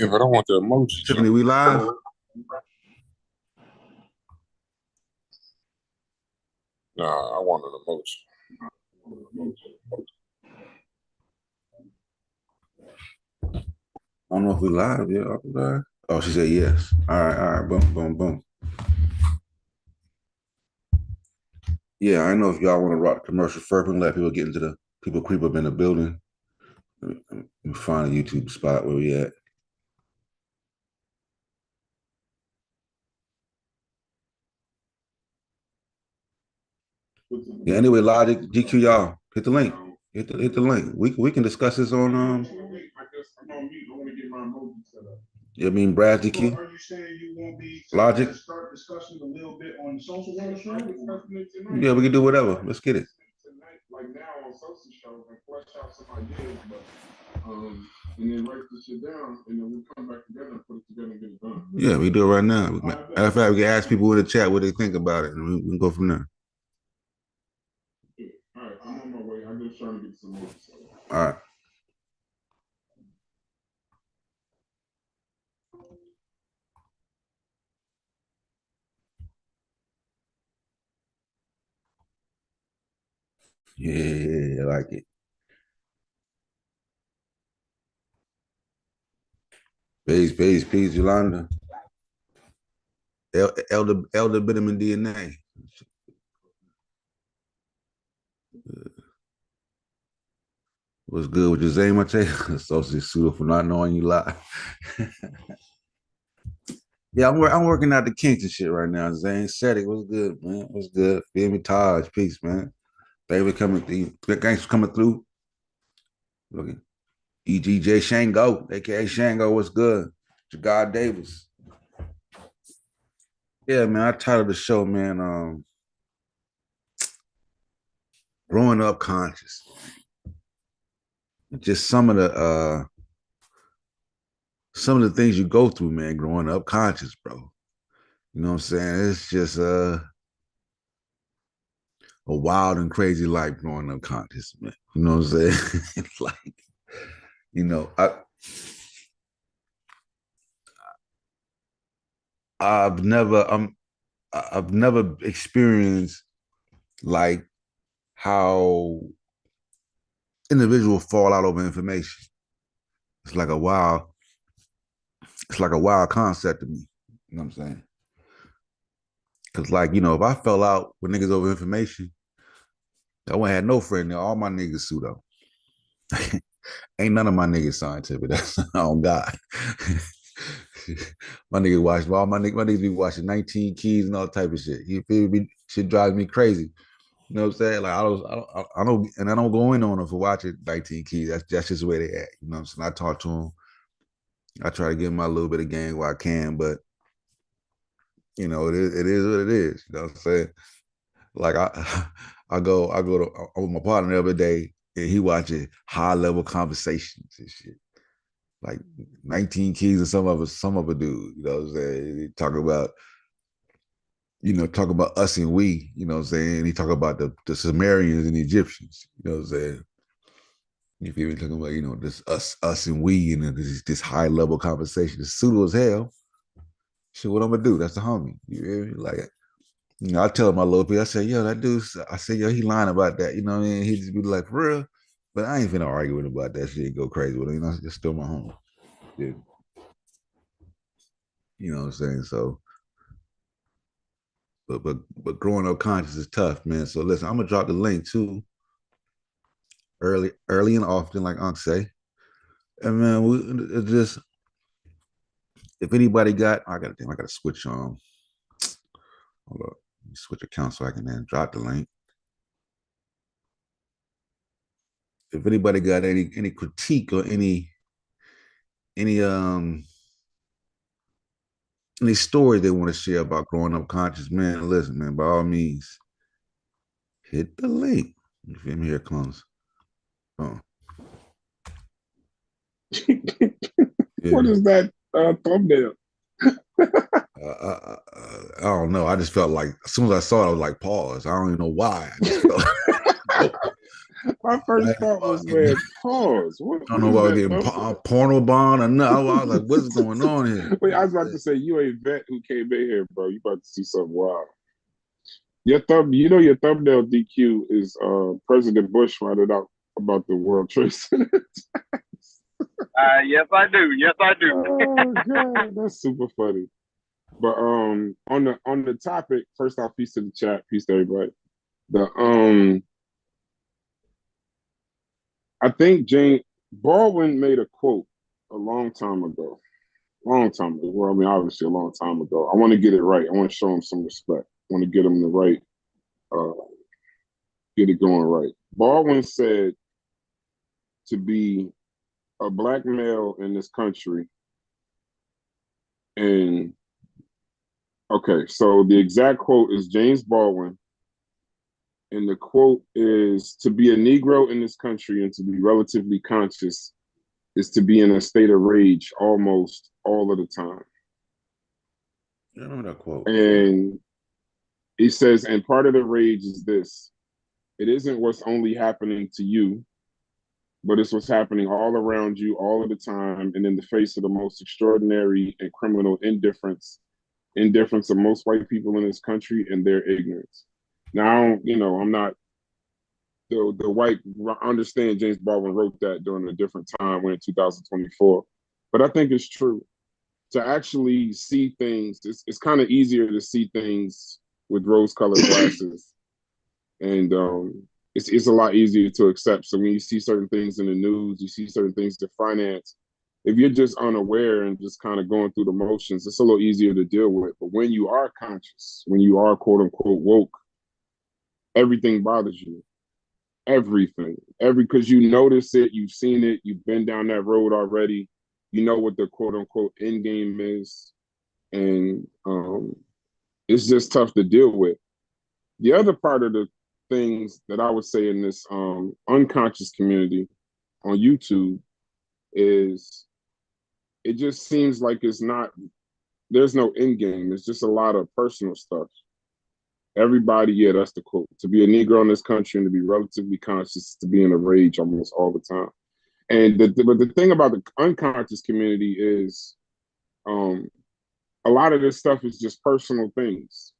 If I don't want the emojis, Tiffany, we live? nah, I want an emoji. I don't know if we live yet. Are we live? Oh, she said yes. All right. Boom, boom, boom. Yeah, I know if y'all want to rock the commercial first and let people get into the people creep up in the building. Let me find a YouTube spot where we at. Yeah, anyway, Logic, GQ y'all. Hit the link. Hit the link. We can discuss this on I mean Brad GQ. Are you saying you want me to Logic start discussing a little bit on the social world show? Yeah, we can do whatever. Let's get it. Like now on SOSA show and flesh out some ideas, but and then write this shit down, and then we come back together and put it together and get it done. Yeah, we do it right now. Matter of fact, we can ask people in the chat what they think about it, and we can go from there. All right, I'm on my way. I'm just trying to get some more. All right. Yeah, I like it. Peace, Yolanda. Elder vitamin DNA. What's good with your Zay Mate? Associate suitor for not knowing you lie. Yeah, I'm working out the kinks and shit right now. Zane said it was good, man. What's good? Feel me, Taj. Peace, man. Thank you for coming through. Thanks for coming through. Looking. EGJ Shango, aka Shango, what's good? Jagad Davis. Yeah, man. I titled the show, man. Growing up conscious. Just some of the things you go through, man, growing up conscious, bro. You know what I'm saying? It's just a wild and crazy life growing up conscious, man. You know what I'm saying? It's like, you know, I've never I've never experienced like how individuals fall out over information. It's like a wild, it's like a wild concept to me. You know what I'm saying? Cause like, you know, if I fell out with niggas over information, I wouldn't have no friend there. All my niggas pseudo. Ain't none of my niggas scientific. That's on God. My niggas watch all my niggas be watching 19 keys and all type of shit. You feel me? Shit drives me crazy. You know what I'm saying? Like I don't, and I don't go in on them for watching 19 keys. That's just the way they act. You know what I'm saying? I talk to them. I try to give them a little bit of game where I can, but you know, it is what it is. You know what I'm saying? Like I go to I'm with my partner the other day and he watching high level conversations and shit. Like 19 keys and some of a dude, you know what I'm saying? He talk about us and we, you know what I'm saying? He talk about the Sumerians and the Egyptians, you know what I'm saying? You feel me? Talking about, this us and we and this high level conversation. It's pseudo as hell. Shit, what I'm gonna do? That's the homie. You hear me? Like, I tell my little people, I say, yo, that dude, I say, yo, he lying about that. You know what I mean? He just be like, for real. But I ain't finna argue with him about that shit, go crazy with him. It's still my homie. Dude. You know what I'm saying? So, but growing up conscious is tough, man. So listen, I'm gonna drop the link too, early and often, like Unc say. And man, it just if anybody got, I gotta switch hold up, switch accounts so I can then drop the link. If anybody got any critique or any any story they want to share about growing up conscious, man, listen, man, by all means, hit the link. You feel me? Here it comes. Oh. Yeah. What is that thumbnail? I don't know. I just felt like as soon as I saw it, I was like, pause. I don't even know why. I just felt My I first had thought was, getting, man, pause. What I don't what know is about that getting thumbnail? porno bond or nothing. I was like, what's going on here? Wait, You I know was about to say you a vet who came in here, bro. You about to see something wild. Your thumb, you know, your thumbnail DQ is President Bush finding out about the World Trade Center. Yes, I do. Yes, I do. Oh god, that's super funny. But on the topic, first off, peace to the chat, peace to everybody. The I think Jane Baldwin made a quote a long time ago. Long time ago. Well, I mean, obviously a long time ago. I want to get it right. I want to show him some respect. I want to get him the right, uh, get it going right. Baldwin said to be a black male in this country, and okay, so the exact quote is James Baldwin, and the quote is to be a Negro in this country and to be relatively conscious is to be in a state of rage almost all of the time. I remember that quote. And he says, and part of the rage is this: it isn't what's only happening to you, but it's what's happening all around you all of the time and in the face of the most extraordinary and criminal indifference of most white people in this country and their ignorance. Now, you know, I'm not the white. I understand James Baldwin wrote that during a different time, when in 2024, but I think it's true to actually see things. It's kind of easier to see things with rose-colored glasses, and it's a lot easier to accept. So when you see certain things in the news, you see certain things to finance. If you're just unaware and just kind of going through the motions, it's a little easier to deal with. But when you are conscious, when you are quote unquote woke, everything bothers you. Everything, because you notice it, you've seen it, you've been down that road already. You know what the quote unquote end game is, and it's just tough to deal with. The other part of the things that I would say in this unconscious community on YouTube is it just seems like it's not, there's no end game. It's just a lot of personal stuff. Everybody, yeah, that's the quote. To be a Negro in this country and to be relatively conscious, to be in a rage almost all the time. And but the thing about the unconscious community is um, a lot of this stuff is just personal things.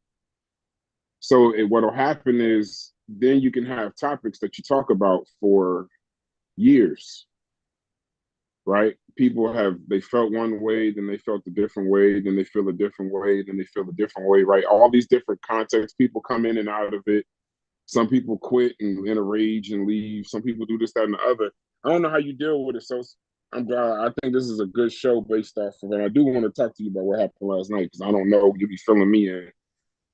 So what'll happen is then you can have topics that you talk about for years, right? People they felt one way, then they felt a different way, then they feel a different way, then they feel a different way, right? All these different contexts, people come in and out of it. Some people quit and in a rage and leave. Some people do this, that, and the other. I don't know how you deal with it, so I think this is a good show based off of it. I do want to talk to you about what happened last night because I don't know, you'll be filling me in.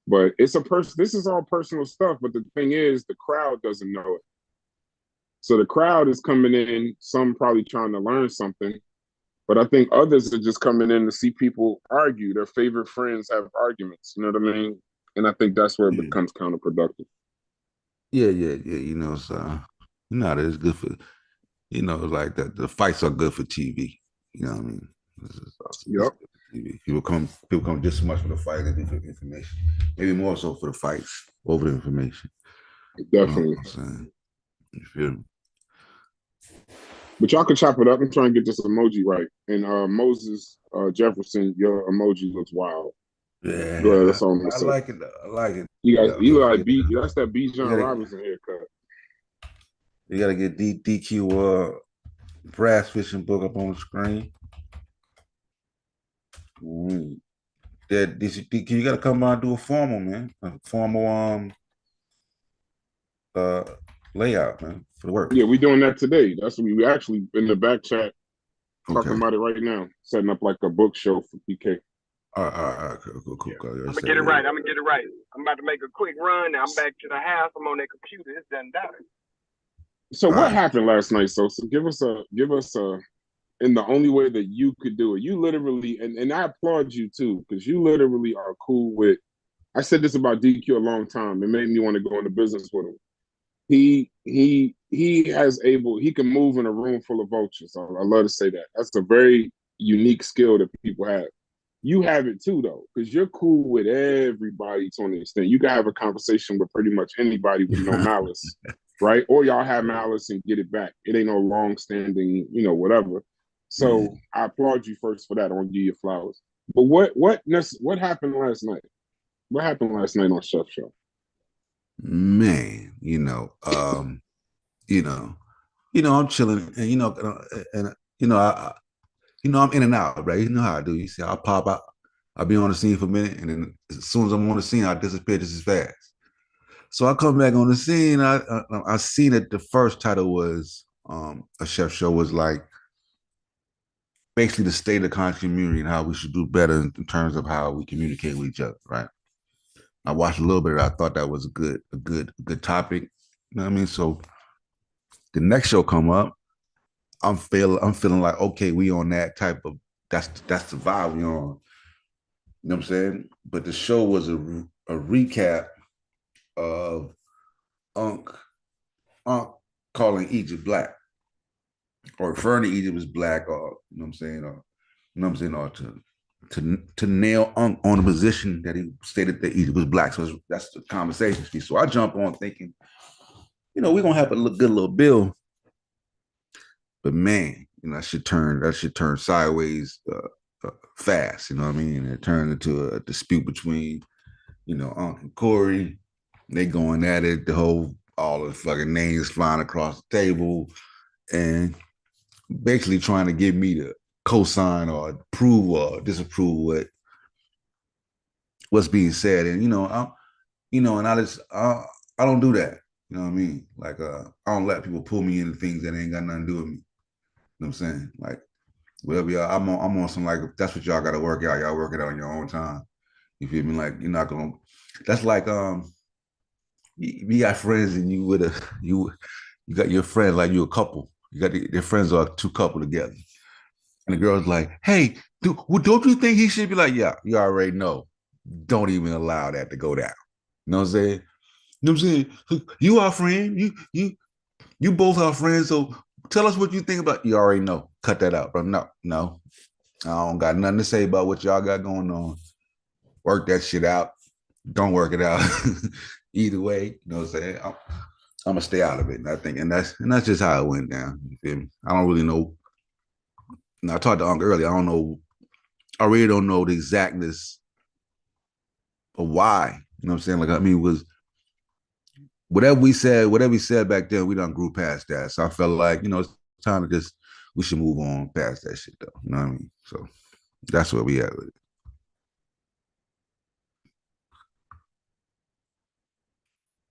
But it's a person. This is all personal stuff. But the thing is, the crowd doesn't know it. So the crowd is coming in. Some probably trying to learn something, but I think others are just coming in to see people argue. Their favorite friends have arguments. You know what I mean? And I think that's where it Yeah, becomes counterproductive. yeah. You know, so you know, it's good for like that. The fights are good for TV. You know what I mean? It's Yep, good for TV. People come just as much for the fight as they do for the information. Maybe more so for the fights over the information. You know what definitely. I'm saying? You feel me? But y'all can chop it up and try and get this emoji right. And Moses Jefferson, your emoji looks wild. Go ahead. Yeah, That's all I'm gonna I say. like it. I like it. You guys, Yeah, you so look you like B. That's that B. John gotta Robinson haircut. you gotta get DQ brass fishing book up on the screen. Mm. That you gotta come by and do a formal, man. A formal uh layout, man, for the work. Yeah, we doing that today. That's what we actually in the back chat talking Okay. about it right now. Setting up like a book show for PK. All right, Yeah. cool. I'm gonna get it right. I'm gonna get it right. I'm about to make a quick run. Now I'm back to the house. I'm on that computer. It's done done. So All what right. happened last night? So give us a in the only way that you could do it. You literally, and I applaud you too, because you literally are cool with. I said this about DQ a long time. It made me want to go into business with him. He can move in a room full of vultures. I love to say that. That's a very unique skill that people have. You have it too though, because you're cool with everybody to an extent. You can have a conversation with pretty much anybody with no malice. right? Or y'all have malice and get it back. It ain't no long standing, whatever. Yeah. So I applaud you first for that. I want to give you flowers. But what happened last night? What happened last night on Chef Show? Man, I'm chilling, and I I'm in and out, right? You know how I do. You see, I'll pop out, I'll be on the scene for a minute, and then as soon as I'm on the scene, I'll disappear just as fast. So I come back on the scene. I seen that the first title was a chef show was like basically the state of the content community and how we should do better in terms of how we communicate with each other, right? I watched a little bit of it. I thought that was a good topic. You know what I mean? So the next show come up, I'm feeling like, okay, we on that type of that's the vibe we on. You know what I'm saying? But the show was a recap of Unc Unc calling Egypt black or referring to Egypt as black, or or to nail Unc on a position that he stated that Egypt was black. So that's the conversation piece. So I jump on thinking, we're gonna have a good little bill. But man, that should turn sideways fast. You know what I mean? It turned into a dispute between, Unc and Corey. They going at it. All the fucking names flying across the table, and basically trying to get me to co-sign or approve or disapprove what's being said. And and I don't do that. You know what I mean? Like I don't let people pull me into things that ain't got nothing to do with me. You know what I'm saying? Like whatever y'all, I'm on some, like, if that's what y'all got to work out, y'all work it out on your own time. You feel me? Like you're not gonna. That's like you got friends and you got your friends, like you a couple. You got their friends are two couple together, and the girl's like, "Hey, don't you think he should be like, yeah, you already know. Don't even allow that to go down." You know what I'm saying? You know what I'm saying? You our friend. You both our friends. So tell us what you think about. You already know. Cut that out, bro. No. I don't got nothing to say about what y'all got going on. Work that shit out. Don't work it out. Either way, you know what I'm saying? I'm gonna stay out of it. And I think, and that's just how it went down. You feel me? I don't really know. I talked to Unc earlier. I don't know. I really don't know the exactness of why. You know what I'm saying? Like, I mean, it was whatever we said back then, we done grew past that. So I felt like, it's time to we should move on past that shit though. You know what I mean? So that's where we at with it.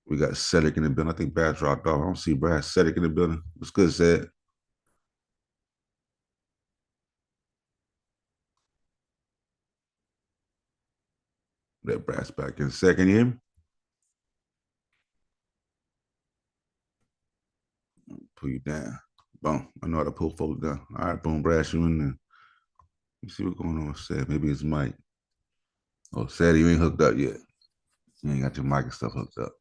We got Cedric in the building. I think Brad dropped off. I don't see Brad. Cedric in the building. What's good, Ced? That Brad's back in second here. Pull you down. Boom. I know how to pull folks down. All right, boom, Brad, you in there. Let me see what's going on with Ced. Maybe it's Mike. Oh, Ced, you ain't hooked up yet. You ain't got your mic and stuff hooked up.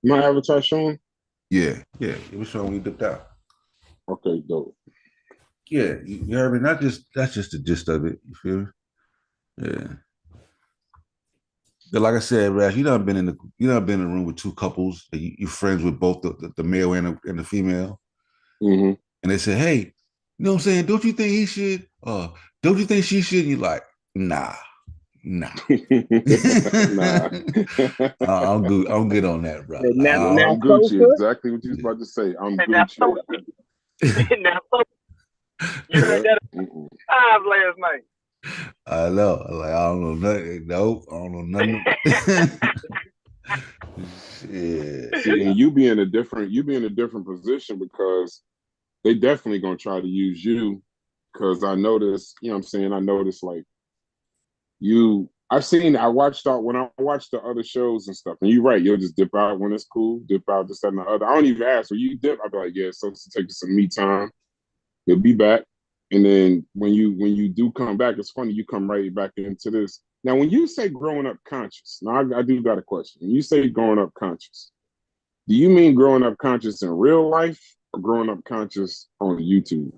My avatar showing? Yeah. It was showing when you dipped out. Okay, dope. Yeah, you heard me. That's just the gist of it. You feel me? Yeah. But like I said, Rash, you done been in the room with two couples. You friends with both the male and the female. Mm-hmm. And they said, "Hey, you know what I'm saying? Don't you think he should? Don't you think she should?" You like, nah. Nah. I'm good. I'm good on that, bro. No, I'm Gucci. Exactly what you was about to say. I'm Gucci. Now, you heard that times last night. I know. Like, I don't know nothing. Nope. I don't know nothing. Yeah. See, and you be in a different position because they definitely gonna try to use you. Because I noticed, you know what I'm saying? I noticed like I watched out when I watched the other shows and stuff, and you're right, you'll just dip out when it's cool, dip out this, that, and the other. I don't even ask, when you dip, I'll be like, yeah, so take some me time. You'll be back. And then when you do come back, it's funny, you come right back into this. Now, when you say growing up conscious, now I do got a question. When you say growing up conscious, do you mean growing up conscious in real life or growing up conscious on YouTube?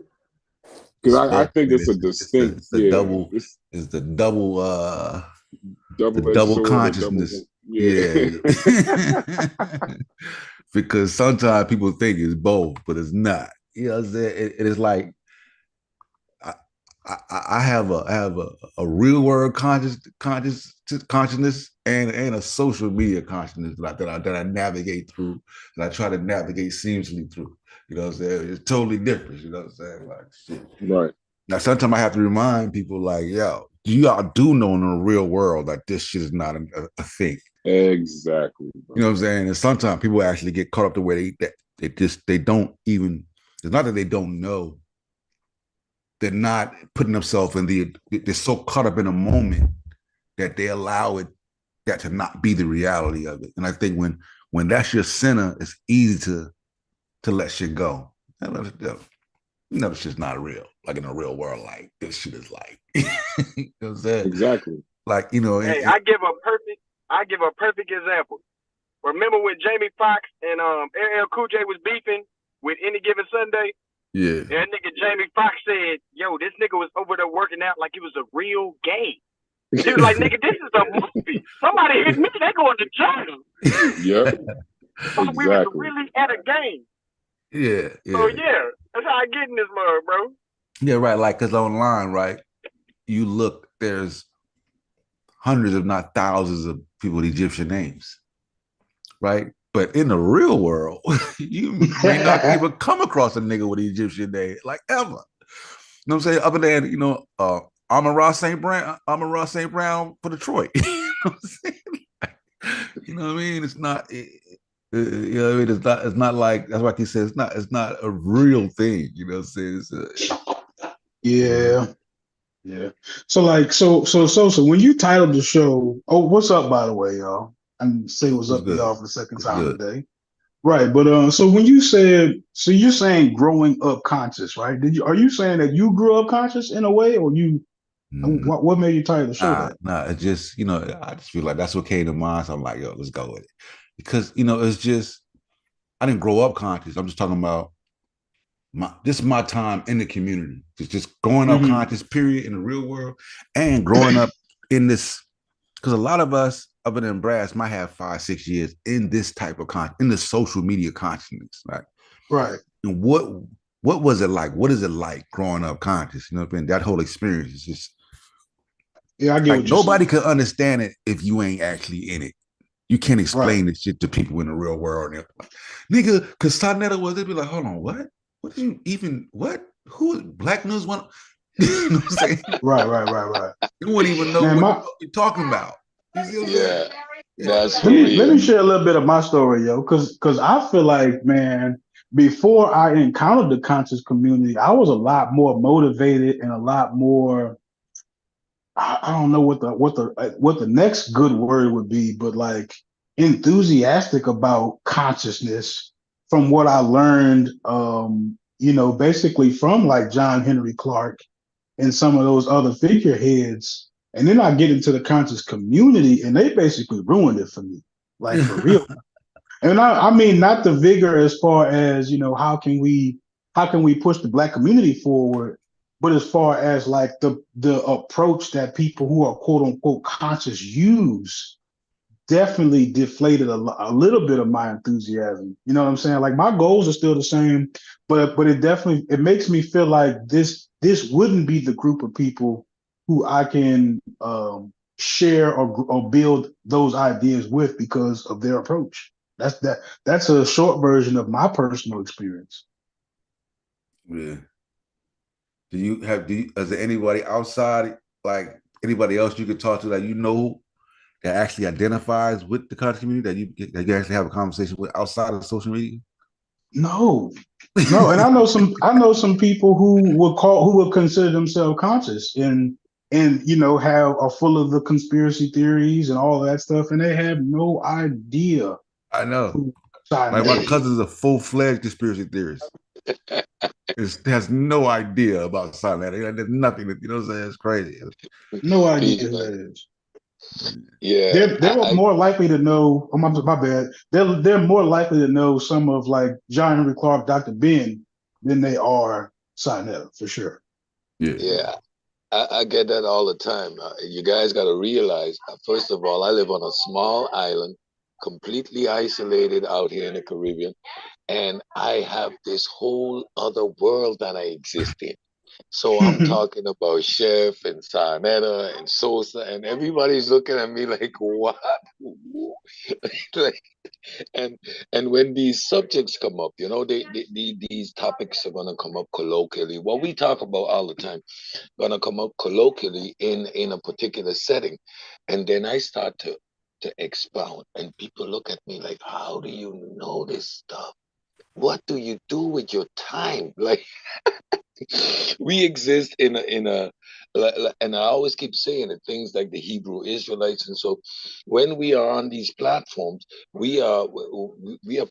Because I think it's a distinct, it's the double double-edged double sword or double, consciousness. Yeah. because sometimes people think it's both, but it's not. You know what I'm saying? It is like I, I have a real world consciousness and a social media consciousness that I navigate through, that I try to navigate seamlessly through. You know what I'm saying? It's totally different. You know what I'm saying? Like shit. Right. Now sometimes I have to remind people like, yo, you all do know in the real world that this shit is not a thing. Exactly. You know what I'm saying? And sometimes people actually get caught up the way they don't even. It's not that they don't know. They're not putting themselves in they're so caught up in a moment that they allow that to not be the reality of it. And I think when that's your center, it's easy to let shit go. This shit's not real. Like in the real world, like this shit is like, you know what I'm saying? Exactly. Like, you know, Hey, I give a perfect example. Remember when Jamie Foxx and LL Cool J was beefing with Any Given Sunday? yeah. That nigga Jamie Foxx said, "Yo, this nigga was over there working out like he was a real game." He was like, "Nigga, this is a movie. Somebody hit me, they going to jail." Yep. Thought we was Exactly. really at a game. Yeah, So yeah. yeah, that's how I get in this mug, bro. Yeah, right. Like, because online, right, you look, there's hundreds, if not thousands, of people with Egyptian names, right? But in the real world, you may not even come across a nigga with an Egyptian name, like ever. You know what I'm saying? Other than, Amon-Ra St. Brown for Detroit. You know what I'm saying? You know what I mean? It's not, you know what I mean? It's not like, that's why I keep saying it's not a real thing. You know what I'm saying? Yeah. Yeah. So when you titled the show, oh, what's up, by the way, y'all? And say what's It's up to good. y'all for the second It's time good. today. Right. But so when you said, so you're saying growing up conscious, right? Are you saying that you grew up conscious in a way, or Mm, what made you title the show that? nah, it just, I just feel like that's what came to mind. So I'm like, yo, let's go with it. Because, it's just, I didn't grow up conscious. I'm just talking about this is my time in the community. Just growing up Hmm. conscious, period, in the real world, and growing up in this, because a lot of us, other than Brass, might have 5, 6 years in this type of in the social media consciousness, right? Right. And what was it like? What is it like growing up conscious? You know what I mean? That whole experience is just Yeah, I get like what you're nobody saying. could understand it if you ain't actually in it. You can't Right. explain this shit to people in the real world. And like, nigga, because Sonetta was, they'd be like, hold on, what? What did you even, what? Who, Black News one? You know what I'm saying? Right. You wouldn't even know Man, what my you're talking about. You see what I'm saying? Yeah, that's let for me real. share a little bit of my story, yo, because I feel like, man, before I encountered the conscious community, I was a lot more motivated and a lot more. I don't know what the next good word would be, but like enthusiastic about consciousness from what I learned, basically from like John Henry Clark and some of those other figureheads. And then I get into the conscious community and they basically ruined it for me, like for real. And I mean, not the vigor as far as, how can we push the black community forward, but as far as like the approach that people who are quote unquote conscious use definitely deflated a little bit of my enthusiasm. You know what I'm saying? Like my goals are still the same, but it makes me feel like this wouldn't be the group of people who I can share or build those ideas with because of their approach. That's a short version of my personal experience. Yeah. Is there anybody outside, like anybody else you could talk to that that actually identifies with the country community that you actually have a conversation with outside of social media? No, no, and I know some people who would consider themselves conscious and have are full of the conspiracy theories and all that stuff, and they have no idea I know. who China Like my is. cousin's a full-fledged conspiracy theorist. Has no idea about something. There's nothing that, you know what I'm saying? It's crazy. No idea who People, that is. yeah, They're more likely to know. Oh my bad. They're more likely to know some of like John Henry Clark, Dr. Ben, than they are Sinetta for sure. Yeah. yeah, I get that all the time. You guys got to realize, first of all, I live on a small island completely isolated out here in the Caribbean, and I have this whole other world that I exist in. So I'm talking about Chef and Sarnetta and Sosa, and everybody's looking at me like, what? Like, and and when these subjects come up, you know, these topics are gonna come up colloquially. What we talk about all the time gonna come up colloquially in a particular setting, and then I start to expound, and people look at me like, how do you know this stuff? What do you do with your time? Like, we exist in a and I always keep saying it, things like the Hebrew Israelites. And so when we are on these platforms, we are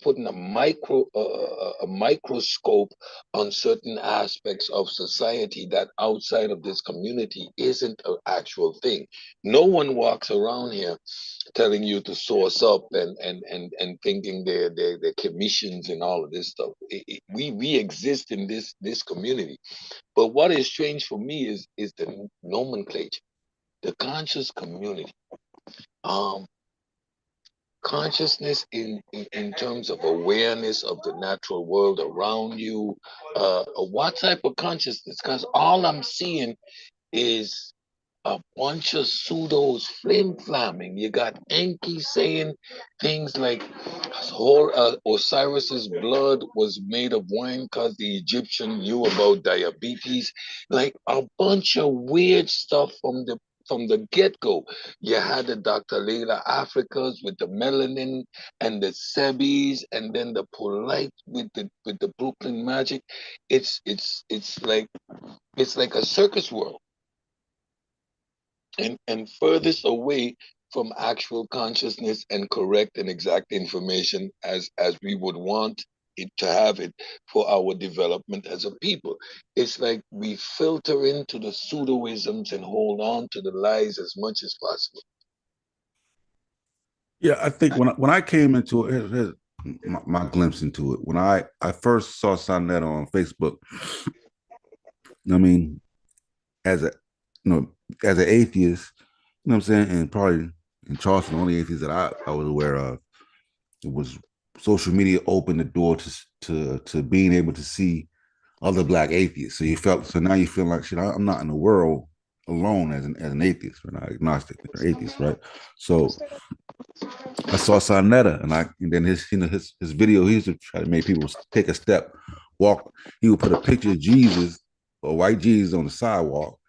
putting a microscope on certain aspects of society that outside of this community isn't an actual thing. No one walks around here telling you to source up and thinking they're commissions and all of this stuff. We exist in this community. But what is strange for me is the nomenclature, the conscious community. Um, Consciousness in terms of awareness of the natural world around you. What type of consciousness? Because all I'm seeing is a bunch of pseudos flim flamming. You got Enki saying things like Osiris's blood was made of wine because the Egyptian knew about diabetes. Like a bunch of weird stuff from the get-go. You had the Dr. Leila Africas with the melanin and the Sebis, and then the polite with the Brooklyn magic. It's like a circus world, and furthest away from actual consciousness and correct and exact information as we would want it to have it for our development as a people. It's like we filter into the pseudoisms and hold on to the lies as much as possible. Yeah, I think when I came into it, here's my glimpse into it. When I first saw Sonetta on Facebook, I mean, as a as an atheist, you know what I'm saying, and probably in Charleston, the only atheist that I was aware of, it was social media opened the door to being able to see other black atheists. So now you feel like shit. I'm not in the world alone as an atheist, or not agnostic or atheist, right? So I saw Sonetta, and then his video, he used to try to make people take a step, walk. He would put a picture of Jesus or white Jesus on the sidewalk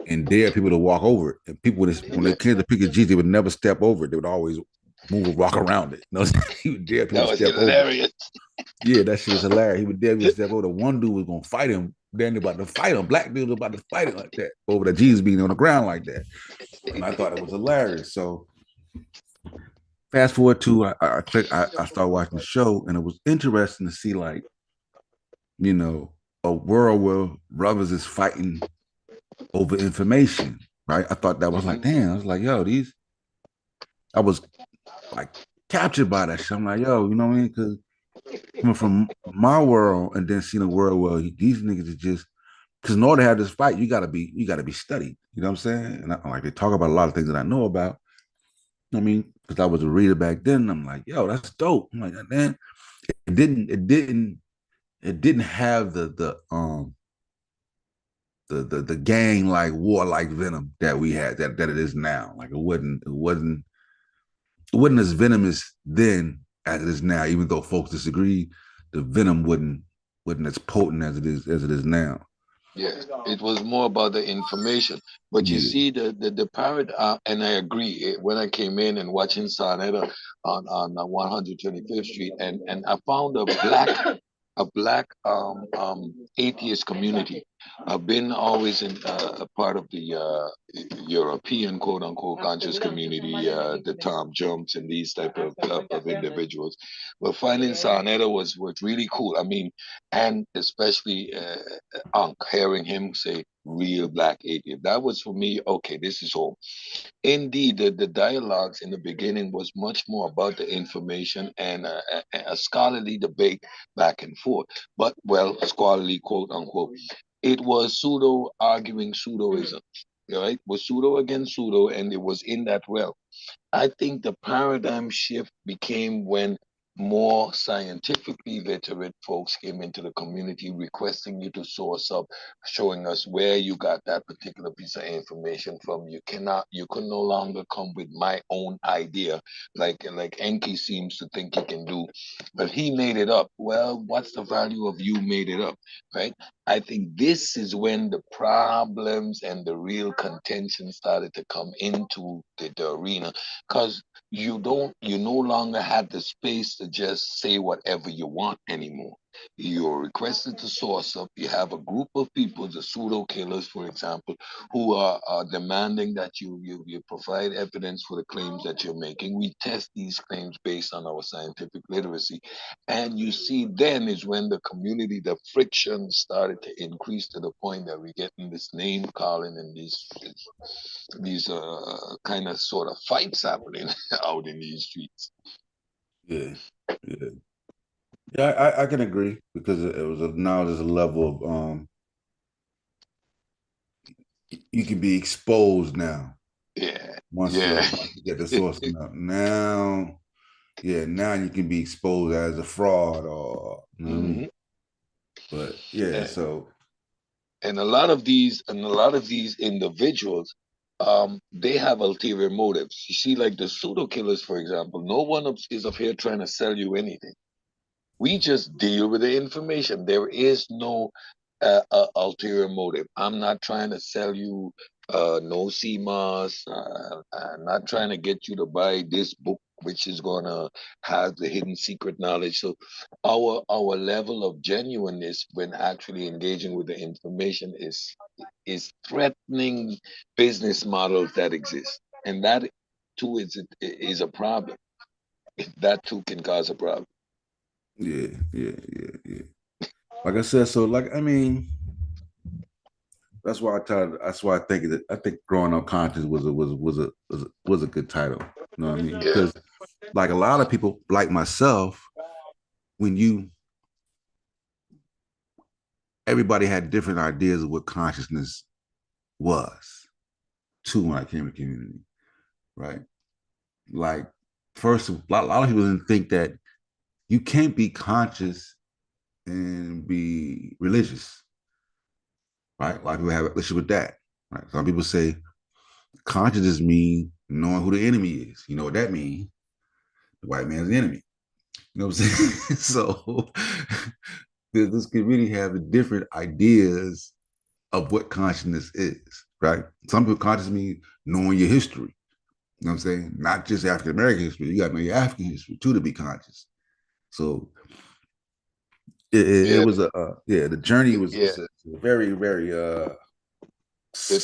and dare people to walk over it. And people when they came to pick of Jesus, they would never step over it. They would always move or walk around it. You know, he would dare people That to was step over it. hilarious. Yeah, that shit was hilarious. He would dare people to step over. One dude was gonna fight him. Then about to fight him. Black dude was about to fight him like that over the Jesus being on the ground like that. And I thought it was hilarious. So fast forward to I started watching the show, and it was interesting to see, like, a world where brothers is fighting over information, right? I thought that was like, Mhm. damn. I was like, yo, I was like captured by that shit. I'm like, yo, you know what I mean? Because coming from my world and then seeing a world where these niggas is just, because in order to have this fight, you gotta be studied. You know what I'm saying? And like they talk about a lot of things that I know about. I mean, because I was a reader back then. I'm like, yo, that's dope. I'm like, man, it didn't have the gang like warlike venom that we had that it is now. Like it wasn't as venomous then as it is now. Even though folks disagree, the venom wasn't as potent as it is now. Yeah, it was more about the information. But you Yeah. see, the parrot, and I agree. When I came in and watching Sarnetta on 125th Street, and I found a black atheist community. I've been always in a part of the European quote unquote conscious community, the Tom Jumps and these type of individuals. But finding Sarnetta was really cool. I mean, and especially hearing him say real black atheist. That was for me, okay, this is home. Indeed, the dialogues in the beginning was much more about the information and a scholarly debate back and forth. But, well, scholarly, quote unquote. It was pseudo arguing pseudoism. right? Was pseudo against pseudo, and it was in that realm. I think the paradigm shift became when more scientifically literate folks came into the community requesting you to source up, showing us where you got that particular piece of information from. You can no longer come with my own idea, like Enki seems to think he can do, but he made it up. Well, what's the value of you made it up, right? I think this is when the problems and the real contention started to come into the arena, because you no longer have the space to just say whatever you want anymore. You're requested to source up. You have a group of people, the pseudo killers, for example, who are demanding that you provide evidence for the claims that you're making. We test these claims based on our scientific literacy. And you see, then is when the community, the friction started to increase to the point that we're getting this name calling and these kind of sort of fights happening out in these streets. Yeah, yeah, yeah. I can agree because it was now there's a level of you can be exposed now Yeah, once yeah. you get the source out. Now, yeah, now you can be exposed as a fraud or you know what I hmm mean. But yeah, And, so and a lot of these individuals, they have ulterior motives. You see, like the pseudo killers, for example. No one is up here trying to sell you anything. We just deal with the information. There is no ulterior motive. I'm not trying to sell you no CMOS. I'm not trying to get you to buy this book, which is gonna have the hidden secret knowledge. So, our level of genuineness when actually engaging with the information is threatening business models that exist, and that too is a problem. That too can cause a problem. yeah, yeah, yeah, yeah. Like I said, so like I mean, that's why I try. That's why I think that I think growing up conscious was a good title. You know what I mean? Yeah. Because like a lot of people, like myself, when you everybody had different ideas of what consciousness was too when I came to community, right? Like first, a lot of people didn't think that you can't be conscious and be religious, right? A lot of people have a relationship with that. Right? Some people say consciousness means knowing who the enemy is. You know what that means? The white man's the enemy. You know what I'm saying? So this could really have different ideas of what consciousness is, right? Some people conscious mean knowing your history. You know what I'm saying? Not just African American history. You got to know your African history too to be conscious. So it Yeah, was yeah, the journey yeah. was a very The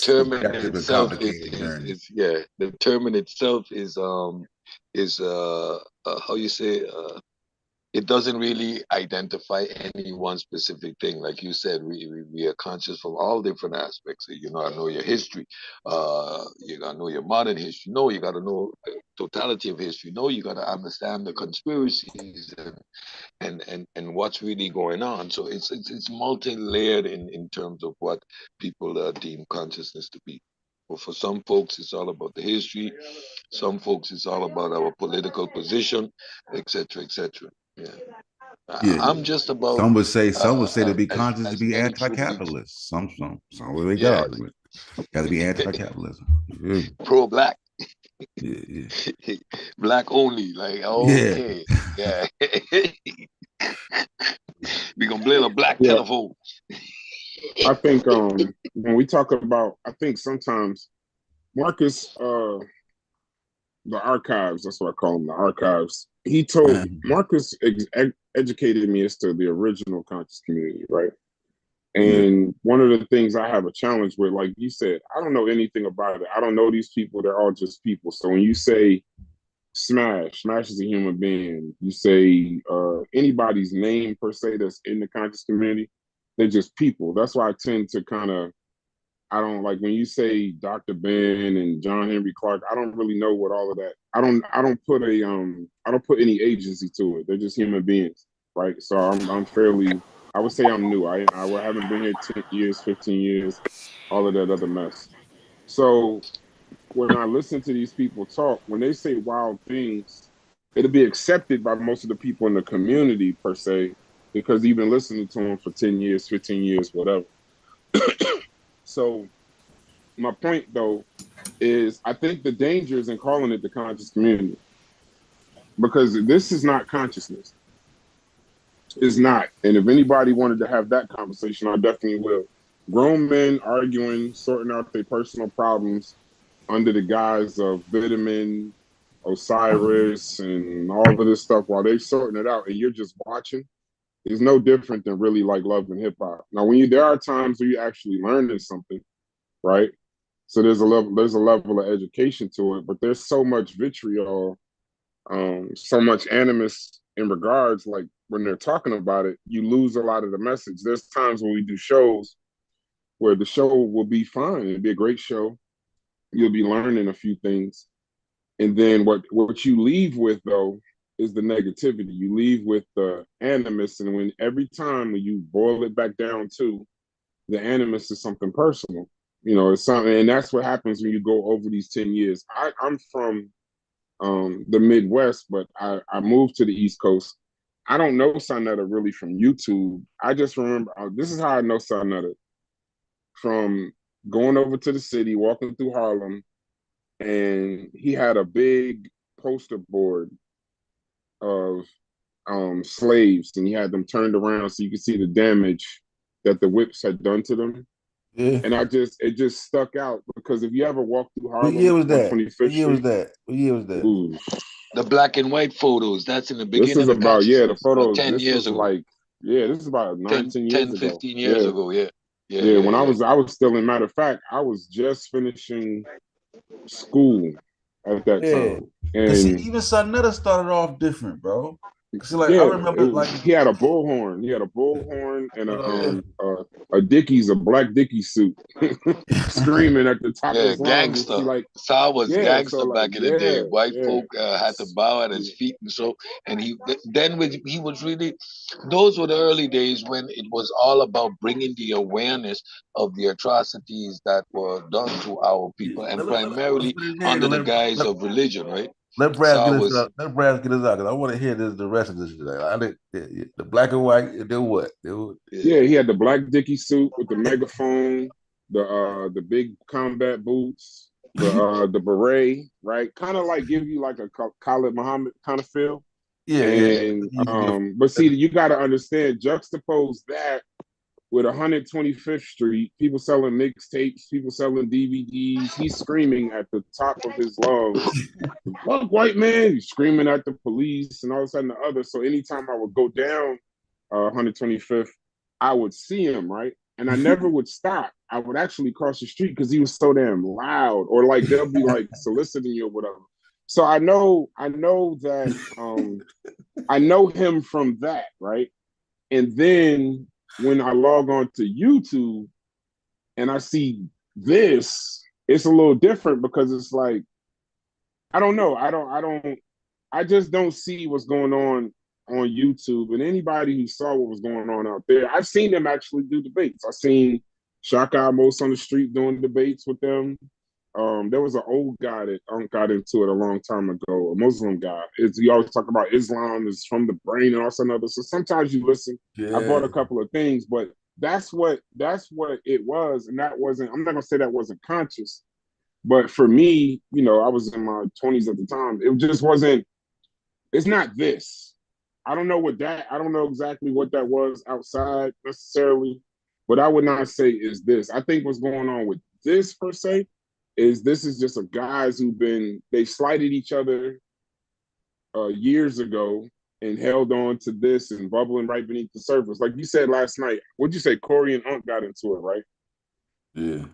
term in subjective and itself complicated journey. is yeah. The term in itself is how you say it doesn't really identify any one specific thing. Like you said, we are conscious from all different aspects. You know, I know your history. You gotta know your modern history. No, you gotta know the totality of history. No, you gotta understand the conspiracies and what's really going on. So it's multi-layered in terms of what people deem consciousness to be. But for some folks, it's all about the history. Some folks, it's all about our political position, etc., etc. Yeah, Yeah, I'm yeah. just about Some would say to be conscious to as be many privileged. anti-capitalist. Some will make that Yeah, argument. Got to be anti-capitalism. Yeah, pro-black, yeah, black only. Like yeah. okay, yeah, we gonna play the black Yeah, telephone. I think when we talk about, I think sometimes Marcus, the archives, that's what I call them, the archives. He told Yeah. Marcus educated me as to the original conscious community, right? Yeah. And one of the things I have a challenge with, like you said, I don't know anything about it. I don't know these people. They're all just people. So when you say Smash is a human being. You say anybody's name per se that's in the conscious community, they're just people. That's why I tend to kind of I don't like when you say Dr. Ben and John Henry Clark. I don't really know what all of that. I don't put any agency to it. They're just human beings, right? So I'm fairly. I would say I'm new. I haven't been here 10 years, 15 years, all of that other mess. So when I listen to these people talk, when they say wild things, it'll be accepted by most of the people in the community per se, because you've been listening to them for 10 years, 15 years, whatever. So my point though is I think the danger is in calling it the conscious community, because this is not consciousness. It's not. And if anybody wanted to have that conversation, I definitely will. Grown men arguing, sorting out their personal problems under the guise of vitamin, Osiris, and all of this stuff while they're sorting it out, and you're just watching, is no different than really like love and hip hop. Now, there are times where you're actually learning something, right? So there's a level of education to it, but there's so much vitriol, so much animus in regards, like when they're talking about it, you lose a lot of the message. There's times when we do shows where the show will be fine, it'll be a great show, you'll be learning a few things, and then what you leave with though is the negativity. You leave with the animus, and when every time when you boil it back down to the animus is something personal. It's something, and that's what happens when you go over these 10 years. I'm from the Midwest, but I moved to the East Coast. I don't know Sonetta really from YouTube. I just remember, this is how I know Sonetta, from going over to the city, walking through Harlem, and he had a big poster board of slaves, and he had them turned around so you could see the damage that the whips had done to them. Yeah. And it just stuck out, because if you ever walk through What year Harlem was on that? 25th What year was Street, that? What year was that? ooh, The black and white photos, that's in the this is beginning of about, yeah, the consciousness, about photos. 10 This years was ago, like, yeah, this is about 9, 10 10, years ago. 15 years Yeah. ago. Yeah. Yeah, Yeah. yeah, When yeah. I was still, in matter of fact, I was just finishing school at that Yeah. time. Cause see, And even Sonetta started off different, bro. Cause see, like I yeah, remember like he had a bullhorn. He had a bullhorn and yeah. a Dickies, a black Dickies suit, screaming at the top of Yeah, his lungs. And see, gangster. like, Saw was yeah, so gangster like, back in the day. yeah, White yeah, folk had to bow at his yeah, feet and so. And he was really. Those were the early days when it was all about bringing the awareness of the atrocities that were done to our Yeah. people, and Let's primarily put it in. under the guise of religion, right? Let Brad So get I us was out. Let Brad get us out because I want to hear the rest of this. The black and white. They what? They were, yeah. He had the black Dickies suit with the megaphone, the big combat boots, the beret, right? Kind of like give you like a Khalid Muhammad kind of feel. yeah. And He used to be but see, you got to understand, juxtapose that with 125th Street, people selling mixtapes, people selling DVDs. He's screaming at the top of his lungs, "Fuck white man!" He's screaming at the police and all of a sudden the other. So anytime I would go down 125th, I would see him, right, and I never would stop. I would actually cross the street because he was so damn loud, or like they'll be like soliciting you or whatever. So I know that I know him from that, right? And then when I log on to YouTube and I see this, it's a little different, because it's like, I don't know. I just don't see what's going on YouTube. And anybody who saw what was going on out there, I've seen them actually do debates. I've seen Shaka Amos on the street doing debates with them. There was an old guy that got into it a long time ago, a Muslim guy. He always talk about Islam is from the brain and also another. So sometimes you listen. I bought yeah. a couple of things, but that's what it was, and that wasn't. I'm not gonna say that wasn't conscious, but for me, I was in my 20s at the time. It just wasn't. It's not this. I don't know what that. I don't know exactly what that was outside necessarily, but I would not say is this. I think what's going on with this per se is this is just a guys they slighted each other years ago and held on to this and bubbling right beneath the surface. Like you said last night, what'd you say? Corey and Unc got into it, right? Yeah.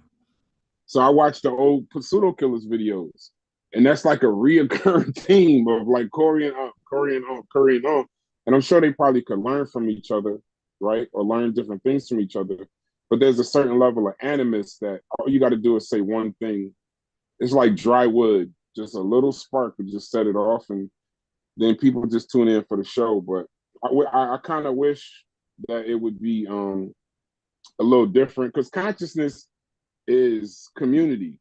So I watched the old Pseudo Killers videos, and that's like a reoccurring theme of like Corey and Unc, Corey and Unc, Corey and Unc. And I'm sure they probably could learn from each other, right? Or learn different things from each other. But there's a certain level of animus that all you got to do is say one thing. It's like dry wood, just a little spark would just set it off, and then people just tune in for the show. But I kind of wish that it would be a little different, because consciousness is community.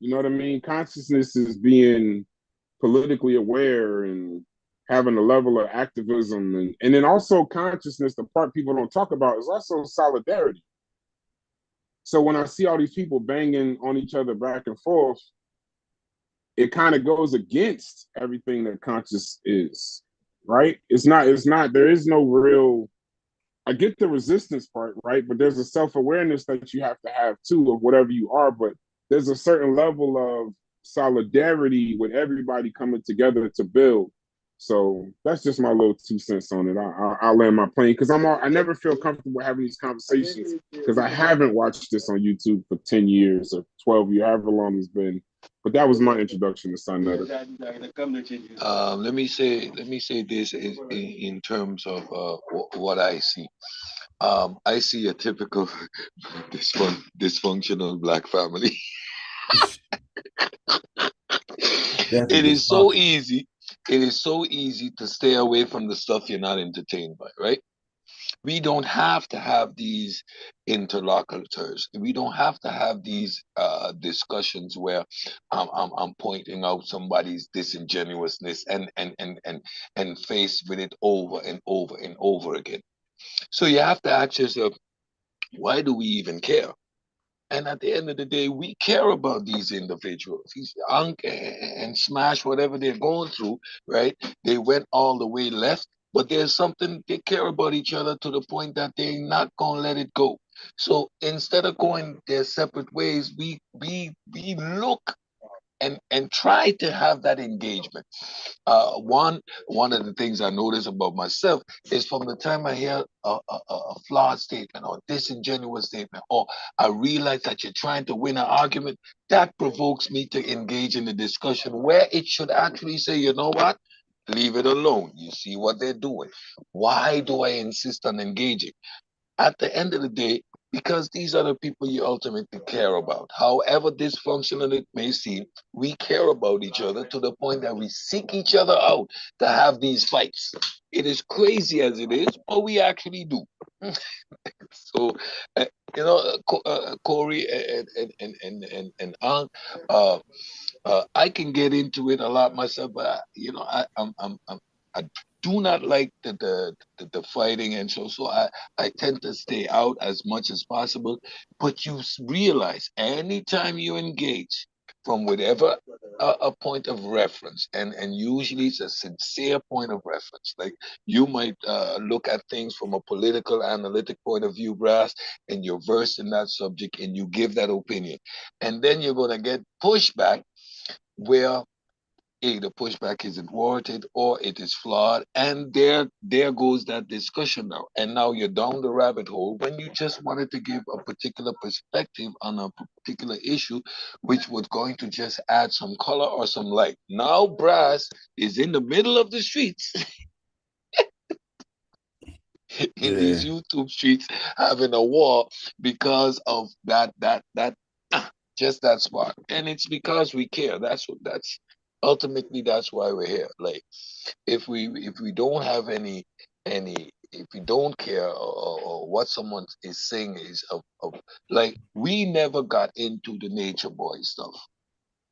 You know what I mean? Consciousness is being politically aware and having a level of activism, and then also consciousness, the part people don't talk about, is also solidarity. So when I see all these people banging on each other back and forth, it kind of goes against everything that conscious is, right? It's not, there is no real, I get the resistance part, right? But there's a self-awareness that you have to have too of whatever you are. But there's a certain level of solidarity with everybody coming together to build. So that's just my little 2 cents on it. I'll land my plane because I never feel comfortable having these conversations because I haven't watched this on YouTube for 10 years or 12 years, however long it's been. But that was my introduction to Sun Netter. Let me say this in terms of what I see. I see a typical dysfunctional black family. It Definitely is so dysfunctional. easy. It is so easy to stay away from the stuff you're not entertained by, right? We don't have to have these interlocutors. We don't have to have these discussions where I'm pointing out somebody's disingenuousness and faced with it over and over and over again. So you have to ask yourself, why do we even care? And at the end of the day, we care about these individuals. These Unk and Smash, whatever they're going through, right? They went all the way left, but there's something they care about each other to the point that they're not gonna let it go. So instead of going their separate ways, we look and try to have that engagement. One of the things I notice about myself is from the time I hear a flawed statement or disingenuous statement, or I realize that you're trying to win an argument, that provokes me to engage in the discussion where it should actually say, you know what? Leave it alone. You see what they're doing. Why do I insist on engaging? At the end of the day, because these are the people you ultimately care about. However dysfunctional it may seem, we care about each other to the point that we seek each other out to have these fights. It is crazy as it is, but we actually do. So, uh, Corey and Ang, uh, I can get into it a lot myself, but I do not like the fighting, and so I tend to stay out as much as possible. But you realize anytime you engage from whatever a point of reference, and usually it's a sincere point of reference. Like you might look at things from a political analytic point of view, Brass, and you're versed in that subject, and you give that opinion, and then you're gonna get pushback where the pushback isn't warranted or it is flawed, and there goes that discussion now, and now you're down the rabbit hole when you just wanted to give a particular perspective on a particular issue, which was going to just add some color or some light. Now Brass is in the middle of the streets in Yeah. these YouTube streets having a war because of that just that spark. And it's because we care. That's ultimately that's why we're here. Like if we don't have any if we don't care, or what someone is saying is of like we never got into the nature boy stuff.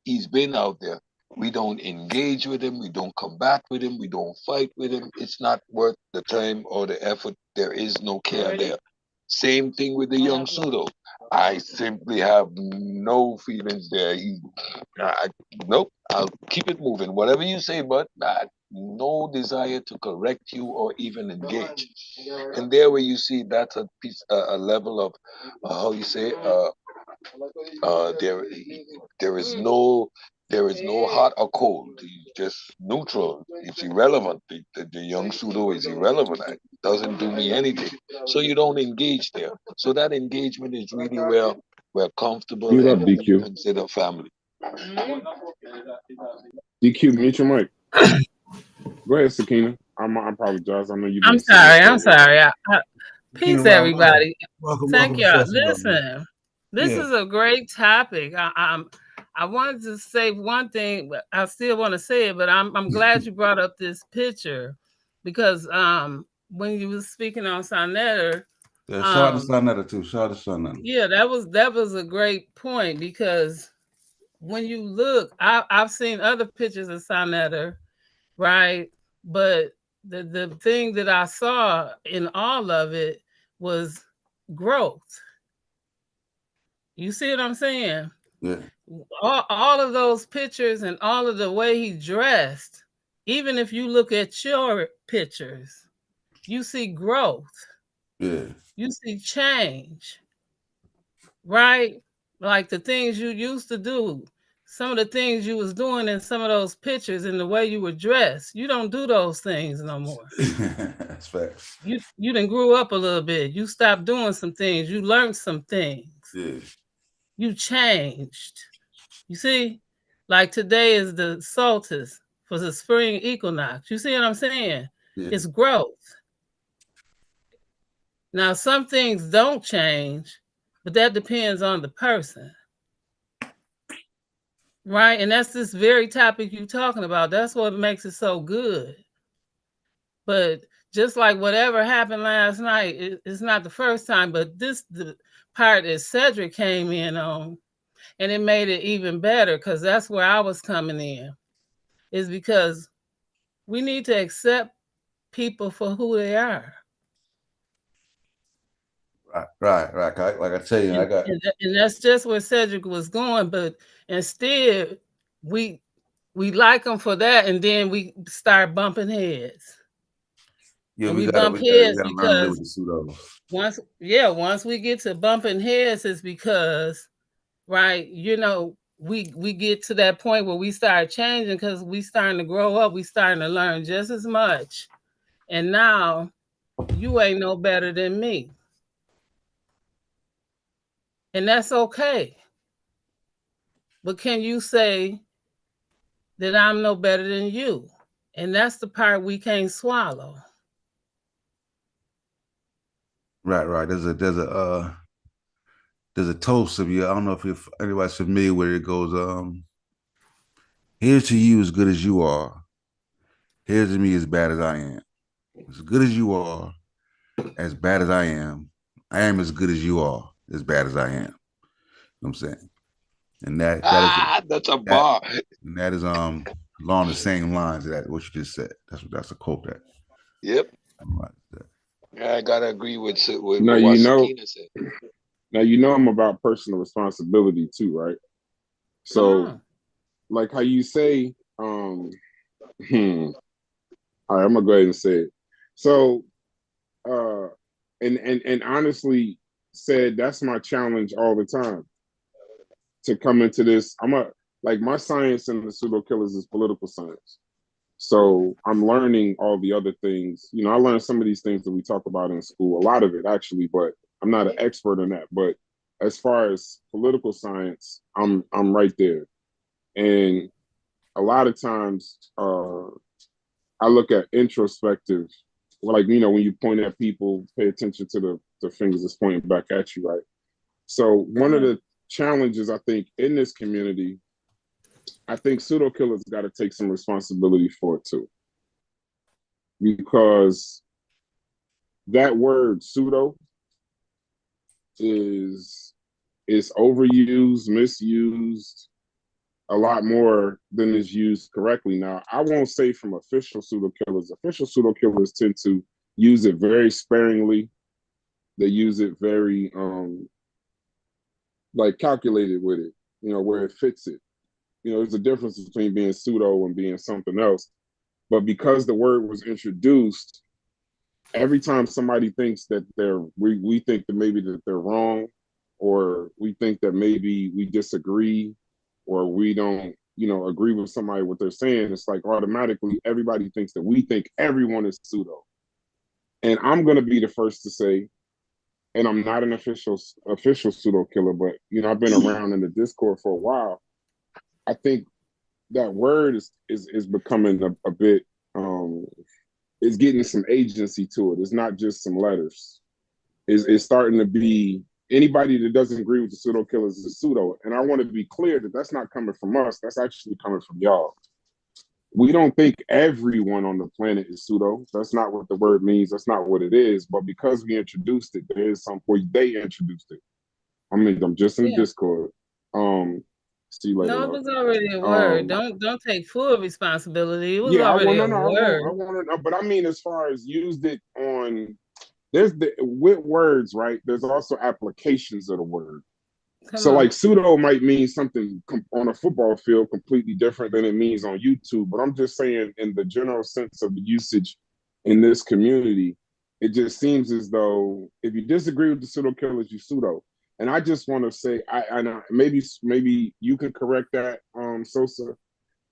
He's been out there. We don't engage with him. We don't combat with him. We don't fight with him. It's not worth the time or the effort. There is no care there. Same thing with the young pseudo. I simply have no feelings there. Nope. I'll keep it moving. Whatever you say, but no desire to correct you or even engage. And there, where you see that's a piece, a level of how you say, there there is no hot or cold. He's just neutral. It's irrelevant. The young pseudo is irrelevant. It doesn't do me anything. So you don't engage there. So that engagement is really where we're comfortable Mute up, and who we DQ. consider family. DQ, mute your mic. Go ahead, Sakina. I apologize. I know you've I'm been sitting sorry. for I'm a while. sorry. Peace, everybody. Welcome Thank to y'all. session, though, man. Listen, this Yeah. is a great topic. I wanted to say one thing, but I still want to say it. But I'm glad you brought up this picture because when you were speaking on Sonetter, Yeah, shout out to Sun Netter too. Shout out to Sun Netter. yeah, that was a great point because when you look, I've seen other pictures of Sonetta, right? But the thing that I saw in all of it was growth. You see what I'm saying? Yeah. All of those pictures and all of the way he dressed, even if you look at your pictures, you see growth. Yeah. You see change, right? Like the things you used to do, some of the things you was doing in some of those pictures and the way you were dressed, you don't do those things no more. That's facts. You done grew up a little bit. You stopped doing some things. You learned some things. Yeah. You changed. You see, like today is the solstice for the spring equinox. You see what I'm saying? Yeah. It's growth. Now, some things don't change, but that depends on the person. Right? And that's this very topic you're talking about. That's what makes it so good. But just like whatever happened last night, it's not the first time, but the part that Cedric came in on, and it made it even better because that's where I was coming in, is because we need to accept people for who they are. Right. Like I tell you, I got. And that's just where Cedric was going. But instead, we like them for that, and then we start bumping heads. Yeah, And we we gotta bump heads learn to live with because the pseudo. once we get to bumping heads, it's because, right, we get to that point where we start changing because we starting to grow up, we starting to learn just as much. And now you ain't no better than me. And that's okay. But can you say that I'm no better than you? And that's the part we can't swallow. Right. There's a toast of you. I don't know if anybody's familiar with it. It goes, here's to you as good as you are. Here's to me as bad as I am. As good as you are, as bad as I am as good as you are, as bad as I am. You know what I'm saying? And That's a that bar. and that is along the same lines of that what you just said. That's a quote that. Yep. Right. I gotta agree with Now what you know. Sakina said. Now you know I'm about personal responsibility too, right? Come So, on. like how you say, all right, I'm gonna go ahead and say it. So, uh, and honestly, said that's my challenge all the time to come into this. I'm a like my science in the pseudo killers is political science. So I'm learning all the other things. You know, I learned some of these things that we talk about in school, a lot of it actually, but I'm not an expert in that. But as far as political science, I'm right there. And a lot of times I look at introspective, like when you point at people, pay attention to the fingers that's pointing back at you, right? So one of the challenges I think in this community, I think pseudo killers got to take some responsibility for it too, because that word pseudo is overused, misused a lot more than is used correctly. Now, I won't say from official pseudo killers. Official pseudo killers tend to use it very sparingly. They use it very like calculated with it, where it fits it. There's a difference between being pseudo and being something else. But because the word was introduced, every time somebody thinks that we think that maybe that they're wrong, or we think that maybe we disagree, or we don't, agree with somebody what they're saying, it's like automatically everybody thinks that we think everyone is pseudo. And I'm gonna be the first to say, and I'm not an official pseudo killer, but I've been around in the Discord for a while. I think that word is becoming a bit is getting some agency to it. It's not just some letters. It's starting to be anybody that doesn't agree with the pseudo killers is a pseudo. And I want to be clear that that's not coming from us. That's actually coming from y'all. We don't think everyone on the planet is pseudo. That's not what the word means. That's not what it is. But because we introduced it, there is some point they introduced it. I'm just in Discord. See you later, No, it love. was already a word. Don't take full responsibility. It was Yeah, I already want a no, no, word. I want to, but I mean, as far as used it on, there's the with words, right? There's also applications of the word. Come So, on. like, pseudo might mean something on a football field completely different than it means on YouTube. But I'm just saying, in the general sense of the usage in this community, it just seems as though if you disagree with the pseudo killers, you pseudo. And I just want to say, maybe you can correct that, Sosa.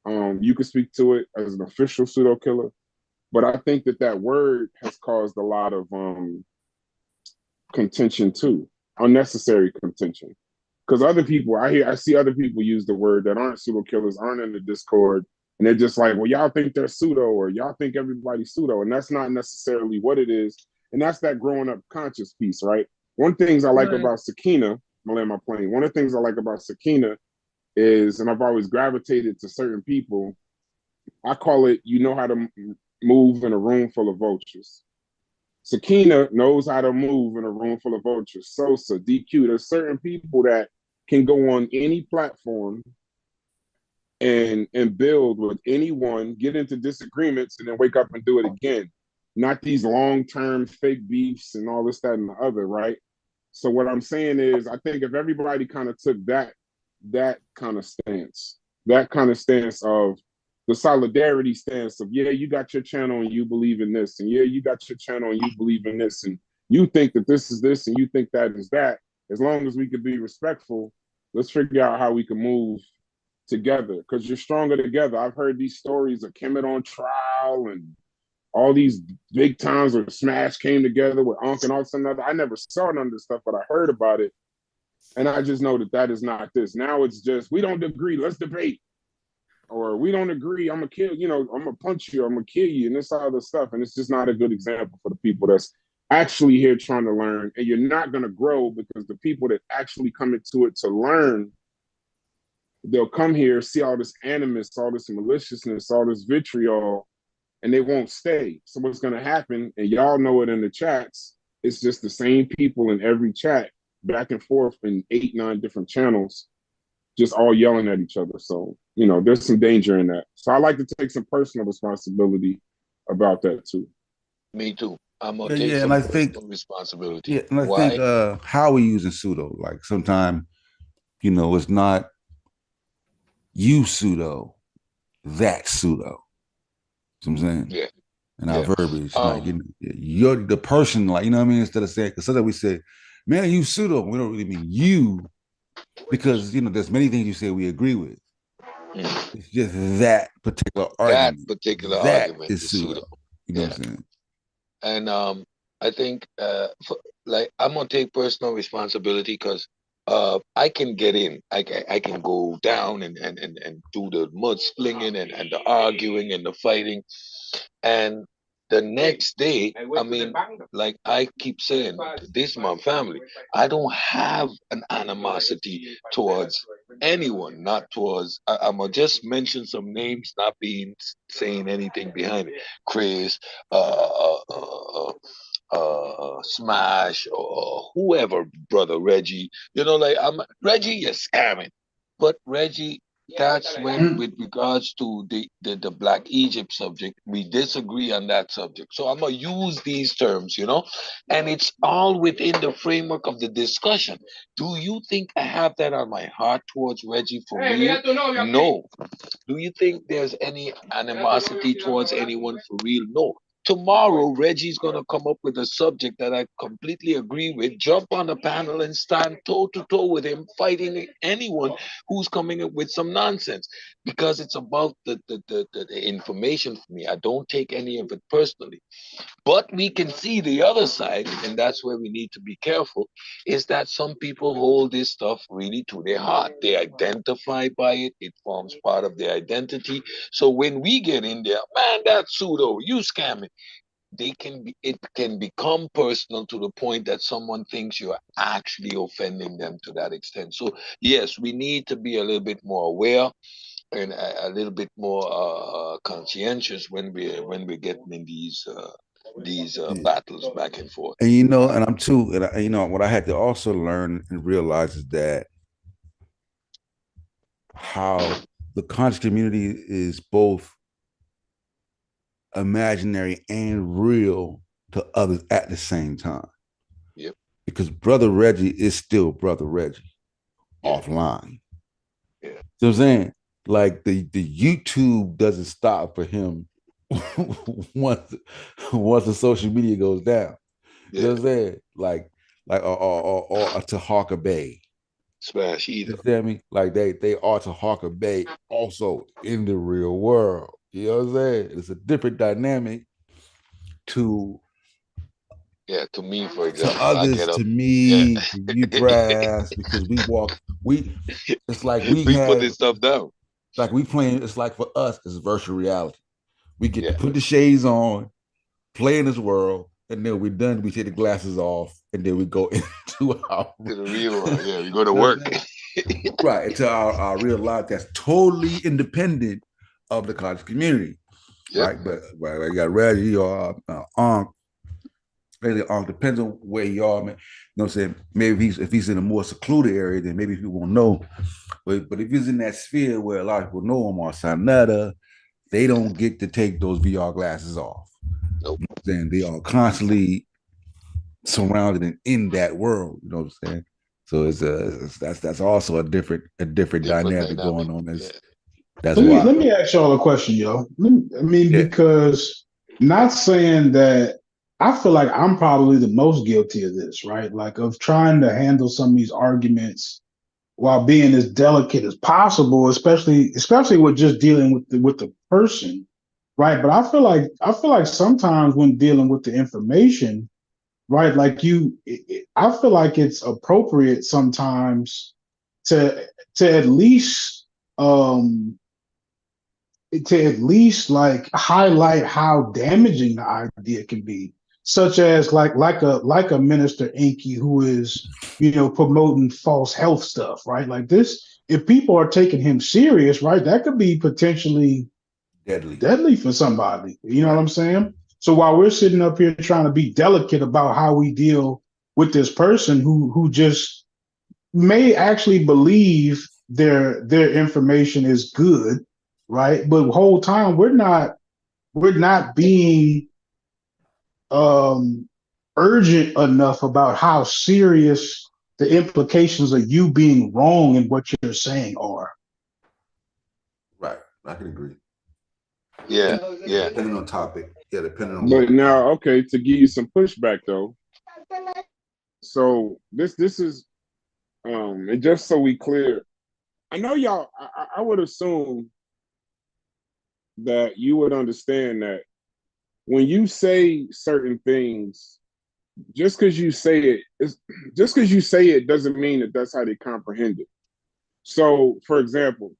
You can speak to it as an official pseudo killer, but I think that word has caused a lot of contention too, unnecessary contention. Because other people, I see other people use the word that aren't pseudo killers, aren't in the Discord, and they're just like, well, y'all think they're pseudo, or y'all think everybody's pseudo, and that's not necessarily what it is. And that's that growing up conscious piece, right? One of the things I like Right. about Sakina, I'm gonna land my plane. One of the things I like about Sakina is, and I've always gravitated to certain people, I call it, you know how to move in a room full of vultures. Sakina knows how to move in a room full of vultures. Sosa, DQ, there's certain people that can go on any platform and build with anyone, get into disagreements, and then wake up and do it again. Not these long-term fake beefs and all this, that, and the other, right? So what I'm saying is, I think if everybody kind of took that kind of stance, that kind of stance of the solidarity stance of, yeah, you got your channel and you believe in this, and yeah, you got your channel and you believe in this, and you think that this is this and you think that is that, as long as we could be respectful, let's figure out how we can move together, because you're stronger together. I've heard these stories of Kemet on trial and all these big times where Smash came together with Unc and all this and other. I never saw none of this stuff, but I heard about it. And I just know that is not this. Now it's just, we don't agree, let's debate. Or we don't agree, I'm gonna kill, I'm gonna punch you, I'm gonna kill you, and this other stuff. And it's just not a good example for the people that's actually here trying to learn. And you're not gonna grow because the people that actually come into it to learn, they'll come here, see all this animus, all this maliciousness, all this vitriol, and they won't stay. So what's going to happen, and y'all know it in the chats, it's just the same people in every chat, back and forth in 8, 9 different channels, just all yelling at each other. So, there's some danger in that. So I like to take some personal responsibility about that too. Me too. I'm gonna Yeah, take yeah, and some I think personal responsibility. yeah, and I think Why? how we using pseudo, like sometimes, it's not you pseudo, that pseudo. You know what I'm saying? Yeah, And our yeah. verbiage, like you're the person, like what I mean, instead of saying, because sometimes we say, man, you pseudo, we don't really mean you, because there's many things you say we agree with. Mm. It's just that particular That argument. particular That argument is is pseudo. pseudo. You know Yeah. what I'm saying? And I think like I'm gonna take personal responsibility because I can get in. I can go down and do the mud slinging and the arguing and the fighting. And the next day, I mean, like I keep saying, this is my family. I don't have an animosity towards anyone, not towards. I'm gonna just mention some names, not being saying anything behind it. Chris, Smash, or whoever, brother Reggie. Like I'm Reggie, you're scamming, but Reggie, that's when, with regards to the Black Egypt subject, we disagree on that subject. So I'm gonna use these terms, and it's all within the framework of the discussion. Do you think I have that on my heart towards Reggie for real? No. Do you think there's any animosity towards anyone for real? No. Tomorrow, Reggie's going to come up with a subject that I completely agree with, jump on the panel and stand toe to toe with him, fighting anyone who's coming up with some nonsense, because it's about the information for me. I don't take any of it personally. But we can see the other side, and that's where we need to be careful, is that some people hold this stuff really to their heart. They identify by it, it forms part of their identity. So when we get in there, man, that's pseudo, you scamming. It can become personal to the point that someone thinks you're actually offending them to that extent. So yes, we need to be a little bit more aware and a little bit more conscientious when we're getting in these Yeah. battles back and forth. And and I'm too, and what I had to also learn and realize is that how the conscious community is both imaginary and real to others at the same time. Yep. Because Brother Reggie is still Brother Reggie offline. Yeah. So I'm saying, like the YouTube doesn't stop for him once the social media goes down. You know what I'm saying? Like or to Hawker Bay. Smash either. You feel me? Like they are to Hawker Bay also in the real world. You know what I'm saying? It's a different dynamic to to me, for example, I others, get up. to Yeah. me, to you brass, because we it's We put this stuff down. like we playing, it's like for us, it's virtual reality. We get to Yeah. put the shades on, play in this world, and then we're done. We take the glasses off, and then we go into our To the real world. Yeah, we go to work. right into our real life that's totally independent of the college community. Yep. Right, but you got Reggie or Unc. Really, depends on where you are, man. You know what I'm saying? Maybe if he's in a more secluded area, then maybe people won't know. But if he's in that sphere where a lot of people know him or Sanetta, they don't get to take those VR glasses off. Nope. Then they are constantly surrounded and in that world. You know what I'm saying? So that's also a different dynamic going on. That's why. Let me ask y'all a question, yo. Because not saying that I feel like I'm probably the most guilty of this, right? Like of trying to handle some of these arguments while being as delicate as possible, especially with just dealing with the person, right? But I feel like sometimes when dealing with the information, right, like I feel like it's appropriate sometimes to at least um like highlight how damaging the idea can be, such as like a minister Inky who is promoting false health stuff, right? Like this, if people are taking him serious, right, that could be potentially deadly for somebody. You know what I'm saying? So while we're sitting up here trying to be delicate about how we deal with this person who just may actually believe their information is good, right? But the whole time we're not being urgent enough about how serious the implications of you being wrong in what you're saying are. Right, I can agree. Yeah. Depending on topic. Yeah, depending on. But now, okay, to give you some pushback though. So this is and just so we clear, I know y'all. I would assume that you would understand that when you say certain things, just because you say it doesn't mean that that's how they comprehend it. So, for example,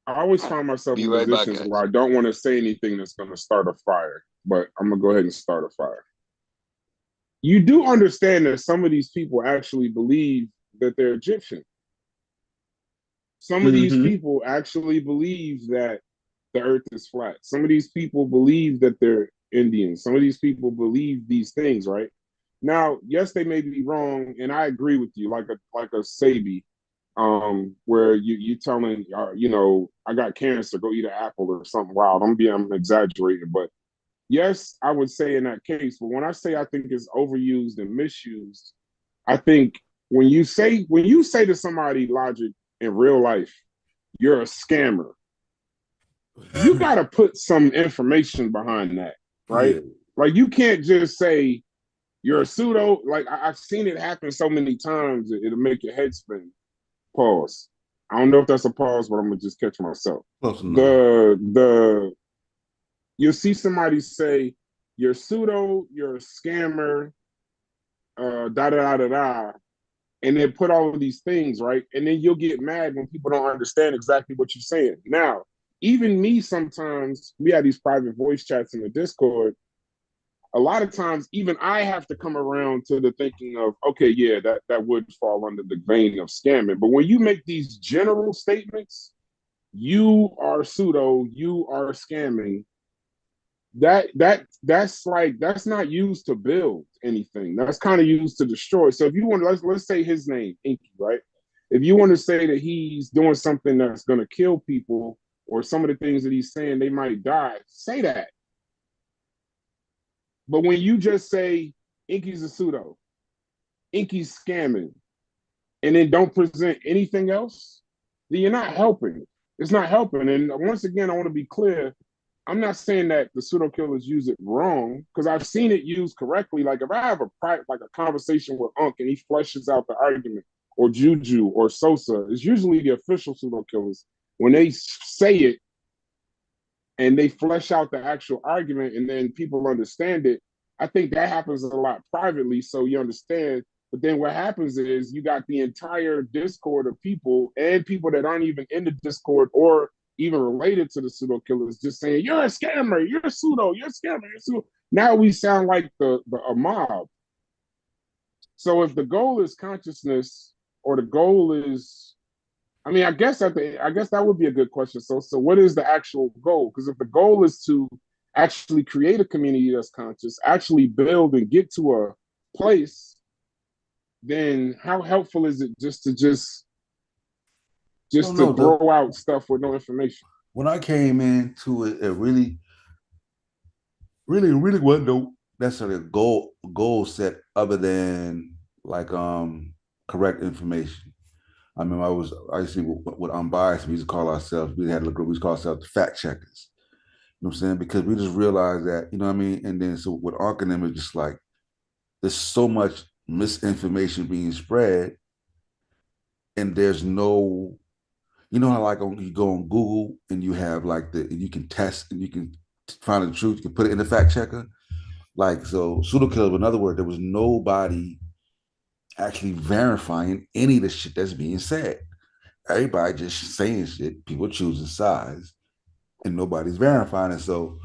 I always find myself Be in right back, positions guys. where I don't want to say anything that's going to start a fire, but I'm gonna go ahead and start a fire. You do understand that some of these people actually believe that they're Egyptian. Some of these people actually believe that the earth is flat. Some of these people believe that they're Indian. Some of these people believe these things, right? Now, yes, they may be wrong, and I agree with you, like a Sabi, where you telling I got cancer, go eat an apple or something wild. I'm exaggerating, but yes, I would say in that case. But when I say I think it's overused and misused, I think when you say to somebody, Logic, in real life, you're a scammer, you got to put some information behind that, right? Yeah. Like you can't just say you're a pseudo. Like I've seen it happen so many times, it'll make your head spin. Pause. I don't know if that's a pause, but I'm gonna just catch myself. You'll see somebody say you're pseudo, you're a scammer, da da da da da, and then put all of these things, right? And then you'll get mad when people don't understand exactly what you're saying. Now, even me, sometimes we have these private voice chats in the Discord. A lot of times, even I have to come around to the thinking of, okay, yeah, that would fall under the vein of scamming. But when you make these general statements, you are pseudo, you are scamming, that's not used to build anything. That's kind of used to destroy. So if you want, let's say his name, Inky, right? if you want to say that he's doing something that's going to kill people, or some of the things that he's saying they might die, say that. But when you just say Inky's a pseudo, Inky's scamming, and then don't present anything else, then you're not helping. It's not helping. And once again, I want to be clear. I'm not saying that the pseudo killers use it wrong, because I've seen it used correctly. Like if I have a conversation with Unc and he fleshes out the argument, or Juju or Sosa, it's usually the official pseudo killers. When they say it and they flesh out the actual argument and then people understand it, I think that happens a lot privately, so you understand. But then what happens is you got the entire Discord of people and people that aren't even in the Discord or even related to the pseudo killers just saying, you're a scammer, you're a pseudo, you're a scammer, you're a pseudo. Now we sound like a mob. So if the goal is consciousness, or the goal is, I mean, I guess that would be a good question. So what is the actual goal? Because if the goal is to actually create a community that's conscious, actually build and get to a place, then how helpful is it just to throw out stuff with no information? When I came into it, it really wasn't no necessarily a goal set other than like correct information. I mean, I used to with unbiased, we used to call ourselves, we used to call ourselves the fact checkers. You know what I'm saying? Because we just realized that, you know what I mean? And then so with Arcanem, it's just like there's so much misinformation being spread, and there's no, you know how like you go on Google and you have like you can test and you can find the truth, you can put it in the fact checker. Like, so pseudo killers, in other words, there was nobody actually verifying any of the shit that's being said. Everybody just saying shit, people choosing sides, and nobody's verifying it. So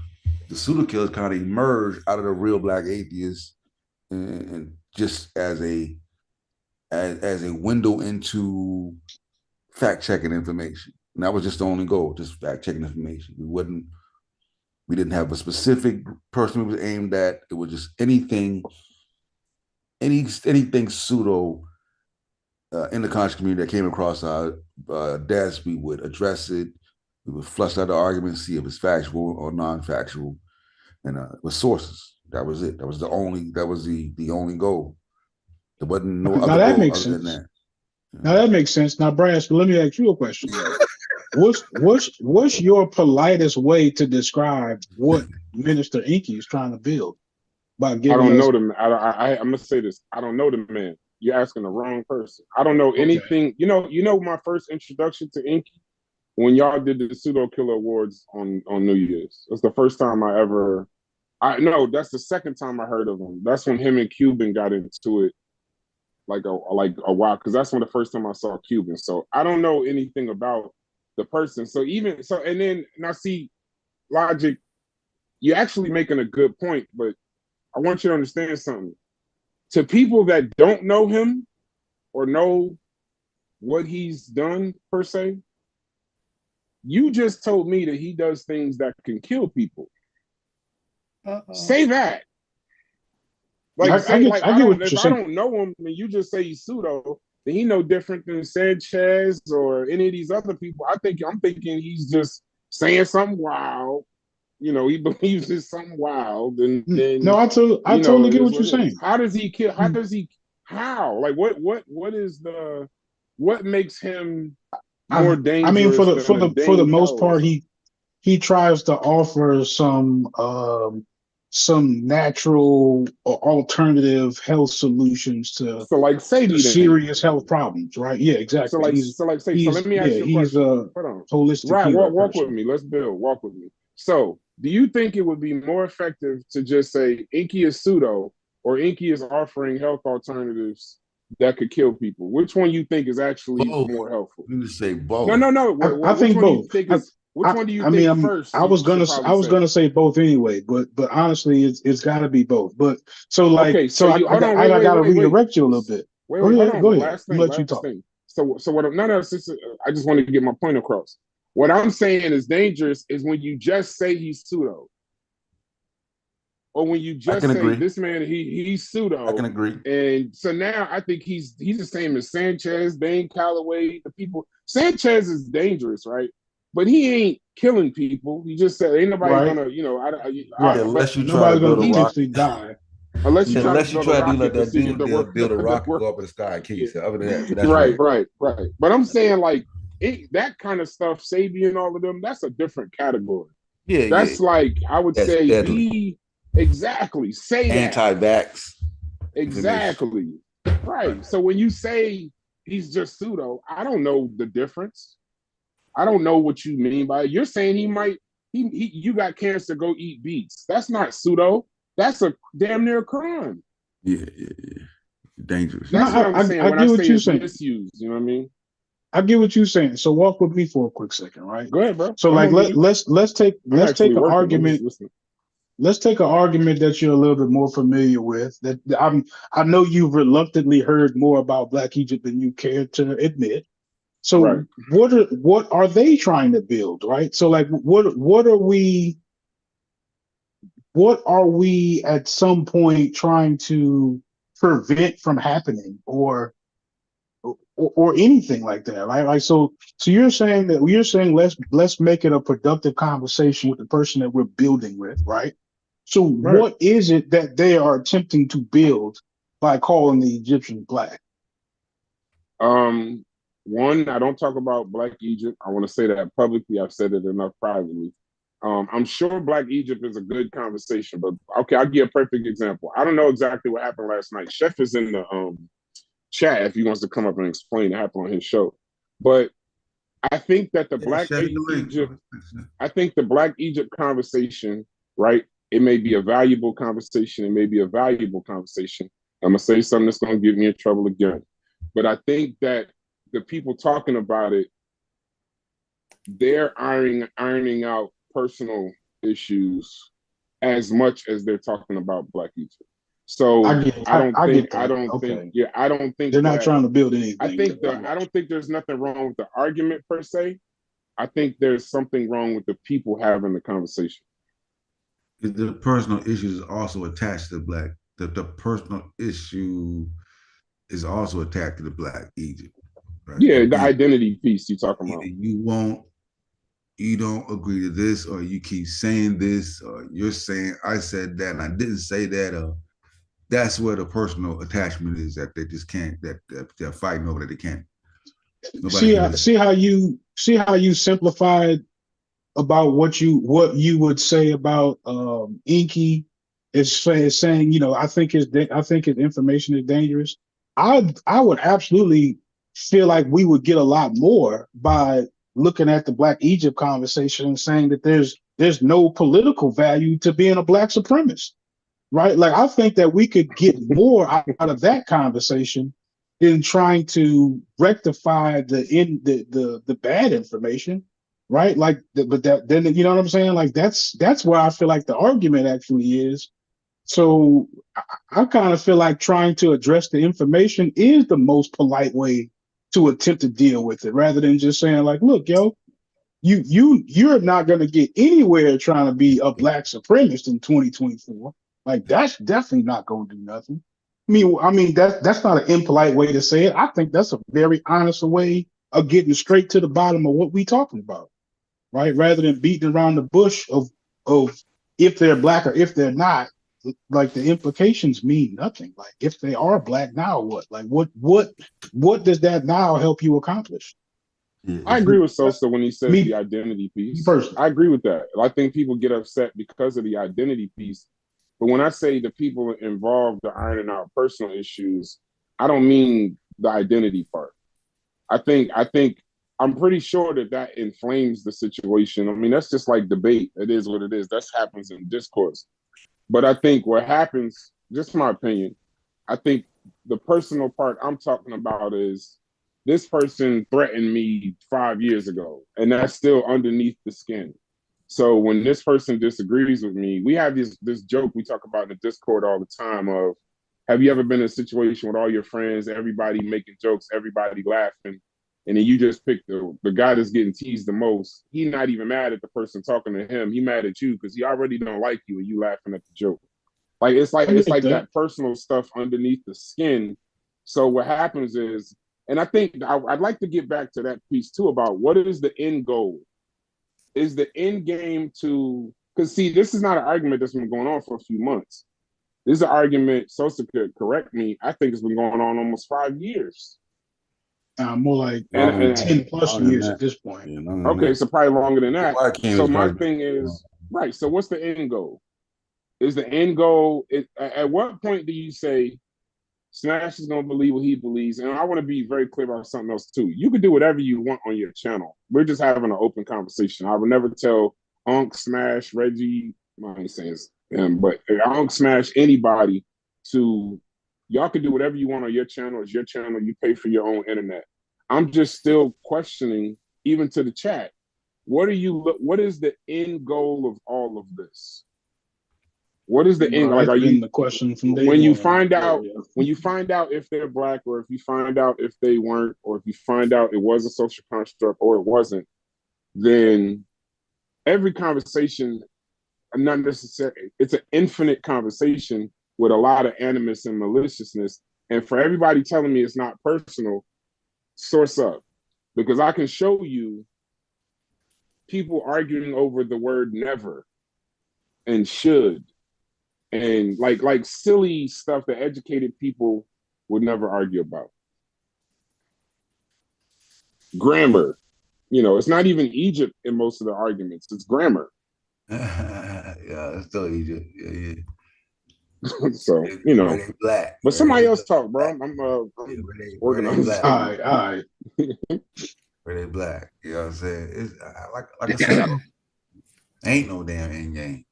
the pseudo killers kind of emerged out of the real black atheists, and just as a window into fact checking information. And that was just the only goal, just fact checking information. We didn't have a specific person we was aimed at. It was just anything pseudo in the conscious community that came across our desk, we would address it. We would flush out the argument, see if it's factual or non-factual, and with sources. That was it. That was the only goal. There wasn't no now other that goal makes other sense. than that. Now that makes sense. Now, Brass, let me ask you a question. What's your politest way to describe what Minister Inky is trying to build? By giving I don't us... know them. I'm gonna say this. I don't know the man. You're asking the wrong person. I don't know anything. Okay. You know my first introduction to Inky when y'all did the Pseudo Killer Awards on New Year's. That's the first time that's the second time I heard of him. That's when him and Cuban got into it like a while, because that's when the first time I saw Cuban. So I don't know anything about the person. And then now see, Logic, you're actually making a good point, but I want you to understand something. To people that don't know him or know what he's done per se, you just told me that he does things that can kill people. Say that. Like, if I don't know him and you just say he's pseudo, then he no different than Sanchez or any of these other people. I'm thinking he's just saying something wild. You know, he believes in something wild. And then no, I totally get what you're saying. How does he kill? How? Like, what makes him more dangerous? I mean, for the most part, he tries to offer some natural or alternative health solutions to serious health problems, right? Yeah, exactly. So let me ask you a question. Hold on. Holistic. Right, walk with me. Let's build. Walk with me. So, do you think it would be more effective to just say Inky is pseudo or Inky is offering health alternatives that could kill people? Which one you think is actually more helpful? You say both. No. I think both. Which one do you think first? I was gonna say both anyway, but honestly, it's got to be both. But so like, okay, I gotta redirect you a little bit. Go ahead. Last thing. So what? I just want to get my point across. What I'm saying is dangerous is when you just say he's pseudo, or when you I just can say agree. this man, he's I pseudo. can agree. And so now I think he's the same as Sanchez, Dane Calloway, the people. Sanchez is dangerous, right? But he ain't killing people. He just said ain't nobody Right. gonna, Right. but Unless you try to Nobody's build gonna a he's rock. potentially die. unless you try to Unless you build a try to do like rocket to that see if dude the did, work build a the rocket, work. go up in the sky and kill Yeah. yourself. Other than that, but that's Right, rare. right, right. But I'm saying like that kind of stuff, Sabian, all of them, that's a different category. Yeah, yeah. That's like I would That's say deadly. be exactly say that. Anti-vax information. Exactly. Right. So when you say he's just pseudo, I don't know the difference. I don't know what you mean by it. You're saying he might he you got cancer, go eat beets. That's not pseudo. That's a damn near crime. Yeah, yeah, yeah. Dangerous. No, That's what I'm saying I when I get what say you're it's saying. misused. You know what I mean? I get what you're saying. So walk with me for a quick second, right? Go ahead, bro. So I'm like on mute. let's take I'm actually an working. I'm just argument. listening. Let's take an argument that you're a little bit more familiar with. That I know you've reluctantly heard more about Black Egypt than you care to admit. Right. So what are they trying to build, right? So like what are we at some point trying to prevent from happening or anything like that, right? Like so you're saying let's make it a productive conversation with the person that we're building with, right? So Right. what is it that they are attempting to build by calling the Egyptians black? One, I don't talk about Black Egypt. I want to say that publicly. I've said it enough privately. I'm sure Black Egypt is a good conversation, but okay, I'll give a perfect example. I don't know exactly what happened last night. Chef is in the chat if he wants to come up and explain what happened on his show. But I think that the Yeah, Black share the link, Egypt, bro. I think the Black Egypt conversation, right? It may be a valuable conversation. It may be a valuable conversation. I'm gonna say something that's gonna get me in trouble again. But I think that the people talking about it, they're ironing out personal issues as much as they're talking about Black Egypt. So I get that. Okay. I don't think They're not that trying to build anything. I don't think there's nothing wrong with the argument per se. I think there's something wrong with the people having the conversation. The personal issues is also attached to Black. The personal issue is also attached to the Black Egypt, right? Yeah, And the identity piece you're talking either about. you don't agree to this, or you keep saying this, or you're saying I said that and I didn't say that, or that's where the personal attachment is that they just can't that they're fighting over that they can't. Nobody can just See how you simplified about what you would say about Inky is saying, I think his information is dangerous. I would absolutely feel like we would get a lot more by looking at the Black Egypt conversation and saying that there's no political value to being a Black supremacist, right? Like I think that we could get more out of that conversation than trying to rectify the bad information, right? Like, but that then you know what I'm saying? Like that's where I feel like the argument actually is. So I kind of feel like trying to address the information is the most polite way to attempt to deal with it, rather than just saying like, look, yo, you're not going to get anywhere trying to be a Black supremacist in 2024. Like that's definitely not going to do nothing. I mean that's not an impolite way to say it. I think that's a very honest way of getting straight to the bottom of what we talking about, right? Rather than beating around the bush of if they're Black or if they're not. Like the implications mean nothing. Like if they are Black, now what? Like what does that now help you accomplish? I agree with Sosa when he says the Me identity piece. personally. I agree with that. I think people get upset because of the identity piece. But when I say the people involved are ironing out personal issues, I don't mean the identity part. I think I'm pretty sure that inflames the situation. I mean, that's just like debate. It is what it is. That happens in discourse. But I think what happens, just my opinion, I think the personal part I'm talking about is this person threatened me 5 years ago, and that's still underneath the skin. So when this person disagrees with me, we have this joke we talk about in the Discord all the time of, have you ever been in a situation with all your friends, everybody making jokes, everybody laughing, and then you just pick the guy that's getting teased the most. He's not even mad at the person talking to him. He mad at you because he already don't like you and you laughing at the joke. Like it's like I it's get like that. that personal stuff underneath the skin. So what happens is, and I think I'd like to get back to that piece too about what is the end goal? Is the end game to, because see, this is not an argument that's been going on for a few months. This is an argument, Sosa could correct me, I think it's been going on almost 5 years. More like And 10 plus longer than years that. at this point. Yeah, longer than okay, that. so probably longer than The that. Black King So was my probably thing is, right, so what's the end goal? Is the end goal, at what point do you say Smash is going to believe what he believes? And I want to be very clear about something else too. You can do whatever you want on your channel. We're just having an open conversation. I would never tell Unc, Smash, Reggie, I ain't saying him, but Unc, Smash, anybody to, y'all can do whatever you want on your channel. It's your channel. You pay for your own internet. I'm just still questioning, even to the chat, what is the end goal of all of this? What is the end? Bro, Like, that's are been you, the question from day when you one. find out, Yeah. when you find out if they're black, or if you find out if they weren't, or if you find out it was a social construct or it wasn't, then every conversation, not necessarily, it's an infinite conversation with a lot of animus and maliciousness. And for everybody telling me it's not personal, source up, because I can show you people arguing over the word never and should, and like silly stuff that educated people would never argue about. Grammar, it's not even Egypt in most of the arguments, it's grammar. Yeah, it's still Egypt. Yeah. So Where they black. but somebody else talk, bro. Black. I'm Where they organized. black. All right. Where they black. You know what I'm saying? It's like I said, ain't no damn end game.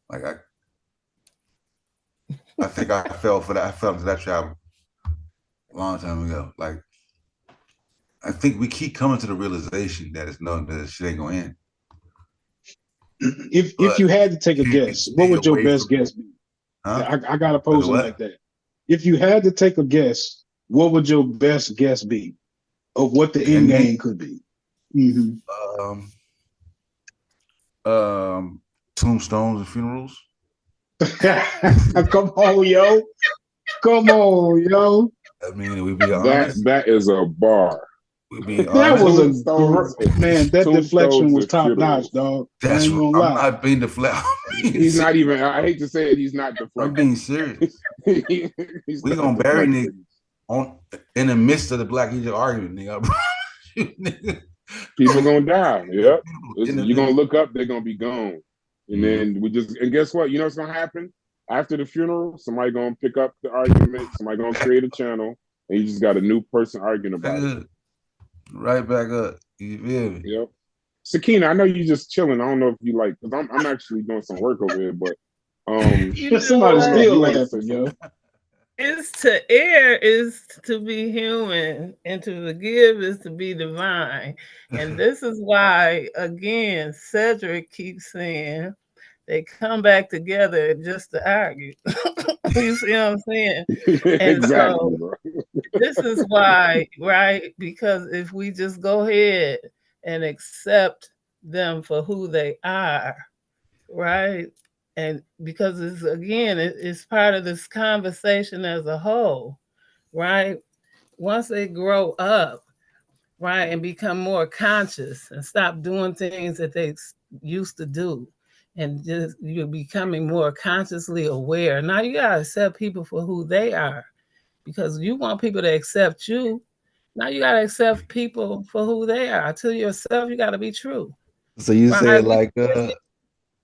Like I think I fell for that. I fell into that trap a long time ago. Like I think we keep coming to the realization that it's no, that shit ain't gonna end. If you had to take a guess, what would your best guess be? Huh? I gotta pose it like that. If you had to take a guess, what would your best guess be of what the end game could be? Mm-hmm. Tombstones and funerals. Come on, yo. Come on, yo. I mean, we be honest. That is a bar. We be That honest. was man. That deflection was top notch, dog. That's I ain't gonna lie. I'm not being deflected. He's not even. I hate to say it. He's not deflected. I'm being serious. We gonna bury niggas in the midst of the Black Egypt argument, nigga. People gonna die. Yep. You're gonna look up. They're gonna be gone. And then and guess what? You know what's gonna happen after the funeral? Somebody gonna pick up the argument. Somebody gonna create a channel, and you just got a new person arguing about it. Right back up. You feel me? Yep. Sakina, I know you just chilling. I don't know if you like, because I'm actually doing some work over here, but somebody's still laughing, yo. It's to err is to be human, and to forgive is to be divine. And this is why, again, Cedric keeps saying they come back together just to argue. You see what I'm saying? And exactly. So this is why, right? Because if we just go ahead and accept them for who they are, right? And because it's part of this conversation as a whole, right? Once they grow up, right, and become more conscious and stop doing things that they used to do, and just you're becoming more consciously aware. Now you gotta accept people for who they are, because you want people to accept you. Now you gotta accept people for who they are. To yourself, you gotta be true. So you right? said like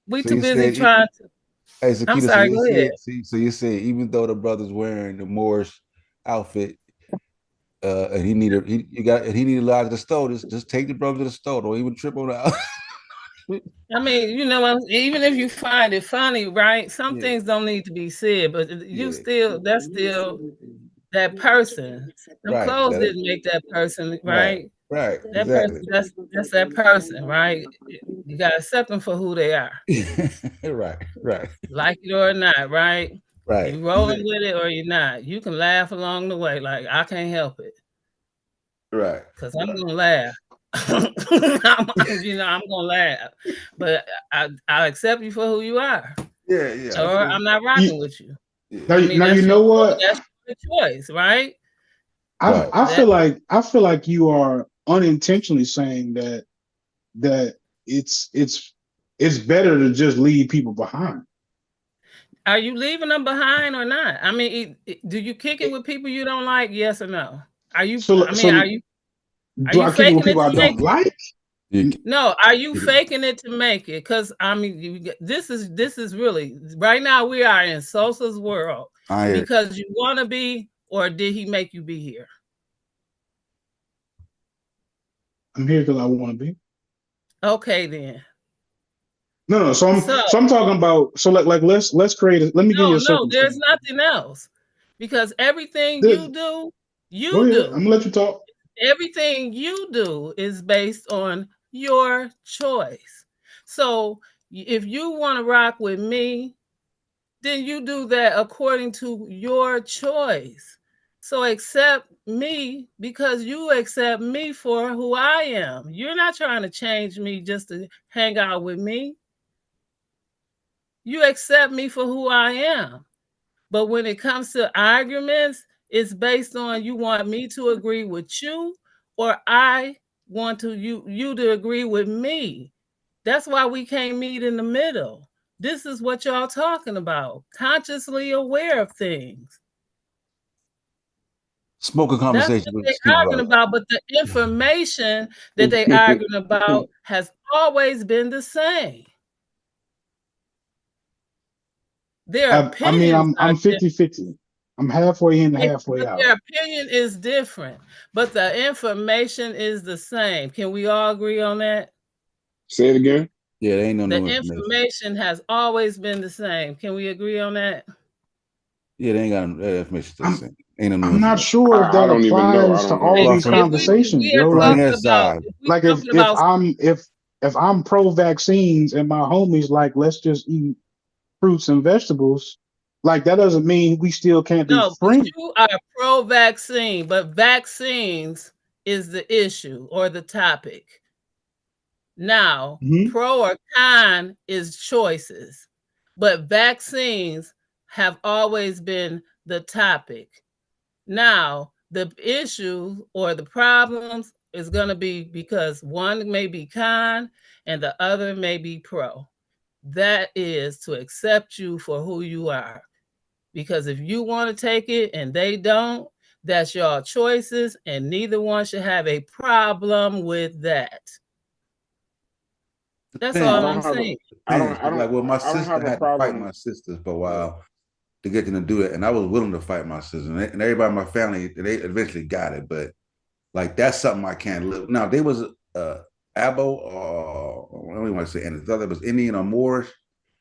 we so too busy trying to. Hey, Sakita, I'm sorry, go ahead. So you said even though the brother's wearing the Moorish outfit, and he needed a lot of the store, just take the brother to the store. Don't even trip on that. I mean, even if you find it funny, right? Some things don't need to be said, but that's still that person. The clothes didn't make that person, right? Right. That Exactly. person, that's that person, right? You gotta accept them for who they are. Right. Like it or not, right? Right. You rolling with it or you're not. You can laugh along the way. Like, I can't help it. Right. Because I'm gonna laugh. I'm gonna laugh. But I accept you for who you are. Yeah. or I'm not rocking with you. Now, I mean, now you that's know what? your choice, right? Right. I feel like you are unintentionally saying that it's better to just leave people behind. Are you leaving them behind or not? I mean, do you kick it with people you don't like? Yes or no? Are you? So I mean, so are do you I kick it with faking it people I to make don't it? like? No, are you faking it to make it? Because I mean, this is really right now we are in Sosa's world because you want to be, or did he make you be here? I'm here because I want to be. Okay, then. No. So I'm talking about. So like let's create. Let me give you a No, there's circumstance. nothing else because everything This, go you ahead. I'm do, gonna let you talk. everything you do is based on your choice. So if you want to rock with me, then you do that according to your choice. So accept me because you accept me for who I am. You're not trying to change me just to hang out with me. You accept me for who I am. But when it comes to arguments, it's based on you want me to agree with you or I want you to agree with me. That's why we can't meet in the middle. This is what y'all talking about. Consciously aware of things. Smoking That's conversation. what they're Excuse me, arguing brother. about. But the information that they arguing about has always been the same. Their I mean, opinions are I'm different. 50-50. I'm halfway in and halfway But out. their opinion is different. But the information is the same. Can we all agree on that? Say it again. Yeah, there ain't no The new information. information has always been the same. Can we agree on that? Yeah, they ain't got no information to say. Ain't no new I'm not information. sure if I that don't even know. I applies to don't know all Well, these anything. If conversations, we are yo. from Like their talking about side, if we like talking about if I'm pro vaccines and my homies like let's just eat fruits and vegetables, like that doesn't mean we still can't be no, but friends. you are pro-vaccine, but vaccines is the issue or the topic. Now, Mm-hmm. pro or con is choices, but vaccines have always been the topic. Now, the issue or the problems is going to be because one may be con and the other may be pro. That is to accept you for who you are. Because if you want to take it and they don't, that's your choices, and neither one should have a problem with that. That's I all depends. I'm don't have a. saying. Depends. Like with my I don't sister, have I a had to fight problem. my sisters for a while to get them to do it, and I was willing to fight my sisters, and everybody in my family they eventually got it. But like that's something I can't live. Now they was Abo or I don't even want to say anything. It was Indian or Moorish.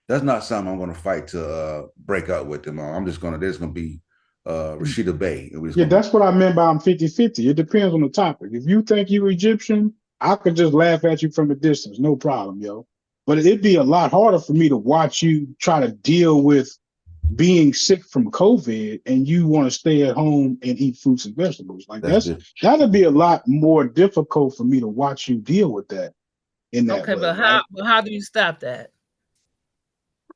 That's not something I'm going to fight to break up with them. I'm just going to. There's going to be Rashida Bey. It was Yeah, going to be. that's what I meant by I'm 50-50. It depends on the topic. If you think you Egyptian, I could just laugh at you from a distance, no problem, yo. But it'd be a lot harder for me to watch you try to deal with being sick from COVID and you want to stay at home and eat fruits and vegetables. Like That's different. that'd be a lot more difficult for me to watch you deal with that in that Okay, way, but right? how do you stop that?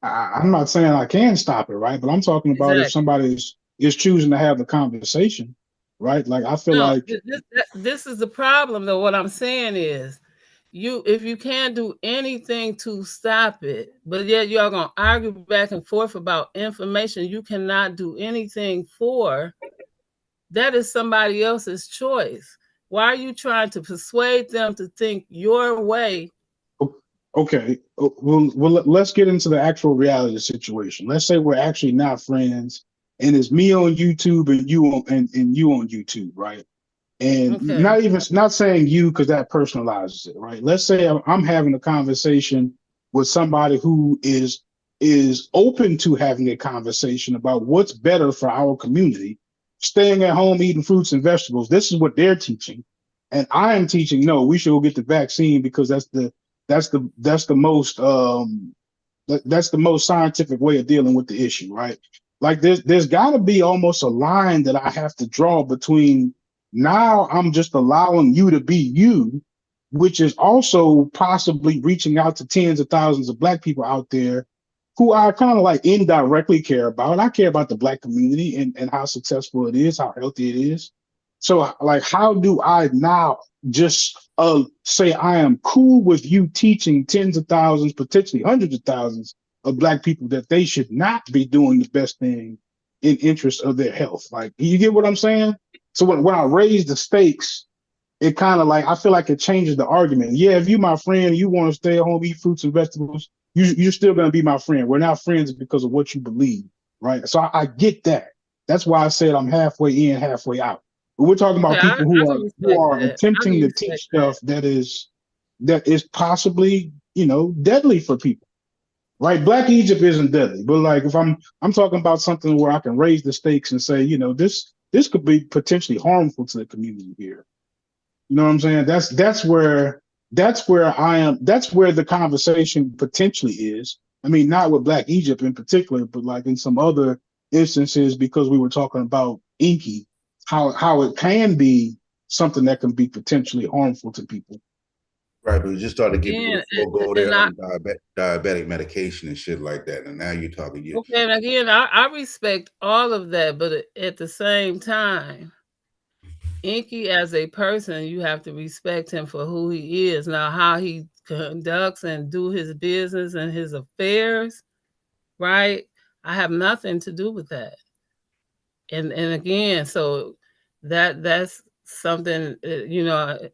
I'm not saying I can stop it, right? But I'm talking about if Exactly. somebody is choosing to have the conversation, right? Like I feel No, like this is the problem though. What I'm saying is if you can't do anything to stop it, but yet y'all gonna argue back and forth about information you cannot do anything for, that is somebody else's choice. Why are you trying to persuade them to think your way? okay, let's get into the actual reality of the situation. Let's say we're actually not friends, and it's me on YouTube and you on and you on YouTube, right? And Okay. not saying you because that personalizes it, right? Let's say I'm having a conversation with somebody who is open to having a conversation about what's better for our community, staying at home, eating fruits and vegetables. This is what they're teaching, and I am teaching. No, we should go get the vaccine because that's the most that's the most scientific way of dealing with the issue, right? Like there's got to be almost a line that I have to draw between now I'm just allowing you to be you, which is also possibly reaching out to tens of thousands of black people out there who I kind of like indirectly care about. I care about the Black community and how successful it is, how healthy it is. So, like, how do I now just say I am cool with you teaching tens of thousands, potentially hundreds of thousands of Black people that they should not be doing the best thing in interest of their health? Like, you get what I'm saying? So when I raise the stakes, it kind of like I feel like it changes the argument. Yeah, if you my friend, you want to stay at home, eat fruits and vegetables, you're still gonna be my friend. We're not friends because of what you believe, right? So I get that. That's why I said I'm halfway in, halfway out. But we're talking Okay, about I people can who respect are that. I attempting can to respect teach that. stuff that is possibly, deadly for people. Right? Black Egypt isn't deadly, but like if I'm talking about something where I can raise the stakes and say, this could be potentially harmful to the community here. You know what I'm saying? That's where I am. That's where the conversation potentially is. I mean, not with Black Egypt in particular, but like in some other instances, because we were talking about Inky, how it can be something that can be potentially harmful to people. Right, but we just started getting people Again, to forego and their I diabetic medication and shit like that, and now you're talking you. okay, and again, I respect all of that, but at the same time, Inky as a person, you have to respect him for who he is. Now, how he conducts and do his business and his affairs, right? I have nothing to do with that. And again, so that's something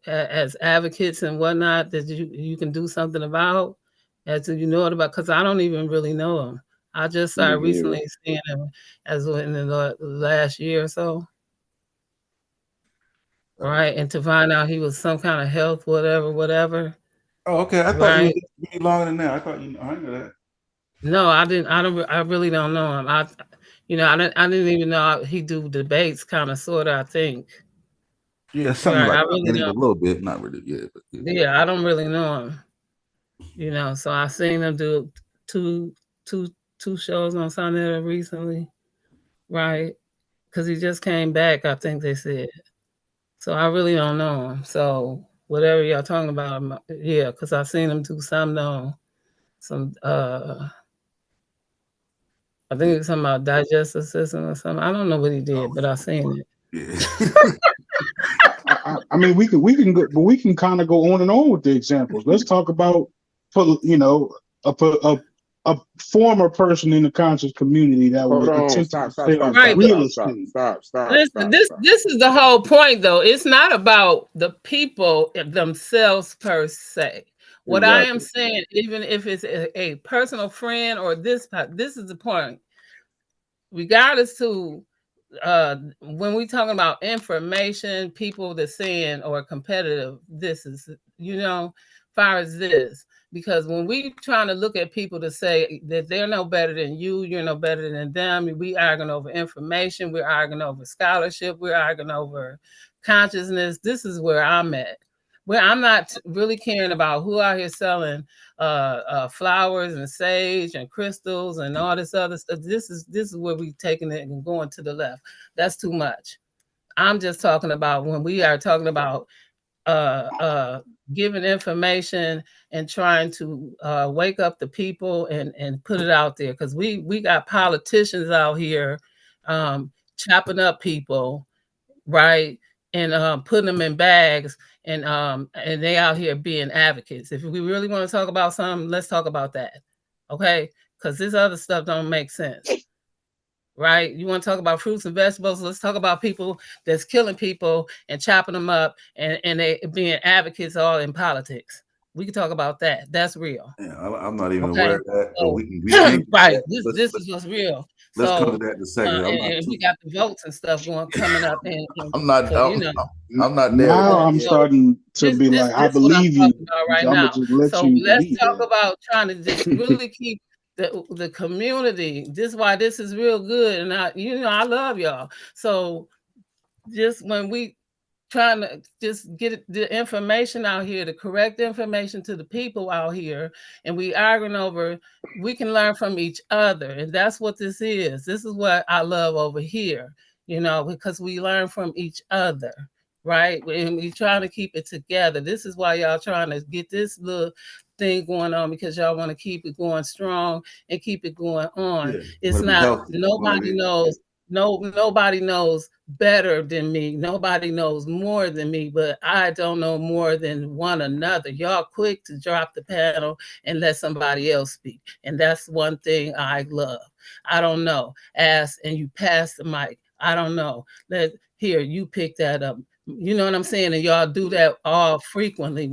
as advocates and whatnot that you can do something about, as you know it about, because I don't even really know him. I just Me started neither. recently seeing him as in the last year or so. Right, and to find out he was some kind of health, whatever. Oh, okay. I thought you Right? was me longer than that. I thought I knew that. No, I didn't. I don't. I really don't know him. I didn't even know he do debates, kind of, sort of. I think. Yeah, something Right. like I that. really And a don't. little bit, not really. Yeah, but yeah. Yeah, I don't really know him. So I seen him do two, two, two shows on Sunday recently. Right, because he just came back. I think they said. So I really don't know him. So whatever y'all talking about, yeah, because I seen him do something on some I think it's something about digestive system or something. I don't know what he did, but I seen it. Yeah. I mean, we can go, but we can kind of go on and on with the examples. Let's talk about, a a former person in the conscious community that Hold was on. attempting Stop, to stop, sell stop, Right, stop, but real stop, stop, estate. stop, stop, listen, stop, this stop. this is the whole point, though. It's not about the people themselves per se. What I am Exactly. saying, even if it's a personal friend or this is the point. Regardless to when we talking about information, people that saying or competitive, this is far as this. Because when we trying to look at people to say that they're no better than you're no better than them, we arguing over information, we're arguing over scholarship, we're arguing over consciousness. This is where I'm at. Where I'm not really caring about who out here selling flowers and sage and crystals and all this other stuff. This is where we taking it and going to the left. That's too much. I'm just talking about when we are talking about uh, uh, giving information and trying to wake up the people and put it out there, because we got politicians out here chopping up people, right? And putting them in bags, and they out here being advocates. If we really want to talk about something, let's talk about that, okay? Because this other stuff don't make sense, right? You want to talk about fruits and vegetables? Let's talk about people that's killing people and chopping them up, and they being advocates all in politics. We can talk about that. That's real. Yeah, I'm not even aware Okay. of that, but So we can get right, that. this is what's real. Let's come to So that in a second. I'm not and we too. got the votes and stuff coming up, and I'm not. so I'm not there with Now that so I'm yet. so starting to this be this like, I this what I'm believe you. talking about right I'm gonna now. just let So you let's believe talk that. about trying to just really keep the community. This is why this is real good, and I love y'all. So just when we trying to just get the information out here, the correct information to the people out here, and we arguing over, we can learn from each other, and that's what this is. This is what I love over here, because we learn from each other, right? And we trying to keep it together. This is why y'all trying to get this little thing going on because y'all want to keep it going strong and keep it going on. It's Wanna be not, healthy. nobody knows. Nobody knows better than me. Nobody knows more than me, but I don't know more than one another. Y'all quick to drop the panel and let somebody else speak. And that's one thing I love. I don't know. Ask and you pass the mic. I don't know. Here, you pick that up. You know what I'm saying? And y'all do that all frequently,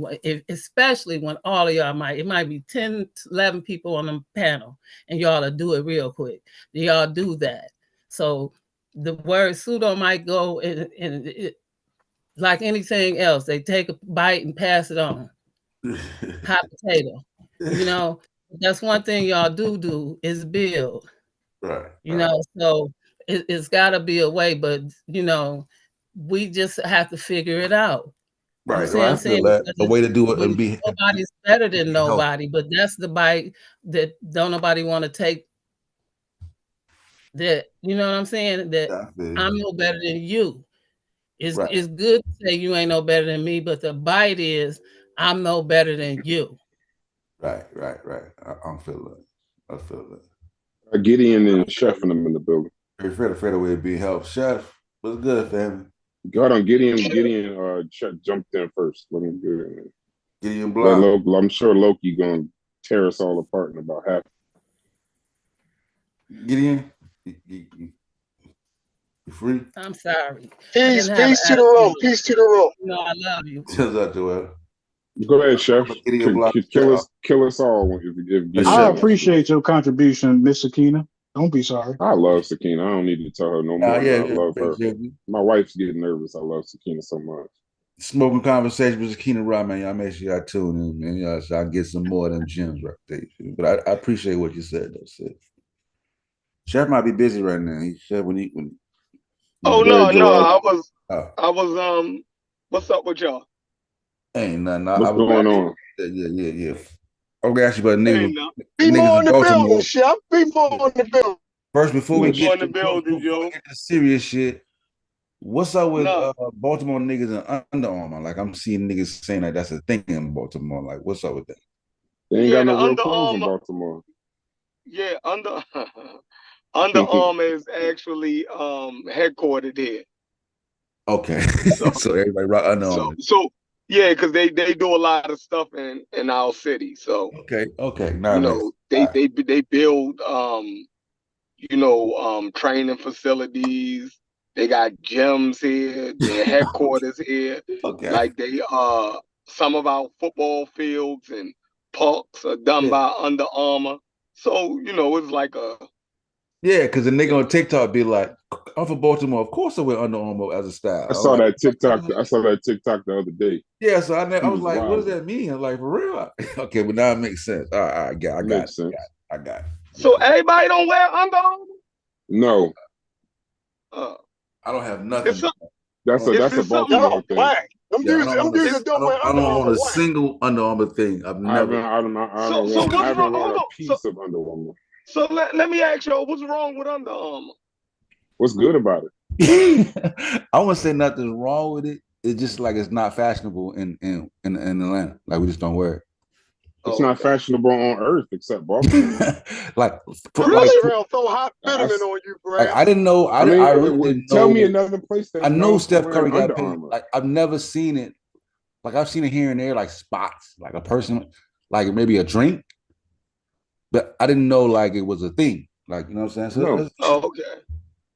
especially when all of y'all it might be 10, 11 people on the panel, and y'all will do it real quick. Y'all do that. So the word pseudo might go in like anything else. They take a bite and pass it on. Hot potato. You know, that's one thing y'all do is build. Right. You know, so it's got to be a way, but you know, we just have to figure it out. You Right. see what I I'm feel saying? that a way to do it and be Nobody's better than be healthy. nobody, but that's the bite that don't nobody want to take. That, you know what I'm saying? That I'm no better than you. It's good to say you ain't no better than me, but the bite is I'm no better than you. Right. I feel that. I feel that. Gideon and Chef and them in the building. Afraid of way of being helped. Chef, what's good, family? God on Gideon jumped in first. Let me get in. Gideon Block. I'm sure Loki gonna tear us all apart in about half. Gideon, you free? I'm sorry. Peace to the room. Peace to the room. You know I love you. What's up, Joel? Go ahead, Chef. Gideon Block. Kill us all if I appreciate your contribution, Miss Sakina. Don't be sorry. I love Sakina. I don't need to tell her no more. I love her. My wife's getting nervous. I love Sakina so much. Smoking conversation with Sakina Rod, man. Y'all make sure y'all tune in, man. Y'all so I can get some more of them gems right there. But I appreciate what you said, though, sis. Chef might be busy right now. He said when Oh no, I was what's up with y'all? Ain't nothing. What's going on? Yeah. Okay, actually, but niggas be more in the Baltimore. building, Chef. Be more in the building. First, before we get to the serious shit, what's up with Baltimore niggas and Under Armour? Like, I'm seeing niggas saying that that's a thing in Baltimore. Like, what's up with that? They ain't got no real clothes in Baltimore. Yeah, Under Armour is actually headquartered here. Okay, so everybody rock Under Armour. So yeah, because they do a lot of stuff in our city. So okay, nice. They build training facilities. They got gyms here. Their headquarters here. Okay, like they some of our football fields and parks are done by Under Armour. So it's like a because the nigga on TikTok be like, I'm from Baltimore. Of course I wear Under Armour as a style. I saw that TikTok the other day. Yeah, so I was like, what does that mean? I'm like, for real? Okay, but now it makes sense. All right, I got it. I got it. So everybody don't wear Under Armour? No. I don't have nothing. That's a Baltimore thing. I don't own a single Under Armour thing. I've never. I haven't worn a piece of Under Armour. So let me ask you, what's wrong with Under Armour? What's good about it? I wouldn't say nothing's wrong with it. It's just like it's not fashionable in Atlanta. Like we just don't wear it. It's not fashionable on Earth except Baltimore. around so hot Fetterman on you, Brad. I didn't know. I really didn't know. Tell me another place that I know Steph Curry got paid. Like I've never seen it. Like I've seen it here and there, like spots, like a person, like maybe a drink. But I didn't know like it was a thing. Like, you know what I'm saying? Okay.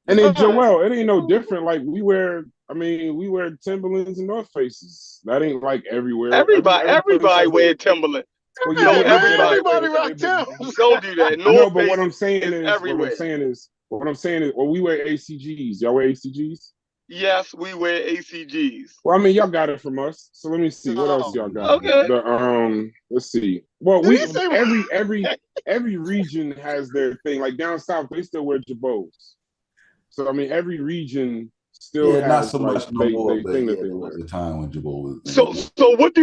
And then Joel, it ain't no different. Like we wear Timberlands and North Faces. That ain't like everywhere. Everybody wear Timberland. Well, everybody rock Timberlands. Don't do that. No, but what I'm saying is, well, we wear ACGs. Y'all wear ACGs? Yes, we wear ACGs. Well, I mean, y'all got it from us. So let me see what else y'all got. Okay. Let's see. Well, every region has their thing. Like down south, they still wear jabots. So I mean, every region still has not so like much no more, thing that they wear. The time when jabot was. So what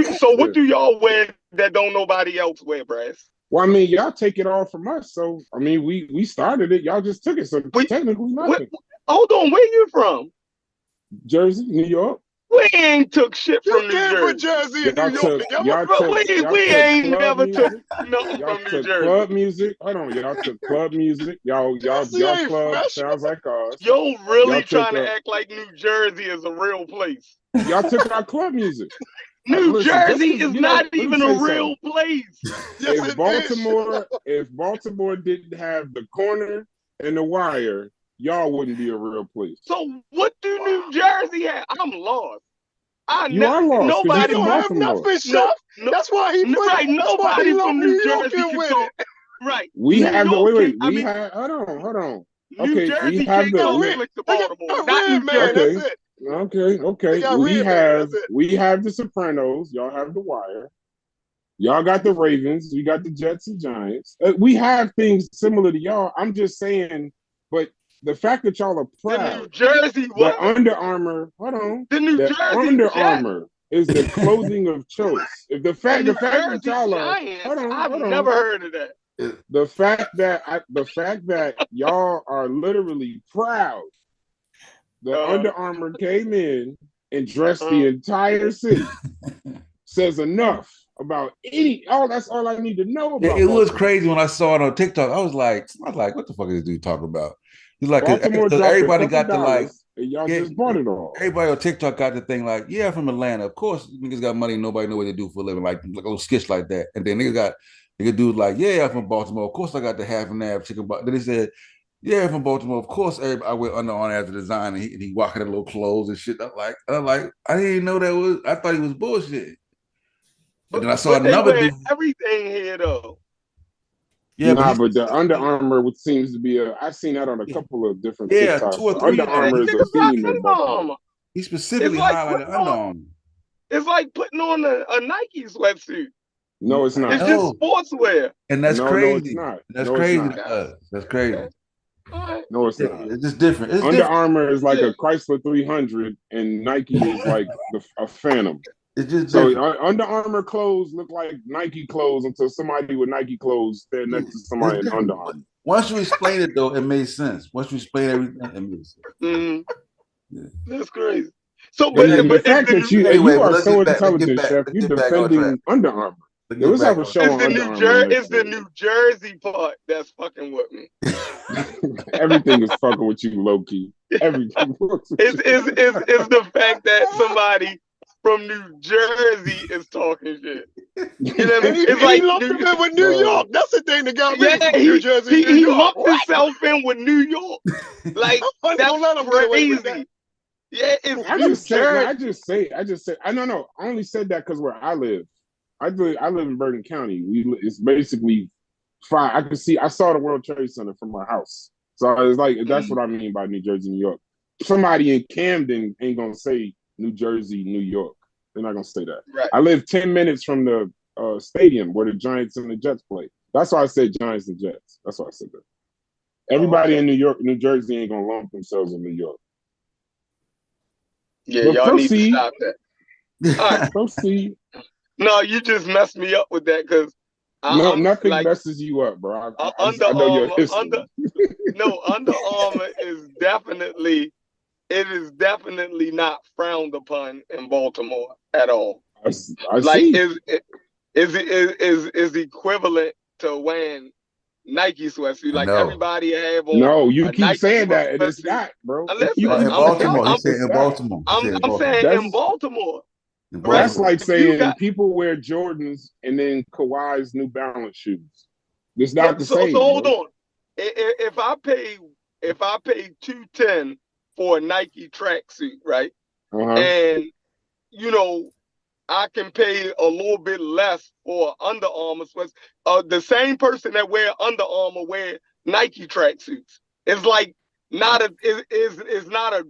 do y'all wear that don't nobody else wear, Brad? Well, I mean, y'all take it all from us. So I mean, we started it. Y'all just took it. So technically nothing. Hold on, where you from? Jersey, New York. We ain't took shit You from New can't put Jersey. Jersey in New York together. We ain't club never took music. nothing Y'all from New took Jersey. club music. Hold on, y'all took club music. Y'all Jersey ain't club fresh. sounds like ours. Yo, really Y'all took trying to act like New Jersey is a real place. y'all took our club music. New Listen, Jersey is not let me even tell a you real something. place. Yes, it is. If Baltimore didn't have the corner and the wire, y'all wouldn't be a real place. So what do New Jersey have? I'm lost. You are lost because They you're Nobody from don't have Baltimore. nothing, Chef. That's why he put. right. That's why he Nobody lumped from New New York Jersey in can with talk. it. Right. We New have the York wait. can, We have hold on. New Okay, we Jersey have can't the talk we, slick to They Baltimore. got Not New Red Man. Jersey. That's it. okay. They got Red Man. That's it. We have the Sopranos. Y'all have the Wire. Y'all got the Ravens. We got the Jets and Giants. We have things similar to y'all. I'm just saying, but the fact that y'all are The proud, New Jersey the what? Under Armour, hold on, The New the Jersey Under Jets. Armour is the clothing of choice. If the fact The that y'all are, Giants. hold on, I've never heard of that. the fact that y'all are literally proud. The Under Armour came in and dressed the entire city. Says enough about that's all I need to know about. It was crazy when I saw it on TikTok. I was like, what the fuck is this dude talking about? He's like, Baltimore so dropped everybody a couple got the like, dollars, and y'all just bought it all. Everybody on TikTok got the thing like, yeah, from Atlanta. Of course, niggas got money. Nobody know what they do for a living. Like a little sketch like that. And then nigga dude like, yeah, I'm from Baltimore. Of course, I got the half and half chicken. Then he said, yeah, from Baltimore. Of course, I went Under Armour as a designer. And he walking in little clothes and shit. I'm like, I didn't know that was. I thought he was bullshit. But then I saw they another wear dude. everything here though. Yeah, but the Under Armour, which seems to be I've seen that on a couple of different TikToks. 2 or 3 Under Armour is a theme in Baltimore. He specifically highlighted Under Armour. It's like putting on a Nike sweatsuit. No, it's not. It's just sportswear. And that's crazy. No, it's not. That's no, crazy. It's not. That's crazy. Right. No, it's not. It's just different. It's Under different. Armour is like a Chrysler 300, and Nike is like a Phantom. It's just so different. Under Armour clothes look like Nike clothes until somebody with Nike clothes stand next to somebody in Under Armour. Once you explain it, though, it made sense. Once you explain everything, it made sense. Yeah. That's crazy. So, but the fact that you are so intelligent, Chef, you're defending Under Armour. Let's have a show on Under Armour. It's the New Jersey part that's fucking with me. Everything is fucking with you, low key. Everything. It's the fact that somebody from New Jersey is talking shit. You know what I mean? It's like he lumped him in with New York. That's the thing that got me. New Jersey, New York. He lumped himself in with New York. Like that's crazy. Yeah, it's I just say. I don't know. I only said that because where I live. I live in Bergen County. It's basically 5. I saw the World Trade Center from my house. So it's like that's what I mean by New Jersey, New York. Somebody in Camden ain't gonna say New Jersey, New York. They're not gonna say that. Right. I live 10 minutes from the stadium where the Giants and the Jets play. That's why I said Giants and Jets. That's why I said that. Everybody in New York, New Jersey ain't gonna lump themselves in New York. Yeah, but y'all need to stop that. All right. Proceed. No, you just messed me up with that because nothing messes you up, bro. I know your history. Under Armour is definitely not frowned upon in Baltimore at all. I like see. is equivalent to wearing Nike sweatsuit. Like everybody have on. No, you keep Nike saying that, and it's not, bro. Listen, in Baltimore. I'm saying in Baltimore. I'm saying in Baltimore. That's like saying people wear Jordans and then Kawhi's New Balance shoes. It's not the same. So hold on. If I pay $210 for a Nike tracksuit, right? And I can pay a little bit less for Under Armour sweats. The same person that wear Under Armour wear Nike tracksuits. It's like not a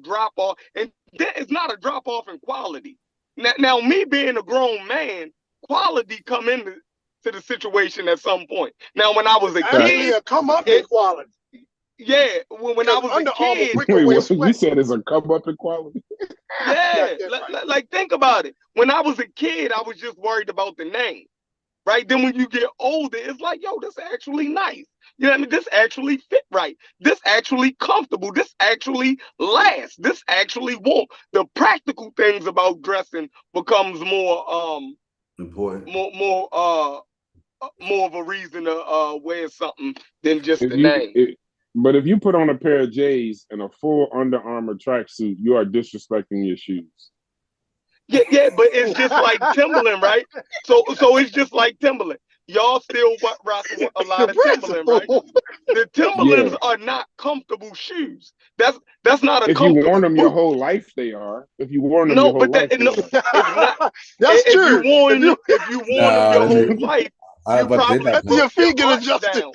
drop off, and it's not a drop off in quality. Now, me being a grown man, quality come into the situation at some point. Now, when I was a kid, come up in quality. Yeah, when I was Under a kid. Wait, what you said is a come up in quality? Yeah, like think about it. When I was a kid, I was just worried about the name, right? Then when you get older, it's like, yo, this is actually nice. You know what I mean? This actually fit right. This actually comfortable. This actually lasts. This actually won't. The practical things about dressing becomes more important, more of a reason to wear something than just If the you, name. but if you put on a pair of J's and a full Under Armour tracksuit, you are disrespecting your shoes. Yeah, but it's just like Timberland, right? So it's just like Timberland. Y'all still rocking a lot of Timberland, right? The Timberlands are not comfortable shoes. That's not a if you worn comfortable them your boot. whole life, they are. If you worn them No, your whole but life, it's not. That's If true. you worn them your whole life, you probably After your put your feet get butt adjusted. down.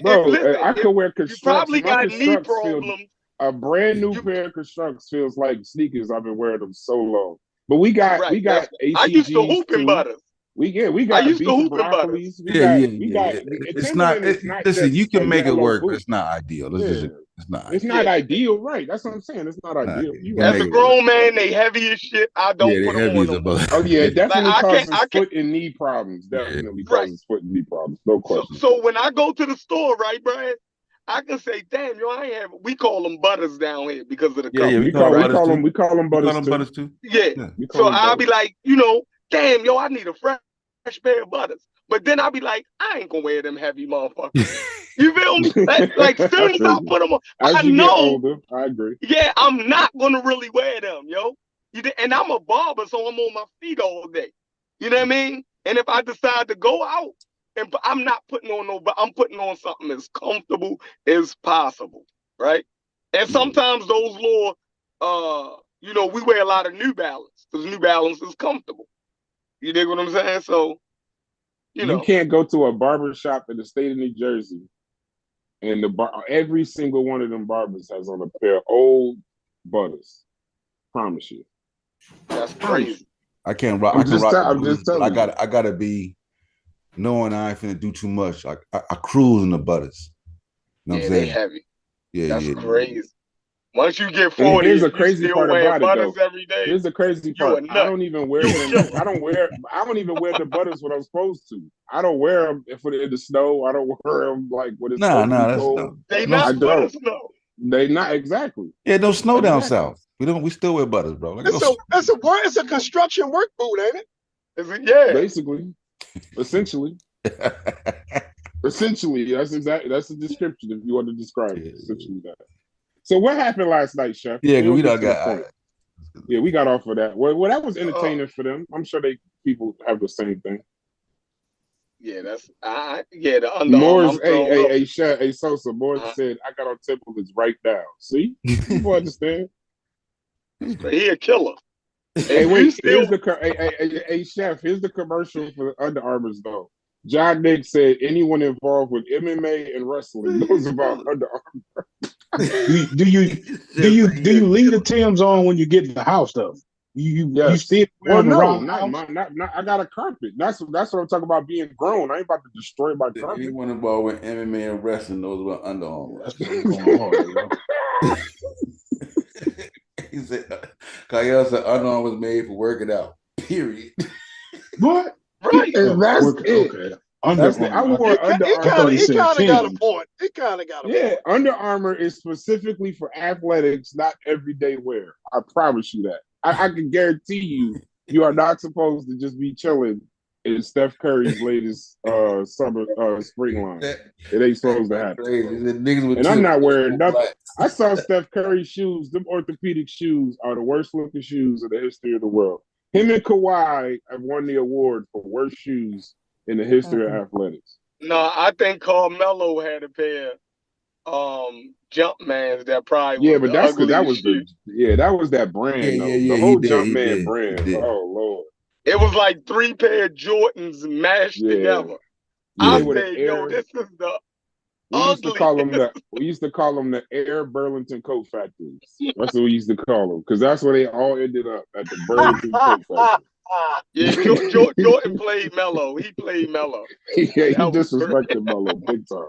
bro, Listen, I could wear you constructs. probably My got knee constructs feel problems. a brand new pair of constructs feels like sneakers. I've been wearing them so long. But we got Right. I used to ACGs hoop in too. butters. We I got used to beef and hoop in butters. broccolis. We got It's not. Timberland is not Listen, you just a can make it yellow work, but boot. it's not ideal. It's not It's ideal. not ideal, right? That's what I'm saying. It's not ideal. You As a grown man, they heavy as shit. I don't they put them heavy on as no a more. mother. Oh yeah, it definitely causes I can't. foot and knee problems. Definitely Right. causes foot and knee problems. No question. So when I go to the store, right, Brian, I can say, damn, yo, I ain't have. We call them butters down here because of the color. We call them butters too. Yeah. So I'll be like, damn, yo, I need a fresh pair of butters. But then I'll be like, I ain't gonna wear them heavy motherfuckers. You feel me? Like soon as I put them on, as I you know. Get older, I agree. Yeah, I'm not gonna really wear them, yo. And I'm a barber, so I'm on my feet all day. You know what I mean? And if I decide to go out, and I'm not putting on but I'm putting on something as comfortable as possible, right? And sometimes those little, we wear a lot of New Balance because New Balance is comfortable. You dig what I'm saying? So, you can't go to a barber shop in the state of New Jersey, and every single one of them barbers has on a pair of old butters. Promise you. That's crazy. I can't rock. I'm just telling you. I gotta be knowing I ain't finna do too much. I cruise in the butters. You know what I'm saying? They heavy. Yeah, that's crazy. Once you get 40, and here's the crazy part about it, though. Every day, here's the crazy part. I don't even wear them. I don't even wear the butters when I'm supposed to. I don't wear them if it's in the snow. I don't wear them like when it's cold. They not for the snow. They not exactly. Yeah, no snow down south. We still wear butters, bro. Like, it's a construction work boot, ain't it? Is it? Yeah. Basically. Essentially. Essentially, that's the description if you want to describe it. Essentially that. So what happened last night, Chef? Yeah, we done got. Yeah, we got off of that. Well, that was entertaining for them. I'm sure people have the same thing. Yeah, that's the Under Morris, hey, Sosa. Morris said, "I got on Timberlands right now." See, people understand. He a killer. Hey, wait. Here's the Chef. Here's the commercial for Under Armour's though. John Nick said, "Anyone involved with MMA and wrestling knows about Under Armour." Do you leave the Timbs on when you get to the house though? You still wear them around? Not. I got a carpet. That's what I'm talking about being grown. I ain't about to destroy my carpet. Anyone involved with MMA and wrestling knows about Under Armour. He said, Kyle said Under Armour was made for working out. Period. What? Right. That's it. Okay. I wore Under Armour. He kind of got a point. He kind of got a point. Yeah, Under Armour is specifically for athletics, not everyday wear. I promise you that. I can guarantee you are not supposed to just be chilling in Steph Curry's latest spring line. It ain't supposed to happen. And I'm not wearing nothing. I saw Steph Curry's shoes. Them orthopedic shoes are the worst looking shoes in the history of the world. Him and Kawhi have won the award for worst shoes in the history of athletics. No, I think Carmelo had a pair Jumpmans that probably but that's because that was that brand though. The whole Jumpman brand. Oh Lord. It was like 3 pair of Jordans mashed together. I said, yo, this is the we used to call them the Air Burlington Coat Factories. That's what we used to call them because that's where they all ended up at the Burlington Coat Factory. Yeah, Jordan played Melo. He played Melo. Yeah, he disrespected Melo big time.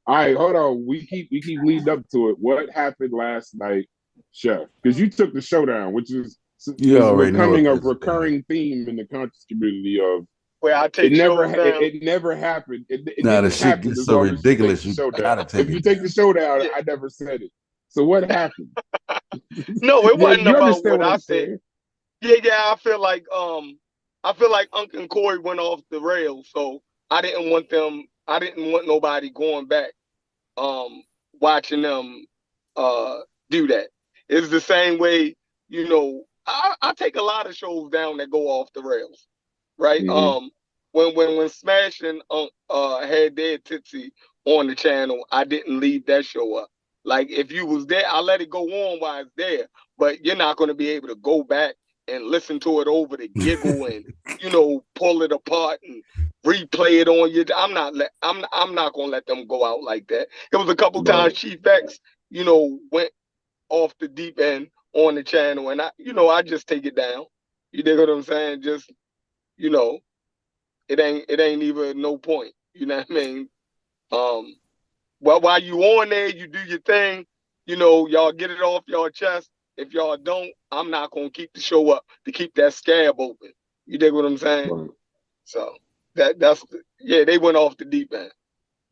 All right, hold on. We keep leading up to it. What happened last night, Chef? Because you took the showdown, which is becoming a recurring theme in the conscious community of where I take shows down. It never happened. It Nah, the didn't shit happen gets as so long as you take ridiculous. the You show down. gotta take If you it take down. the show down, Yeah. I never said it. So what happened? No, it wasn't you about understand what what I I'm said. saying? Yeah, I feel like Uncle and Corey went off the rails, so I didn't want nobody going back watching them do that. It's the same way, I take a lot of shows down that go off the rails, right? Mm-hmm. When Smash and had their Tootsie on the channel, I didn't leave that show up. Like if you was there, I let it go on while it's there, but you're not going to be able to go back and listen to it over the giggle and pull it apart and replay it on you. I'm not gonna let them go out like that. It was a couple times Chief X, went off the deep end on the channel, and I just take it down. You dig what I'm saying? Just it ain't even no point. You know what I mean? Well, while you on there, you do your thing. Y'all get it off your chest. If y'all don't, I'm not gonna keep the show up to keep that scab open. You dig what I'm saying? Right. So they went off the deep end.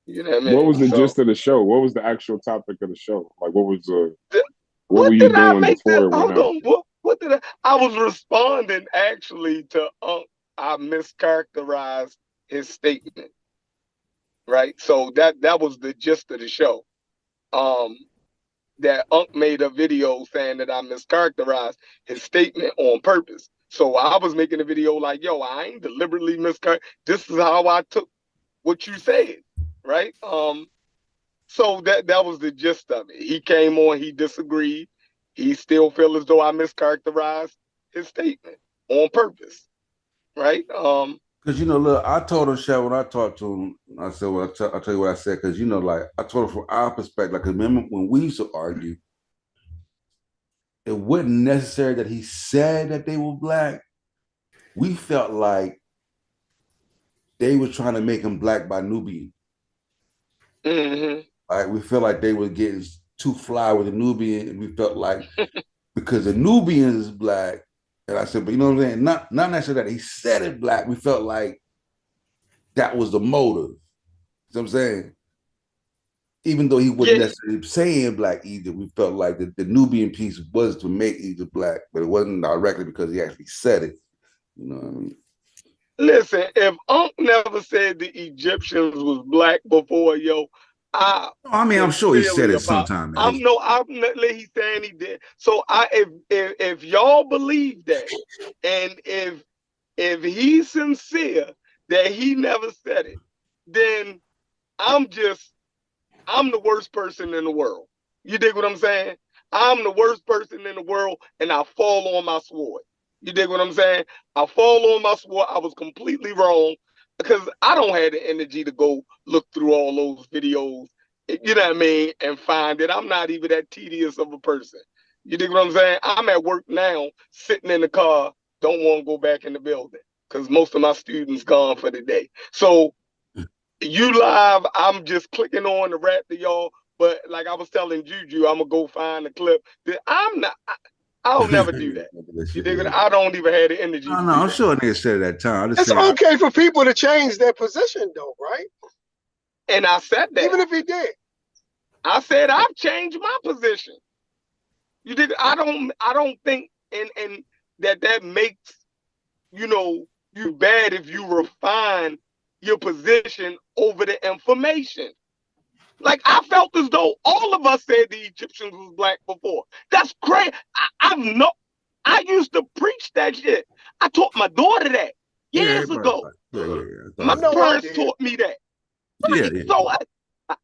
You know what I mean? What was the gist of the show? What was the actual topic of the show? Like, what were you did I doing make before that? it went Hold out? on. What did I was responding actually to I mischaracterized his statement. Right? So that was the gist of the show. That Unc made a video saying that I mischaracterized his statement on purpose. So I was making a video like, yo, I ain't deliberately mischaracterized. This is how I took what you said, right? So that was the gist of it. He came on, he disagreed. He still feel as though I mischaracterized his statement on purpose, right? Because look, I told him, Chef, when I talked to him, I said, "Well, I'll tell you what I said." Because like I told him from our perspective, like remember when we used to argue, it wasn't necessary that he said that they were black. We felt like they were trying to make him black by Nubian. Mm-hmm. Like we felt like they were getting too fly with the Nubian, and we felt like because the Nubian is black, and I said, but you know what I'm saying? Not necessarily that he said it black. We felt like that was the motive. You know what I'm saying? Even though he wasn't necessarily saying black either, we felt like the Nubian piece was to make either black, but it wasn't directly because he actually said it. You know what I mean? Listen, if Unc never said the Egyptians was black before, I'm sure he said it sometime. I'm not he's saying he did. So if y'all believe that, and if he's sincere that he never said it, then I'm the worst person in the world. You dig what I'm saying? I'm the worst person in the world, and I fall on my sword. You dig what I'm saying? I fall on my sword. I was completely wrong because I don't have the energy to go look through all those videos, you know what I mean, and find it. I'm not even that tedious of a person. You dig what I'm saying? I'm at work now, sitting in the car, don't want to go back in the building because most of my students gone for the day. So you live, I'm just clicking on the rap to y'all. But like I was telling Juju, I'm gonna go find the clip. I'll never do that. You dig it? I don't even have the energy. No, I'm sure niggas said it at that time. It's okay for people to change their position, though, right? And I said that. Even if he did. I said I've changed my position. You dig? I don't think and that makes you bad if you refine your position over the information. Like I felt as though all of us said the Egyptians was black before. That's crazy. I used to preach that shit. I taught my daughter that years ago. My parents taught me that. So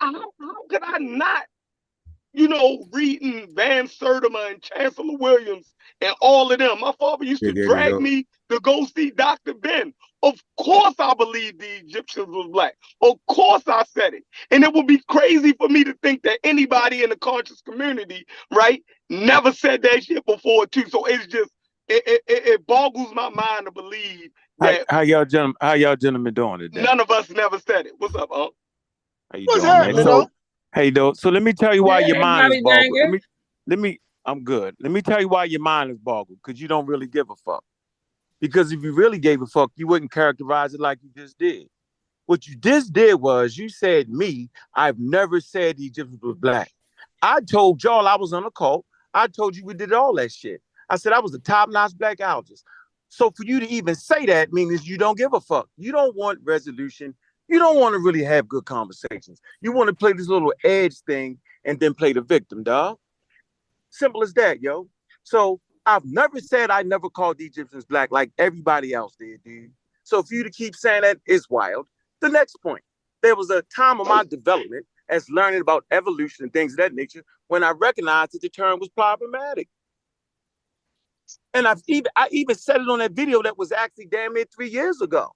how could I not, reading Van Sertima and Chancellor Williams and all of them? My father used to drag me to go see Dr. Ben. Of course I believe the Egyptians was black. Of course I said it. And it would be crazy for me to think that anybody in the conscious community, right, never said that shit before too. So it's just, it boggles my mind to believe that how y'all gentlemen doing today? None of us never said it. What's up, Unc? How you doing, man? Hey, though. So let me tell you why your mind is boggled. I'm good. Let me tell you why your mind is boggled, because you don't really give a fuck. Because if you really gave a fuck, you wouldn't characterize it like you just did. What you just did was you said me. I've never said the Egyptians was black. I told y'all I was on a cult. I told you we did all that shit. I said I was a top-notch black algist. So for you to even say that means you don't give a fuck. You don't want resolution. You don't want to really have good conversations. You want to play this little edge thing and then play the victim, dog. Simple as that, yo. So I've never said I never called the Egyptians black like everybody else did, dude. So for you to keep saying that is wild. The next point, there was a time of my development as learning about evolution and things of that nature when I recognized that the term was problematic. And I even said it on that video that was actually damn near 3 years ago.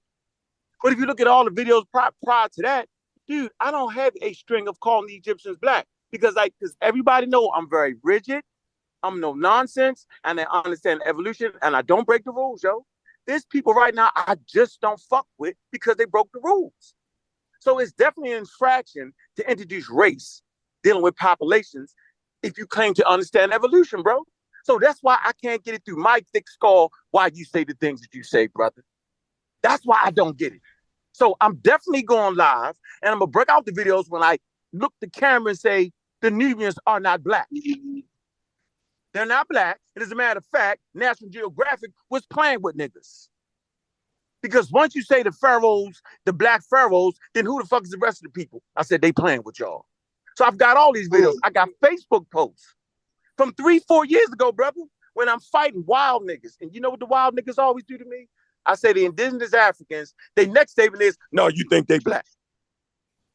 But if you look at all the videos prior to that, dude, I don't have a string of calling the Egyptians black because everybody know I'm very rigid. I'm no nonsense, and I understand evolution, and I don't break the rules, yo. There's people right now I just don't fuck with because they broke the rules. So it's definitely an infraction to introduce race dealing with populations if you claim to understand evolution, bro. So that's why I can't get it through my thick skull why you say the things that you say, brother. That's why I don't get it. So I'm definitely going live, and I'm going to break out the videos when I look the camera and say, the Nubians are not black. They're not black. And as a matter of fact, National Geographic was playing with niggas. Because once you say the pharaohs, the black pharaohs, then who the fuck is the rest of the people? I said, they playing with y'all. So I've got all these videos. I got Facebook posts from 3-4 years ago, brother, when I'm fighting wild niggas. And you know what the wild niggas always do to me? I say the indigenous Africans, their next statement is, no, you think they black.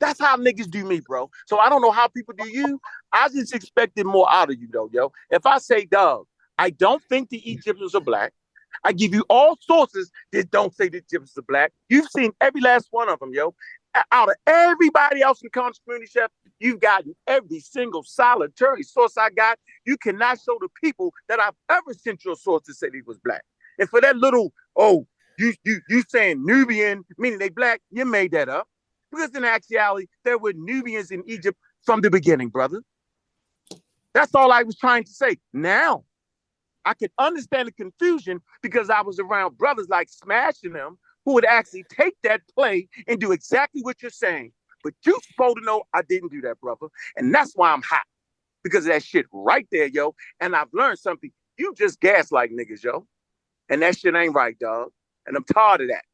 That's how niggas do me, bro. So I don't know how people do you. I just expected more out of you, though, yo. If I say, dog, I don't think the Egyptians are black. I give you all sources that don't say the Egyptians are black. You've seen every last one of them, yo. Out of everybody else in the conscious community, Chef, you've gotten every single solitary source I got. You cannot show the people that I've ever sent you a source to say they was black. And for that little, you saying Nubian, meaning they black, you made that up. Because in actuality, there were Nubians in Egypt from the beginning, brother. That's all I was trying to say. Now, I can understand the confusion because I was around brothers like Smashing them who would actually take that play and do exactly what you're saying. But you're supposed to know I didn't do that, brother. And that's why I'm hot. Because of that shit right there, yo. And I've learned something. You just gaslight niggas, yo. And that shit ain't right, dog. And I'm tired of that.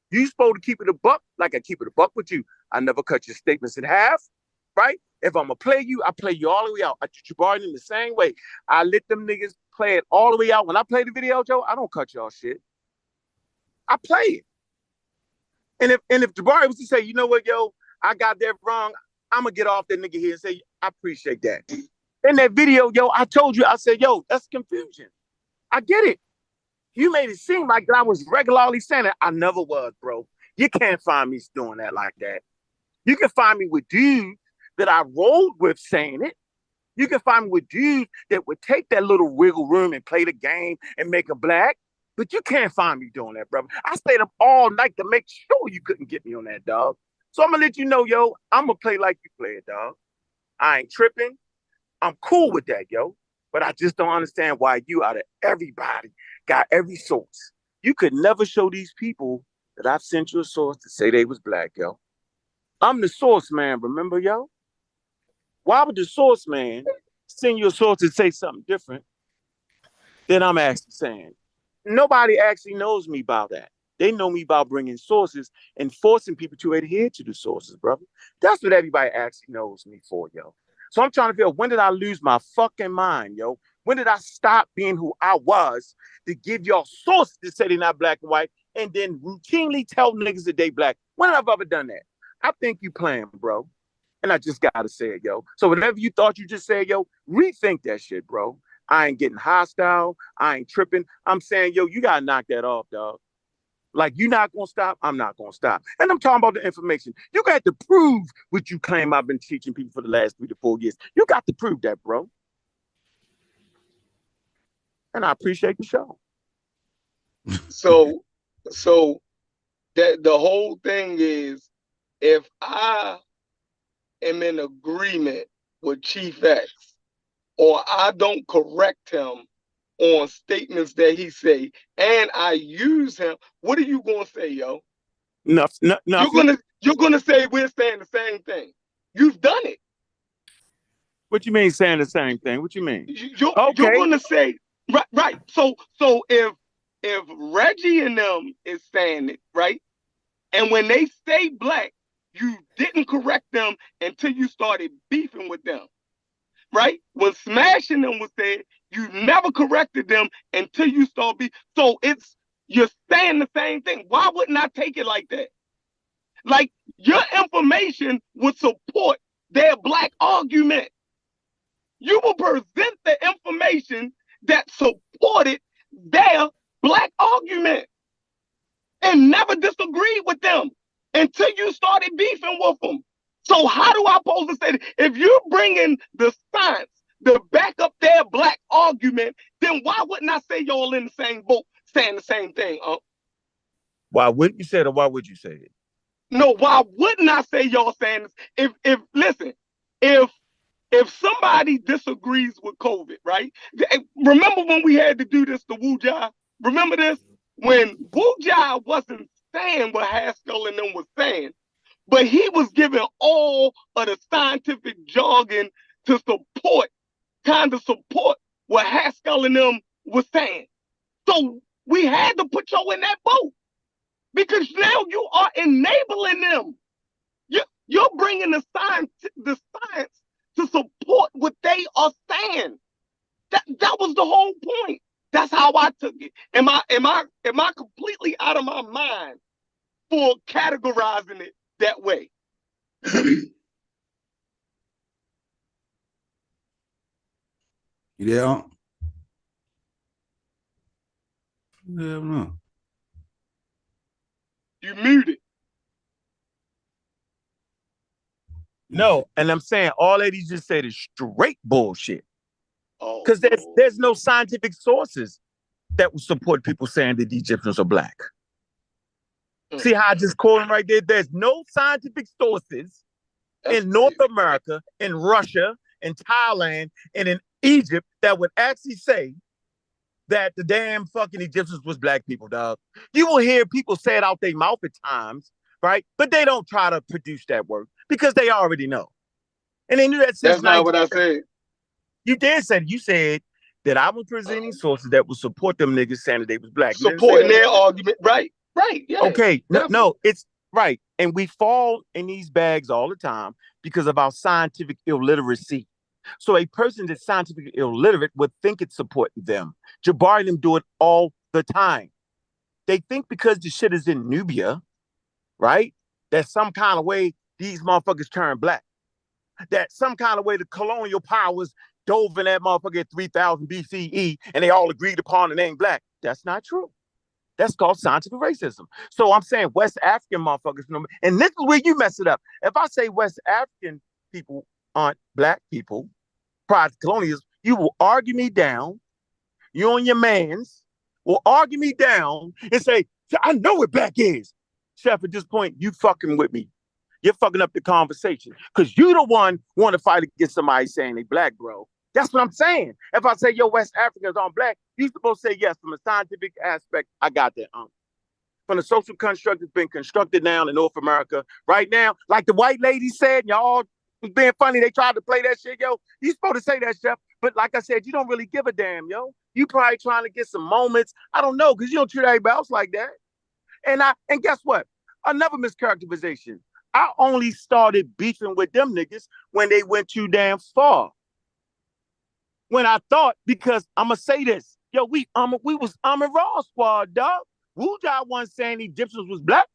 You supposed to keep it a buck like I keep it a buck with you. I never cut your statements in half, right? If I'm going to play you, I play you all the way out. I treat you Barney in the same way. I let them niggas play it all the way out. When I play the video, Joe, I don't cut y'all shit. I play it. And if Jabari was to say, you know what, yo, I got that wrong, I'm going to get off that nigga here and say, I appreciate that. In that video, yo, I told you, I said, yo, that's confusion. I get it. You made it seem like I was regularly saying it. I never was, bro. You can't find me doing that like that. You can find me with dudes that I rolled with saying it. You can find me with dudes that would take that little wiggle room and play the game and make a black. But you can't find me doing that, brother. I stayed up all night to make sure you couldn't get me on that, dog. So I'm going to let you know, yo, I'm going to play like you play it, dog. I ain't tripping. I'm cool with that, yo. But I just don't understand why you, out of everybody, got every source. You could never show these people that I've sent you a source to say they was black, yo. I'm the source man, remember, yo? Why would the source man send you a source to say something different than I'm actually saying? Nobody actually knows me about that. They know me about bringing sources and forcing people to adhere to the sources, brother. That's what everybody actually knows me for, yo. So I'm trying to figure out, when did I lose my fucking mind, yo? When did I stop being who I was to give y'all sources to say they're not black and white and then routinely tell niggas that they black? When have I ever done that? I think you playing, bro. And I just got to say it, yo. So whatever you thought you just said, yo, rethink that shit, bro. I ain't getting hostile. I ain't tripping. I'm saying, yo, you got to knock that off, dog. Like, you're not going to stop, I'm not going to stop. And I'm talking about the information. You got to prove what you claim I've been teaching people for the last 3 to 4 years. You got to prove that, bro. And I appreciate the show. So that the whole thing is, if I am in agreement with Chief X, or I don't correct him on statements that he say, and I use him, what are you gonna say, yo? Nothing. You're gonna say we're saying the same thing. You've done it. What you mean saying the same thing? What you mean? You're gonna say right. So if Reggie and them is saying it, right, and when they say black, you didn't correct them until you started beefing with them, right? When smashing them was said, you never corrected them until you start beefing. So you're saying the same thing. Why wouldn't I take it like that? Like your information would support their black argument. You will present the information that supported their black argument and never disagreed with them until you started beefing with them. So how do I pose to say that? If you're bringing the science to back up their black argument, then why wouldn't I say y'all in the same boat saying the same thing? Why wouldn't you say it, or why would you say it? No, why wouldn't I say y'all saying this? If somebody disagrees with COVID, right? Remember when we had to do this to Wu Jai? Remember this? When Wu Jai wasn't saying what Haskell and them was saying, but he was giving all of the scientific jargon to support what Haskell and them was saying. So we had to put y'all in that boat because now you are enabling them. You're bringing the science to support what they are saying. That was the whole point. That's how I took it. Am I completely out of my mind for categorizing it that way? Yeah. No. You muted. No, and I'm saying all that he just said is straight bullshit. Because there's no scientific sources that would support people saying that the Egyptians are black. See how I just quote him right there? There's no scientific sources in North America, in Russia, in Thailand, and in Egypt that would actually say that the damn fucking Egyptians was black people, dog. You will hear people say it out their mouth at times, right? But they don't try to produce that work because they already know. And they knew that since That's not what I said. You did say you said that I was presenting sources that would support them niggas saying that they was black. Supporting their argument. Right. Yeah. Okay. No, it's right. And we fall in these bags all the time because of our scientific illiteracy. So a person that's scientifically illiterate would think it's supporting them. Jabari and them do it all the time. They think because the shit is in Nubia, right, that some kind of way these motherfuckers turn black. That some kind of way the colonial powers dove in that motherfucker at 3000 BCE and they all agreed upon the name black. That's not true. That's called scientific racism. So I'm saying West African motherfuckers, and this is where you mess it up. If I say West African people aren't black people, prior to colonialism, you will argue me down. You and your mans will argue me down and say, I know what black is. Chef, at this point, you fucking with me. You're fucking up the conversation because you the one want to fight against somebody saying they black, bro. That's what I'm saying. If I say, yo, West Africans aren't black, you're supposed to say yes. From a scientific aspect, I got that. From the social construct that's been constructed now in North America right now, like the white lady said, y'all was being funny. They tried to play that shit, yo. You supposed to say that, Chef. But like I said, you don't really give a damn, yo. You probably trying to get some moments. I don't know, because you don't treat everybody else like that. And guess what? Another mischaracterization. I only started beefing with them niggas when they went too damn far. When I thought, because I'm going to say this, yo, we was Amon Raw squad, dog. Wu Jai wasn't saying Egyptians was black.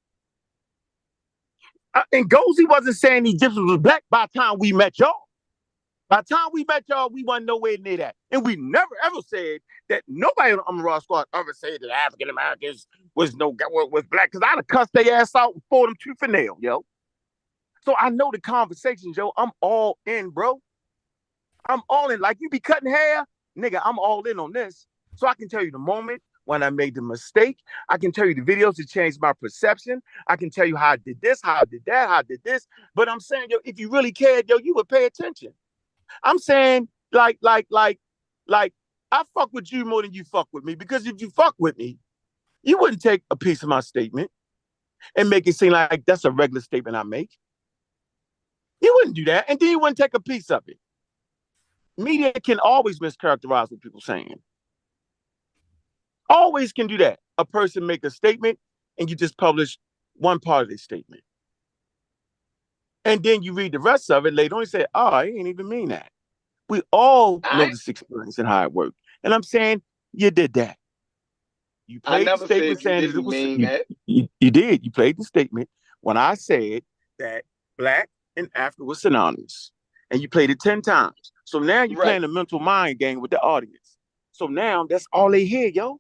And Gozy wasn't saying Egyptians was black by the time we met y'all. By the time we met y'all, we wasn't nowhere near that. And we never ever said that nobody on the Amon Raw squad ever said that African Americans was black, because I'd have cussed their ass out for them tooth and nail, yo. So I know the conversations, yo. I'm all in, bro. I'm all in. Like you be cutting hair, nigga, I'm all in on this. So I can tell you the moment when I made the mistake. I can tell you the videos that changed my perception. I can tell you how I did this, how I did that, how I did this. But I'm saying, yo, if you really cared, yo, you would pay attention. I'm saying like I fuck with you more than you fuck with me, because if you fuck with me, you wouldn't take a piece of my statement and make it seem like that's a regular statement I make. You wouldn't do that, and then you wouldn't take a piece of it. Media can always mischaracterize what people are saying. Always can do that. A person make a statement and you just publish one part of their statement. And then you read the rest of it later on and say, oh, I ain't even mean that. We all know this experience and how it worked. And I'm saying you did that. You played the statement saying that it was you did. You played the statement when I said that black and Africa was synonymous. And you played it 10 times. So now you're playing a mental mind game with the audience. So now that's all they hear, yo.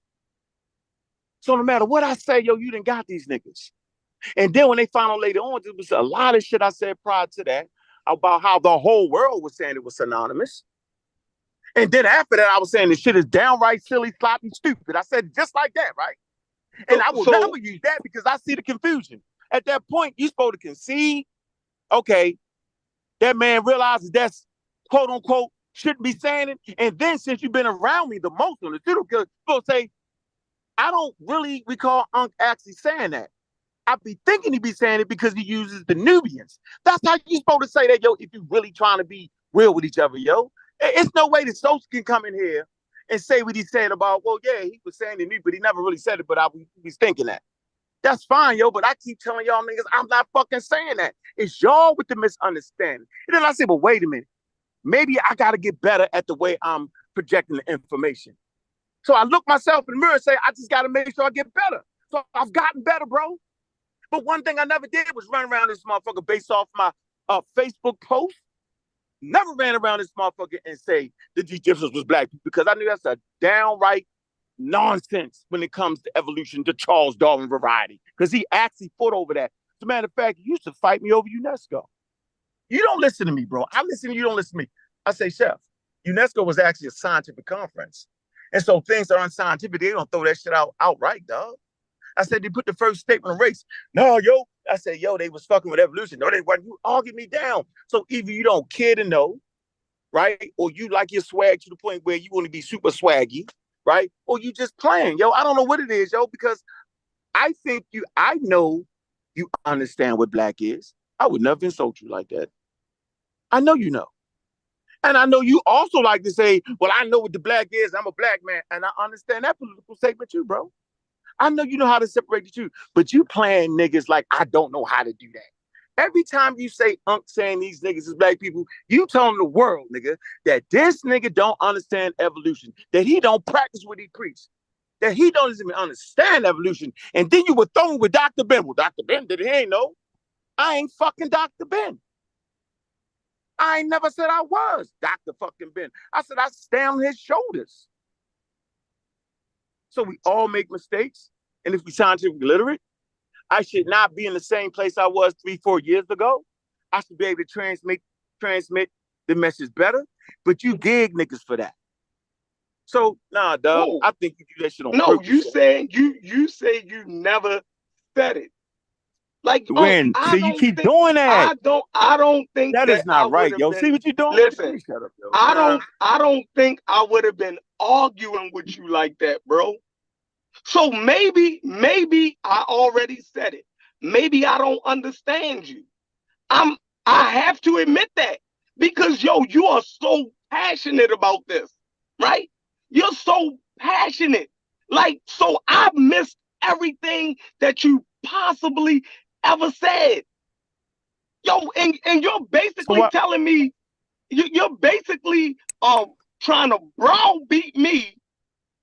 So no matter what I say, yo, you done got these niggas. And then when they found out later on, there was a lot of shit I said prior to that about how the whole world was saying it was synonymous. And then after that, I was saying this shit is downright silly, sloppy, stupid. I said just like that, right? And I will never use that because I see the confusion. At that point, you're supposed to concede, okay, that man realizes that's quote unquote shouldn't be saying it. And then since you've been around me the most on the studio, because people say, I don't really recall Unc actually saying that. I be thinking he be saying it because he uses the Nubians. That's how you supposed to say that, yo, if you really trying to be real with each other, yo. It's no way that SOSA can come in here and say what he said about, well, yeah, he was saying it, but he never really said it, but I was thinking that. That's fine, yo, but I keep telling y'all niggas, I'm not fucking saying that. It's y'all with the misunderstanding. And then I say, well, wait a minute. Maybe I got to get better at the way I'm projecting the information. So I look myself in the mirror and say, I just got to make sure I get better. So I've gotten better, bro. But one thing I never did was run around this motherfucker based off my Facebook post. Never ran around this motherfucker and say the Egyptians was black people, because I knew that's a downright nonsense when it comes to evolution, to Charles Darwin variety, because he actually fought over that. As a matter of fact, he used to fight me over UNESCO. You don't listen to me, bro. I listen to you, don't listen to me. I say, Chef, UNESCO was actually a scientific conference. And so things that are unscientific, they don't throw that shit out outright, dog. I said, they put the first statement on race. No, yo. I said, yo, they was fucking with evolution. No, they weren't. You argue me down. So either you don't care to know, right? Or you like your swag to the point where you want to be super swaggy, right? Or you just playing, yo. I don't know what it is, yo, because I know you understand what black is. I would never insult you like that. I know you know. And I know you also like to say, well, I know what the black is. I'm a black man. And I understand that political statement too, bro. I know you know how to separate the two, but you playing niggas like I don't know how to do that. Every time you say Unc saying these niggas is black people, you telling the world, nigga, that this nigga don't understand evolution, that he don't practice what he preach, that he don't even understand evolution. And then you were throwing with Dr. Ben. Well, Dr. Ben did he ain't know. I ain't fucking Dr. Ben. I ain't never said I was Dr. fucking Ben. I said I stand on his shoulders. So we all make mistakes. And if we scientifically literate, I should not be in the same place I was 3-4 years ago. I should be able to transmit the message better. But you gig niggas for that. So nah, dog. Whoa. I think you do that shit on purpose. You say you never said it. Like when you keep doing that. I don't think that is not right, yo. See what you doing? Listen, shut up, yo. I don't think I would have been arguing with you like that, bro. So maybe I already said it. Maybe I don't understand you. I have to admit that, because yo, you are so passionate about this, right? You're so passionate. Like, so I've missed everything that you possibly ever said. Yo, and you're basically telling me, you're basically trying to browbeat me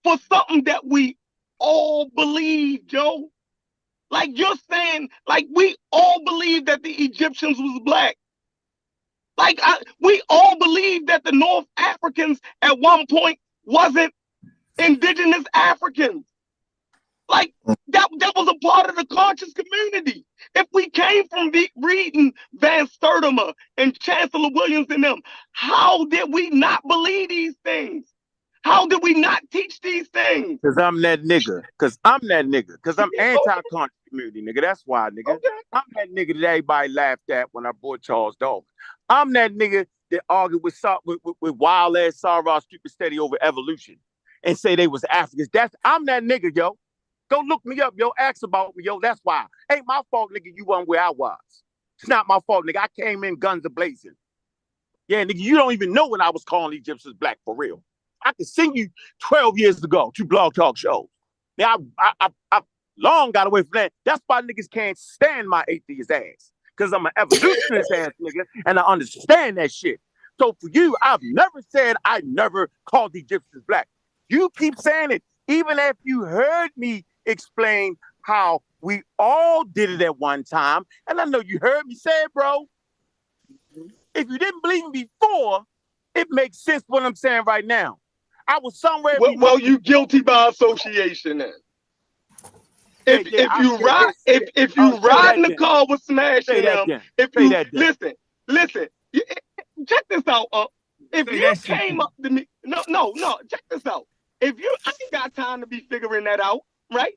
for something that we all believe, Joe. Like, you're saying, like, we all believe that the Egyptians was black. Like, we all believe that the North Africans at one point wasn't indigenous Africans. Like, that was a part of the conscious community. If we came from reading Van Sertima and Chancellor Williams and them, how did we not believe these things? How did we not teach these things? Because I'm that nigga. Because I'm anti-conscious community, nigga. That's why, nigga. Okay. I'm that nigga that everybody laughed at when I bought Charles Darwin. I'm that nigga that argued with wild-ass Sarah stupid steady over evolution. and say they was Africans. I'm that nigga, yo. Go look me up, yo. Ask about me, yo. That's why. Ain't my fault, nigga, you weren't where I was. It's not my fault, nigga. I came in guns a-blazing. Yeah, nigga, you don't even know when I was calling Egyptians black for real. I could sing you 12 years ago to Blog Talk shows. Now, I long got away from that. That's why niggas can't stand my atheist ass. Because I'm an evolutionist ass nigga, and I understand that shit. So for you, I've never said I never called the Egyptians black. You keep saying it, even if you heard me explain how we all did it at one time. And I know you heard me say it, bro. If you didn't believe me before, it makes sense what I'm saying right now. I was somewhere. Well, you guilty by association then. If you ride in the car with smashing them, listen, check this out. If you came up to me, no, check this out. I ain't got time to be figuring that out, right?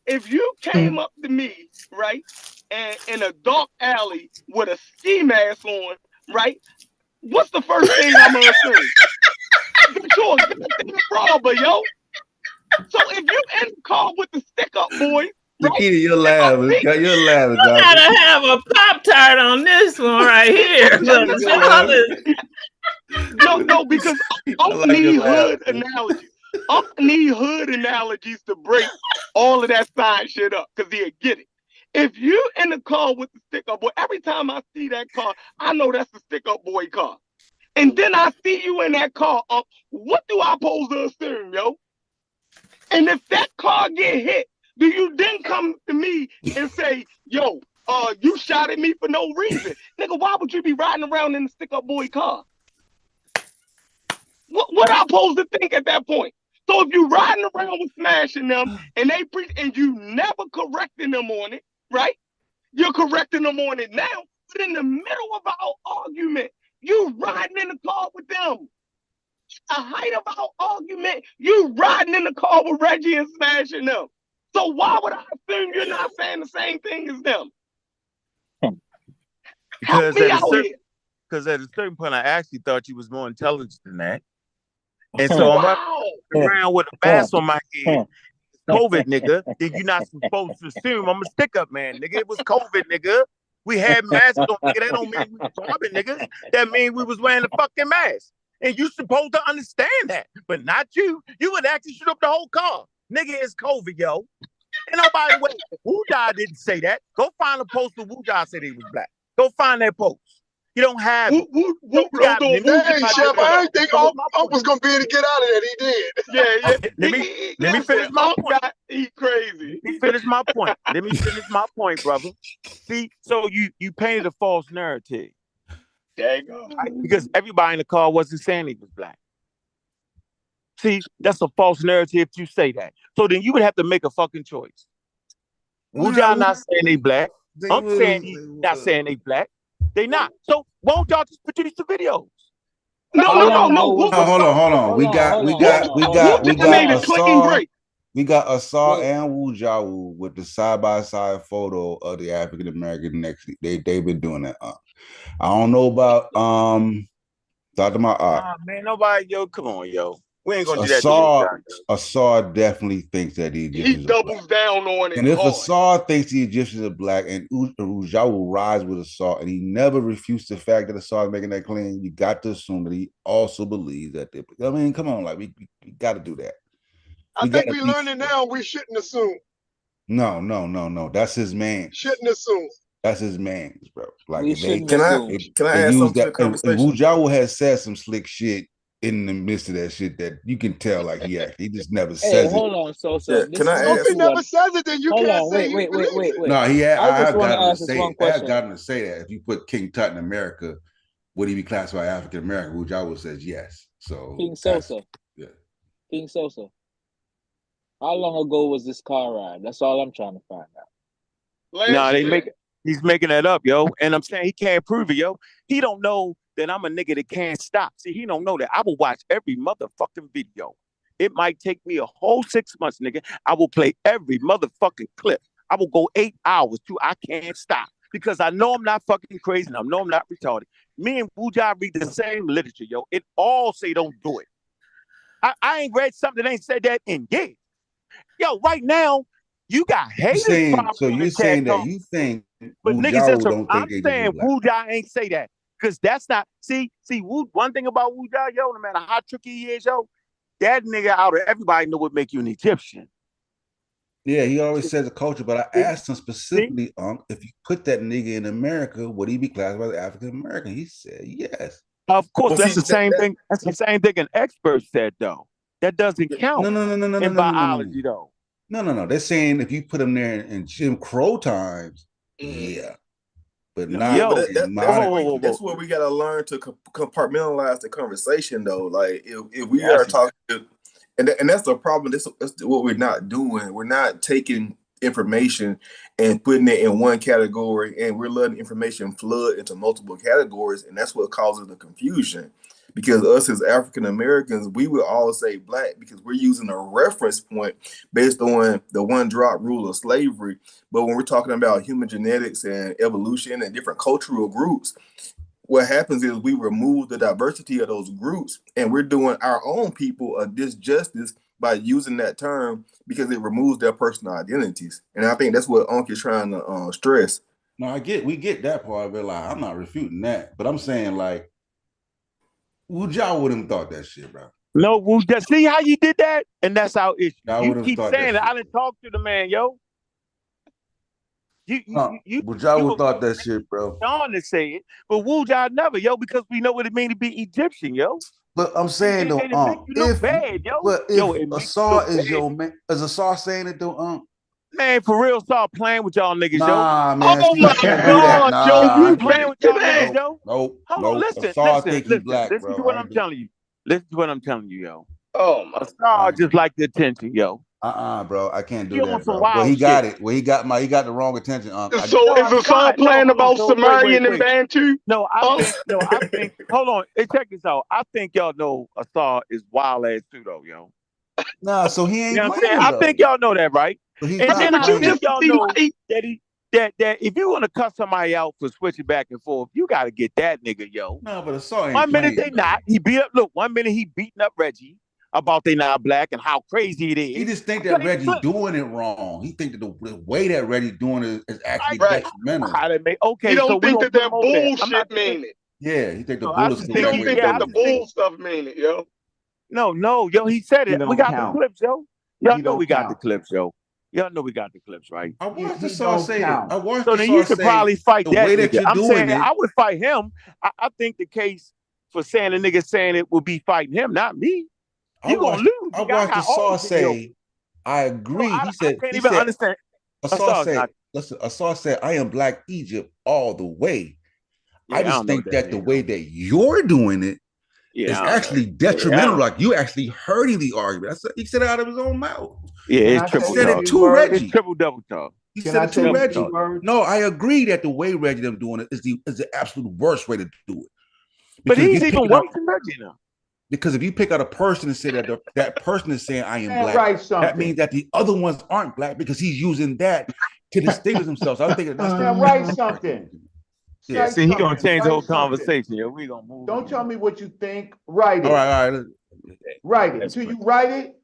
If you came up to me, right, and in a dark alley with a ski mask on, right, what's the first thing I'm gonna assume? That you're a goddamn robber, yo. So if you in the car with the stick-up boys, Nikita, you're laughing. You're laughing. I gotta have a Pop-Tart on this one right here. No, because I need hood analogies. I need hood analogies to break all of that side shit up, because he'll get it. If you in the car with the stick-up boy, every time I see that car, I know that's the stick-up boy car. And then I see you in that car, what do I supposed to assume, yo? And if that car get hit, do you then come to me and say, yo, you shot at me for no reason? Nigga, why would you be riding around in the stick-up boy car? What I supposed to think at that point? So if you riding around with smashing them and and you never correcting them on it, right? You're correcting them on it now, but in the middle of our argument, you riding in the car with them. The height of our argument, you riding in the car with Reggie and smashing them. So why would I assume you're not saying the same thing as them? Because at a certain point, I actually thought you was more intelligent than that. And so I'm around with a mask on my head. COVID, nigga. Then you're not supposed to assume I'm a stick-up man, nigga. It was COVID, nigga. We had masks on, nigga. That don't mean we was robbing niggas. That mean we was wearing a fucking mask. And you supposed to understand that, but not you. You would actually shoot up the whole car. Nigga, it's COVID, yo. And nobody, Wu-Ja didn't say that. Go find a post where Wu-Ja said he was black. Go find that post. You don't have it. Hey, Chef, I didn't think Unc was going to be able to get out of that. He did. Yeah. Let me finish my point. He crazy. Let me finish my point, brother. See, so you painted a false narrative. There you go. Because everybody in the car wasn't saying he was black. See, that's a false narrative to say that. So then you would have to make a fucking choice. Wu-Ja not saying they black. I'm saying he's not saying they black. They not. So won't y'all just produce the videos? No. Hold on. We got Asar and Wu-Ja with the side-by-side photo of the African American next. They've been doing that. I don't know about Dr. Man, nobody, yo, come on, yo. We ain't gonna do that. Asar definitely thinks that the Egyptians he doubles down on it. And if Asar thinks the Egyptians are black and Wu-Ja will rise with Asar, and he never refutes the fact that Asar is making that claim, you got to assume that he also believes that they. I mean, come on, like we got to do that. I think we're learning now. We shouldn't assume. No. That's his man. Shouldn't assume. That's his man, bro. Like, can I add something to the conversation? Wu-Ja has said some slick shit in the midst of that shit that you can tell, like he just never says it. Hold on, SOSA. Can I ask? If he never says it, then you can't say wait. No, I have gotten to say that. If you put King Tut in America, would he be classified African American? Wu-Ja says yes. So King SOSA. Yeah. King SOSA. How long ago was this car ride? That's all I'm trying to find out. He's making that up, yo. And I'm saying he can't prove it, yo. He don't know that I'm a nigga that can't stop. See, he don't know that. I will watch every motherfucking video. It might take me a whole 6 months, nigga. I will play every motherfucking clip. I will go 8 hours too. I can't stop because I know I'm not fucking crazy and I know I'm not retarded. Me and Wu-Ja read the same literature, yo. It all say don't do it. I ain't read something that ain't said that in years. Yo, right now, you got haters So probably in the you're chat saying that talking. you think But Wu niggas just, Jiao don't I'm think they just saying black. Wu Jia ain't say that. Because that's not, see, Wu, one thing about Wu Jia, yo, no matter how tricky he is, yo, that nigga out of everybody know what make you an Egyptian. Yeah, he always says a culture, but I asked him See? specifically, if you put that nigga in America, would he be classified as African American? He said yes. Of course, that's the same thing. That's the same thing an expert said, though. That doesn't count in biology, though. No. They're saying if you put him there in Jim Crow times, yeah. But not in modern. That's where we gotta learn to compartmentalize the conversation, though. Like if we are talking, and that's the problem. That's what we're not doing. We're not taking information and putting it in one category, and we're letting information flood into multiple categories, and that's what causes the confusion. Because us as African Americans, we would all say black because we're using a reference point based on the one drop rule of slavery. But when we're talking about human genetics and evolution and different cultural groups, what happens is we remove the diversity of those groups, and we're doing our own people a disjustice by using that term because it removes their personal identities. And I think that's what Unc is trying to stress. No, we get that part of it. Like, I'm not refuting that, but I'm saying like, Wu Jiao wouldn't have thought that shit, bro. No, Wu, just see how you did that, and that's our issue. You keep saying that. I didn't talk to the man, yo. Wu Jiao would thought that shit, bro. Don to say it, but Wu Jiao never, yo, because we know what it means to be Egyptian, yo. But I'm saying though, if Asar is your man, is Asar saying it though, Man, for real, start playing with y'all niggas, nah, yo. Man, oh my God, Joe, you playing with y'all niggas, yo? Nope. Hold on, listen, listen to what I'm telling you. Listen to what I'm telling you, yo. Oh my Asar just like the attention, yo. Bro, I can't do that, bro. Well, he got it. Well, he got the wrong attention. So is Asar playing about Sumerian and Bantu? No, I think. Hold on, hey, check this out. I think y'all know Asar is wild ass too, though, yo. Nah, so he ain't. You know what I'm saying? I think y'all know that, right? But and then I think y'all know that if you want to cut somebody out for switching back and forth, you got to get that nigga, yo. No, but Asar ain't. 1 minute they not. He beat up. Look, 1 minute he beating up Reggie about they not black and how crazy it is. He just think that Reggie doing it wrong. He think that the way that Reggie doing it is actually detrimental. How they make He don't think that bullshit mean it. Yeah, he think the bullets. He don't think that the bull stuff mean it, yo. No, yo, he said it. We got the clips, yo. Y'all know we got the clips, yo. Y'all know we got the clips, right? I watched the Asar say it. I watched so then you should probably fight that way nigga. that you're I'm doing saying it. I would fight him. I think the case for saying the nigga saying it would be fighting him, not me. You gonna lose. I watched Asar say, I agree. No, he said, I can't even understand. Asar said, I am Black Egypt all the way. Yeah, I just think that the way that you're doing it is actually detrimental. Like you actually hurting the argument. He said it out of his own mouth. Yeah, it's triple double. It to Reggie. It's triple double talk. He said it to Reggie. No, I agree that the way Reggie them doing it is the absolute worst way to do it. But he's even worse than Reggie now. Because if you pick out a person and say that that person is saying I am black, that means that the other ones aren't black because he's using that to distinguish himself. So I think that's write something. Yeah, see, he gonna change the whole conversation. Yeah, we gonna move. Don't tell me what you think. Write it. All right. Write it. Until you write it,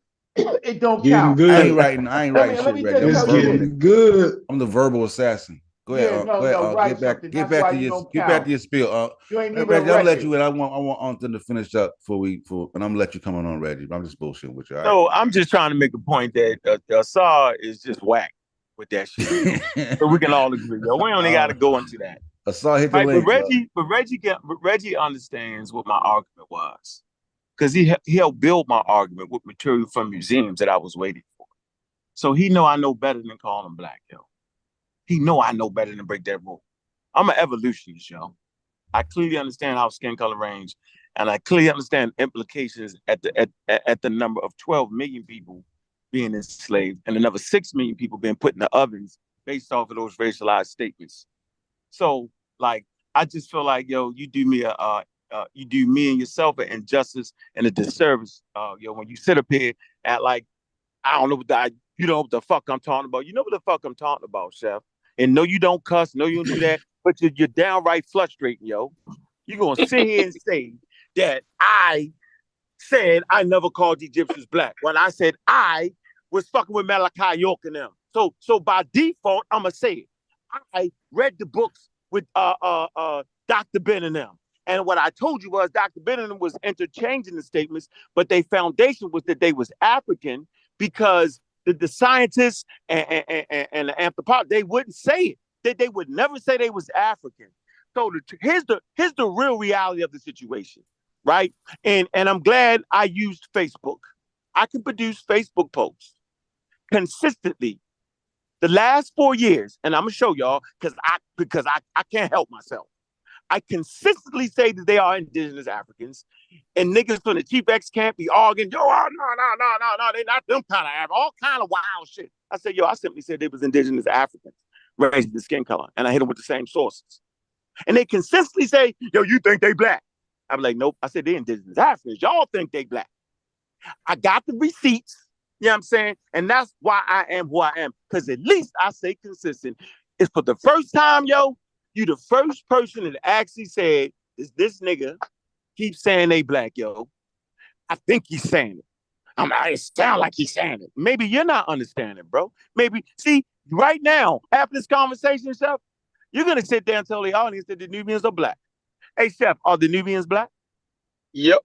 it don't Count. count. I ain't writing shit, Reggie. It's getting good. I'm the verbal assassin. Go ahead. Go ahead. Get back to your spiel. You ain't Reggie, I'll let you in. I want Anton to finish up and I'm gonna let you come on, Reggie. I'm just bullshitting with you. Right? No, I'm just trying to make a point that Asar is just whack with that shit. So we can all agree. Yo. We only got to go into that. Asar hit the link. But Reggie understands what my argument was, because he helped build my argument with material from museums that I was waiting for. So he know I know better than call him black, yo. He know I know better than break that rule. I'm an evolutionist, yo. I clearly understand how skin color range, and I clearly understand implications at the number of 12 million people being enslaved and another 6 million people being put in the ovens based off of those racialized statements. So, like, I just feel like, yo, you do me and yourself an injustice and a disservice, yo, when you sit up here at like, I don't know you know what the fuck I'm talking about. You know what the fuck I'm talking about, Chef. And no, you don't cuss. No, you don't do that. But you're downright frustrating, yo. You're going to sit here and say that I said I never called Egyptians black when I said I was fucking with Malachi York and them. So by default, I'ma say it. I read the books with Dr. Ben and them. And what I told you was Dr. Ben and them was interchanging the statements, but their foundation was that they was African because the scientists and the anthropologists, they wouldn't say it. They would never say they was African. So here's the real reality of the situation, right? And I'm glad I used Facebook. I can produce Facebook posts consistently the last 4 years, and I'm gonna show y'all because I can't help myself. I consistently say that they are indigenous Africans, and niggas from the Chief X camp be arguing, yo, no, they not them kind of Africans, all kind of wild shit. I said, yo, I simply said they was indigenous Africans, raised the skin color, and I hit them with the same sources. And they consistently say, yo, you think they black? I'm like, nope. I said, they indigenous Africans. Y'all think they black. I got the receipts, you know what I'm saying? And that's why I am who I am. Because at least I say consistent. It's for the first time, yo, you the first person that actually said, this nigga keeps saying they black, yo. I think he's saying it. It sounds like he's saying it. Maybe you're not understanding, bro. Maybe, see, right now, after this conversation, Chef, you're going to sit there and tell the audience that the Nubians are black. Hey, Chef, are the Nubians black? Yep.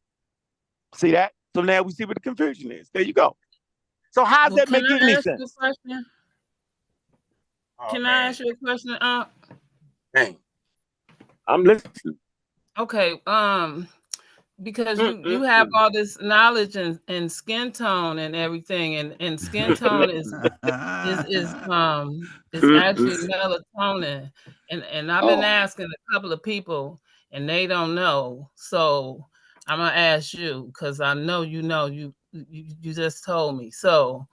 See that? So now we see what the confusion is. There you go. So how does that make any sense? Can I ask you a question? Dang. I'm listening. Okay. Because you have all this knowledge and skin tone and everything, and skin tone is actually melatonin, and I've been asking a couple of people and they don't know, so I'm gonna ask you because I know you just told me. So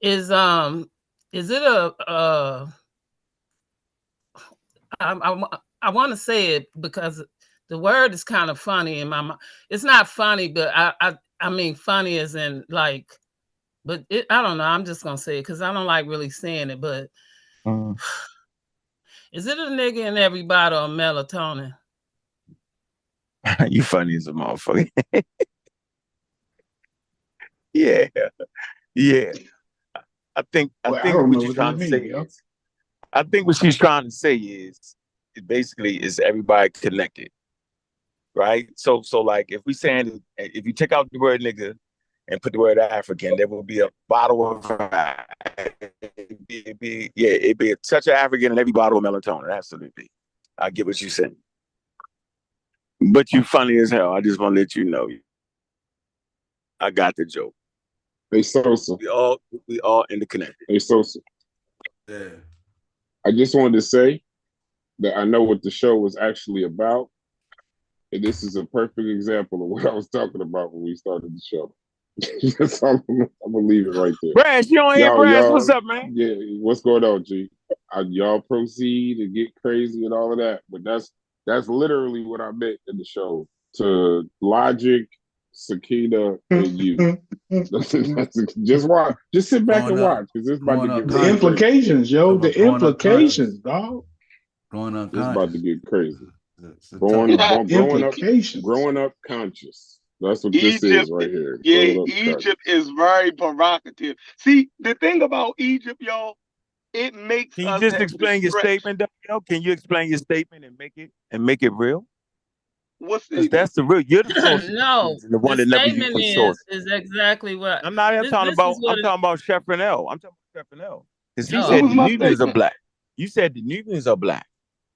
is it I want to say it because the word is kind of funny in my mind. It's not funny, but I mean funny as in like, but I don't know. I'm just gonna say it because I don't like really saying it. But is it a nigga in every bottle of melatonin? You funny as a motherfucker. Yeah. I think what she's trying to say is, I think what she's trying to say is, it basically is everybody connected. Right? So like if we saying if you take out the word nigga and put the word African, there will be a bottle of it'd be a touch of African in every bottle of melatonin. Absolutely. I get what you're saying. But you funny as hell. I just want to let you know. I got the joke. Hey Sosa. We all interconnected. Hey Sosa. Yeah. I just wanted to say that I know what the show was actually about. And this is a perfect example of what I was talking about when we started the show. I'm gonna leave it right there. Brash, you on here, Brash? What's up, man? Yeah, what's going on, G? Y'all proceed and get crazy and all of that, but that's literally what I meant in the show. To Logic, Sakina, and you. Just watch. Just sit back and watch because it's about to get the implications, yo. The implications, dog. Growing up, it's about to get crazy. Growing up conscious. That's what Egypt, this is right here. Yeah, Egypt is very provocative. See, the thing about Egypt, y'all, it makes. Can you just explain your statement, though? Can you explain your statement and make it real? What's because that's the real. You're the source. No, the one that never used the source. Is exactly what I'm not. I'm talking about Chef Renell. I'm talking about Chef Renell because he said the Nubians are black. You said the Nubians are black.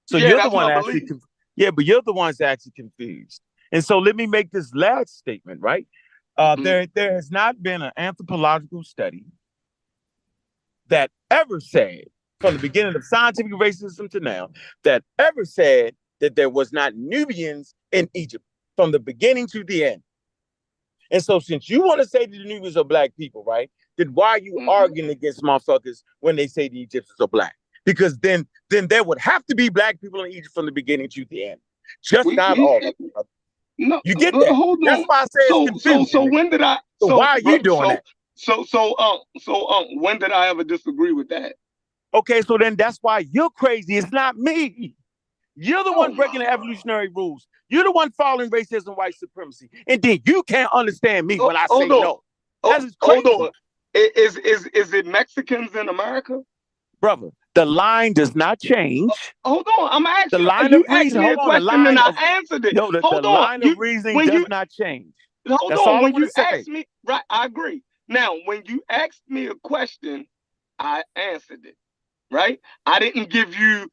So you're the one actually. Yeah, but you're the ones actually confused. And so let me make this last statement, right? There has not been an anthropological study that ever said, from the beginning of scientific racism to now, that ever said that there was not Nubians in Egypt from the beginning to the end. And so since you want to say that the Nubians are black people, right? Then why are you arguing against motherfuckers when they say the Egyptians are black? Because then there would have to be black people in Egypt from the beginning to the end. Just not all. No, you get that? Hold on. That's why I say it's confusing. So when did I? So why are you doing that? So when did I ever disagree with that? Okay, so then that's why you're crazy. It's not me. You're the one breaking the evolutionary rules. You're the one following racism, white supremacy, and then you can't understand me when I say no. That is crazy. Hold on. Is it Mexicans in America? Brother, the line does not change. Hold on, I'm asking the line you. Of reason. Hold on, the line and I answered it. Yo, the line of reasoning does not change. Hold on, when you asked me, right? I agree. Now, when you asked me a question, I answered it. Right? I didn't give you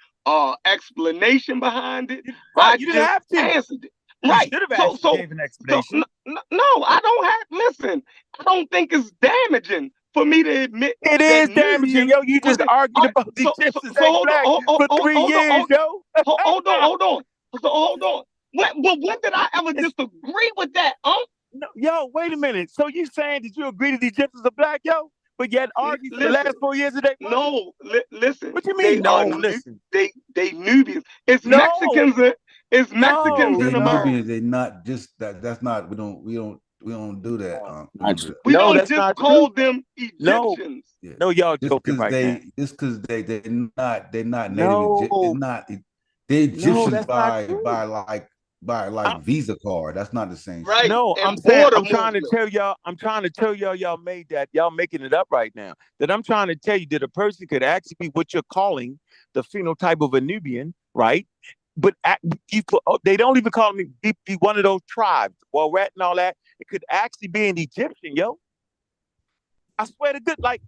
explanation behind it. Right, you didn't have to. Answered it. Right. You should have actually gave an explanation. No, I don't have. Listen, I don't think it's damaging for me to admit it is damaging, yo. You just argued about these Egyptians ain't black for 3 years, yo. Hold on. So hold on. What did I ever disagree with that? No, yo, wait a minute. So you saying that you agree that the Egyptians are black, yo? But yet argue for the last 4 years of their life? No, listen. What you mean? No, listen. They Nubians. It's Mexicans. It's Mexicans in America. Nubians. They not just that. That's not. We don't do that. We don't just call them Egyptians. No, y'all joking right now. Just because they're not native. It's not. They Egyptians by Visa card. That's not the same. Right. No, I'm trying to tell y'all, y'all made that. Y'all making it up right now. That I'm trying to tell you that a person could actually be what you're calling the phenotype of a Nubian, right? But they don't even call me be one of those tribes. Well, rat and all that. It could actually be an Egyptian, yo. I swear to good, like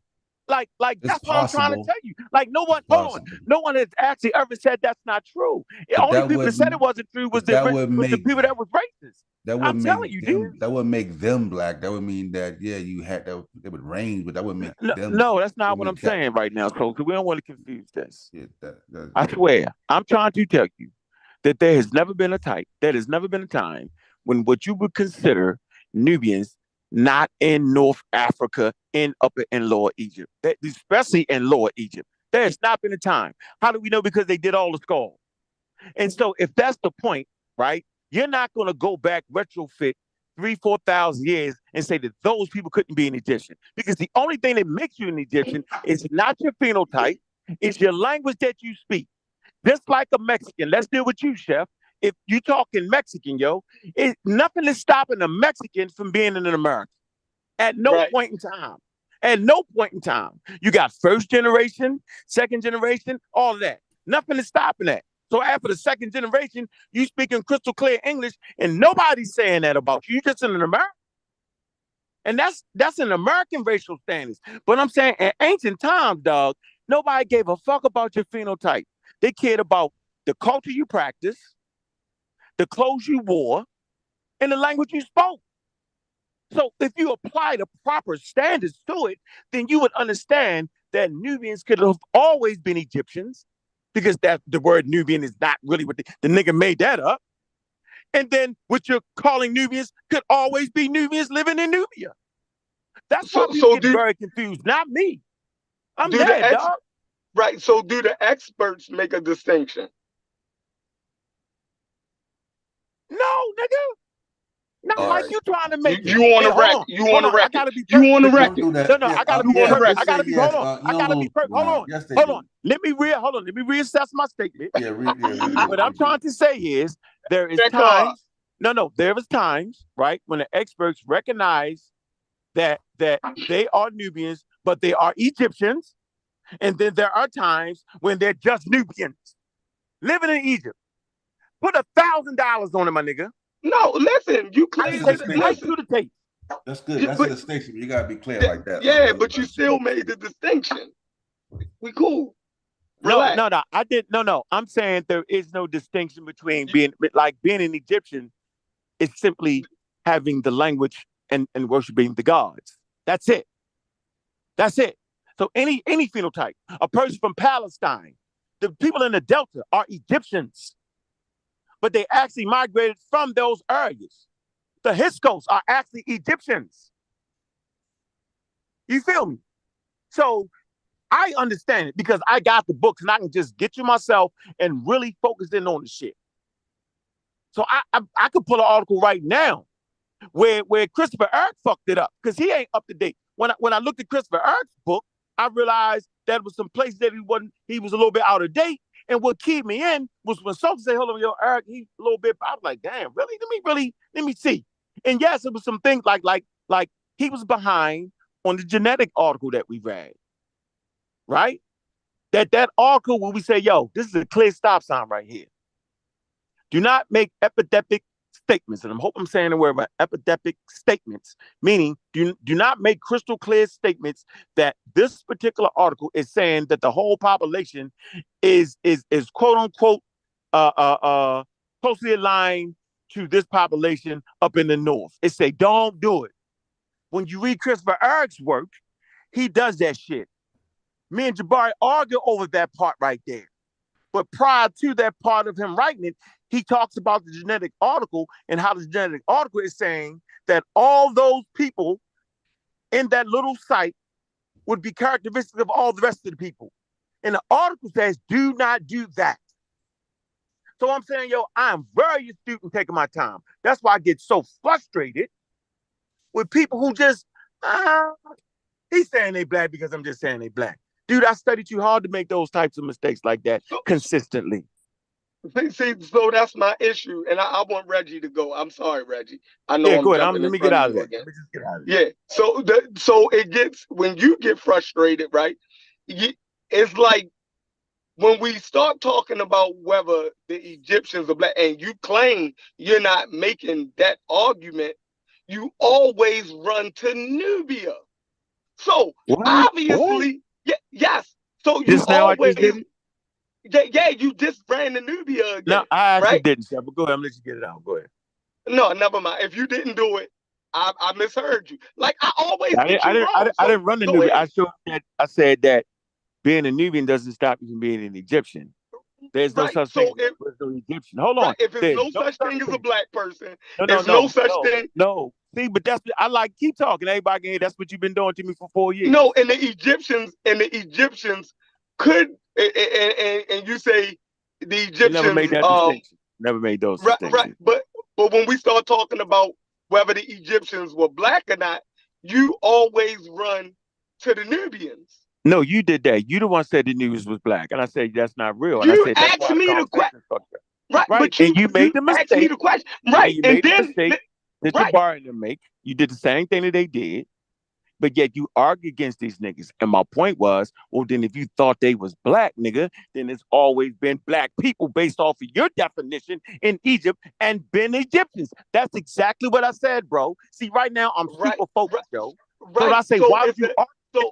that's what I'm trying to tell you. Like no one has actually ever said that's not true. The only people that said it wasn't true was the people that was racist. I'm telling you, dude. That would make them black. That would mean that you had that it would range, but that would make them. No, that's not what I'm saying right now. So we don't want to confuse this. Yeah, I swear, I'm trying to tell you that there has never been a time when what you would consider Nubians not in North Africa, in Upper and Lower Egypt, especially in Lower Egypt. There has not been a time. How do we know? Because they did all the skull. And so if that's the point, right, you're not going to go back retrofit 3,000-4,000 years and say that those people couldn't be an Egyptian. Because the only thing that makes you an Egyptian is not your phenotype, it's your language that you speak. Just like a Mexican. Let's deal with you, Chef. If you talking Mexican, yo, nothing is stopping a Mexican from being an American. At no point in time. At no point in time. You got first generation, second generation, all of that. Nothing is stopping that. So after the second generation, you speaking crystal clear English, and nobody's saying that about you. You're just in America. And that's an American racial standards. But I'm saying in ancient times, dog, nobody gave a fuck about your phenotype. They cared about the culture you practice, the clothes you wore, and the language you spoke. So if you apply the proper standards to it, then you would understand that Nubians could have always been Egyptians, because that the word Nubian is not really what the nigga made that up. And then what you're calling Nubians could always be Nubians living in Nubia. That's why people get very confused, not me. I'm dead, dog. Right, so do the experts make a distinction? No, nigga. Not like you trying to make you on the record. You on the record. I gotta be you on the record. No, I gotta be perfect. I gotta be hold on. I gotta be perfect. Hold on. Let me reassess my statement. What I'm trying to say is there is times. There is times, right, when the experts recognize that they are Nubians, but they are Egyptians. And then there are times when they're just Nubians living in Egypt. Put $1,000 on it, my nigga. No, listen, you clearly right to the tape. That's good. That's a distinction. You gotta be clear like that. Yeah, but you still made the distinction. We cool. Relax. No. I didn't. No. I'm saying there is no distinction between being an Egyptian is simply having the language and worshiping the gods. That's it. So any phenotype, a person from Palestine, the people in the Delta are Egyptians, but they actually migrated from those areas. The Hyksos are actually Egyptians. You feel me? So I understand it because I got the books and I can just get you myself and really focus in on the shit. So I could pull an article right now where Christopher Eric fucked it up because he ain't up to date. When I looked at Christopher Eric's book, I realized that was some places that he was a little bit out of date. And what keyed me in was when SOSA said, hold on, yo, Eric, he a little bit, I was like, damn, really? Let me see. And yes, it was some things like he was behind on the genetic article that we read, right? That article where we say, yo, this is a clear stop sign right here. Do not make epidemic statements. And I hope I'm saying the word about epidemic statements, meaning do not make crystal clear statements that this particular article is saying that the whole population is quote unquote closely aligned to this population up in the north. It say don't do it. When you read Christopher Eric's work, he does that shit. Me and Jabari argue over that part right there. But prior to that part of him writing it, he talks about the genetic article and how the genetic article is saying that all those people in that little site would be characteristic of all the rest of the people. And the article says, do not do that. So I'm saying, yo, I'm very astute in taking my time. That's why I get so frustrated with people who just, he's saying they black because I'm just saying they black. Dude, I studied too hard to make those types of mistakes like that consistently. See, so that's my issue, and I want Reggie to go. I'm sorry, Reggie. I know. Yeah, I'm go ahead. Let me get out of that. Let me just get out of it. Yeah. So it gets, when you get frustrated, right? It's like when we start talking about whether the Egyptians are black, and you claim you're not making that argument, you always run to Nubia. So obviously, yes. So you just now always. I just did it? Yeah, you just ran the Nubia again. No, I actually right? didn't, Chef, but go ahead. I'm gonna let you get it out. Go ahead. No, never mind. If you didn't do it, I misheard you. Like I always I didn't run the Nubian. I said that being a Nubian doesn't stop you from being an Egyptian. There's no such thing as an Egyptian. Hold on. If there's no such thing as a black person, there's no such thing. No. See, but that's I like keep talking. Everybody can hear that's what you've been doing to me for 4 years. No, and the Egyptians could and you say the Egyptians never made that distinction. Never made those distinctions. Right. But when we start talking about whether the Egyptians were black or not, you always run to the Nubians. No, you did that. You the one said the Nubians was black, and I said that's not real. You and I said asked me the question. Right, but you made the mistake. Asked me the question. Right, and made the mistake that Jabari and them make. You did the same thing that they did, but yet you argue against these niggas. And my point was, well, then if you thought they was black, nigga, then it's always been black people based off of your definition in Egypt and been Egyptians. That's exactly what I said, bro. See, right now I'm super focused, yo. So I say, why would you argue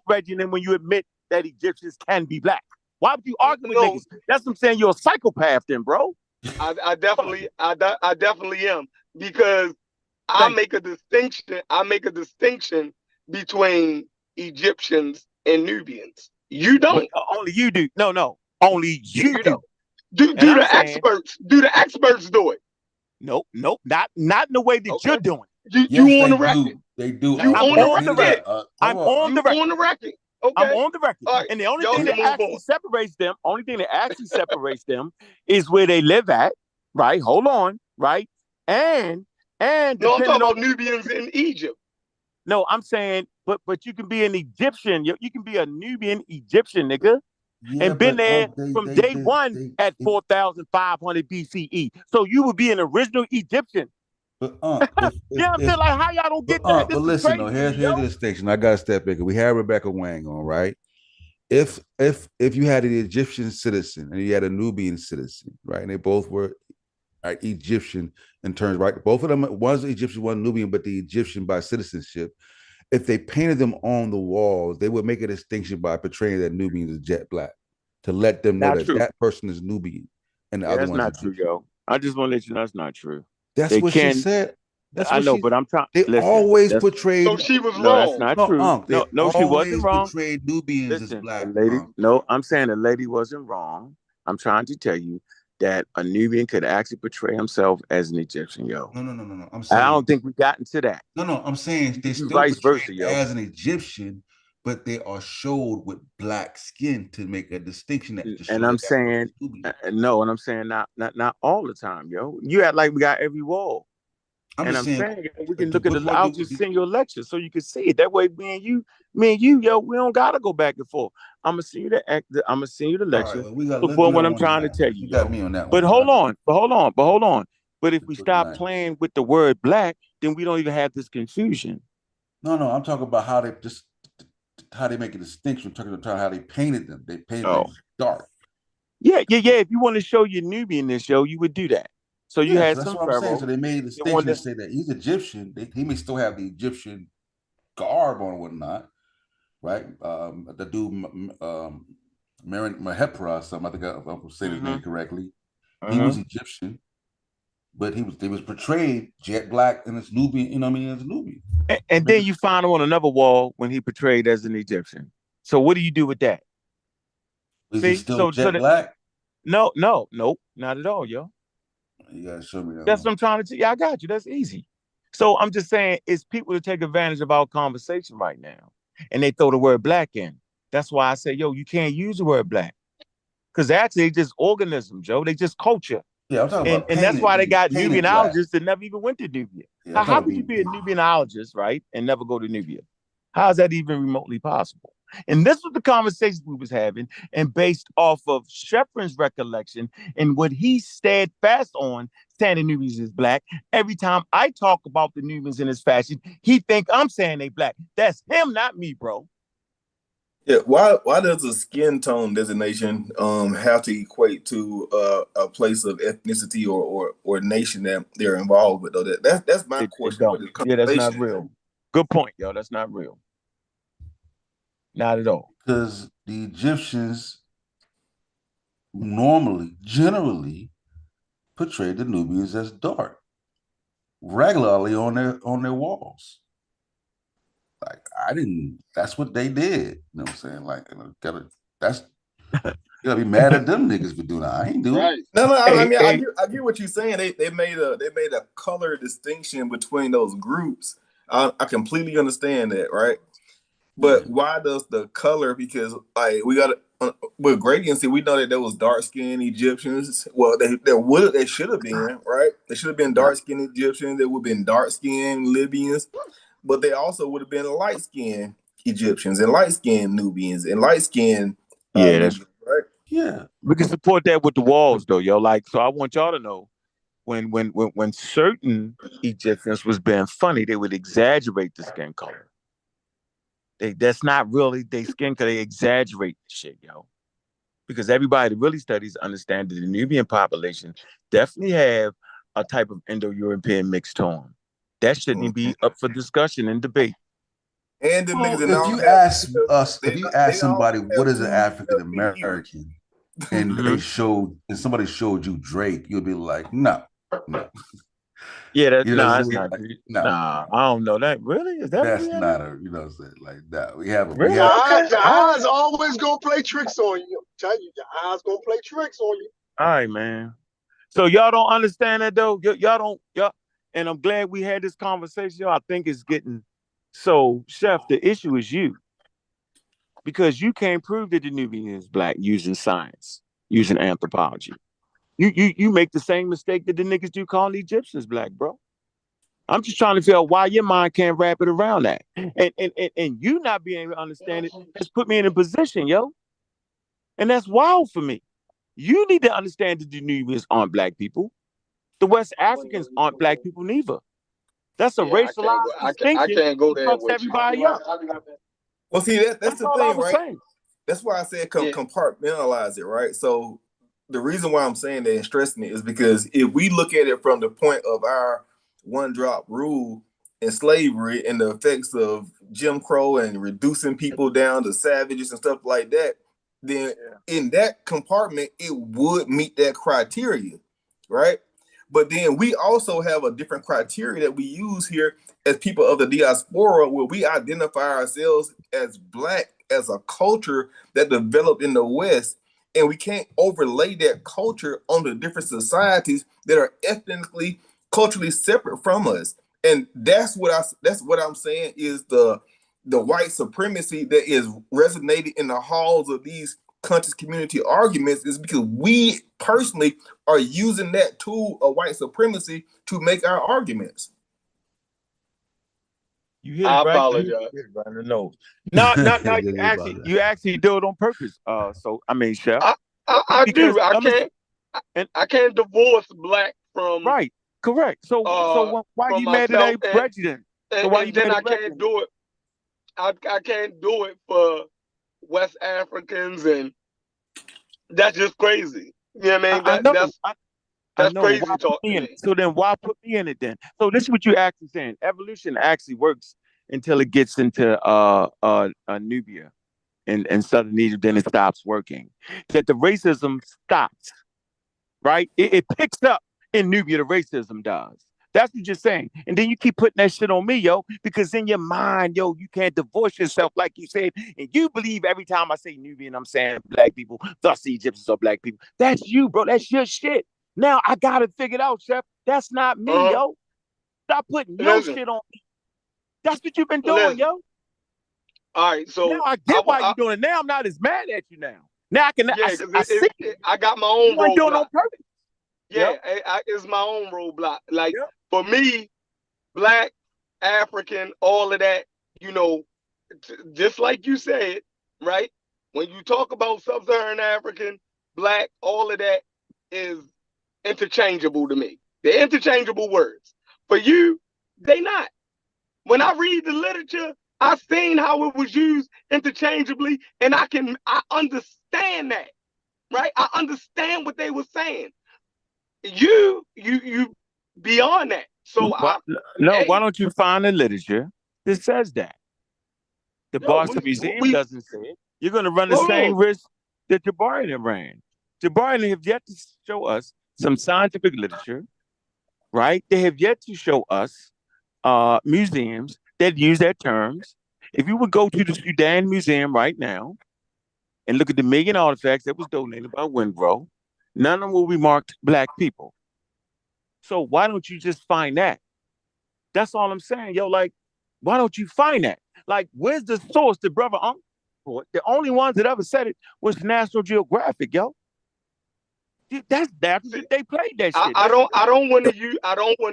Reggie, and when you admit that Egyptians can be black? Why would you argue with niggas? That's what I'm saying. You're a psychopath, then, bro. I definitely am, because I make a distinction between Egyptians and Nubians. You don't. But only you do. No. Only you do. Do the experts do it? Nope. Not in the way that you're doing. You on the record? They do. You on the record? I'm on the record. On the record. Okay. I'm on the record. Right. And the only thing that actually separates them, is where they live at, right? Hold on, right? And I'm talking about Nubians in Egypt. No, I'm saying, but you can be an Egyptian. You can be a Nubian Egyptian, nigga, and been there from day one at 4,500 BCE. So you would be an original Egyptian. But I'm saying, like, how y'all don't get that? But listen, here's the distinction. I gotta step back. We had Rebecca Wang on, right? If you had an Egyptian citizen and you had a Nubian citizen, right, and they both were Egyptian in terms, right? Both of them, one's Egyptian, one Nubian, but the Egyptian by citizenship. If they painted them on the walls, they would make a distinction by portraying that Nubian is jet black to let them know that person is Nubian and the other one's not true, yo. I just want to let you know that's not true. That's what she said. I know, but I'm trying. They always portrayed. So she was wrong. That's not true. No, she wasn't wrong. Portrayed Nubians as black. Lady, no, I'm saying the lady wasn't wrong. I'm trying to tell you that a Nubian could actually portray himself as an Egyptian, yo. No. I'm saying, I don't think we got into that. No. I'm saying they still vice versa, yo. as an Egyptian, but they are showed with black skin to make a distinction. And I'm saying no, and I'm saying not all the time, yo. You act like we got every wall. I'm saying we can look at the. I'll just send you a lecture so you can see it. That way, me and you, yo, we don't gotta go back and forth. I'm gonna send you I'm gonna send you the lecture. All right, we got for what I'm trying to tell you. You got me on that one. But hold on. But if we stop nice. playing with the word black, then we don't even have this confusion. No, I'm talking about how they make a distinction. Talking about how they painted them. They painted them dark. Yeah. If you want to show your Nubian this show, you would do that. So you had that's some what I'm saying. So they made a distinction to say that he's Egyptian. He may still have the Egyptian garb on or whatnot, right? The dude, Mahepra or something. I think I'm saying his name correctly. He was Egyptian, but he was portrayed jet black and it's Nubian. You know what I mean? As a Nubian. And then you find him on another wall when he portrayed as an Egyptian. So what do you do with that? Is he still jet black? No, not at all, yo. You gotta show me that. That's what I'm trying to tell you. I got you. That's easy. So I'm just saying, it's people to take advantage of our conversation right now, and they throw the word black in. That's why I say, yo, you can't use the word black, because actually they just organisms, Joe. They just culture. Yeah, I'm talking about. And that's why they got Nubianologists that never even went to Nubia. Yeah, how could you be a Nubianologist, right, and never go to Nubia? How is that even remotely possible? And this was the conversation we was having, and based off of Sheffrin's recollection and what he steadfast on, saying the Nubians is black. Every time I talk about the Nubians in this fashion, he think I'm saying they black. That's him, not me, bro. Yeah, why does a skin tone designation have to equate to a place of ethnicity or nation that they're involved with? Though that's my question. Yeah, that's not real. Good point, yo. That's not real. Not at all. Because the Egyptians generally portrayed the Nubians as dark, regularly on their walls. Like that's what they did. You know what I'm saying? Like, you gotta be mad at them niggas for doing that. I ain't doing it. No, I mean, I get what you're saying. They made a color distinction between those groups. I completely understand that, right? But why does the color? Because like we got with gradiency, we know that there was dark skinned Egyptians. Well, they should have been, right? They should have been dark skinned Egyptians. There would have been dark skinned Libyans, but they also would have been light skinned Egyptians and light skinned Nubians and light skinned Nubians, right? Yeah, we can support that with the walls, though, yo. Like, so I want y'all to know when certain Egyptians was being funny, they would exaggerate the skin color. That's not really their skin color. They exaggerate the shit, yo. Because everybody that really studies understand that the Nubian population definitely have a type of Indo-European mixed tone. That shouldn't be up for discussion and debate. And the niggas if you ask somebody what is an African American, and somebody showed you Drake, you'll be like, no. Yeah, that's not. Nah, I don't know that. Really? Is that? That's not a. You know what I'm saying? Like that. We have. Really? The eyes always gonna play tricks on you. I'm telling you, the eyes gonna play tricks on you. All right, man. So y'all don't understand that though. Y'all. And I'm glad we had this conversation. I think it's getting. So, Chef, the issue is you, because you can't prove that the Nubian is black using science, using anthropology. You make the same mistake that the niggas do calling the Egyptians black, bro. I'm just trying to figure out why your mind can't wrap it around that. And you not being able to understand it has put me in a position, yo. And that's wild for me. You need to understand that the Nubians aren't black people. The West Africans aren't black people neither. That's a racialized distinction. I can't go there with everybody else. Well, see, that's the thing, right? Saying. That's why I said compartmentalize it, right? So the reason why I'm saying that and stressing it is because if we look at it from the point of our one drop rule and slavery and the effects of Jim Crow and reducing people down to savages and stuff like that, then in that compartment, it would meet that criteria, right? But then we also have a different criteria that we use here as people of the diaspora, where we identify ourselves as black, as a culture that developed in the West. And we can't overlay that culture on the different societies that are ethnically, culturally separate from us. And that's what I'm saying is the white supremacy that is resonating in the halls of these conscious community arguments, is because we personally are using that tool of white supremacy to make our arguments. You hit it I right. apologize. You hit it right in the nose. No, you actually do it on purpose. So I mean, Chef. I do. I can't divorce black from right. Correct. So why you mad at Reggie then? So why you then mad I at Reggie? can't do it. I can't do it for West Africans, and that's just crazy. You know what I mean? I know. That's crazy talk to me. So then why put me in it then? So this is what you actually saying. Evolution actually works until it gets into Nubia and Southern Egypt, then it stops working. That the racism stops, right? It picks up in Nubia, the racism does. That's what you're saying. And then you keep putting that shit on me, yo, because in your mind, yo, you can't divorce yourself, like you said. And you believe every time I say Nubian, I'm saying black people, thus the Egyptians are black people. That's you, bro. That's your shit. Now I got it figured out, Chef. That's not me, yo. Stop putting your shit on me. That's what you've been doing, yo. All right, so now I get why you're doing it. Now I'm not as mad at you now. Now I can. I see. I got my own roadblock. You doing on purpose. Yeah, it's my own roadblock. Like for me, black, African, all of that. You know, just like you said, right? When you talk about sub-Saharan African, black, all of that is interchangeable to me. They're interchangeable words. For you, they not. When I read the literature, I've seen how it was used interchangeably, and I understand that, right? I understand what they were saying. You beyond that. So why don't you find the literature that says that? The Boston Museum doesn't say it. You're going to run the same risk that Jabari ran. Jabari have yet to show us some scientific literature, right? They have yet to show us museums that use that terms. If you would go to the Sudan Museum right now and look at the 1 million artifacts that was donated by Windrow, none of them will be marked black people. So why don't you just find that? That's all I'm saying, yo. Like, why don't you find that? Like, where's the source? The brother uncle, the only ones that ever said it was National Geographic, yo. That's they played that shit. I don't want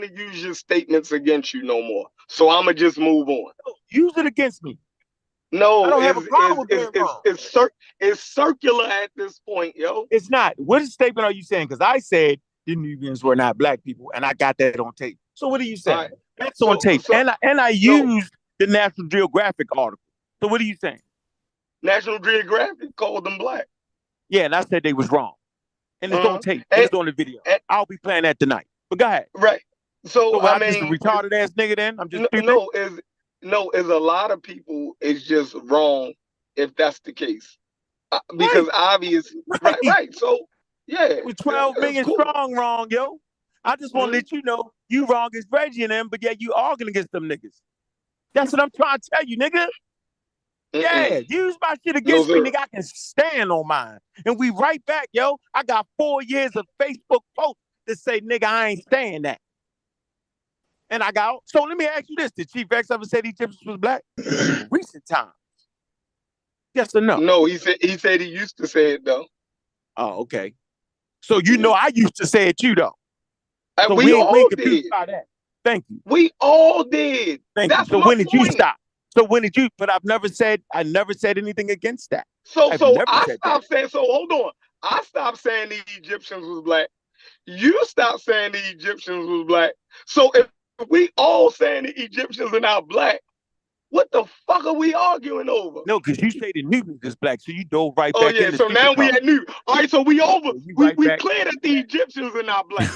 to use your statements against you no more. So I'ma just move on. Use it against me. No, I don't have a problem with being wrong. It's circular at this point, yo. It's not. What statement are you saying? Because I said the Nubians were not black people, and I got that on tape. So what are you saying? Right. That's on tape. And I used the National Geographic article. So what are you saying? National Geographic called them black. Yeah, and I said they was wrong. And it's on tape. It's on the video. I'll be playing that tonight. But go ahead. Right. So I mean, just a retarded ass nigga then? I'm just stupid? No, is a lot of people is just wrong if that's the case. Because obviously, right. So yeah. With 12 million strong wrong, yo. I just want to let you know you wrong as Reggie and them, but yet you arguing against them niggas. That's what I'm trying to tell you, nigga. Yeah, use my shit against me, nigga. I can stand on mine. And we right back, yo. I got 4 years of Facebook posts that say, nigga, I ain't saying that. And I got, so let me ask you this. Did Chief X ever say the Egyptians was black? Recent times. Yes or no? No, he said he used to say it though. Oh, okay. So you know I used to say it too though. So we all did. That. Thank you. We all did. Thank you. So when did you stop? So when did you? But I never said anything against that. So I stopped saying. So hold on. I stopped saying the Egyptians was black. You stopped saying the Egyptians was black. So if we all saying the Egyptians are not black, what the fuck are we arguing over? No, because you say the Nubians is black, so you dove right back. Oh yeah, so now we at New. All right, so we over. We clear that the Egyptians are not black.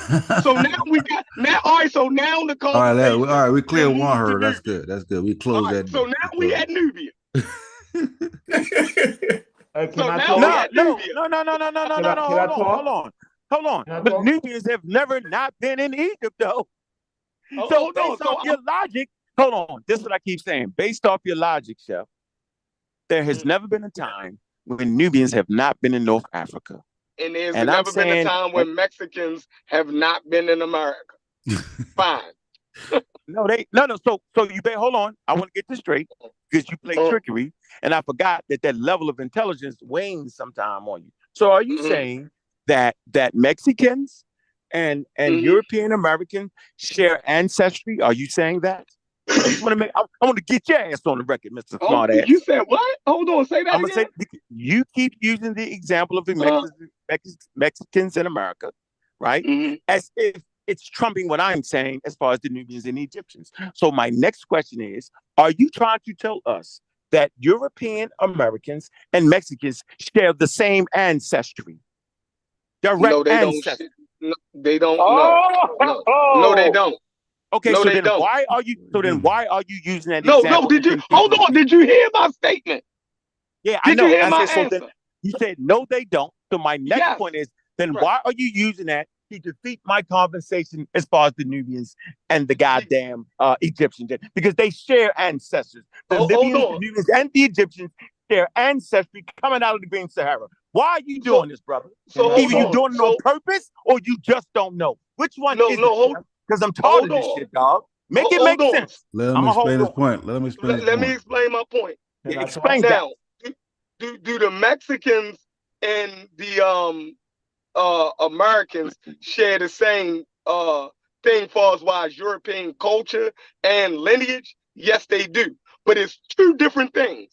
So now we got all right. So now the conversation. All right, we clear one her. That's good. That's good. We close that. So now we at Nubia. Hold on. But Nubians have never not been in Egypt though. So based off your logic. Hold on. This is what I keep saying. Based off your logic, Chef, there has never been a time when Nubians have not been in North Africa. And there's never been a time when Mexicans have not been in America. Fine. No. So you better hold on. I want to get this straight because you play trickery, and I forgot that level of intelligence wanes sometime on you. So are you saying that Mexicans and European Americans share ancestry? Are you saying that? I just want to I want to get your ass on the record, Mr. Smart Ass. You said what? Hold on, say that I'm again. Say you keep using the example of the Mexicans in America, right? As if it's trumping what I'm saying as far as the Nubians and the Egyptians. So my next question is, are you trying to tell us that European Americans and Mexicans share the same ancestry? Direct ancestry. No, they don't. No, they don't. Okay, no, so they then don't. why are you using that No, example? did you hold on? Did you hear my statement? Yeah, I know. Did you hear my answer? Then you said no, they don't. So my next point is, then why are you using that to defeat my conversation as far as the Nubians and the goddamn Egyptians? Because they share ancestors. The Libyans, the Nubians, and the Egyptians share ancestry coming out of the Green Sahara. Why are you doing this, brother? So either you doing it on purpose or you just don't know. Which one is it? Because I'm tired of this shit, dog. Make it make sense. Let him explain his point. Let him explain his point. Let me explain my point. Explain now. Do the Mexicans and the Americans share the same thing as far as European culture and lineage? Yes, they do. But it's two different things.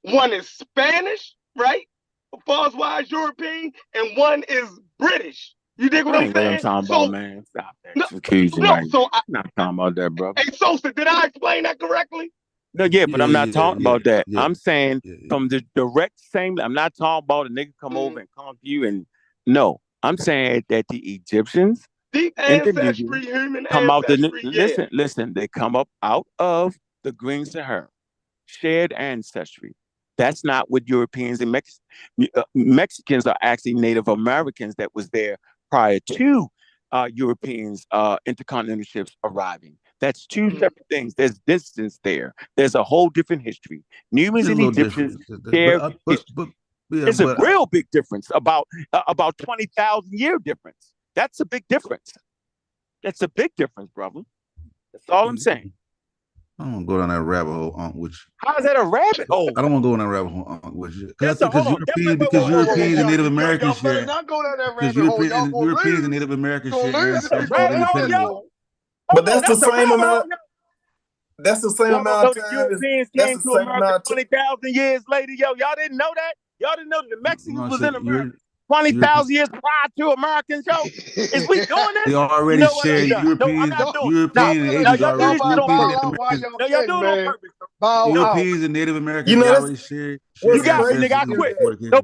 One is Spanish, right? As far as European, and one is British. You dig what I'm saying? What I'm talking about, man. Stop that. So I'm not talking about that, bro. Hey, Sosa, did I explain that correctly? No, but I'm not talking about that. I'm saying from the direct same. I'm not talking about a nigga come over and come to you and no. I'm saying that the Egyptians, deep ancestry, human come ancestry. Listen. They come up out of the Green Sahara, shared ancestry. That's not what Europeans and Mexicans are actually Native Americans that was there prior to Europeans intercontinental ships arriving. That's two separate things. There's distance there. There's a whole different history. Nubians and Egyptians share it's a real big difference, about 20,000 year difference. That's a big difference. That's a big difference, brother. That's all I'm saying. I don't want to go down that rabbit hole, with you. How is that a rabbit hole? I don't want to go down that rabbit hole, with you. Because Europeans and Native Americans share. Not go down that Because rabbit hole. Europeans and Native Americans share ancestors independently. But that's the same amount. That's the same amount of time. Europeans came to America 20,000 years later. Y'all didn't know that? Y'all didn't know that the Mexicans was in America 20,000 years prior to Americans, yo. Is we doing this? They already share Europeans. Europeans and Native Americans already share. You got me, nigga.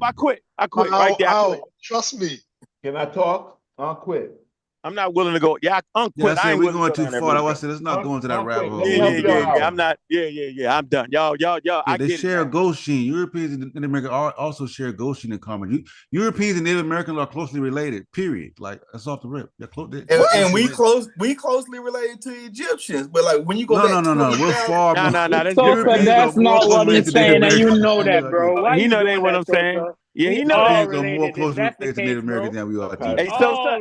I quit. I quit right there. Trust me. Can I talk? I'll quit. I'm not willing to go. Yeah, I'm quit. I said we're going too far. I said let's not go into that rabbit hole. Yeah. I'm not. Yeah. I'm done. Y'all. They share a ghost gene. Europeans and Native Americans also share a ghost gene in common. Europeans and Native Americans are closely related. Period. Like that's off the rip. And we closely related to Egyptians. But like when you go back, no. We're far. No. That's not what he's saying, and you know that, bro. He know that ain't what I'm saying. Yeah, he knows are more closely related to Native Americans than we are. Hey, Sosa.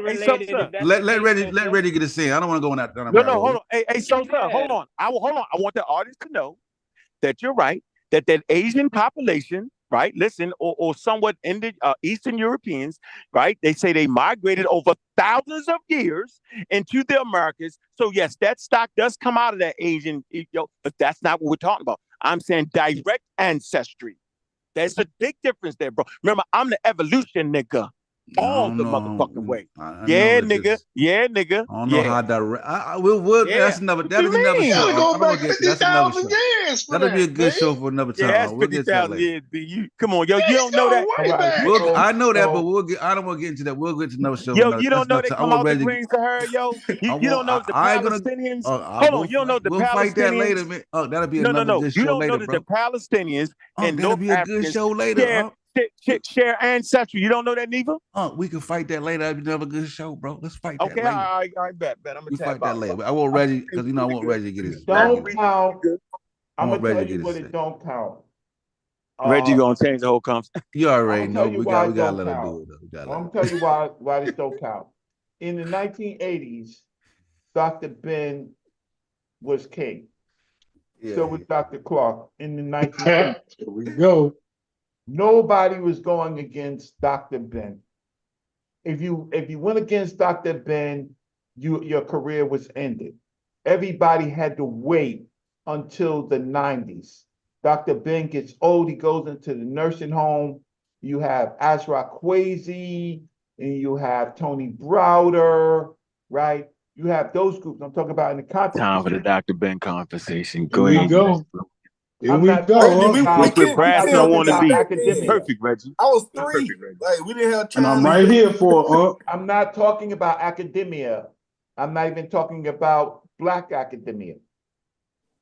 Let Reggie get a scene. I don't want to go in that. No, hold on. Hey, Sosa, hold on. I want the audience to know that you're right. That Asian population, right? Listen, or somewhat Eastern Europeans, right? They say they migrated over thousands of years into the Americas. So yes, that stock does come out of that Asian, but that's not what we're talking about. I'm saying direct ancestry. There's a big difference there, bro. Remember, I'm the evolution nigga. All the motherfucking way. Yeah, nigga. I don't know how direct. That's another. That'll be another show. Go back 50,000 years. That'll be a good show for another time. Yeah, that's 50,000 years. Come on, yo. You don't know that. I know that, but I don't want to get into that. We'll get to another show. Yo, you don't know they come out the Green Sahara, yo. You don't know the Palestinians. Hold on, you don't know the Palestinians. We'll fight that later, man. That'll be another good show later, bro. You don't know that the Palestinians and that'll be a good show later. Share ancestry. You don't know that neither? We can fight that later. That'd be another good show, bro. Let's fight that later. I bet. I'm gonna fight that later. I want Reggie because I want Reggie to get his. Don't count. I'm gonna tell you what it don't count. Reggie gonna change the whole concept. You already know. We gotta let him do it. I'm gonna tell you why this don't count. In the 1980s, Dr. Ben was king. So was Dr. Clark in the 1980s. Here we go. Nobody was going against Dr. Ben. If you went against Dr. Ben, your career was ended. Everybody had to wait until the 90s. Dr. Ben gets old, he goes into the nursing home. You have Ashra Kwesi, and you have Tony Browder, right? You have those groups. I'm talking about in the context. Time for the Dr. Ben conversation. Go ahead. Here we go. Here we go. Academia. Perfect, Reggie. I was 3. Perfect, like we didn't have time. And I'm right here for I'm not talking about academia. I'm not even talking about Black academia.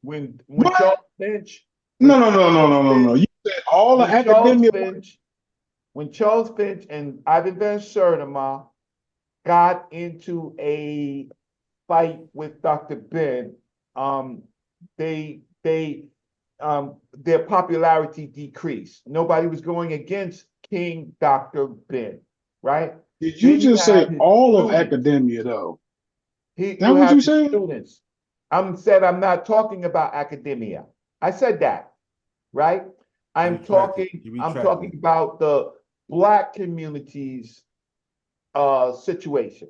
When Charles Finch. No. You said all the academia. When Charles Finch and Ivan Van Sertima got into a fight with Dr. Ben, their popularity decreased. Nobody was going against King Dr. Ben, right? Did you just say all of academia, though? That what you saying? Students. I'm not talking about academia. I said that, right? I'm talking about the Black community's situation.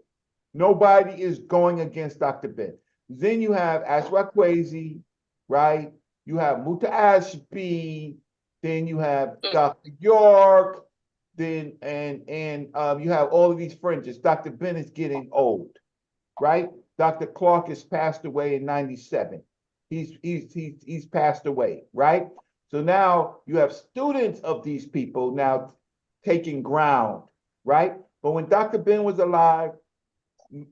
Nobody is going against Dr. Ben. Then you have Ashra Kwesi, right? You have Muta Ashby, then you have Dr. York, then you have all of these fringes. Dr. Ben is getting old, right? Dr. Clark has passed away in 97. He's passed away, right? So now you have students of these people now taking ground, right? But when Dr. Ben was alive,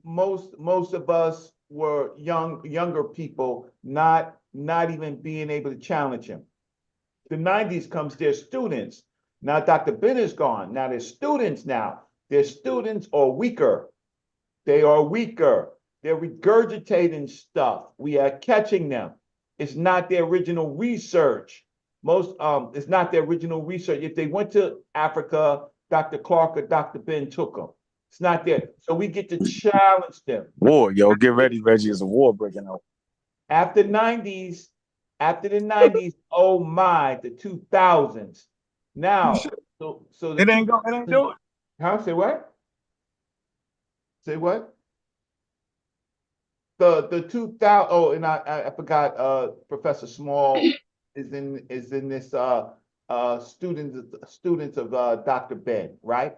most of us were younger people, not even being able to challenge him. The 90s comes, their students. Now Dr. Ben is gone. Now there's students now. Their students are weaker. They are weaker. They're regurgitating stuff. We are catching them. It's not their original research. It's not their original research. If they went to Africa, Dr. Clark or Dr. Ben took them. It's not there. So we get to challenge them. War, yo, get ready, Reggie. There's a war breaking out. After the 90s, oh my, the 2000s. Now, so it ain't doing. Huh? Say what? Say what? The 2000. Oh, and I forgot. Professor Small is in this students of Dr. Ben, right?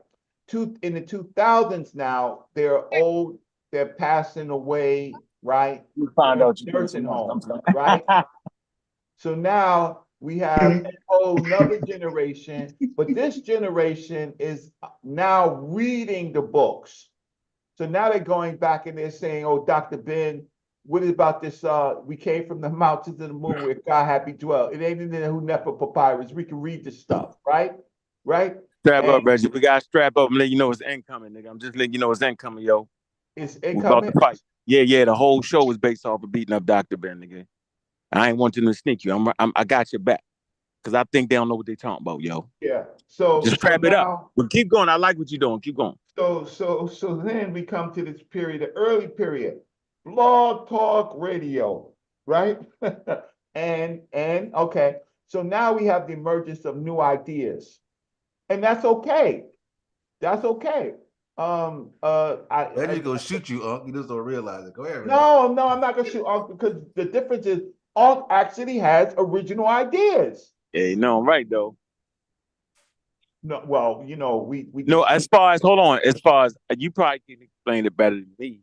In the 2000s now, they're old. They're passing away, right? You find out nursing homes, right? So now we have a whole nother generation, but this generation is now reading the books. So now they're going back and they're saying, oh, Dr. Ben, what is about this? We came from the mountains of the moon where God happy dwell. It ain't in the Hunefa papyrus. We can read this stuff, right? Right? Strap up, Reggie. We got to strap up and let you know it's incoming, nigga. I'm just letting you know it's incoming, yo. It's incoming? About to fight. Yeah. The whole show was based off of beating up Dr. Ben, nigga. I ain't wanting to sneak you. I got your back. Because I think they don't know what they're talking about, yo. Yeah. So just strap it up. But keep going. I like what you're doing. Keep going. So then we come to this period, the early period. Blog Talk Radio, right? and okay. So now we have the emergence of new ideas. And that's okay. That's okay. Reggie's gonna shoot you, Unc. You just don't realize it. Go ahead, Reggie. No, I'm not gonna shoot Unc because the difference is Unc actually has original ideas. Yeah, you know I'm right though. No, well, you know, we no, as far as you probably can explain it better than me,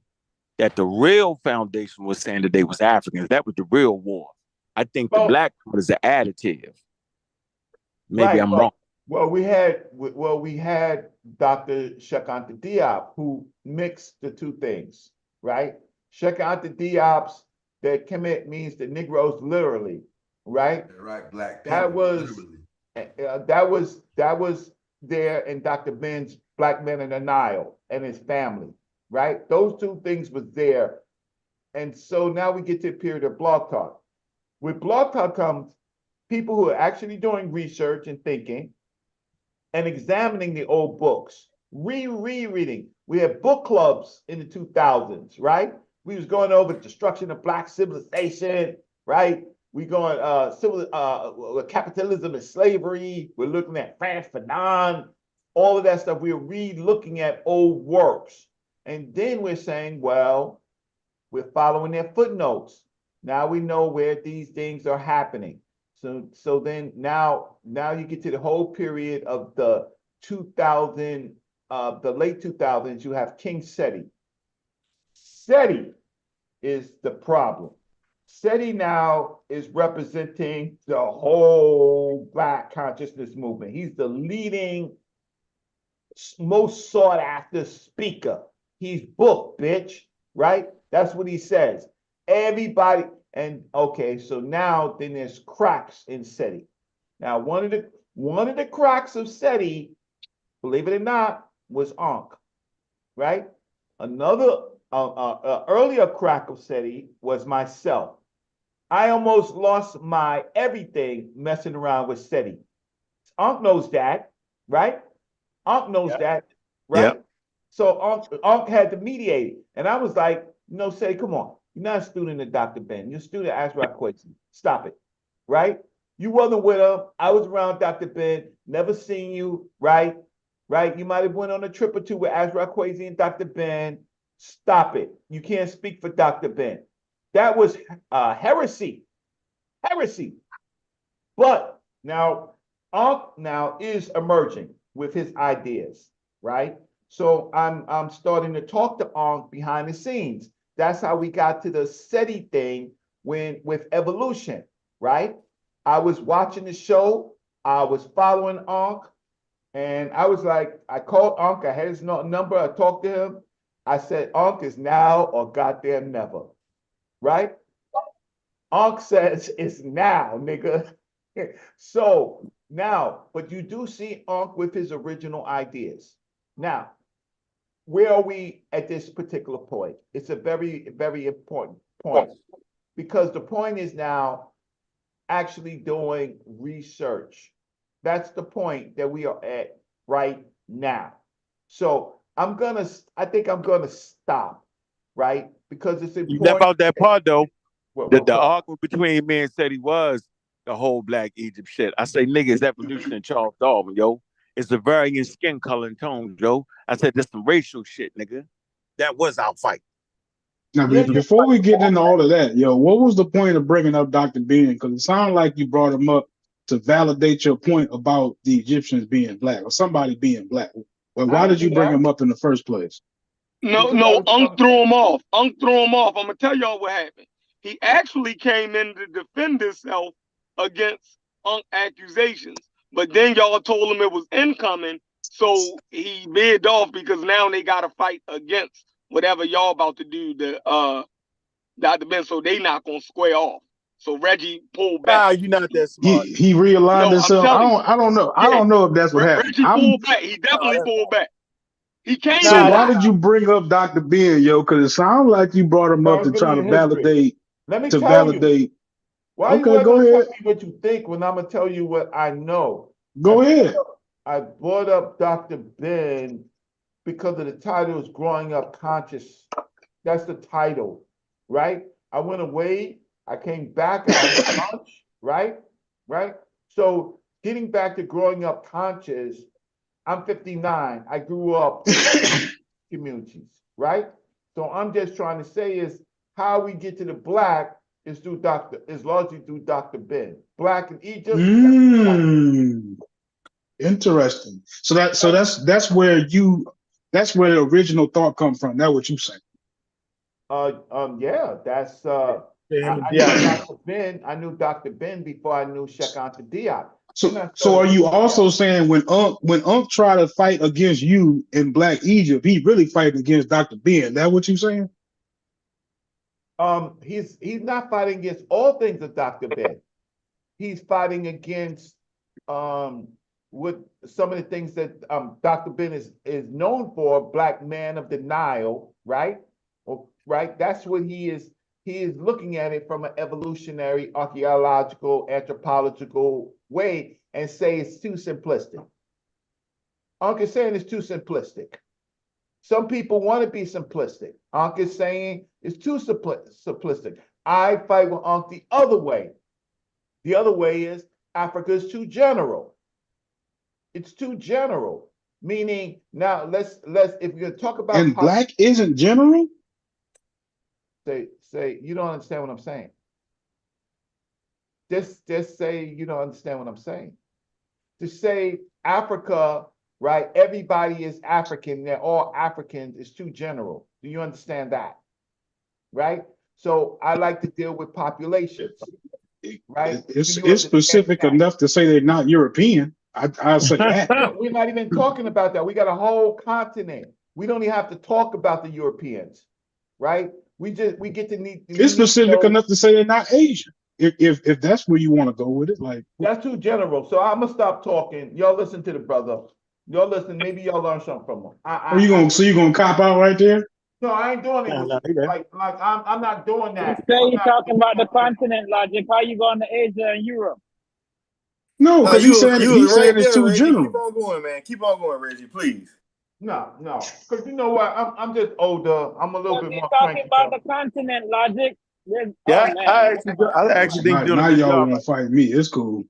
that the real foundation was saying that they was Africans. That was the real war. I think the black was an additive. Maybe I'm wrong. Well, we had Dr. Cheikh Anta Diop who mixed the two things, right? Cheikh Anta Diop's that Kemet means the Negroes literally, right? Right, black. That was there in Dr. Ben's Black Men in the Nile and his family, right? Those two things was there. And so now we get to a period of Blog Talk. With Blog Talk comes people who are actually doing research and thinking and examining the old books, rereading. We had book clubs in the 2000s, right? We was going over the destruction of Black civilization, right? We going capitalism and slavery. We're looking at Frantz Fanon, all of that stuff. We're looking at old works. And then we're saying, well, we're following their footnotes. Now we know where these things are happening. So then now you get to the whole period of the 2000, the late 2000s. You have King Seti. Seti is the problem. Seti now is representing the whole Black consciousness movement. He's the leading, most sought after speaker. He's booked, bitch, right? That's what he says. Everybody, and okay, so now then there's cracks in SETI. Now, one of the cracks of SETI, believe it or not, was Ankh, right? Another earlier crack of SETI was myself. I almost lost my everything messing around with SETI. Ankh knows that, right? Ankh knows that, right? Yep. So Ankh had to mediate it. And I was like, say, come on. You're not a student of Dr. Ben. You're a student of Azra Quincy. Stop it, right? You wasn't with him. I was around Dr. Ben. Never seen you, right? Right? You might have went on a trip or two with Azra Quincy and Dr. Ben. Stop it. You can't speak for Dr. Ben. That was heresy. Heresy. But now, Ankh now is emerging with his ideas, right? So I'm starting to talk to Ankh behind the scenes. That's how we got to the SETI thing with evolution, right? I was watching the show, I was following Ankh, and I was like, I called Ankh, I had his number, I talked to him. I said, Ankh is now or goddamn never, right? Ankh says it's now, nigga. So now, but you do see Ankh with his original ideas. Now, where are we at this particular point? It's a very, very important point because the point is now actually doing research. That's the point that we are at right now. So I think I'm gonna stop, right? Because it's important. You left out that part though. The argument between me and SETI was the whole Black Egypt shit. I say niggas evolution and Charles Darwin, yo. It's a varying skin color and tone, Joe. I said that's some racial shit, nigga. That was our fight. Now, before we get into all of that, what was the point of bringing up Dr. Ben? Because it sounded like you brought him up to validate your point about the Egyptians being Black or somebody being Black. Well, why did you bring him up in the first place? No, Ankh threw him off. Ankh threw him off. I'm going to tell y'all what happened. He actually came in to defend himself against Ankh accusations. But then y'all told him it was incoming, so he veered off because now they got to fight against whatever y'all about to do to Dr. Ben, so they not going to square off. So Reggie pulled back. Nah, you're not that smart. He realigned himself. I don't know. Yeah. I don't know if that's what happened. Reggie pulled back. He definitely pulled back. He came. So why did you bring up Dr. Ben, Because it sounds like you brought him up to try to validate. Let me tell you. Why okay, you go ahead. Tell me what you think when I'm gonna tell you what I know? Go ahead. I brought up Dr. Ben because of the title is Growing Up Conscious. That's the title, right? I went away, I came back at lunch, right? So getting back to growing up conscious, I'm 59. I grew up in communities, right? So I'm just trying to say is how we get to the Black is largely through Dr. Ben. Black in Egypt. Interesting. So that's where the original thought comes from. That's what you saying. Yeah, that's I knew Dr. Ben. I knew Dr. Ben before I knew Sheikh Anta Diop. So are you also saying when Unc tried to fight against you in Black Egypt, he really fighting against Dr. Ben? That what you saying? He's not fighting against all things of Dr. Ben. He's fighting against with some of the things that Dr. Ben is known for, Black man of the Nile, right? Right. That's what he is. He is looking at it from an evolutionary, archaeological, anthropological way and say it's too simplistic. Unc is saying it's too simplistic. Some people want to be simplistic. Unc is saying it's too simplistic. I fight with Unc the other way. The other way is Africa is too general. It's too general. Meaning, now let's if you're gonna talk about Black isn't general. Say you don't understand what I'm saying. just say you don't understand what I'm saying. To say Africa, right? Everybody is African. They're all Africans. Is too general. Do you understand that? Right. So I like to deal with populations. Right. It's specific enough to say they're not European. I'll say that. We're not even talking about that. We got a whole continent. We don't even have to talk about the Europeans, right? We get to need. It's specific enough to say they're not Asian. If that's where you want to go with it, like that's too general. So I'm gonna stop talking. Y'all listen to the brother. Y'all listen. Maybe y'all learn something from him. So you gonna cop out right there? No, I ain't doing it. Like I'm not doing that. You say you're talking about the continent logic. How you going to Asia and Europe? No, because he said it's too Reggie. general. Keep on going, man. Keep on going, Reggie, please. No, because you know what? I'm just older. I'm a little bit more talking about the continent logic. Yeah, I actually think now y'all want to fight me. It's cool.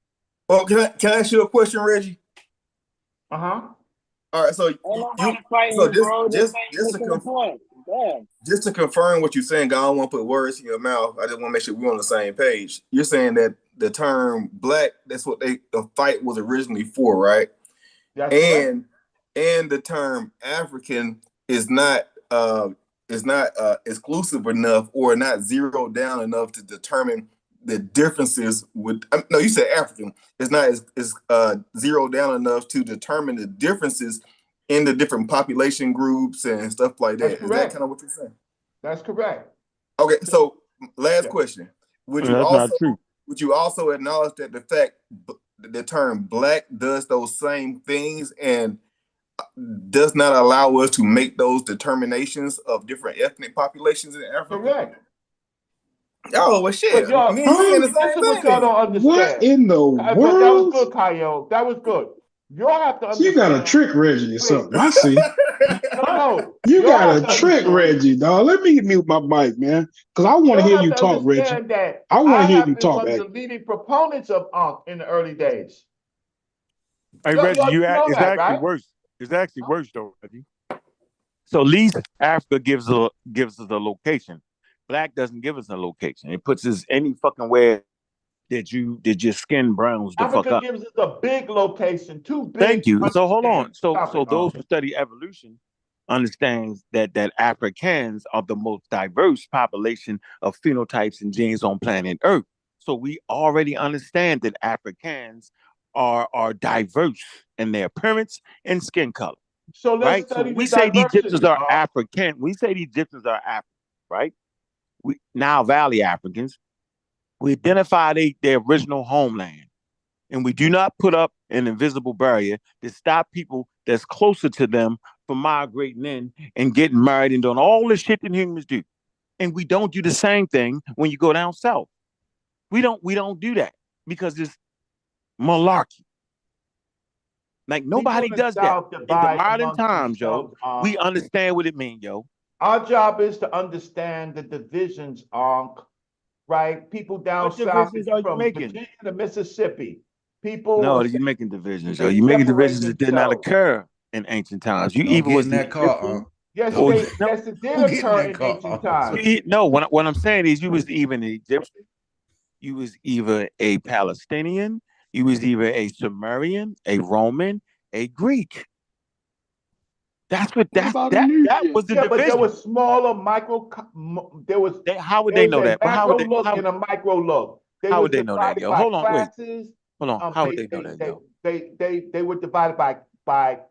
Well, can I ask you a question, Reggie? Uh-huh. All right, so just to confirm what you're saying, I don't want to put words in your mouth. I just want to make sure we're on the same page. You're saying that the term black, that's what the fight was originally for, right? That's correct. And the term African is not exclusive enough or not zeroed down enough to determine the differences with. No, you said African. It's not zeroed down enough to determine the differences in the different population groups and stuff like that. Is that kind of what you're saying? That's correct. Okay, so last question. Would you also acknowledge that the fact the term black does those same things and does not allow us to make those determinations of different ethnic populations in Africa? Correct. Oh, well, shit. But y'all, Me and you saying the same this is what thing. y'all don't understand. What in the world? But that was good, Kyle. That was good. Y'all have to understand. You got a trick Reggie or something. I see. No. You got a trick Reggie, dog. Let me mute my mic, man. Because I want to hear you talk, Reggie. I want to hear you talk, one of the leading proponents of Ankh in the early days. Hey, Reggie, it's actually worse. It's actually worse, though, Reggie. So at least Africa gives us a location. Black doesn't give us a location. It puts us any fucking where that your skin browns the fuck up. Africa gives us a big location, too big. Thank you. So hold on. So those who study evolution understands that Africans are the most diverse population of phenotypes and genes on planet Earth. So we already understand that Africans are diverse in their appearance and skin color. So let's study we say the Egyptians are African. We say the Egyptians are African, right? We now Valley Africans. We identify their original homeland, and we do not put up an invisible barrier to stop people that's closer to them from migrating in and getting married and doing all the shit that humans do. And we don't do the same thing when you go down south. We don't do that because it's malarkey. Like nobody does that. In the modern times, yo, we understand what it means, yo. Our job is to understand the divisions, right? People down south from Virginia to Mississippi. No, you're making divisions, yo. You're making divisions that did not occur in ancient times. You even was that car. Yes, it did occur in ancient times. No, what I'm saying is you was even an Egyptian, you was either a Palestinian, you was either a Sumerian, a Roman, a Greek. That's what that was the division. But there was smaller micro. How would they know that? Macro look and a micro look. How would they know that, yo? Hold on, wait. Hold on. How would they know that, yo? They were divided by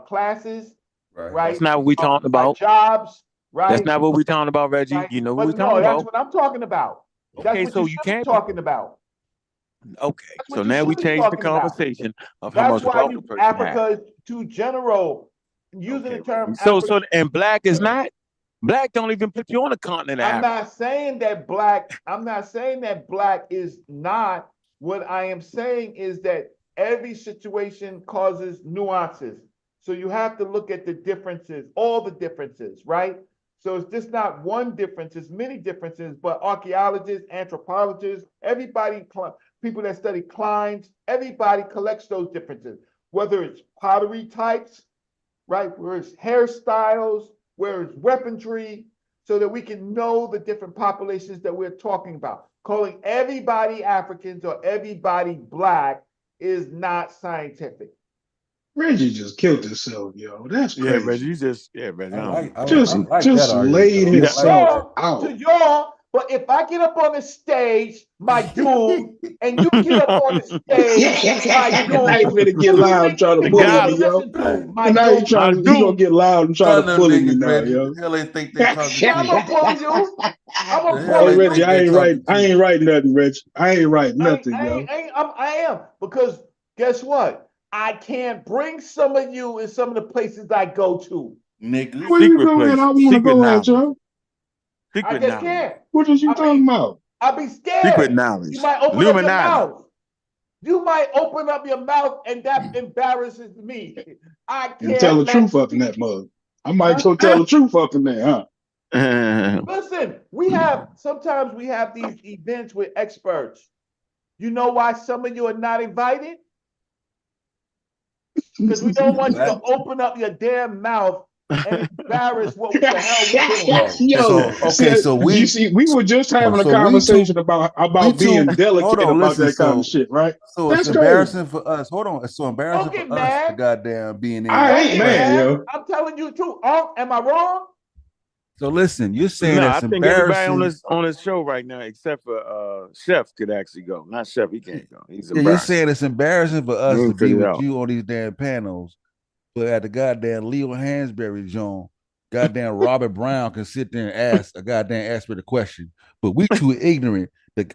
classes, right? That's not what we're talking about. Jobs, right? That's not what we're talking about, Reggie. Right? You know what we're talking about. That's what I'm talking about. Okay, so you can't be talking about. Okay, so now we changed the conversation of how much wealth the person Africa has. is too general. Using the term so and black is not. Black don't even put you on the continent. I'm not saying that black is not. What I am saying is that every situation causes nuances. So you have to look at the differences, all the differences, right? So it's just not one difference, it's many differences, but archaeologists, anthropologists, everybody, people that study climes, everybody collects those differences, whether it's pottery types, right? Where it's hairstyles, where it's weaponry. so that we can know the different populations that we're talking about. Calling everybody Africans or everybody Black is not scientific. Reggie just killed himself, yo. That's crazy. Yeah, Reggie, Reggie. Just laid himself out. To y'all, but if I get up on the stage, my dude, and you get up on the stage, my dude, now you finna get loud and try to bully me, yo. Now you gonna get loud and try to bully me now, yo. Hell, they think they talking to I'm gonna bully you. I'm gonna Hey, bully Reggie, you. I ain't writing nothing, Reggie. I ain't writing nothing, yo. I am, because guess what? I can't bring some of you in some of the places I go to. Nigga. Where you go at? I want to go at, yo. I just can't. What is you talking about? I'll be scared. Secret knowledge. You might open up your mouth. You might open up your mouth, and that embarrasses me. I can't. And tell the truth up in that mug. I might go tell the truth up in there, huh? Listen, sometimes we have these events with experts. You know why some of you are not invited? Because we don't want you to open up your damn mouth and embarrass what the hell we're doing. Yo, we were just having a conversation about being delicate about that kind of shit, right? So it's embarrassing for us. Hold on, it's so embarrassing for us to goddamn being in. I ain't mad, yo. I'm telling you the truth. Am I wrong? So listen, you're saying I it's think everybody on this show right now, except for Chef, could actually go. Not Chef, he can't go. He's you're saying it's embarrassing for us to be with out. you on these damn panels, but at the goddamn Leo Hansberry Joan, goddamn Robert Brown can sit there and ask a question, but we too ignorant.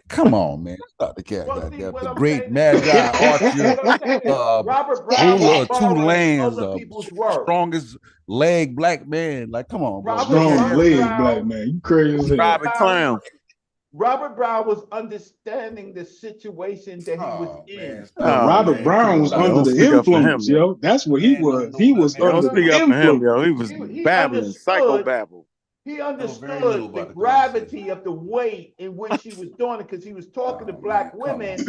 Come on, man. The cat, the great Magi Archer, Robert Brown ruler of two lands, strongest leg black man. Like, come on, bro. Strong leg black man. You crazy. Robert Clown. Robert Brown was understanding the situation that he was in. Robert Brown was under the influence, yo. That's what he was. He was under the influence. Yo. He was babbling, psychobabble. He understood the gravity of the way in which he was doing it, because he was talking to black women.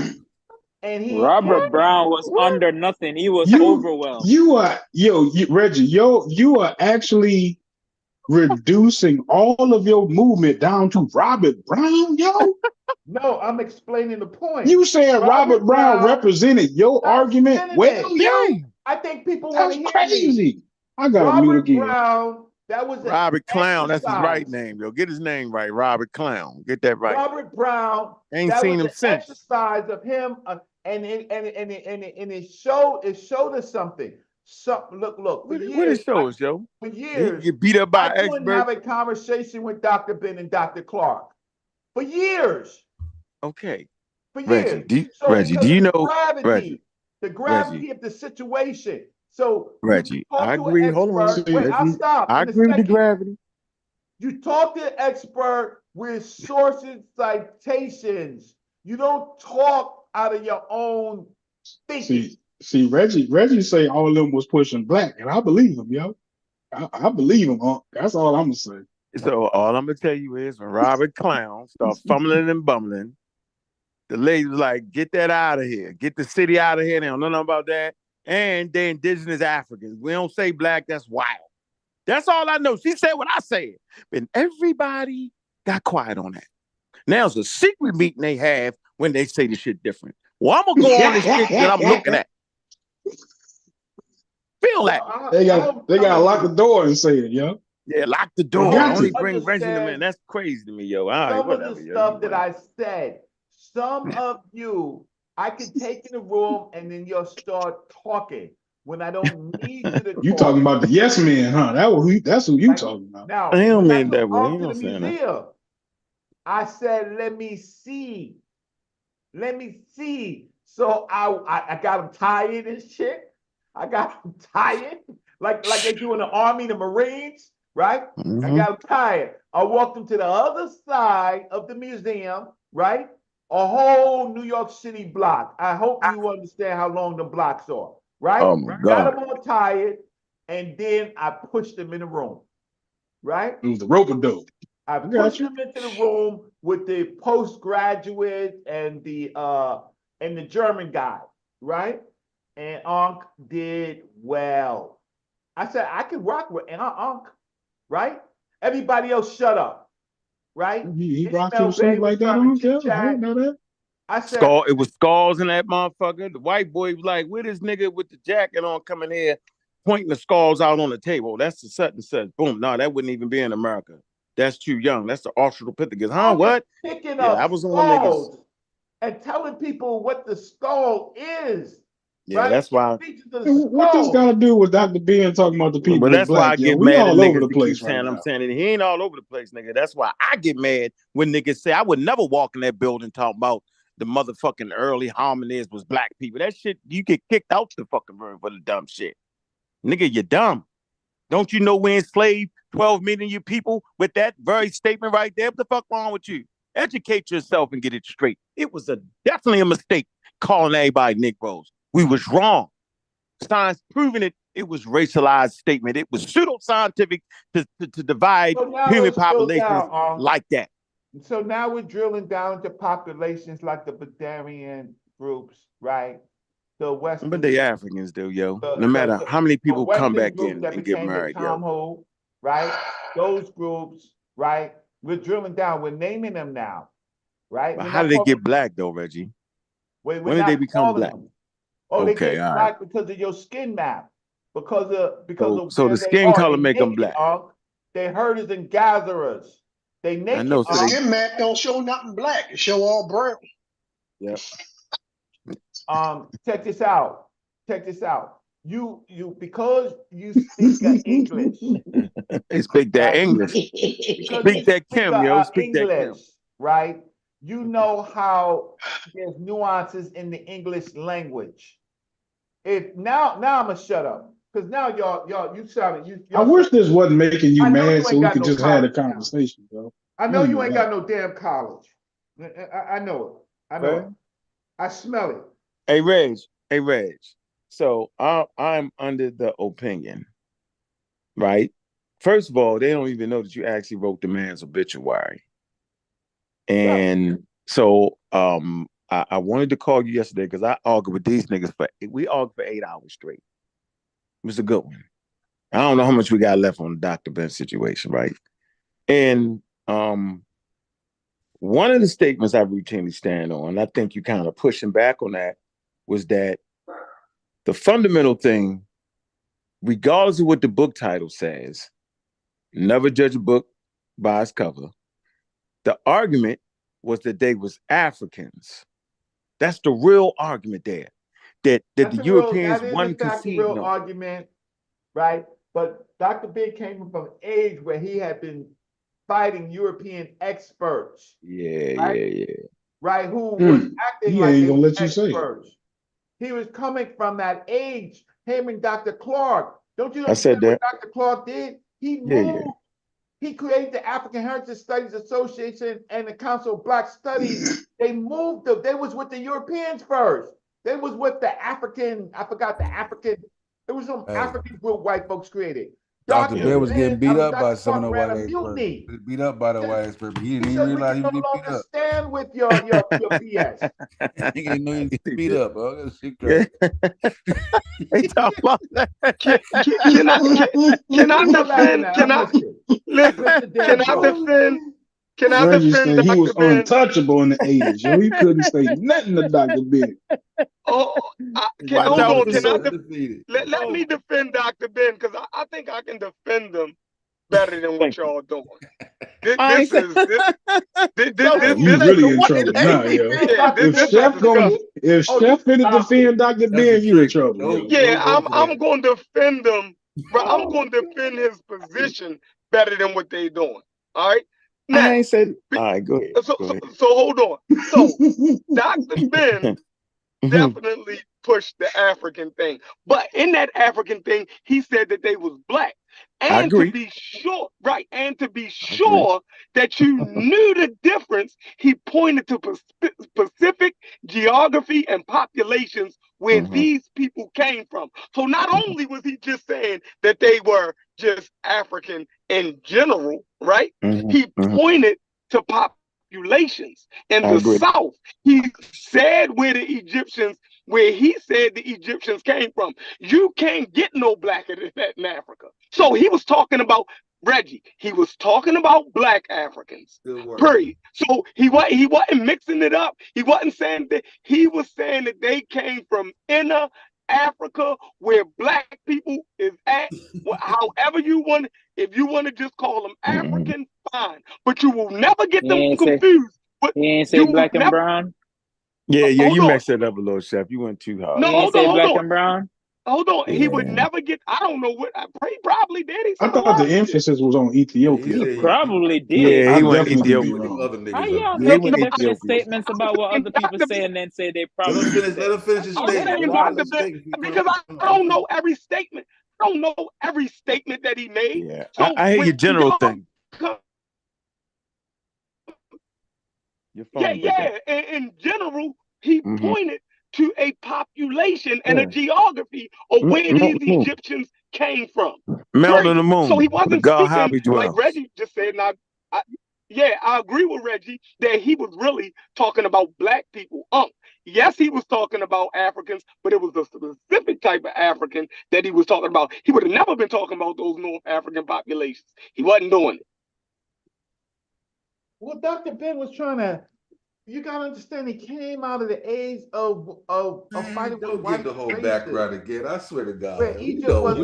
And Robert Brown was under nothing. He was overwhelmed. Reggie, you are actually reducing all of your movement down to Robert Brown, yo. No, I'm explaining the point. You saying Robert Brown represented your argument well, yo? I think people want to hear crazy. Me. I got to mute again. Brown, that was Robert Clown. That's his right name, yo. Get his name right, Robert Clown. Get that right. Robert Brown. Ain't seen him since. Exercise of him, and it showed us something. Look. What it shows, yo? For years, you get beat up by experts. I couldn't have a conversation with Dr. Ben and Dr. Clark for years. Okay. For years. Reggie, do you know the gravity of the situation? So Reggie, I agree. Hold on. I agree with the gravity. You talk to an expert with sources, citations. You don't talk out of your own thinking. See, Reggie say all of them was pushing black, and I believe him, yo. I believe him, huh? That's all I'm gonna say. So all I'm gonna tell you is, when Robert Clown starts fumbling and bumbling, the lady was like, "Get that out of here. Get the city out of here. They don't know nothing about that. And they're indigenous Africans. We don't say black. That's wild." That's all I know. She said what I said, and everybody got quiet on that. Now it's a secret meeting they have when they say the shit different. Well, I'm gonna go on this shit that I'm looking at. Feel that. They gotta lock the door and say it, yo. Yeah, lock the door. Only bring Reggie to me. That's crazy to me, yo. All right, some whatever, of the stuff that I said, some of you, I can take in the room and then you'll start talking when I don't need you to talk. You talking about the yes man, huh? That's who you talking about. Now, I don't mean that way. To the museum, I said, let me see. Let me see. So I got them tired and shit. I got them tired, like they do in the Army, the Marines, right? I got them tired. I walked them to the other side of the museum, right? A whole New York City block. I hope you understand how long the blocks are, right? Oh my God. Got them all tired, and then I pushed them in the room, right? It was the rope-a-dope. I pushed them into the room with the postgraduate and the German guy, right? And Unc did well. I said, I could rock with Unc, right? Everybody else shut up, right? He rocked you sleep like that on him? I didn't know that. I said, it was skulls in that motherfucker. The white boy was like, where this nigga with the jacket on coming here pointing the skulls out on the table? That's the such and such. Boom. No, that wouldn't even be in America. That's too young. That's the Australopithecus. Huh? What? Picking Yeah, up I was on niggas. And telling people what the skull is. Yeah, right? that's why. What this got to do with Dr. Ben talking about the people? But that's why I get we mad all at over niggas the place keep right saying now. I'm saying it. He ain't all over the place, nigga. That's why I get mad when niggas say I would never walk in that building talking about the motherfucking early hominids was black people. That shit, you get kicked out the fucking room for the dumb shit. Nigga, you dumb. Don't you know we enslaved 12 million you people with that very statement right there? What the fuck wrong with you? Educate yourself and get it straight. It was definitely a mistake calling everybody Negroes. We was wrong. Science proving it. It was racialized statement. It was pseudoscientific to divide human populations like that. So now we're drilling down to populations like the Bavarian groups, right? The Western. But they Africans, though, yo. No matter how many people come back in and get married, yo. Right? Those groups, right? We're drilling down. We're naming them now, right? But how did they get black, though, Reggie? When did they become black? Oh, they get black because of your skin map. Because of so the skin color make them black. They herders and gatherers. They naked. I know. So the skin map don't show nothing black. It show all brown. Yeah. Check this out. You because you speak English. They speak that English. Speak that Kim, yo. Speak that Kim. Right? You know how there's nuances in the English language. If now I'm gonna shut up because now y'all you sounded I wish this wasn't making you mad, so we could just have a conversation, bro. I know you ain't got no damn college. I know it. I know it. I smell it. Hey Reg. So I'm under the opinion, right? First of all, they don't even know that you actually wrote the man's obituary. And so I wanted to call you yesterday because I argued with these niggas we argued for 8 hours straight. It was a good one. I don't know how much we got left on the Dr. Ben situation, right? And one of the statements I routinely stand on, and I think you kind of pushing back on that, was that the fundamental thing, regardless of what the book title says, never judge a book by its cover. The argument was that they was Africans. That's the real argument there. That the Europeans won conceding. Real argument, right? But Dr. Ben came from an age where he had been fighting European experts. Yeah. Right? Who was acting like they were experts. He was coming from that age. Him and Dr. Clark. Don't you know what Dr. Clark did? He moved. He created the African Heritage Studies Association and the Council of Black Studies. They moved them. They was with the Europeans first. They was with the African, it was some African group white folks created. Dr. Ben was getting beat up by some of the white experts. Beat up by the white experts. He didn't even realize he was getting beat up. Stand with your BS. He didn't know he was getting beat up, bro. They talk about that. Can I defend he was Dr. Ben? untouchable in the 80s. Yo, he couldn't say nothing to Dr. Ben. Hold on. Let me defend Dr. Ben because I think I can defend them better than what y'all doing. This is you really in trouble now, yo. If Chef finna defend Dr. Ben, you in trouble. Yeah, I'm going to defend them. I'm going to defend his position better than what they doing. All right. Now, I ain't said. All right, go ahead. So hold on. So Dr. Ben definitely pushed the African thing, but in that African thing, he said that they was black. And to be sure, right, and to be sure that you knew the difference, he pointed to specific geography and populations where these people came from. So not only was he just saying that they were just African in general, right? He pointed to populations in the South. He said where he said the Egyptians came from. You can't get no blacker than that in Africa. So he was talking about Reggie, he was talking about black Africans. Period. So he wasn't mixing it up. He wasn't saying that. He was saying that they came from inner Africa, where black people is at. However you want, if you want to just call them African, fine. But you will never get them confused. He ain't say black and brown. Yeah, you messed it up a little, Chef. You went too hard. No, hold on, black and brown. Hold on, he would never get. I don't know what. He probably did. I thought the emphasis was on Ethiopia. He probably did. Yeah, he went Ethiopia. How y'all making definite statements about what other people say and then say they probably? Let him finish his statement. Because I don't know every statement. I don't know every statement that he made. Yeah, so I hear your general thing. Yeah. In general, he pointed to a population and a geography of where these Egyptians came from. Mount on the moon. So he wasn't speaking like dwells. Reggie just said. Now, I agree with Reggie that he was really talking about black people. Yes, he was talking about Africans, but it was a specific type of African that he was talking about. He would have never been talking about those North African populations. He wasn't doing it. Well, Dr. Ben was trying to. You gotta understand, he came out of the age of fighting with white the whole background again. I swear to God. Where Egypt was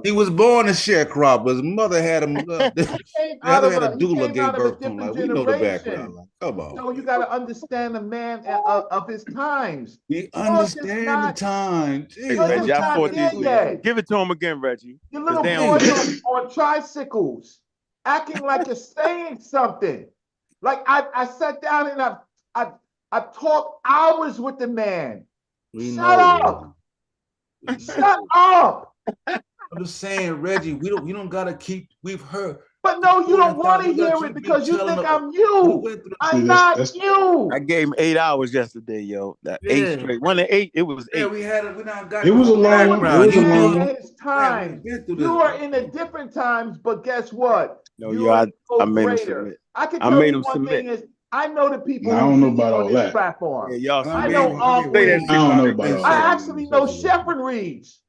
he was born a sharecropper. His mother had him. Mother had a doula gave birth to him. Like, we know the background. Like, come on. So you gotta understand the man of his times. We understand the time. Hey, Reggie, I fought this. Give it to him again, Reggie. Your little boys on tricycles, acting like you're saying something. Like I sat down and I talked hours with the man. Shut up! Shut up! I'm just saying, Reggie, we don't gotta keep. We've heard. But no, you don't want to hear it because you think I'm you. I'm not you. I gave him 8 hours yesterday, yo. 8 straight. 1 to 8. It was 8. Yeah, we had it. We not got. It was a long one. It was his time. You are in a different times, but guess what? No, I made him submit. I can tell you one thing is, I know the people I don't know about all that. Platform. Yeah, y'all. I know I don't know about all I that. actually know Sheffrin reads.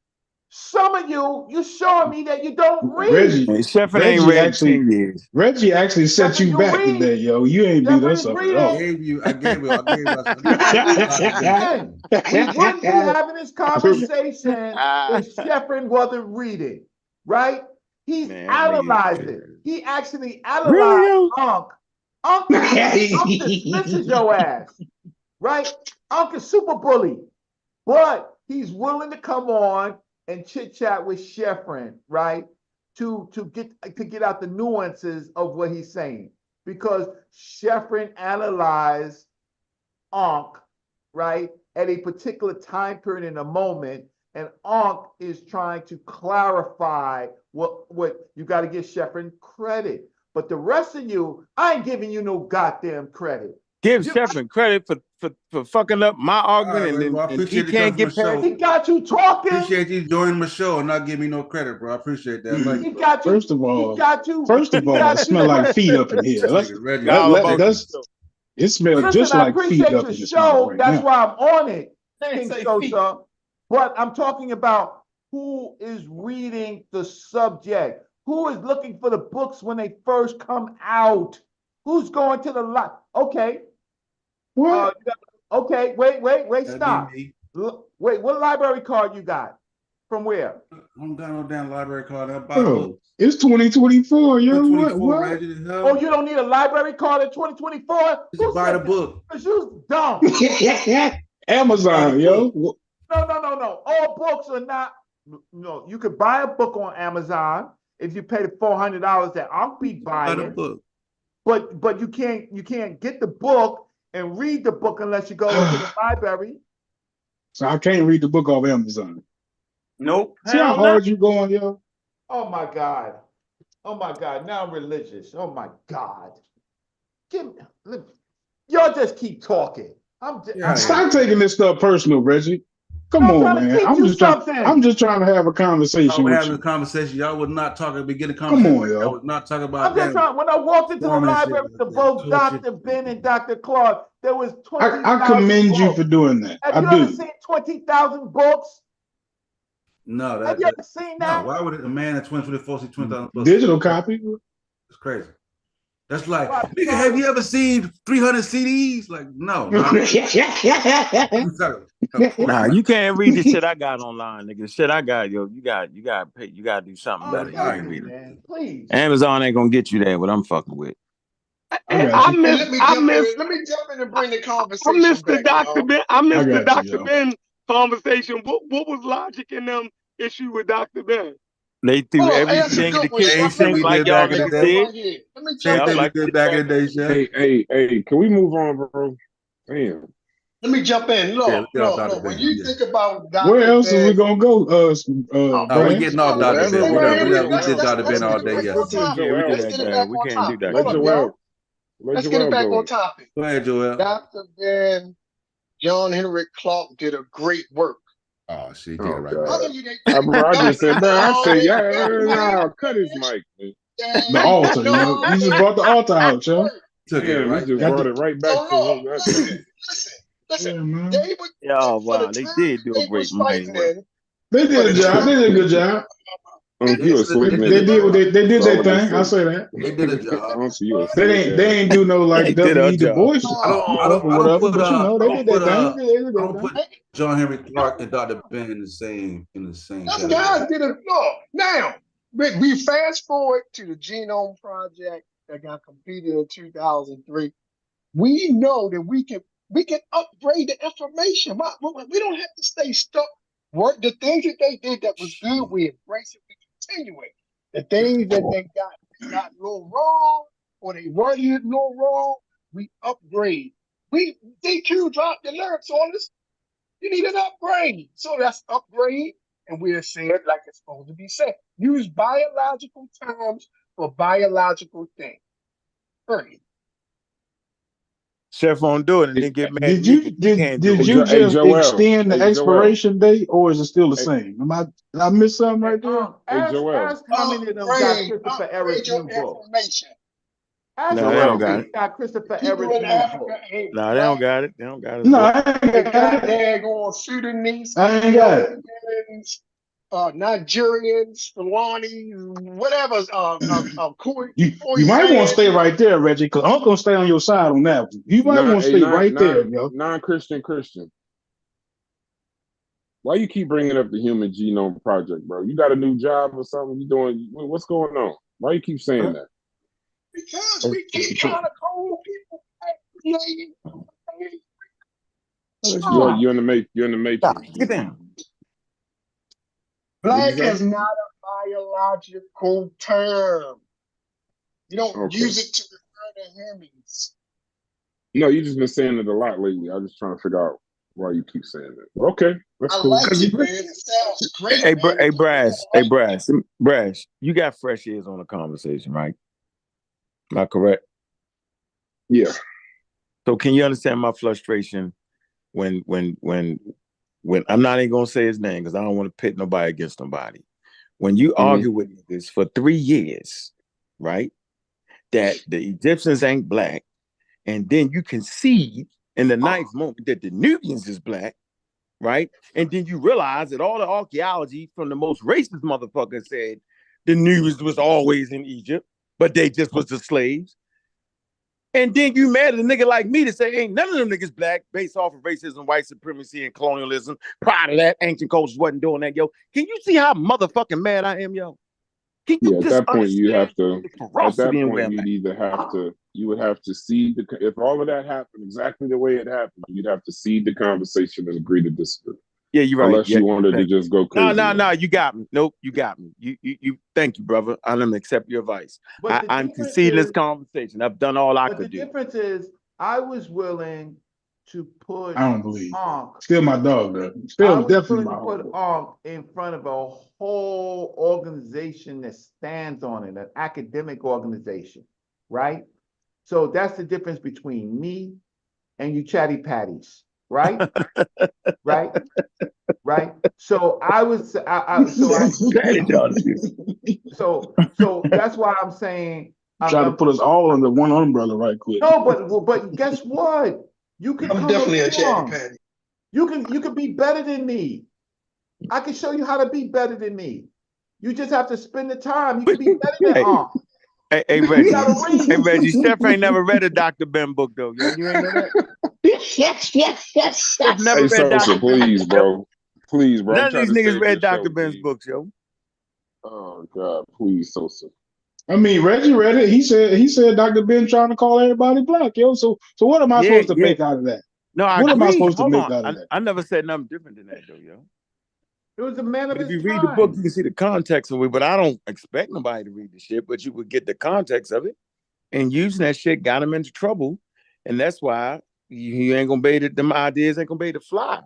Some of you showing me that you don't read. Reggie ain't read actually, 10 years. Reggie actually set you back today, yo. You ain't beat us up at all. I gave you. I gave us. We wouldn't be having this conversation if Sheffrin wasn't reading, right? He's analyzing. He actually analyzed Unc. Unc dismisses your ass, right? Unc is super bully, but he's willing to come on and chit chat with Sheffrin, right? To get out the nuances of what he's saying, because Sheffrin analyzed Unc, right, at a particular time period in a moment, and Unc is trying to clarify what you got to give Sheffrin credit. But the rest of you, I ain't giving you no goddamn credit. Give Sheffrin credit for fucking up my argument, right, and he can't get past. He got you talking. Appreciate you joining my show and not giving me no credit, bro. I appreciate that. Like, he got you. First of all, it smell like feet up in here. It smells just like feet up in the show. Right, that's why I'm on it. SOSA. But I'm talking about who is reading the subject. Who is looking for the books when they first come out? Who's going to the lot? Okay. What? Okay, wait, stop. Wait, what library card you got? From where? I don't got no damn library card. It's 2024, yo. What? Oh, you don't need a library card in 2024? Just buy the book. Because you dumb. Amazon, yo. No. All books are not. No, you could buy a book on Amazon if you pay the $400 that I'll be buying. Buy the book. But you can't get the book and read the book unless you go to the library. So I can't read the book off Amazon. Nope. See how hard you going, yo? Oh my God. Now I'm religious. Oh my God. Y'all just keep talking. Stop taking this stuff personal, Reggie. Come on, man. I'm just trying to have a conversation with you. Having a conversation. Y'all would not talk at the beginning. Come on, yo. I was not talking about I'm just trying. When I walked into the library to both Dr. Ben and Dr. Claude, there was 20,000 I commend you for doing that. Have you ever seen 20,000 books? No, Have you ever seen that? No, why would a man at 2024 see 20,000 plus? Digital copy. It's crazy. That's like, nigga, have you ever seen 300 CDs? Like, no. Nah, you can't read the shit I got online, nigga. The shit I got, yo, you got pay, you gotta do something better. You can't read it. Please. Amazon ain't gonna get you there. What I'm fucking with. Let me jump in and bring the conversation. I missed the back, Dr. Ben. I missed the Dr. Ben conversation. What was Logic and them issue with Dr. Ben? They threw everything in the kitchen sink like y'all niggas did. Same thing we did back in the day, Chef. Hey, can we move on, bro? Damn. Let me jump in. Look. When you think about Dr. Where else Ben, are we gonna go? We getting off Dr. Ben. We did Dr. Ben all day yesterday. We can't do that. Let's get it back on topic. Go ahead, Joel. Dr. Ben, John Henrik Clark did a great work. Oh, shit, get it right. I just said, man, I said, cut his mic, man. The altar, you just brought the altar out, yo. Took it right. We just brought it right back to him. Listen, they did do a great job. They did a job. They did a good job. They did their thing. I'll say that. They did a job. They ain't do no like W.E. Du Bois or whatever. But you know, they did their thing. I don't put John Henry Clark and Dr. Ben in the same Those guys did a look. Now, we fast forward to the Genome Project that got completed in 2003. We know that we can upgrade the information. We don't have to stay stuck. The things that they did that was good, we embrace it, we continue it. The things that they got a little wrong, or they weren't a little wrong, we upgrade. DQ dropped the lyrics on us. You need an upgrade. So that's upgrade, and we're saying it like it's supposed to be said. Use biological terms for biological things. Period. Chef won't do it and then get mad. Did you just extend the expiration date, or is it still the same? Did I miss something right there? Ask how many of them got Christopher Eric's new book. No, they don't got it. Got Christopher Eric's new book. No, they don't got it. They don't got it. No, I ain't got it. On Sudanese, I ain't got it. Nigerians, Fulani, whatever. You might want to stay right there, Reggie, because I'm gonna stay on your side on that one. You might want to stay right there, yo. Non-Christian. Why you keep bringing up the Human Genome Project, bro? You got a new job or something? You doing? What's going on? Why you keep saying that? Because we keep trying to call people back. You're in the matrix. Get down. Black is not a biological term. You don't use it to refer to Hemis. No, you just been saying it a lot lately. I'm just trying to figure out why you keep saying it. Okay, that's cool. Like it, man. It sounds great. Hey, Brash, you got fresh ears on the conversation, right? Am I correct? Yeah. So can you understand my frustration when I'm not even gonna say his name because I don't want to pit nobody against nobody. When you argue with this for 3 years, right? That the Egyptians ain't black, and then you concede in the ninth moment that the Nubians is black, right? And then you realize that all the archaeology from the most racist motherfucker said the Nubians was always in Egypt, but they just was the slaves. And then you mad at a nigga like me to say ain't none of them niggas black based off of racism, white supremacy, and colonialism. Prior to that, ancient cultures wasn't doing that, yo. Can you see how motherfucking mad I am, yo? Can you at that point you have to. At that point, you would have to cede if all of that happened exactly the way it happened, you'd have to cede the conversation and agree to disagree. Yeah, you're right. Unless you wanted to just go crazy. No, you got me. Nope, you got me. You. Thank you, brother. I'm gonna accept your advice. I'm conceding this conversation. I've done all I could do. The difference is, I was willing to put. I don't believe. Still my dog, though. Still definitely my dog. Put in front of a whole organization that stands on it, an academic organization, right? So that's the difference between me and you chatty patties. Right, right. So I was, so that's why I'm saying. Trying to put us all under one umbrella, right quick. No, but guess what? You can. I'm definitely a chatty patty. You can be better than me. I can show you how to be better than me. You just have to spend the time. You can be better than Arm. Hey, Reggie, Steph ain't never read a Dr. Ben book though. You ain't know that? Yes. Never read Dr. Please, bro. Please, bro. None of these niggas read Dr. Ben's books, yo. Oh God, please, Sosa. I mean, Reggie read it. He said Dr. Ben trying to call everybody black, yo. So what am I supposed to make out of that? No, I what agree. am I supposed Hold to make out of that? I never said nothing different than that, though, yo. It was a man of his time. If you read the book, you can see the context of it, but I don't expect nobody to read the shit, but you would get the context of it. And using that shit got him into trouble. And that's why you ain't gonna be able to, them ideas ain't gonna be able to fly.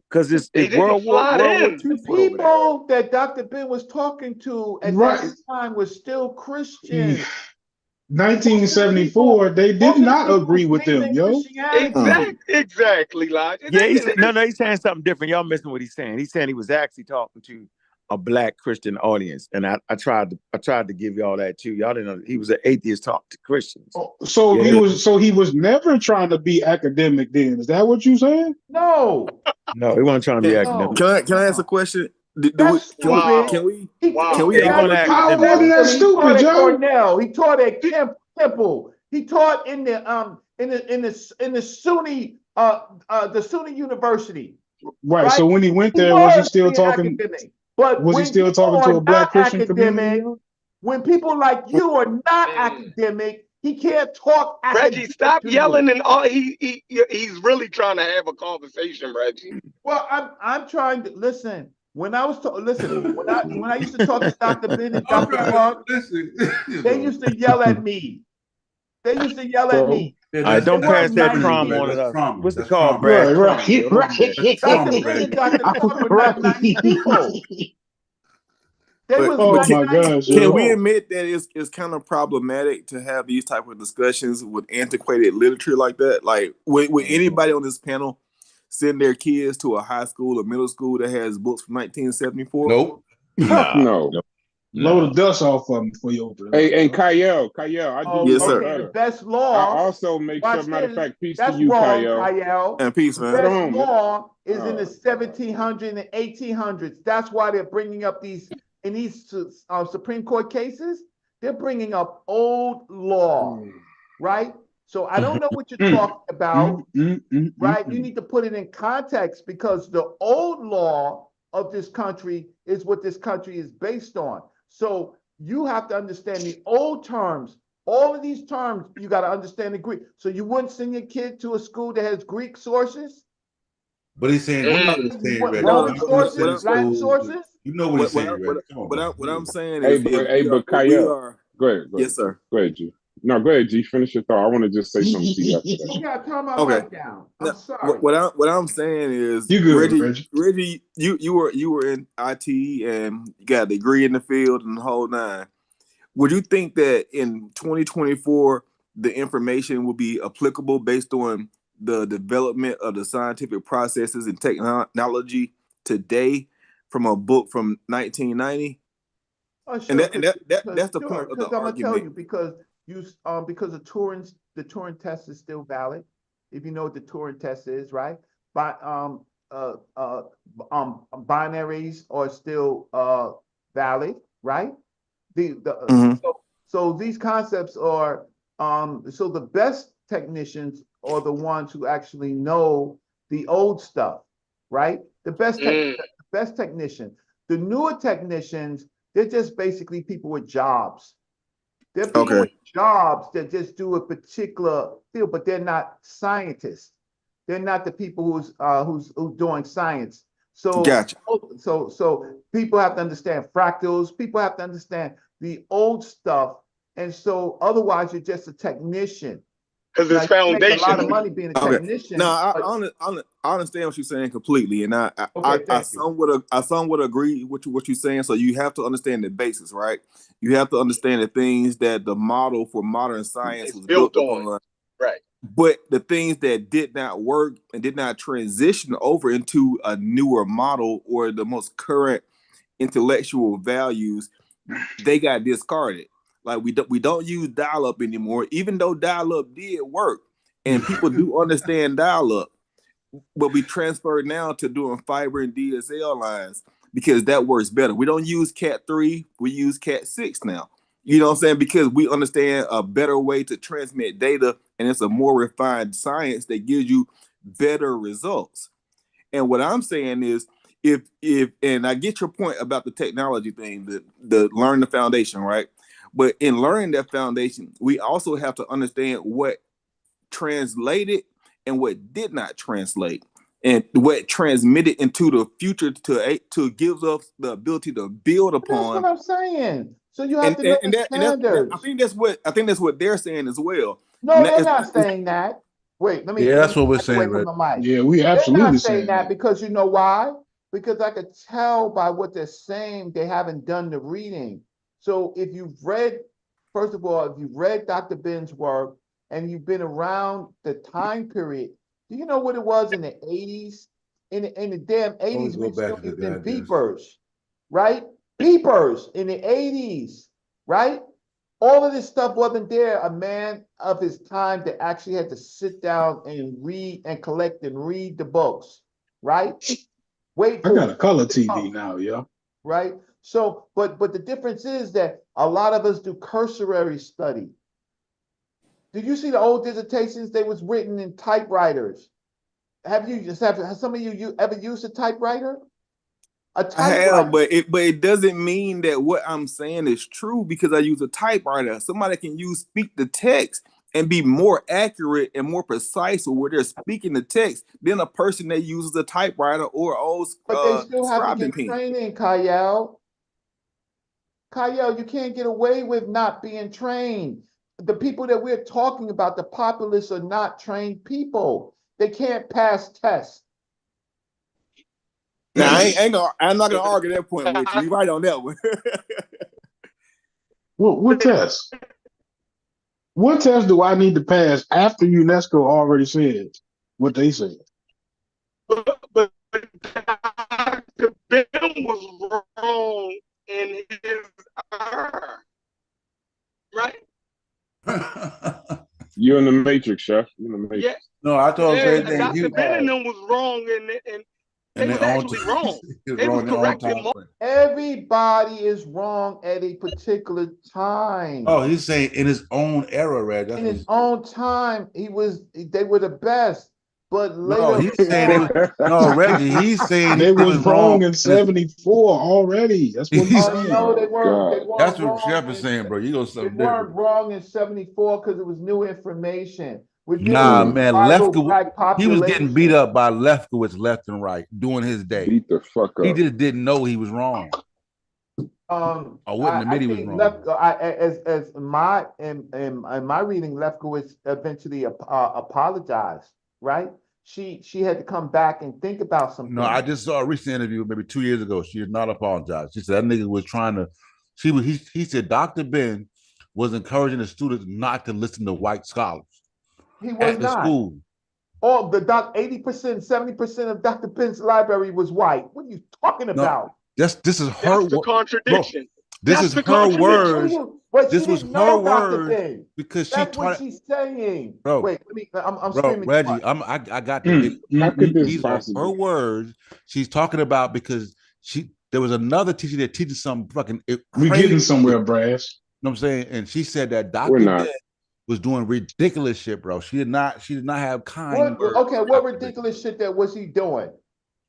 Because it's World War II. The people that Dr. Ben was talking to at that time was still Christians. 1974, they did not agree with them, yo. Exactly, Lodge. Yeah, he's saying something different. Y'all missing what he's saying. He's saying he was actually talking to a black Christian audience, and I tried to give y'all that too. Y'all didn't know he was an atheist talking to Christians. So he was never trying to be academic. Then is that what you saying? No, he wasn't trying to be academic. Can I ask a question? Can we? How wasn't that stupid, Joe? Cornell. He taught at Temple. He taught in the Sunni the Sunni University. Right. So when he went there, was he still talking? Academic. But was he still talking to a black Christian community? When people like you are not academic, he can't talk. Reggie, stop yelling and all. He's really trying to have a conversation, Reggie. Well, I'm trying to listen. When I was when I used to talk to Dr. Ben and Dr. Clark, they used to yell at me. All right, don't pass that trauma on us. What's the call, Brad? Right. Dr. Ben and Dr. Clark were not nice people. My gosh! Can we admit that it's kind of problematic to have these type of discussions with antiquated literature like that? Like, would anybody on this panel send their kids to a high school or middle school that has books from 1974? Nope. No. Blow the dust off of them for you. Hey, Kyle, I do yes, sir. The best law. I also make sure. Matter of fact, peace to you, Kyle. And peace, man. The best law is in the 1700s and 1800s. That's why they're bringing up these Supreme Court cases. They're bringing up old law, right? So I don't know what you're talking about, right? You need to put it in context because the old law of this country is what this country is based on. So you have to understand the old terms. All of these terms, you got to understand the Greek. So you wouldn't send your kid to a school that has Greek sources? But he's saying, Roman sources, Latin sources? You know what he's saying, Reggie. What I'm saying is, but Kyle, go ahead. Yes, sir. Go ahead, G. No, go ahead, G. Finish your thought. I want to just say something to you after that. Yeah, turn my mic down. I'm sorry. What I'm saying is, Reggie, you were in IT and you got a degree in the field and the whole nine. Would you think that in 2024 the information will be applicable based on the development of the scientific processes and technology today from a book from 1990? Oh, sure, that's the point of the argument. I'm gonna tell you because the Turing test is still valid. If you know what the Turing test is, right? But binaries are still valid, right? So these concepts are so the best technicians are the ones who actually know the old stuff, right? The best technician. The newer technicians, they're just basically people with jobs. They're people with jobs that just do a particular field, but they're not scientists. They're not the people who's doing science. So, gotcha. So people have to understand fractals. People have to understand the old stuff, and so otherwise you're just a technician. Because it's foundational. Make a lot of money being a technician. No, I understand what you're saying completely, and I somewhat agree with what you're saying. So you have to understand the basis, right? You have to understand the things that the model for modern science was built upon, right? But the things that did not work and did not transition over into a newer model or the most current intellectual values, they got discarded. Like we don't use dial-up anymore, even though dial-up did work and people do understand dial-up. but we transferred now to doing fiber and DSL lines because that works better. We don't use Cat 3, we use Cat 6 now. You know what I'm saying? Because we understand a better way to transmit data, and it's a more refined science that gives you better results. And what I'm saying is, if and I get your point about the technology thing, the learn the foundation, right? But in learning that foundation, we also have to understand what translated and what did not translate, and what transmitted into the future to give us the ability to build upon. That's what I'm saying. So you have to know the standards. I think that's what they're saying as well. No, they're not saying that. Wait, let me. Yeah, that's what we're away saying. from the mic. Yeah, we absolutely They're not saying that because you know why? Because I could tell by what they're saying they haven't done the reading. So if you've read, first of all, if you've read Dr. Ben's work and you've been around the time period, do you know what it was in the 80s? In the damn 80s, we still using beepers, right? Beepers in the 80s, right? All of this stuff wasn't there. A man of his time that actually had to sit down and read and collect and read the books, right? Wait for I got a color TV now, yo. Right? So, but the difference is that a lot of us do cursory study. Did you see the old dissertations? They was written in typewriters. Have some of you ever used a typewriter? I have, but it doesn't mean that what I'm saying is true because I use a typewriter. Somebody can speak the text and be more accurate and more precise with where they're speaking the text than a person that uses a typewriter or old but they still have to get pen. training, Kyle. Kyle, you can't get away with not being trained. The people that we're talking about, the populace, are not trained people. They can't pass tests. Now, I'm not gonna argue that point with you. You're right on that one. What test? What test do I need to pass after UNESCO already said what they said? But Dr. Ben was wrong in his right? You're in the matrix, Chef. You're in the matrix. Yeah. No, I told him same thing. Dr. Ben and them was wrong, and they was actually wrong. They was correct in one. Everybody is wrong at a particular time. Oh, he's saying in his own era, Red. In his own time, they were the best. But later, no, he's saying no, Reggie. He's saying they was wrong in '74 already. That's what he's saying. No, they weren't. That's what Chef is saying, bro. You go something different. They weren't wrong in '74 because it was new information. Nah, man, Lefkowitz, he was getting beat up by Lefkowitz left and right during his day. Beat the fuck up. He just didn't know he was wrong. I wouldn't admit he was wrong. In my reading, Lefkowitz eventually apologized, right? She had to come back and think about something. No, I just saw a recent interview maybe 2 years ago. She did not apologize. She said that nigga was trying to. He said Dr. Ben was encouraging the students not to listen to white scholars. He was not. School. All the 80%, 70% of Dr. Ben's library was white. What are you talking about? This is her contradiction. Bro, this is her words. This was her words because she taught. What she's saying. Bro, wait, I'm screaming. Reggie, I got the these are her words. She's talking about because there was another teacher that teaches some fucking. We getting somewhere, Brass. You know what I'm saying? And she said that Dr. Ben was doing ridiculous shit, bro. She did not have kind. What ridiculous shit that was he doing?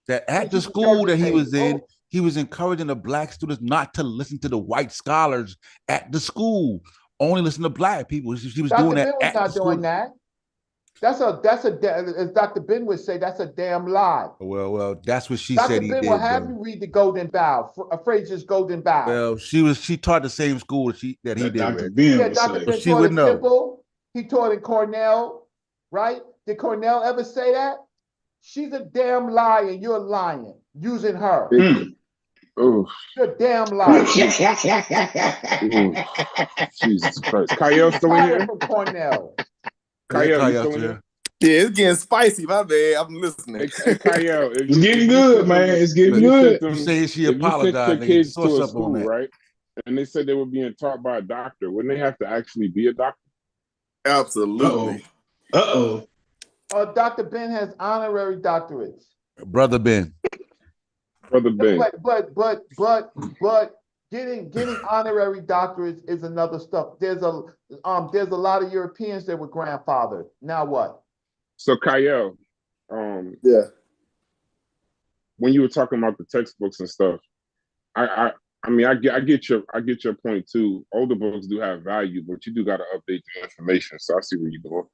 That at the school that he was in, he was encouraging the black students not to listen to the white scholars at the school. Only listen to black people. She was doing that. Ben was not doing that. That's as Dr. Ben would say, that's a damn lie. Well, that's what she Dr. said. Ben will have you read the Golden Bough, Fraser's Golden Bough. Well, she taught the same school that he did. Dr. Ben taught at Temple. He taught at Cornell, right? Did Cornell ever say that? She's a damn liar, and you're lying using her. Oh, you're a damn liar. Jesus Christ. Kyle still in here? From Cornell. Kyle, you still in here? Yeah, it's getting spicy. My bad. I'm listening. Hey, Kyle, it's getting good, man. It's getting good. You say she apologized. If you sent your kids to a school, right? And they said they were being taught by a doctor. Wouldn't they have to actually be a doctor? Absolutely. Uh-oh. Dr. Ben has honorary doctorates. Brother Ben. Brother Ben. But getting honorary doctorates is another stuff. There's a lot of Europeans that were grandfathered. Now what? So Kyle, yeah. When you were talking about the textbooks and stuff, I mean I get your point too. Older books do have value, but you do got to update the information. So I see where you're going.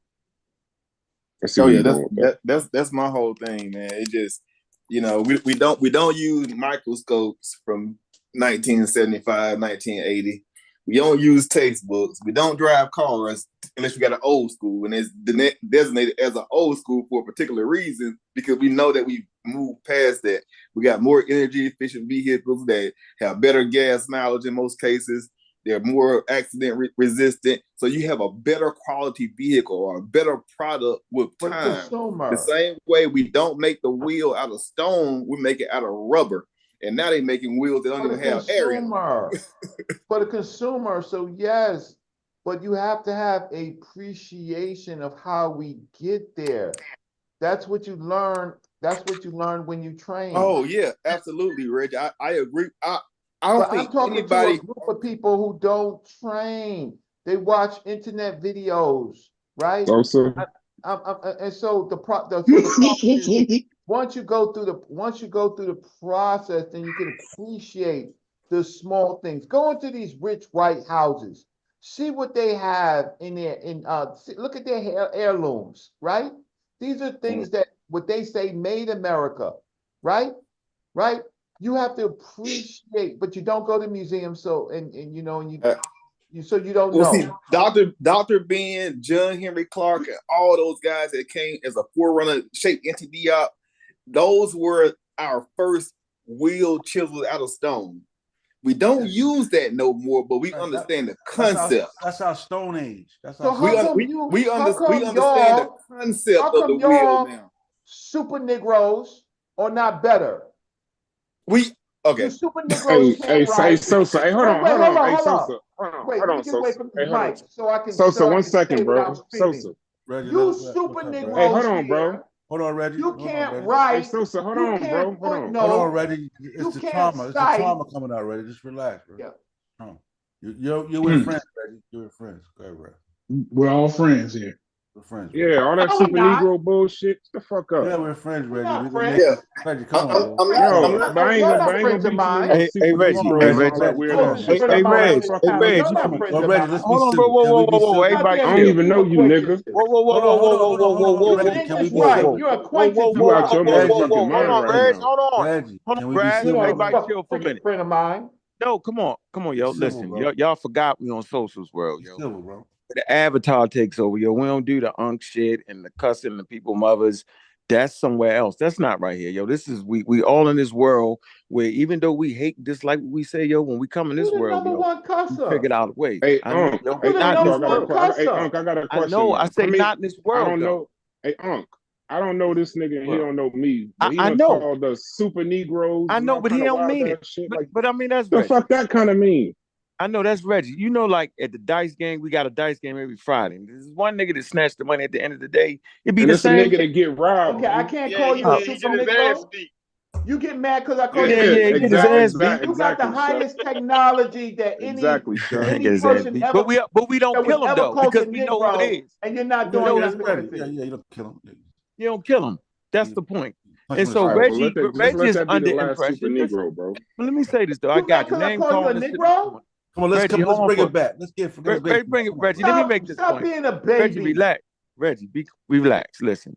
That's my whole thing, man. It just, you know, we don't use microscopes from 1975, 1980. We don't use textbooks. We don't drive cars unless we got an old school, and it's designated as an old school for a particular reason, because we know that we moved past that. We got more energy efficient vehicles that have better gas mileage in most cases. They're more accident resistant. So you have a better quality vehicle or a better product with time. The same way we don't make the wheel out of stone, we make it out of rubber. And now they're making wheels that don't even have air in them. For the consumer, so yes, but you have to have a appreciation of how we get there. That's what you learn. That's what you learn when you train. Oh yeah, absolutely, Reggie. I agree. I don't think I'm talking to a group of people who don't train. They watch internet videos, right? Also, and so the problem is, once you go through the process, then you can appreciate the small things. Go into these rich white houses, see what they have in there. Look at their heirlooms, right? These are things that what they say made America, right? Right? You have to appreciate, but you don't go to museums. So you don't know. See, Dr. Ben, John Henry Clark, and all those guys that came as a forerunner, shaped NTD up. Those were our first wheel chiseled out of stone. We don't use that no more, but we understand the concept. That's our Stone Age. That's our we understand the concept of the wheel now. Super Negroes are not better. Okay. Super Negroes hey, Sosa. Hey, hold on. Hey, Sosa. Hold on, Sosa. Sosa, 1 second, bro. Sosa. You Super Negroes. Hey, hold on, bro. Hold on, Reggie. You can't write. Hey, Sosa, hold on, bro. Hold on, Reggie. It's the trauma. It's the trauma coming out, Reggie. Just relax, bro. Yeah. You're with friends, Reggie. You're with friends. Go ahead, Reggie. We're all friends here. We're friends. Yeah, all that Super Negro bullshit. Get the fuck up. Yeah, we're friends, Reggie. Reggie, come on. I ain't gonna be too. Hey, Reggie. Hey, Reggie. Hold on, whoa. Everybody, I don't even know you, nigga. Whoa. You're acquainted. You out your motherfucking mind right now. Hold on, Brad. Everybody chill for a minute. Friend of mine. No, come on, yo. Listen, y'all forgot we on Sosa's world, yo. Civil, bro. The avatar takes over, yo. We don't do the unk shit and the cussing the people mothers. That's somewhere else. That's not right here, yo. This is we all in this world where even though we hate this, like we say, yo, when we come in this world, yo, we figured out a way. Hey, I know, I got a question. I know. I say not in this world. I don't know. Hey, Unc. I don't know this nigga, and he don't know me. But he know called us Super Negroes. I know, but he don't mean it. But I mean, that's the fuck that kind of mean. I know that's Reggie. You know, like at the dice game, we got a dice game every Friday. There's one nigga that snatched the money at the end of the day. It'd be the same nigga that get robbed. Okay, I can't call you a Super Negro. You get mad because I call you. Exactly. You got the highest technology that any person ever. But we don't kill him though because we know who it is. And you're not doing that. Yeah, you don't kill him. You don't kill him. That's the point. And so Reggie is under impression. Negro, bro. Let me say this though. I got your name called Negro. Come on, let's bring it back. Let's bring it, Reggie. Let me make this point. Stop being a baby. Reggie, relax. Reggie, relax. Listen.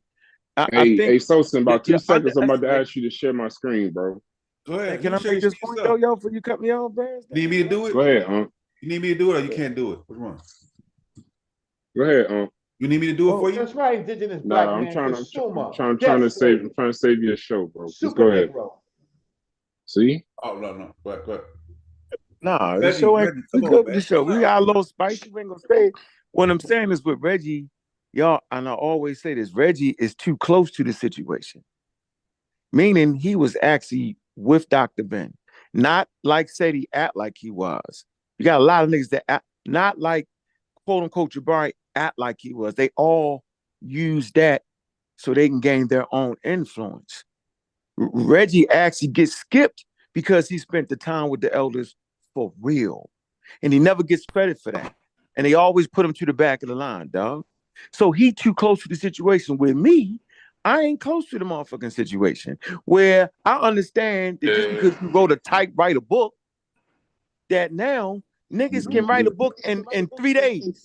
Hey, Sosa, in about 2 seconds, I'm about to ask you to share my screen, bro. Go ahead. Can I make this point, yo, before you cut me off, man? You need me to do it? Go ahead, Unc. You need me to do it or you can't do it? Which one? Go ahead, Unc. You need me to do it for you? That's right, indigenous black man. I'm trying to save your show, bro. Just go ahead. See? Oh no. Go ahead. Nah, the show ain't good. The show. We got a little spicy. We ain't gonna say. What I'm saying is with Reggie, y'all, and I always say this, Reggie is too close to the situation. Meaning he was actually with Dr. Ben. Not like said he act like he was. You got a lot of niggas that act not like quote unquote Jabari act like he was. They all use that so they can gain their own influence. Reggie actually gets skipped because he spent the time with the elders for real. And he never gets credit for that. And they always put him to the back of the line, dog. So he too close to the situation. With me, I ain't close to the motherfucking situation where I understand that just because you wrote a typewriter book, that now niggas can write a book in 3 days.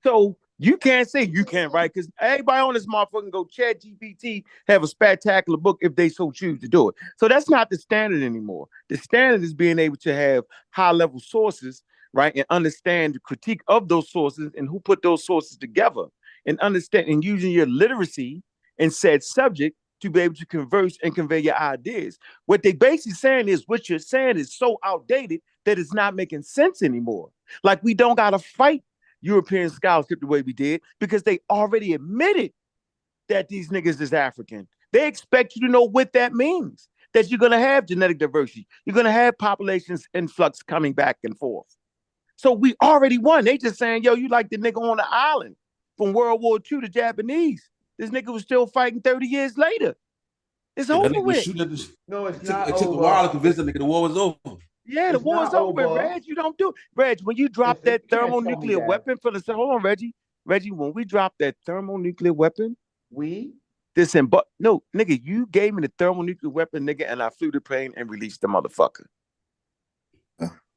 So you can't say you can't write, because everybody on this motherfucking go Chat GPT have a spectacular book if they so choose to do it. So that's not the standard anymore. The standard is being able to have high level sources, right, and understand the critique of those sources and who put those sources together, and understand and using your literacy in said subject to be able to converse and convey your ideas. What they basically saying is what you're saying is so outdated that it's not making sense anymore. Like, we don't gotta fight European scholarship the way we did, because they already admitted that these niggas is African. They expect you to know what that means, that you're gonna have genetic diversity, you're gonna have populations influx coming back and forth. So we already won. They just saying, yo, you like the nigga on the island from World War II, the Japanese. This nigga was still fighting 30 years later. It's over with. No, it's not. It took a while to convince the nigga the war was over. Yeah, the war's over, Reg. You don't do it. Reg, when you drop that thermonuclear weapon for the... Hold on, Reggie. Reggie, when we drop that thermonuclear weapon, no, nigga, you gave me the thermonuclear weapon, nigga, and I flew the plane and released the motherfucker.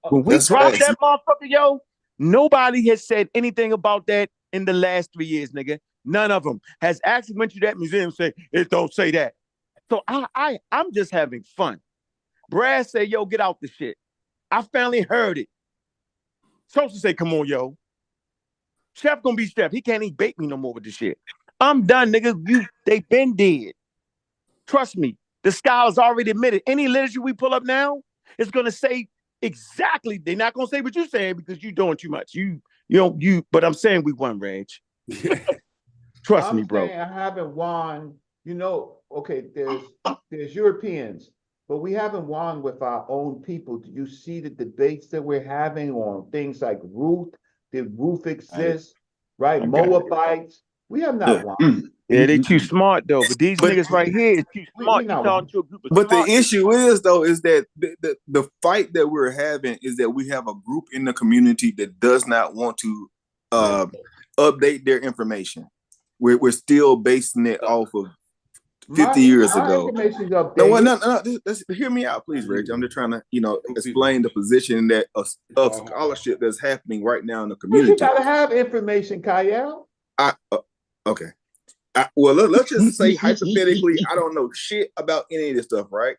When we dropped that motherfucker, yo, nobody has said anything about that in the last 3 years, nigga. None of them has actually went to that museum and say, it don't say that. So I'm just having fun. Brad said, yo, get out the shit. I finally heard it. SOSA say, come on, yo. Chef gonna be Chef. He can't even bait me no more with this shit. I'm done, nigga. They been dead. Trust me. The scholars already admitted. Any literature we pull up now is gonna say exactly. They're not gonna say what you're saying because you're doing too much. But I'm saying we won, Reg. Trust me, bro. I haven't won. Okay, there's Europeans, but we haven't won with our own people. Do you see the debates that we're having on things like Ruth? Did Ruth exist? Right? Moabites. We have not won. Yeah, they too smart though. But these niggas right here is too smart. You talking to a group of But the issue is though, is that the fight that we're having is that we have a group in the community that does not want to update their information. We're still basing it off of 50 years ago. No, hear me out, please, Reg. I'm just trying to, explain the position that of scholarship that's happening right now in the community. You gotta have information, Kyle. Okay. Well, let's just say hypothetically, I don't know shit about any of this stuff, right?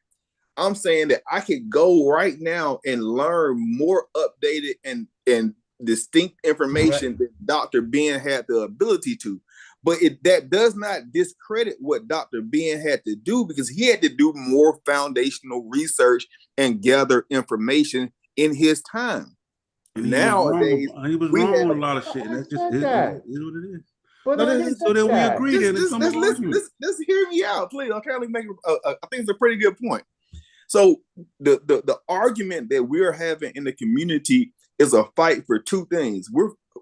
I'm saying that I could go right now and learn more updated and distinct information that Dr. Ben had the ability to. But that does not discredit what Dr. Ben had to do, because he had to do more foundational research and gather information in his time. Nowadays, he was wrong on a lot of shit. And that's just what it is. So then we agree. Let's hear me out, please. I'm trying to make I think it's a pretty good point. So the argument that we're having in the community is a fight for two things.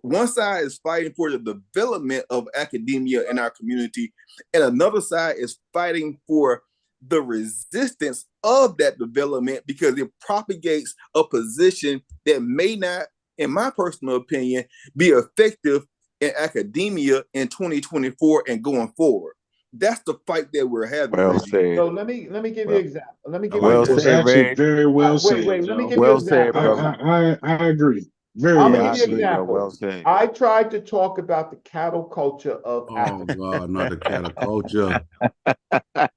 One side is fighting for the development of academia in our community, and another side is fighting for the resistance of that development, because it propagates a position that may not, in my personal opinion, be effective in academia in 2024 and going forward. That's the fight that we're having. Well said. So let me give you an example. Let me give you an example. Actually very well said. Wait, let me give you an example. I agree. I'm gonna give you an example. I tried to talk about the cattle culture of Africa. Oh God, not the cattle culture.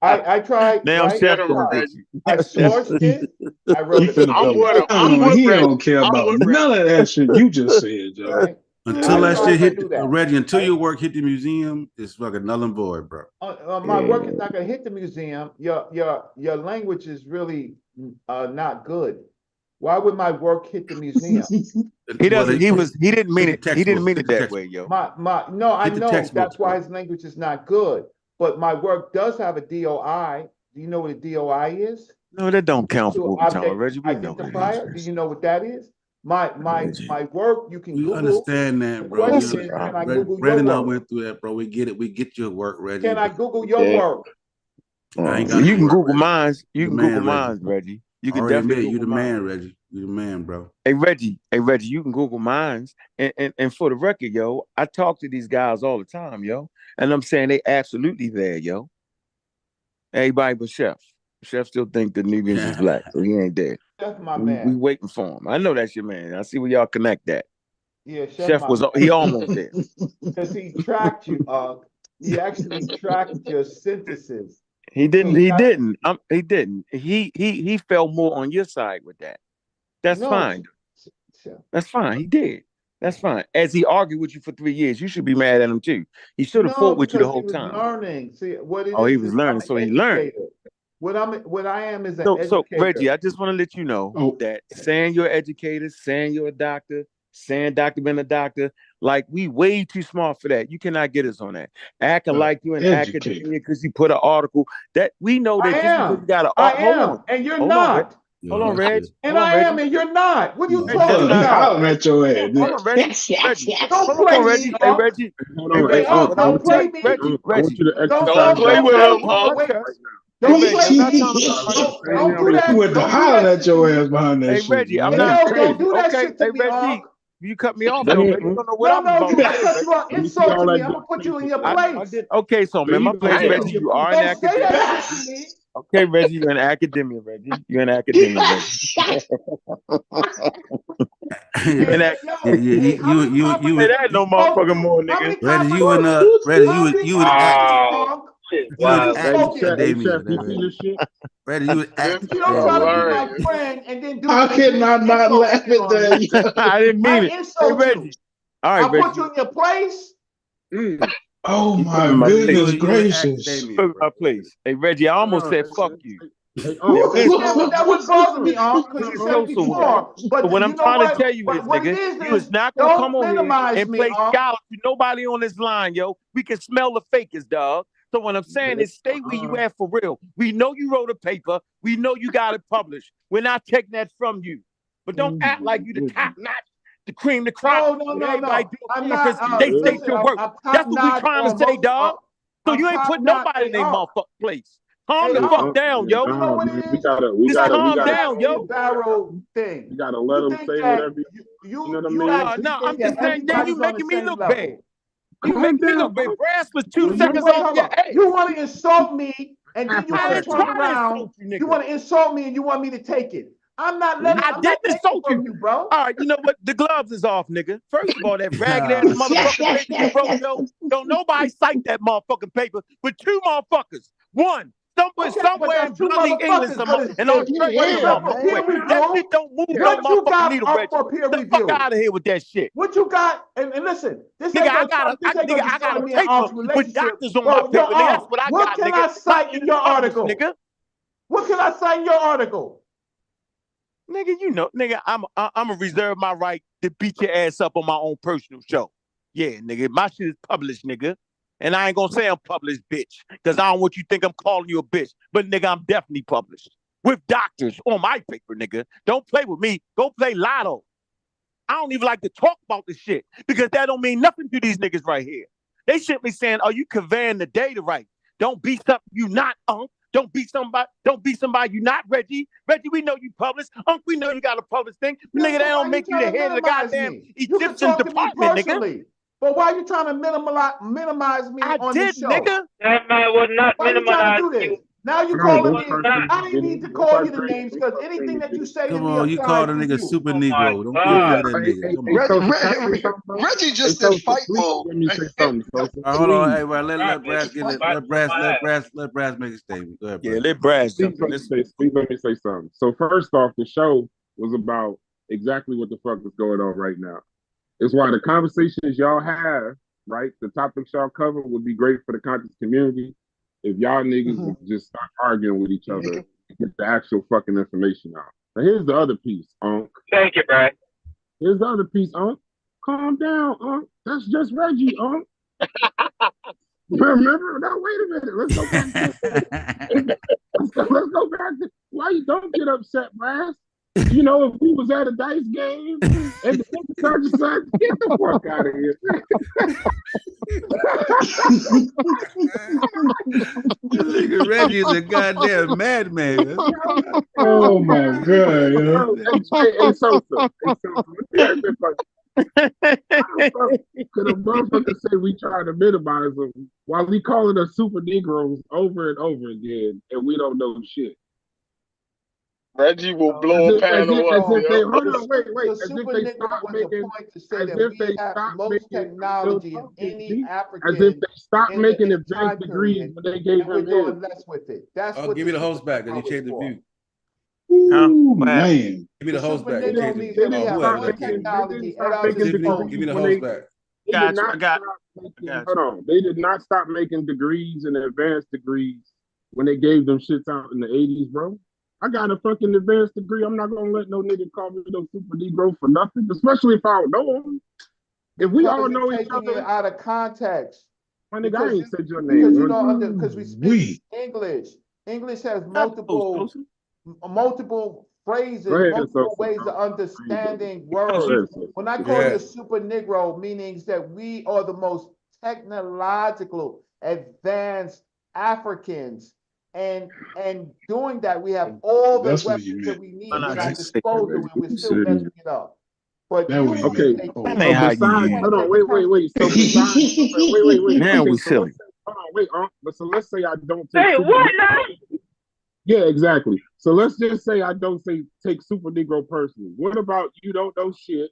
I tried. Now right? I sourced it. I wrote it. He don't care about none of that shit you just said, Joe. Right? Until that shit hit, Reggie, until your work hit the museum, it's fucking null and void, bro. My work is not gonna hit the museum. Your language is really not good. Why would my work hit the museum? He doesn't. He didn't mean it. He didn't mean it that way, yo. No, I know that's why his language is not good. But my work does have a DOI. Do you know what a DOI is? No, that don't count for what we're talking about, Reggie. We know identifier. Do you know what that is? My work, you can Google. Understand that, bro. The question is, can I Google your Brandon and I work? went through that, bro. We get it. We get your work, Reggie. Can I Google your work? I ain't got you can work, Google mine. You can Google Reggie. mine, Reggie. You can already definitely admit Google you the mine. man, Reggie. You the man, bro. Hey Reggie, you can Google mines. And for the record, yo, I talk to these guys all the time, yo. And I'm saying they absolutely there, yo. Everybody but Chef. Chef still think the Nubians is black, so he ain't there. Chef, my man. We waiting for him. I know that's your man. I see where y'all connect that. Yeah, Chef was he almost there. Because he tracked you, he actually tracked your synthesis. He didn't. He didn't. He fell more on your side with that. That's fine. That's fine. He did. That's fine. As he argued with you for 3 years, you should be mad at him too. He should have fought with you the whole time. Learning. See what it is. He was learning, so he learned. What I am is an educator. So Reggie, I just want to let you know that saying you're an educator, saying you're a doctor, saying doctor been a doctor, like we way too smart for that. You cannot get us on that. Acting like you're an academia because you put an article that we know that just because you got I am, and you're not. Hold on, Reg. And I am, and you're not. What are you talking about? I'll at your ass. Hold on, Reggie. Don't play me, Hey, Reggie. Hold on, don't play me. Reggie. I want you to exercise. Don't play with him. Don't do that. You went to holler at your ass behind that shit. Hey, Reggie, I'm not crazy. Don't do that shit to me, Reggie. You cut me off, though, Reggie. You don't know what I'm about. You cut you off, insulting me. I'm gonna put you in your place. Okay, so man, my place, Reggie, you are an academic. Okay, Reggie, you're an academia, Reggie. You're an academia, Reggie. You that no motherfucking more, nigga. Reggie, you and Reggie, you and Reggie, you would act. You don't try to be my friend and then do. How can I not laugh at that? I didn't mean it. Hey, Reggie. All right, Reggie. I put you in your place. Oh my goodness gracious! Put my place. Hey, Reggie, I almost said fuck you. That was causing me on because you said before. But what I'm trying to tell you is, nigga, you is not gonna come on here and play scholar to nobody on this line, yo. We can smell the fakers, dog. So what I'm saying is stay where you at for real. We know you wrote a paper. We know you got it published. We're not taking that from you. But don't act like you the top notch, the cream, the crop. No. They state your work. That's what we're trying to say, dog. So you ain't put nobody in their motherfucking place. Calm the fuck down, yo. You know what it is? Just calm down, yo. Barrel thing. You gotta let them say whatever. You know what I mean? No, I'm just saying, then you making me look bad. You make me look bad. Brass was 2 seconds off your head. You want to insult me, and then you want to turn around. You want to insult me, and you want me to take it. I'm not letting. I didn't insult you, bro. All right, you know what? The gloves is off, nigga. First of all, that ragged ass motherfucking paper you wrote, yo. Don't nobody cite that motherfucking paper, but 2 motherfuckers. One. Somewhere in bloody England, and on that shit don't move no motherfucking needle, Reggie. Get the fuck out of here with that shit. What you got? And listen, this nigga, I got a paper with doctors on my paper. Nigga, that's what I got, nigga. What can I cite in your article, nigga? What can I cite in your article, nigga? You know, nigga, I'm gonna reserve my right to beat your ass up on my own personal show. Yeah, nigga, my shit is published, nigga. And I ain't gonna say I'm published, bitch, because I don't want you to think I'm calling you a bitch. But nigga, I'm definitely published. With doctors on my paper, nigga. Don't play with me. Go play Lotto. I don't even like to talk about this shit because that don't mean nothing to these niggas right here. They should be saying, are you conveying the data right? Don't be something you not, Unc. Don't be somebody you not, Reggie. Reggie, we know you published. Unc, we know you got a published thing. Nigga, that don't make you the head of the goddamn Egyptian department, nigga. But why are you trying to minimize me on the show? Nigga. That man would not minimize you. Now you calling me. I didn't need to call you the names because anything that you say to me. Come on, you called a nigga super Negro. Don't give that nigga. Reggie just in fight mode. Let me say something. Hold on, hey, bro. Let Brass get it. Let Brass make a statement. Go ahead. Yeah, let Brass. Please let me say something. So first off, the show was about exactly what the fuck is going on right now. It's why the conversations y'all have, right? The topics y'all cover would be great for the conscious community if y'all niggas would just start arguing with each other and get the actual fucking information out. Now here's the other piece, Unc. Thank you, Brad. Here's the other piece, Unc. Calm down, Unc. That's just Reggie, Unc. Remember? Now wait a minute. Let's go back to why you don't get upset, Brass. You know, if we was at a dice game and the nigga started, get the fuck out of here. Nigga Reggie is a goddamn madman. Oh my god, yeah. Hey, Sosa. Could a motherfucker say we try to minimize them while he calling us super Negroes over and over again, and we don't know shit? Reggie will blow a panel up. As if they hold on, wait. The As if super they nigga stop was making, the point to say as that if we they have stop most making technology of any African. as if they stop in making the advanced time degrees period, when they gave and we're him doing his. less with it. That's Oh, what give me the host back because you changed the view. Ooh, man. Give me the host super back. nigga means They that we didn't have stop more making. They technology didn't at stop our making disposal. Give me the when host they. back. They did not stop making. Hold on. They did not stop making degrees and advanced degrees when they gave them shits out in the 80s, bro. I got a fucking advanced degree. I'm not gonna let no nigga call me no super Negro for nothing, especially if I don't know him. If we all know each Taking it other, out of context. my nigga, I ain't said your Because name. you don't because we speak English. English has multiple phrases, ahead, multiple Sosa, ways bro. of understanding words. When I call you a super Negro, meaning that we are the most technological, advanced Africans. And doing that, we have all the weapons that we need at our disposal, and we're still messing it up. But that you okay. so besides, hold on, wait. So besides, wait. Now okay, we so silly. hold on, wait. But so let's say I don't take. Hey, what now? Yeah, exactly. So let's just say I don't take Super Negro personally. What about you don't know shit,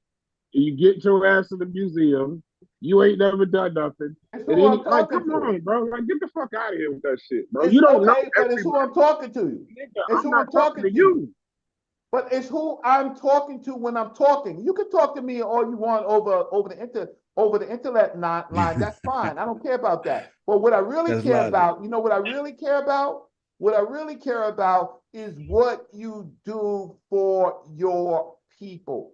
and you get your ass to the museum, you ain't never done nothing. And then, like, come on, bro. Like, get the fuck out of here with that shit, bro. You don't know but it's who I'm talking to. It's who I'm talking to you. But it's who I'm talking to when I'm talking. You can talk to me all you want over the internet line. That's fine. I don't care about that. But what I really care about, you know what I really care about? What I really care about is what you do for your people.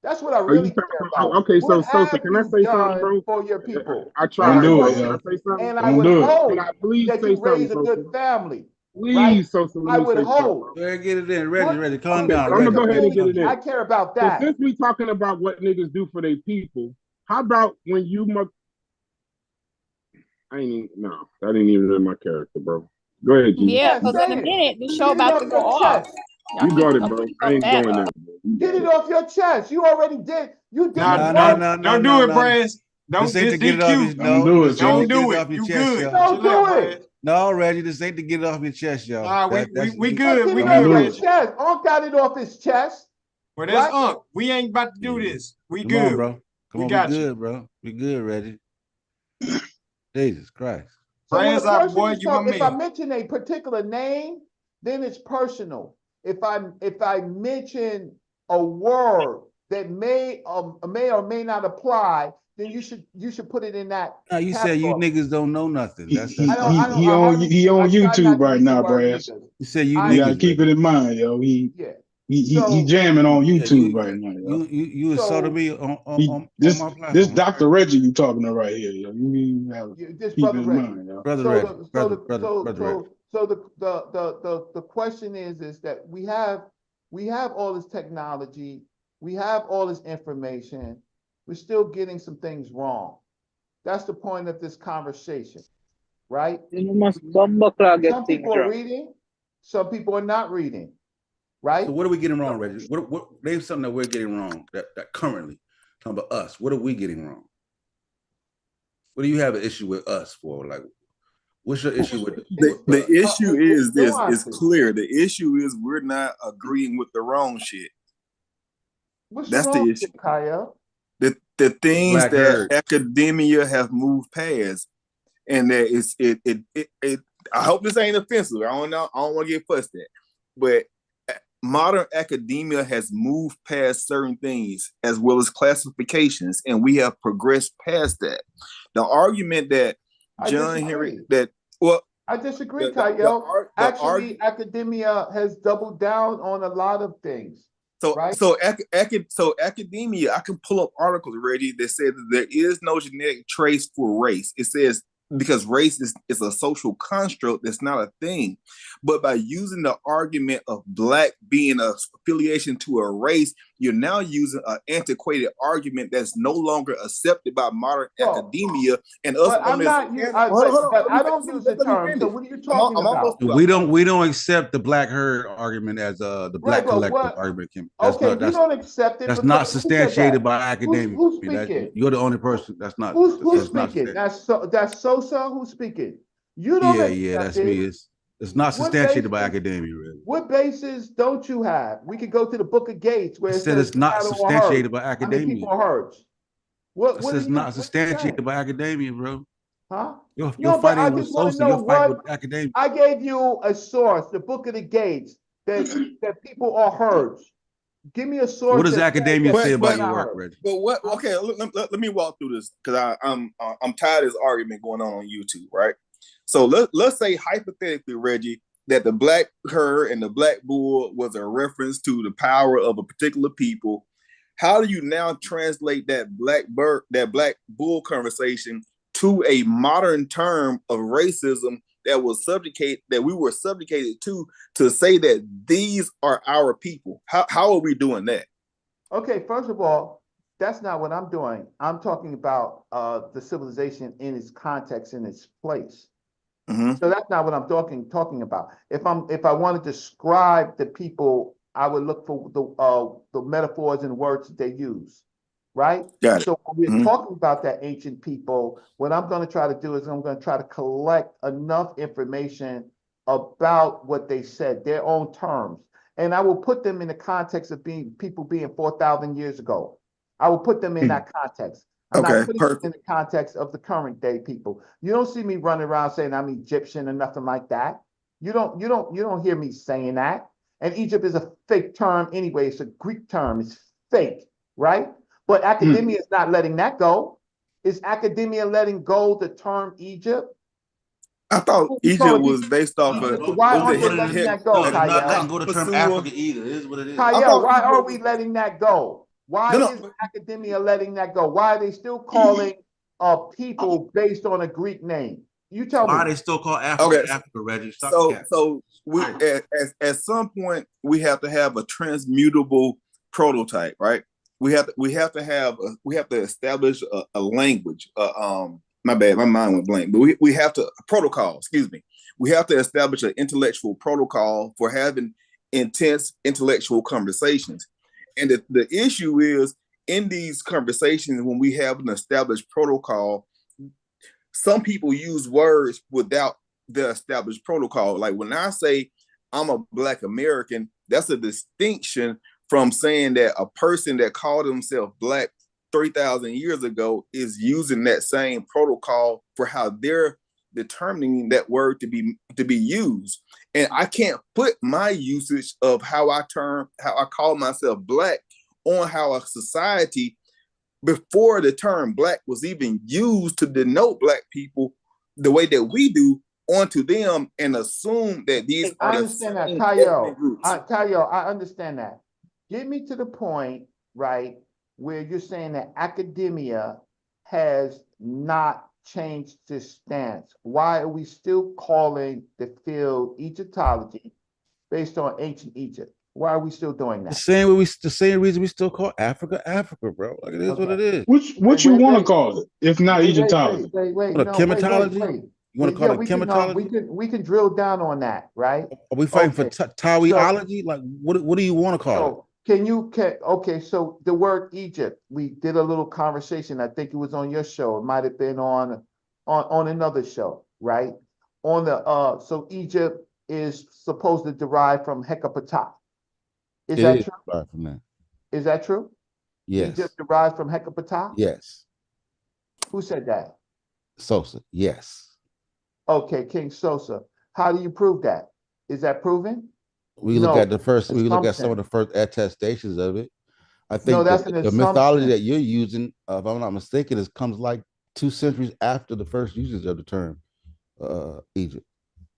That's what I really care about. Okay, so Sosa, can I say something, bro? For your people. I tried. Don't do it, Can yo. I say something? And I would hope that you raise a good family. Please, Sosa, I would hope. Get it in, Reggie. Calm down. I'm gonna go ahead and get it in. I care about that. So since we talking about what niggas do for their people, how about when you that ain't even in my character, bro. Go ahead, G. Yeah, because in a minute the show about to go off. You got it, bro. I ain't going there. Get it off your chest. You already did. You did. No, don't do it, Brez. Don't this ain't to get it off your Don't do it, Don't do it. it. You good. Don't do it. No, Reggie, this ain't to get it off your chest, y'all. Nah, we good. We good, Reggie. Chest. Unc got it off his chest. Well, that's Unc. We ain't about to do this. We good. Come on, bro. We got you. Good, bro. We good, Reggie. Jesus Christ. So if I mention a particular name, then it's personal. If I mention a word that may or may not apply, then you should put it in that. No, you said you niggas don't know nothing. He on YouTube right now, Brad. You said you niggas. Gotta keep it in mind, yo. He jamming on YouTube right now. Yo. You insulted me on my platform. This Dr. Reggie you talking to right here, yo. You have to keep it in mind, yo. So the question is that we have all this technology, we have all this information, we're still getting some things wrong. That's the point of this conversation, right? Some people are reading, some people are not reading, right? So what are we getting wrong, Reggie? What name something that we're getting wrong that currently talking about us? What are we getting wrong? What do you have an issue with us for? Like, what's your issue with the issue is this? It's clear. The issue is we're not agreeing with the wrong shit. That's the issue. Kyle? The things that academia have moved past, and that I hope this ain't offensive. I don't know. I don't want to get fussed at, but modern academia has moved past certain things as well as classifications, and we have progressed past that. The argument that John Henry I disagree, Kyle. Actually, academia has doubled down on a lot of things. So academia, I can pull up articles, Reggie, that says that there is no genetic trace for race. It says because race is a social construct that's not a thing. But by using the argument of black being a affiliation to a race, you're now using an antiquated argument that's no longer accepted by modern academia. And us, but I'm not. But I don't use the term. So what are you talking about? We don't accept the black herd argument as the black collective argument. Kim. Okay, you don't accept it. That's not substantiated by academia. Who's speaking? You're the only person that's not. Who's speaking? That's SOSA. Who's speaking? You don't accept that's me. It's not substantiated by academia, really. What basis don't you have? We could go to the Book of Gates where it says it's not substantiated by academia. How many people are herds? What is not substantiated by academia, bro. Huh? You're fighting with SOSA. You're fighting with academia. I gave you a source, the Book of the Gates, that people are herds. Give me a source. What does academia say about your work, Reggie? But what? Okay, let me walk through this because I'm tired of this argument going on YouTube, right? So let's say hypothetically, Reggie, that the black herd and the black bull was a reference to the power of a particular people. How do you now translate that black bull conversation to a modern term of racism that we were subjugated to say that these are our people? How are we doing that? Okay, first of all, that's not what I'm doing. I'm talking about the civilization in its context, in its place. Mm-hmm. So that's not what I'm talking about. If I want to describe the people, I would look for the metaphors and words that they use, right? Got it. So when we're talking about that ancient people, what I'm going to try to do is I'm going to try to collect enough information about what they said, their own terms, and I will put them in the context of people being 4,000 years ago. I will put them in that context. I'm not putting it in the context of the current day people. You don't see me running around saying I'm Egyptian or nothing like that. You don't hear me saying that. And Egypt is a fake term anyway. It's a Greek term. It's fake, right? But academia is not letting that go. Is academia letting go the term Egypt? I thought Egypt was based off of. Why aren't they letting that go, Kyle? Not letting go the term Africa either. It is what it is. Kyle, why are we letting that go? Why is academia letting that go? Why are they still calling people based on a Greek name? You tell me. Why are they still call Africa Africa, Reggie? So we at some point we have to have a transmutable prototype, right? We have to establish a language. My bad, my mind went blank. But we have to protocol. Excuse me. We have to establish an intellectual protocol for having intense intellectual conversations. And the issue is in these conversations, when we have an established protocol, some people use words without the established protocol. Like when I say I'm a Black American, that's a distinction from saying that a person that called himself Black 3,000 years ago is using that same protocol for how they're determining that word to be used. And I can't put my usage of how I call myself Black on how a society before the term Black was even used to denote Black people the way that we do onto them and assume that these are understand that, Tayo, I understand that. Get me to the point, right, where you're saying that academia has not changed this stance. Why are we still calling the field Egyptology based on ancient Egypt? Why are we still doing that? The same reason we still call Africa, bro. Like it is what it is. What you want to call it, if not Egyptology? Chematology? You want to call it chematology? We can drill down on that, right? Are we fighting for Taoiology? Like what do you want to call it? So the word Egypt, we did a little conversation. I think it was on your show. It might have been on another show, right? So Egypt is supposed to derive from Hecapata. Is that true? From that. Is that true? Yes. Egypt derived from Hecapata? Yes. Who said that? SOSA. Yes. Okay, King SOSA. How do you prove that? Is that proven? We look at some of the first attestations of it. I think the mythology that you're using, if I'm not mistaken, comes like 2 centuries after the first usage of the term Egypt.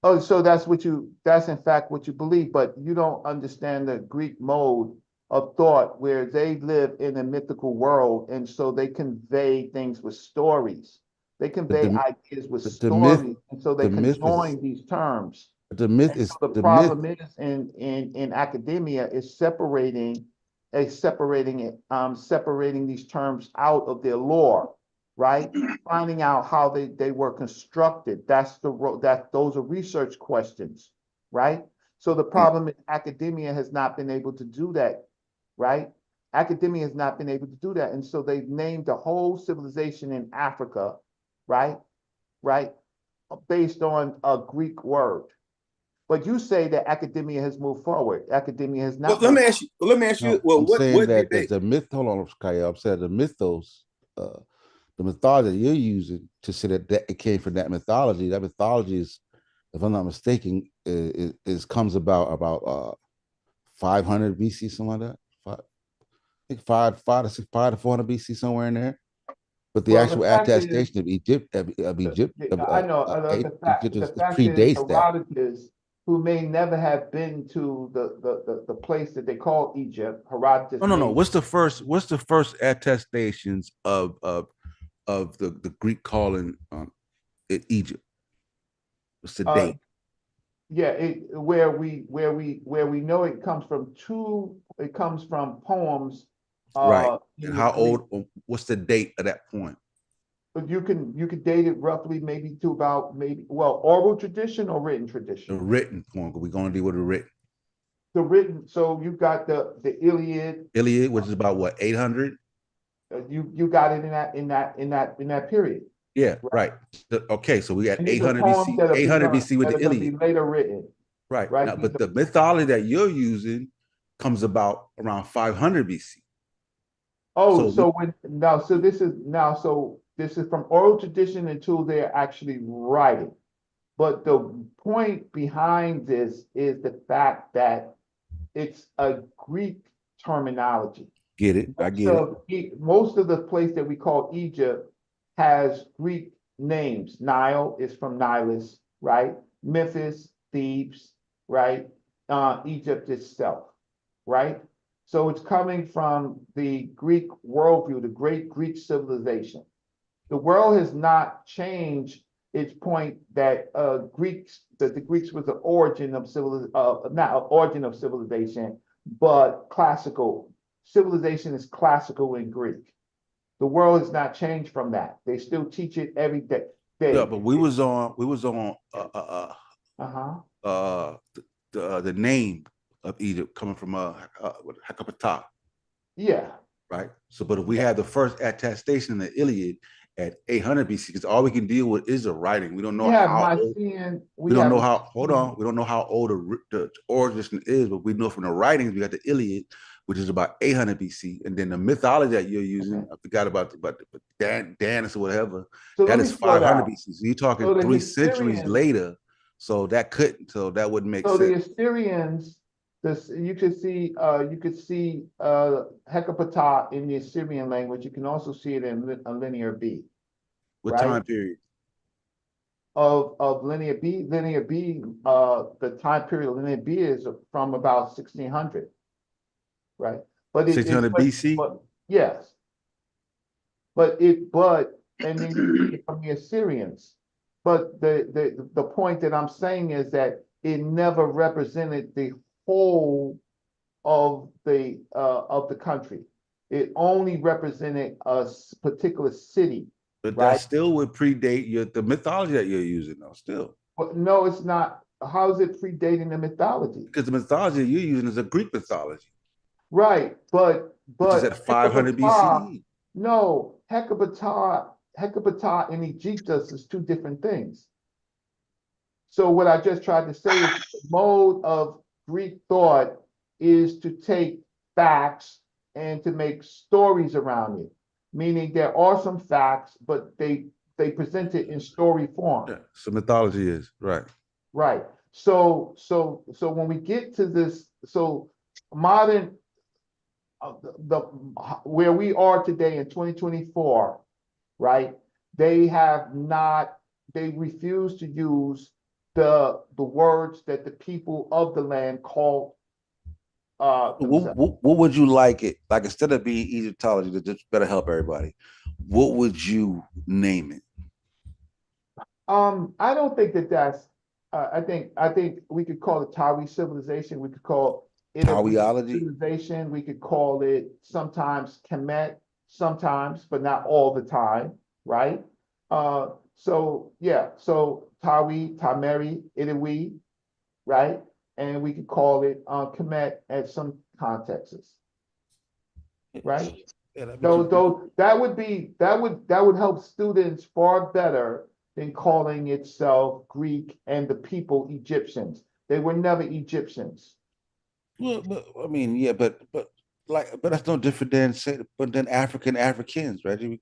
Oh, so that's in fact what you believe, but you don't understand the Greek mode of thought where they live in a mythical world, and so they convey things with stories. They convey ideas with the myth, stories, and so they the myth conjoin is these terms. the myth And is so the the myth. problem is in academia is separating these terms out of their lore, right? Finding out how they were constructed. Those are research questions, right? So the problem is academia has not been able to do that, right? Academia has not been able to do that. And so they've named the whole civilization in Africa, right? Right? Based on a Greek word. But you say that academia has moved forward. Academia has not. Let me ask you. No, Well, I'm what saying did that the myth. Hold on, Kaya. I'm saying the mythos, the mythology that you're using to say that it came from that mythology. That mythology is, if I'm not mistaken, is comes about 500 BC, something like that. I think 5 to 400 BC, somewhere in there. But the Well, the actual fact is, attestation of Egypt, I know Egypt the fact is predates that. Herodotus, who may never have been to the place that they call Egypt, Herodotus. No. What's the first attestations of the Greek calling in Egypt? What's the date? Yeah, where we know it comes from poems. Right. And how old? What's the date of that point? But you can date it roughly maybe to about oral tradition or written tradition. The written point. We're going to deal with the written. The written. So you got the Iliad. Iliad, which is about what, 800? You got it in that period. Yeah, right. Okay, so we got And 800 BC. 800 BC with the Iliad. Be later written. Right. Now, but the mythology that you're using comes about around 500 BC. Oh, so this is from oral tradition until they're actually writing. But the point behind this is the fact that it's a Greek terminology. Get it? I get it. Most of the place that we call Egypt has Greek names. Nile is from Nilus, right? Memphis, Thebes, right? Egypt itself, right? So it's coming from the Greek worldview, the great Greek civilization. The world has not changed its point that the Greeks was the origin of not an origin of civilization, but classical. Civilization is classical in Greek. The world has not changed from that. They still teach it every day. Yeah, but we was on the name of Egypt coming from Hekapatah. Yeah. Right. So, but if we had the first attestation in the Iliad at 800 BC, because all we can deal with is the writing. We don't know how old. We don't know how. Hold on. We don't know how old the origin is, but we know from the writings we got the Iliad, which is about 800 BC, and then the mythology that you're using. I forgot about Danis or whatever. So that is 500 BC. So you're talking 3 centuries later. So that couldn't. So that wouldn't make sense. So the Assyrians. You could see Hekapatah in the Assyrian language. You can also see it in a Linear B. What time period? Of Linear B? Linear B, the time period of Linear B is from about 1600, right? But 600 BC? But, yes. And then you see it from the Assyrians. But the point that I'm saying is that it never represented the whole of the country. It only represented a particular city. But that still would predate the mythology that you're using, though. Still. But no, it's not. How is it predating the mythology? Because the mythology you're using is a Greek mythology. Right, but which is at 500 BCE. No, Hekapatah and Egyptus is two different things. So what I just tried to say is the mode of Greek thought is to take facts and to make stories around it. Meaning there are some facts, but they present it in story form. Yeah, so mythology is right. Right. So when we get to this, so modern, where we are today in 2024, right? They refuse to use the words that the people of the land call. What would you like it? Like, instead of being Egyptology, to just better help everybody, what would you name it? I don't think that's. I think we could call it Tawi civilization. We could call it a Tawiology. civilization. We could call it sometimes Kemet, sometimes, but not all the time, right? So yeah, so Tawi, Tameri, Itawi, right? And we could call it Kemet at some contexts, right? Yeah, Those that would help students far better than calling itself Greek and the people Egyptians. They were never Egyptians. Well, but I mean, yeah, but that's no different than Africans, right?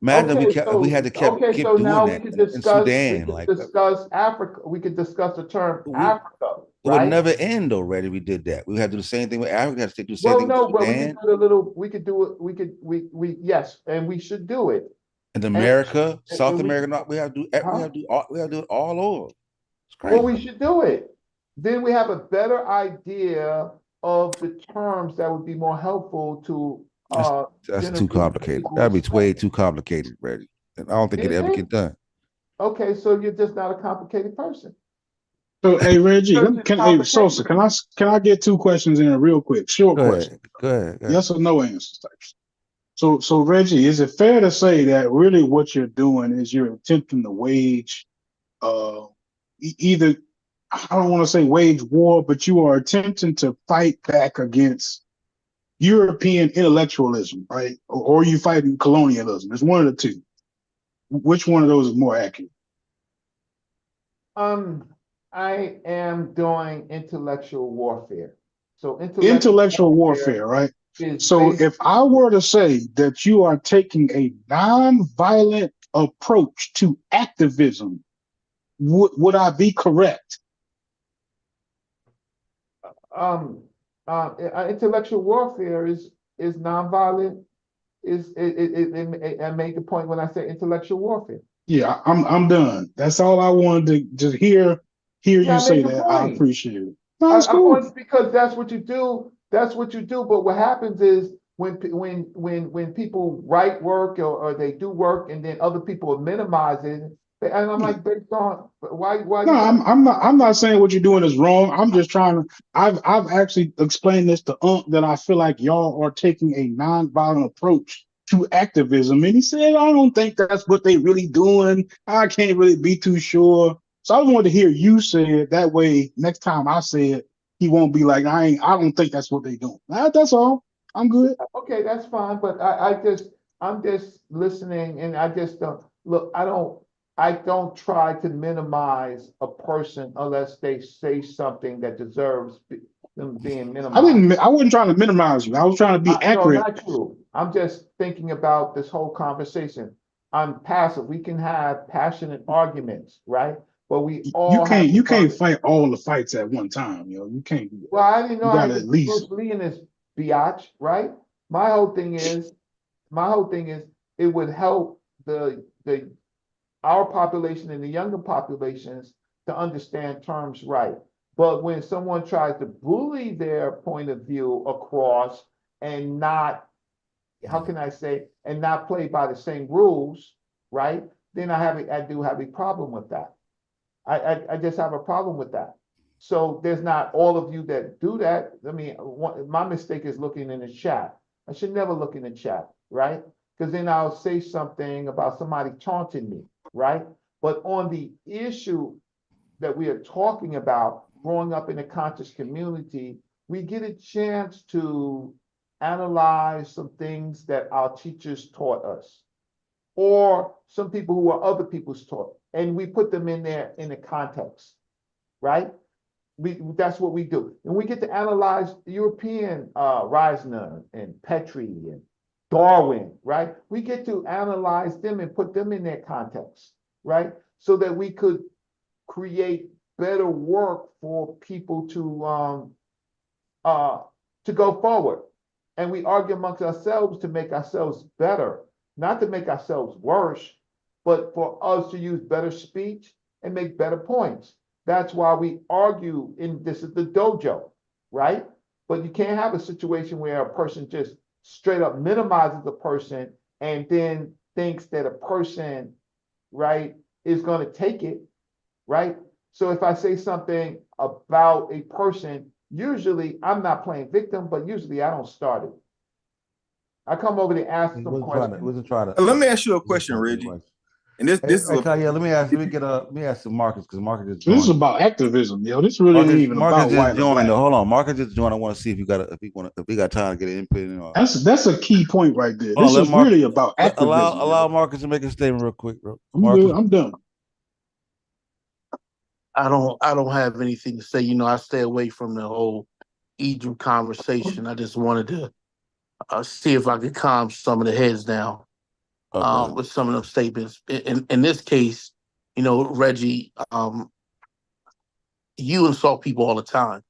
Imagine we had to keep So doing now we that could in discuss Sudan, like Africa. We could discuss the term we Africa, it would right? never end already. We did that. We had to do the same thing with Africa. We had to do the same Well, thing with no, but we could Sudan do it a little. We could do it. We yes, and we should do it. and And, America, South and we, America. We have to do huh? we have to do it all over. It's Well, crazy. we should do it. Then we have a better idea of the terms that would be more helpful to That's too generate complicated. people's That'd be way too complicated, Reggie. And I don't think it Is ever it? get done. Okay, so you're just not a complicated person. So, hey Reggie, Because it's hey Sosa, complicated. can I get two questions in real quick? Short Go question. ahead. Go ahead. Yes or no answers types. So Reggie, is it fair to say that really what you're doing is you're attempting to wage either, I don't want to say wage war, but you are attempting to fight back against European intellectualism, right? Or are you fighting colonialism? It's one of the two. Which one of those is more accurate? I am doing intellectual warfare. So Intellectual warfare, right? So if I were to say that you are taking a non-violent approach to activism, would I be correct? Intellectual warfare is nonviolent. I make the point when I say intellectual warfare. Yeah, I'm done. That's all I wanted to just hear you say that. I appreciate it. No, it's cool. Because that's what you do. That's what you do. But what happens is when people write work or they do work and then other people minimize it, and I'm like, based on why? No, I'm not saying what you're doing is wrong. I'm just trying to. I've actually explained this to that I feel like y'all are taking a non-violent approach to activism, and he said I don't think that's what they really doing. I can't really be too sure. So I wanted to hear you say it. That way, next time I say it, he won't be like I don't think that's what they doing. That's all. I'm good. Okay, that's fine. But I'm just listening, and I just don't look. I don't try to minimize a person unless they say something that deserves them being minimized. I wasn't trying to minimize you. I was trying to be accurate. No, not you. I'm just thinking about this whole conversation. I'm passive. We can have passionate arguments, right? But we all you can't fight all the fights at one time, You can't do that. Well, I didn't know you I gotta could at least Bruce Lee in this biatch, right? My whole thing is it would help our population and the younger populations to understand terms right. But when someone tries to bully their point of view across and not, how can I say, and not play by the same rules, right? Then I do have a problem with that. I just have a problem with that. So there's not all of you that do that. I mean, my mistake is looking in the chat. I should never look in the chat, right? Because then I'll say something about somebody taunting me, right? But on the issue that we are talking about, growing up in a conscious community, we get a chance to analyze some things that our teachers taught us, or some people who are other people's taught, and we put them in there in a context, right? That's what we do. And we get to analyze European Reisner and Petrie and Darwin, right? We get to analyze them and put them in their context, right? So that we could create better work for people to go forward. And we argue amongst ourselves to make ourselves better, not to make ourselves worse, but for us to use better speech and make better points. That's why we argue this is the dojo, right? But you can't have a situation where a person just straight up minimizes a person and then thinks that a person, right, is going to take it, right? So if I say something about a person, usually I'm not playing victim, but usually I don't start it. I come over to ask some questions. Let me ask you a question, Reggie. And this is let me ask Marcus, because Marcus just joined. This is about activism, yo. This really ain't even about white or black. Hold on, Marcus just joined. I want to see if he got time to get an input in. That's a key point right there. This is really about activism. Allow Marcus to make a statement real quick, bro. I'm done. I don't have anything to say. I stay away from the whole Egypt conversation. I just wanted to see if I could calm some of the heads down with some of those statements. In this case, Reggie, you insult people all the time,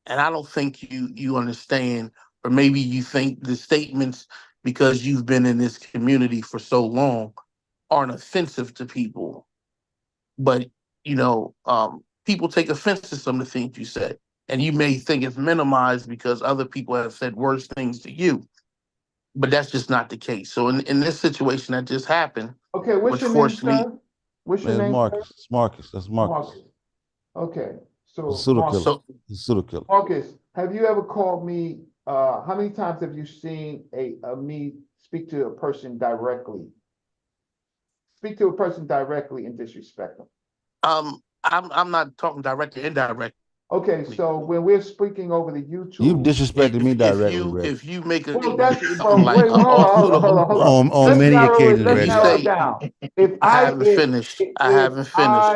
and I don't think you understand, or maybe you think the statements, because you've been in this community for so long, aren't offensive to people, but people take offense to some of the things you said, and you may think it's minimized because other people have said worse things to you, but that's just not the case. So in this situation that just happened, okay, what's your name, sir? What's your name? Marcus. It's Marcus. That's Marcus. Okay, so Marcus, have you ever called me? How many times have you seen me speak to a person directly? Speak to a person directly and disrespect them? I'm not talking direct or indirect. Okay, so when we're speaking over the YouTube, you've disrespected me directly. If you make a hold on. On many occasions, let's narrow it down. I haven't finished.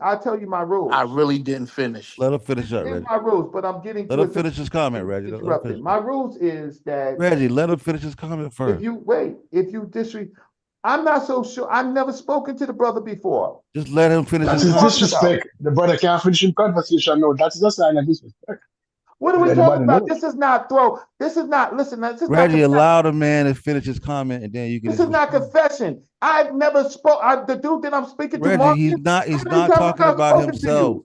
I'll tell you my rules. I really didn't finish. Let him finish up, Reggie. My rules, but I'm getting. Let him finish his comment, Reggie. My rules is that Reggie, let him finish his comment first. If you disrespect. I'm not so sure. I've never spoken to the brother before. Just let him finish. That's his disrespect. The brother can't finish in conversation. No, that's a sign of disrespect. What are we talking about? This is not throw. This is not. Listen, this is Reggie, allow the man to finish his comment, and then you can. This is not confession. I've never spoke. The dude that I'm speaking to, Reggie, Marcus, he's not talking about himself.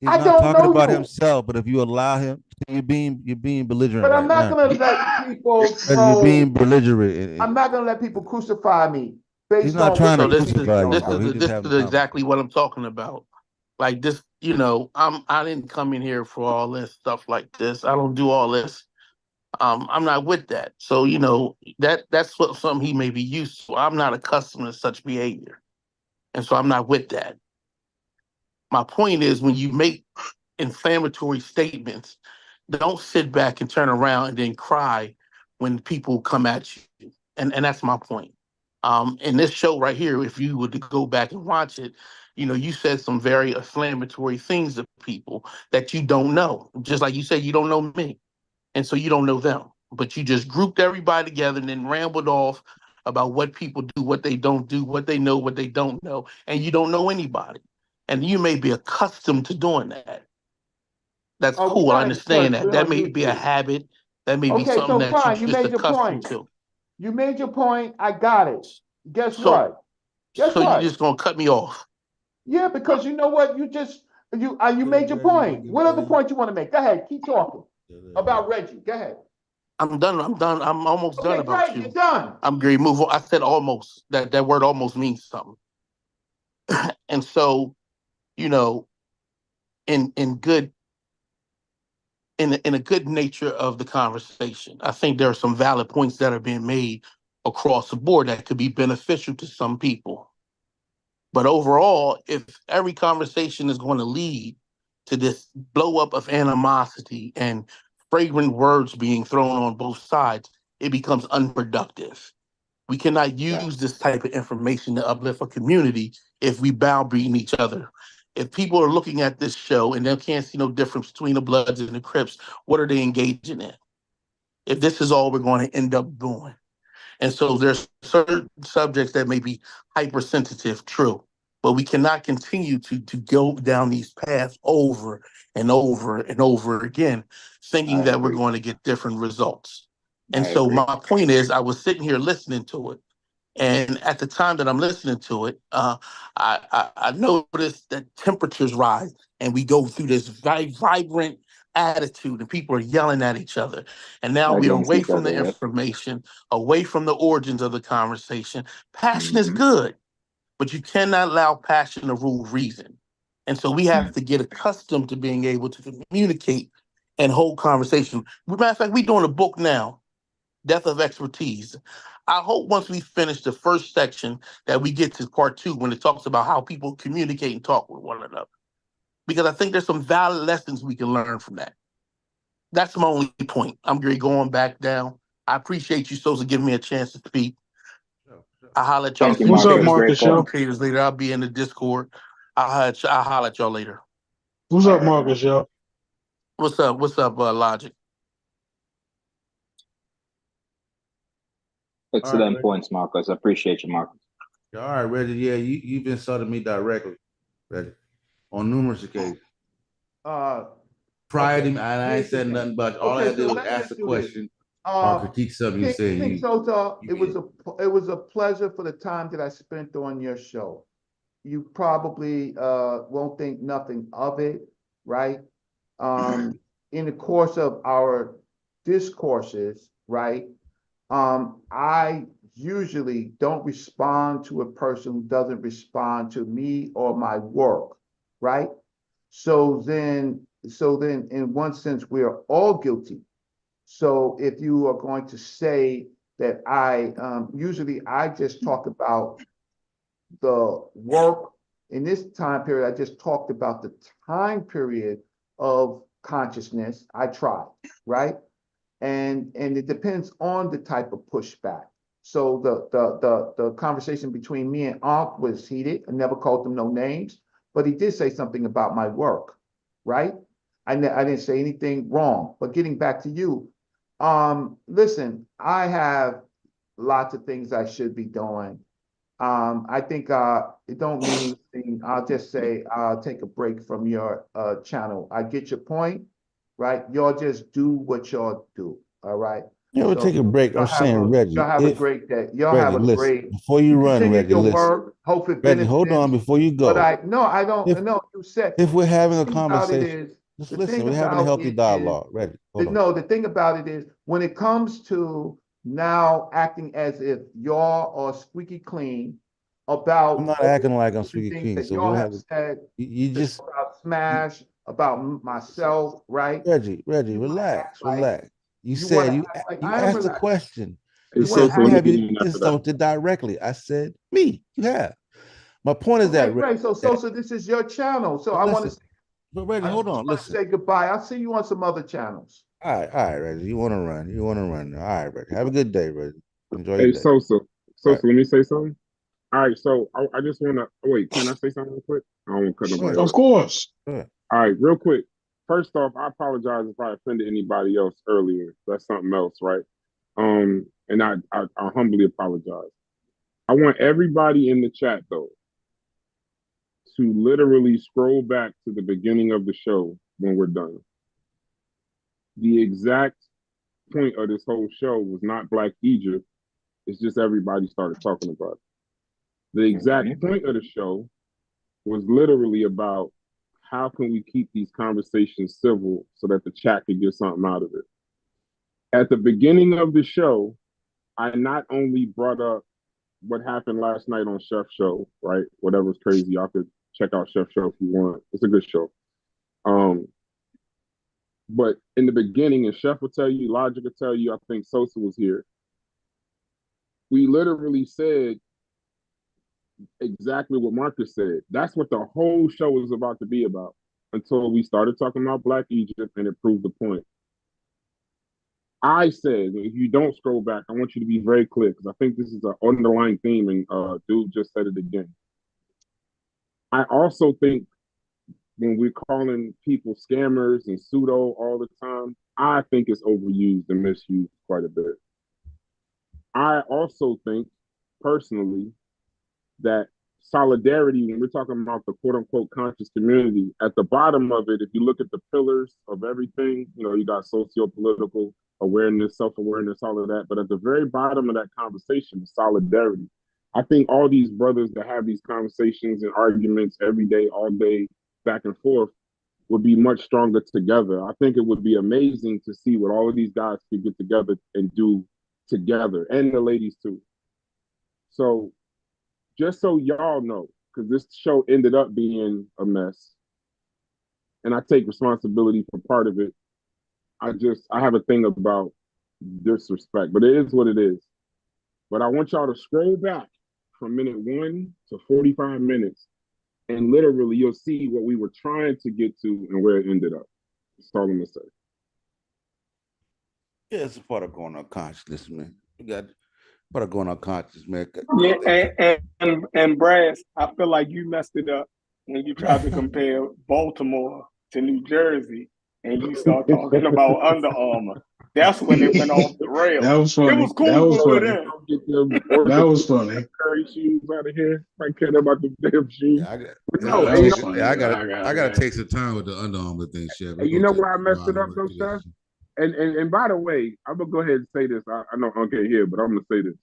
He's not talking about himself. But if you allow him, you're being belligerent. But I'm not going to let people. You're being belligerent. I'm not going to let people crucify me. He's not trying to crucify you. This is exactly what I'm talking about. Like this, I didn't come in here for all this stuff like this. I don't do all this. I'm not with that. So that's something he may be used to. I'm not accustomed to such behavior, and so I'm not with that. My point is, when you make inflammatory statements, don't sit back and turn around and then cry when people come at you. And that's my point. In this show right here, if you were to go back and watch it, you said some very inflammatory things to people that you don't know. Just like you said, you don't know me. And so you don't know them. But you just grouped everybody together and then rambled off about what people do, what they don't do, what they know, what they don't know. And you don't know anybody. And you may be accustomed to doing that. That's cool. I understand that. That may be a habit. That may be something that you're just accustomed to. You made your point. I got it. Guess what? You're just gonna cut me off? Yeah, because you know what? You made your point. What other point you want to make? Go ahead. Keep talking about Reggie. Go ahead. I'm done. I'm almost done about you. You're done. I'm going to move on. I said almost. That word almost means something. And so, in a good nature of the conversation, I think there are some valid points that are being made across the board that could be beneficial to some people. But overall, if every conversation is going to lead to this blow up of animosity and fragrant words being thrown on both sides, it becomes unproductive. We cannot use this type of information to uplift a community if we browbeating each other. If people are looking at this show and they can't see no difference between the Bloods and the Crips, what are they engaging in? If this is all we're going to end up doing. And so there's certain subjects that may be hypersensitive, true, but we cannot continue to go down these paths over and over and over again, thinking that we're going to get different results. And so my point is, I was sitting here listening to it. And at the time that I'm listening to it, I noticed that temperatures rise and we go through this very vibrant attitude and people are yelling at each other. And now we're away from the information, away from the origins of the conversation. Passion is good. but you cannot allow passion to rule reason. And so we have to get accustomed to being able to communicate and hold conversation. Matter of fact, we're doing a book now, Death of Expertise. I hope once we finish the first section that we get to part 2 when it talks about how people communicate and talk with one another. Because I think there's some valid lessons we can learn from that. That's my only point. I'm going back down. I appreciate you, Sosa, giving me a chance to speak. I'll holler at y'all. What's up, Marcus? Creators later. I'll be in the Discord. I'll holler at y'all later. What's up, Marcus, yo? What's up? What's up, Logic? Excellent points, Marcus. I appreciate you, Marcus. All right, Reggie. Yeah, you've insulted me directly, Reggie, on numerous occasions. Prior to me, I ain't said nothing, but all I did was ask a question or critique something you said. King Sosa, it was a pleasure for the time that I spent on your show. You probably won't think nothing of it, right? In the course of our discourses, right? I usually don't respond to a person who doesn't respond to me or my work, right? So then in one sense, we are all guilty. So if you are going to say that usually I just talk about the work in this time period, I just talked about the time period of consciousness. I try, right? And it depends on the type of pushback. So the conversation between me and Ankh was heated. I never called him no names, but he did say something about my work, right? I didn't say anything wrong. But getting back to you, listen, I have lots of things I should be doing. I think it don't mean anything. I'll just say I'll take a break from your channel. I get your point, right? Y'all just do what y'all do, all right? Yeah, we'll take a break. I'm saying, Reggie. Y'all have a great day. Y'all Reggie, have a great. Before you run, Reggie, your listen. work. Hope it Reggie, hold on before you go. But I don't know. You said if we're having a conversation, just the listen. thing We're having a healthy dialogue, Reggie. No, the thing about it is when it comes to now acting as if y'all are squeaky clean about. I'm not acting like I'm squeaky clean. So y'all we'll have have said you just about Smash, about myself, right? Reggie, relax. You said you I am asked a relaxed. question. You said, have you insulted directly? I said me. You have. My point is that right. So this is your channel. So I want to. But Reggie, hold on. Listen. Say goodbye. I'll see you on some other channels. All right, Reggie. You want to run. All right, Reggie. Have a good day, Reggie. Enjoy your day. Sosa, let me say something. All right, so I just want to wait. Can I say something real quick? I don't want to cut nobody off. Of course. All right, real quick. First off, I apologize if I offended anybody else earlier. That's something else, right? And I humbly apologize. I want everybody in the chat though to literally scroll back to the beginning of the show when we're done. The exact point of this whole show was not Black Egypt. It's just everybody started talking about it. The exact point of the show was literally about how can we keep these conversations civil so that the chat could get something out of it. At the beginning of the show, I not only brought up what happened last night on Chef's show, right? Whatever's crazy, y'all could check out Chef's show if you want. It's a good show. But in the beginning, and Chef will tell you, Logic will tell you, I think Sosa was here. We literally said exactly what Marcus said. That's what the whole show was about to be about until we started talking about Black Egypt and it proved the point. I said, if you don't scroll back, I want you to be very clear because I think this is an underlying theme and dude just said it again. I also think when we're calling people scammers and pseudo all the time, I think it's overused and misused quite a bit. I also think, personally, that solidarity, when we're talking about the quote-unquote conscious community, at the bottom of it, if you look at the pillars of everything, you got socio-political awareness, self-awareness, all of that, but at the very bottom of that conversation is solidarity. I think all these brothers that have these conversations and arguments every day, all day, back and forth, would be much stronger together. I think it would be amazing to see what all of these guys could get together and do together, and the ladies too. So just so y'all know, because this show ended up being a mess, and I take responsibility for part of it. I have a thing about disrespect, but it is what it is. But I want y'all to scroll back from minute 1 to 45 minutes, and literally you'll see what we were trying to get to and where it ended up. That's all I'm gonna say. Yeah, it's a part of going unconscious, man. You got part of going unconscious, man. Yeah, and Brass, I feel like you messed it up when you tried to compare Baltimore to New Jersey, and you start talking about Under Armour. That's when it went off the rails. That was funny. It was cool for them. That was funny. Curry shoes out of here. I care about the damn shoes. Yeah, I gotta man. take some time with the Under Armour thing, Chef. And you know where I messed it up though, Chef? And by the way, I'm gonna go ahead and say this. I know Unc ain't here, but I'm gonna say this.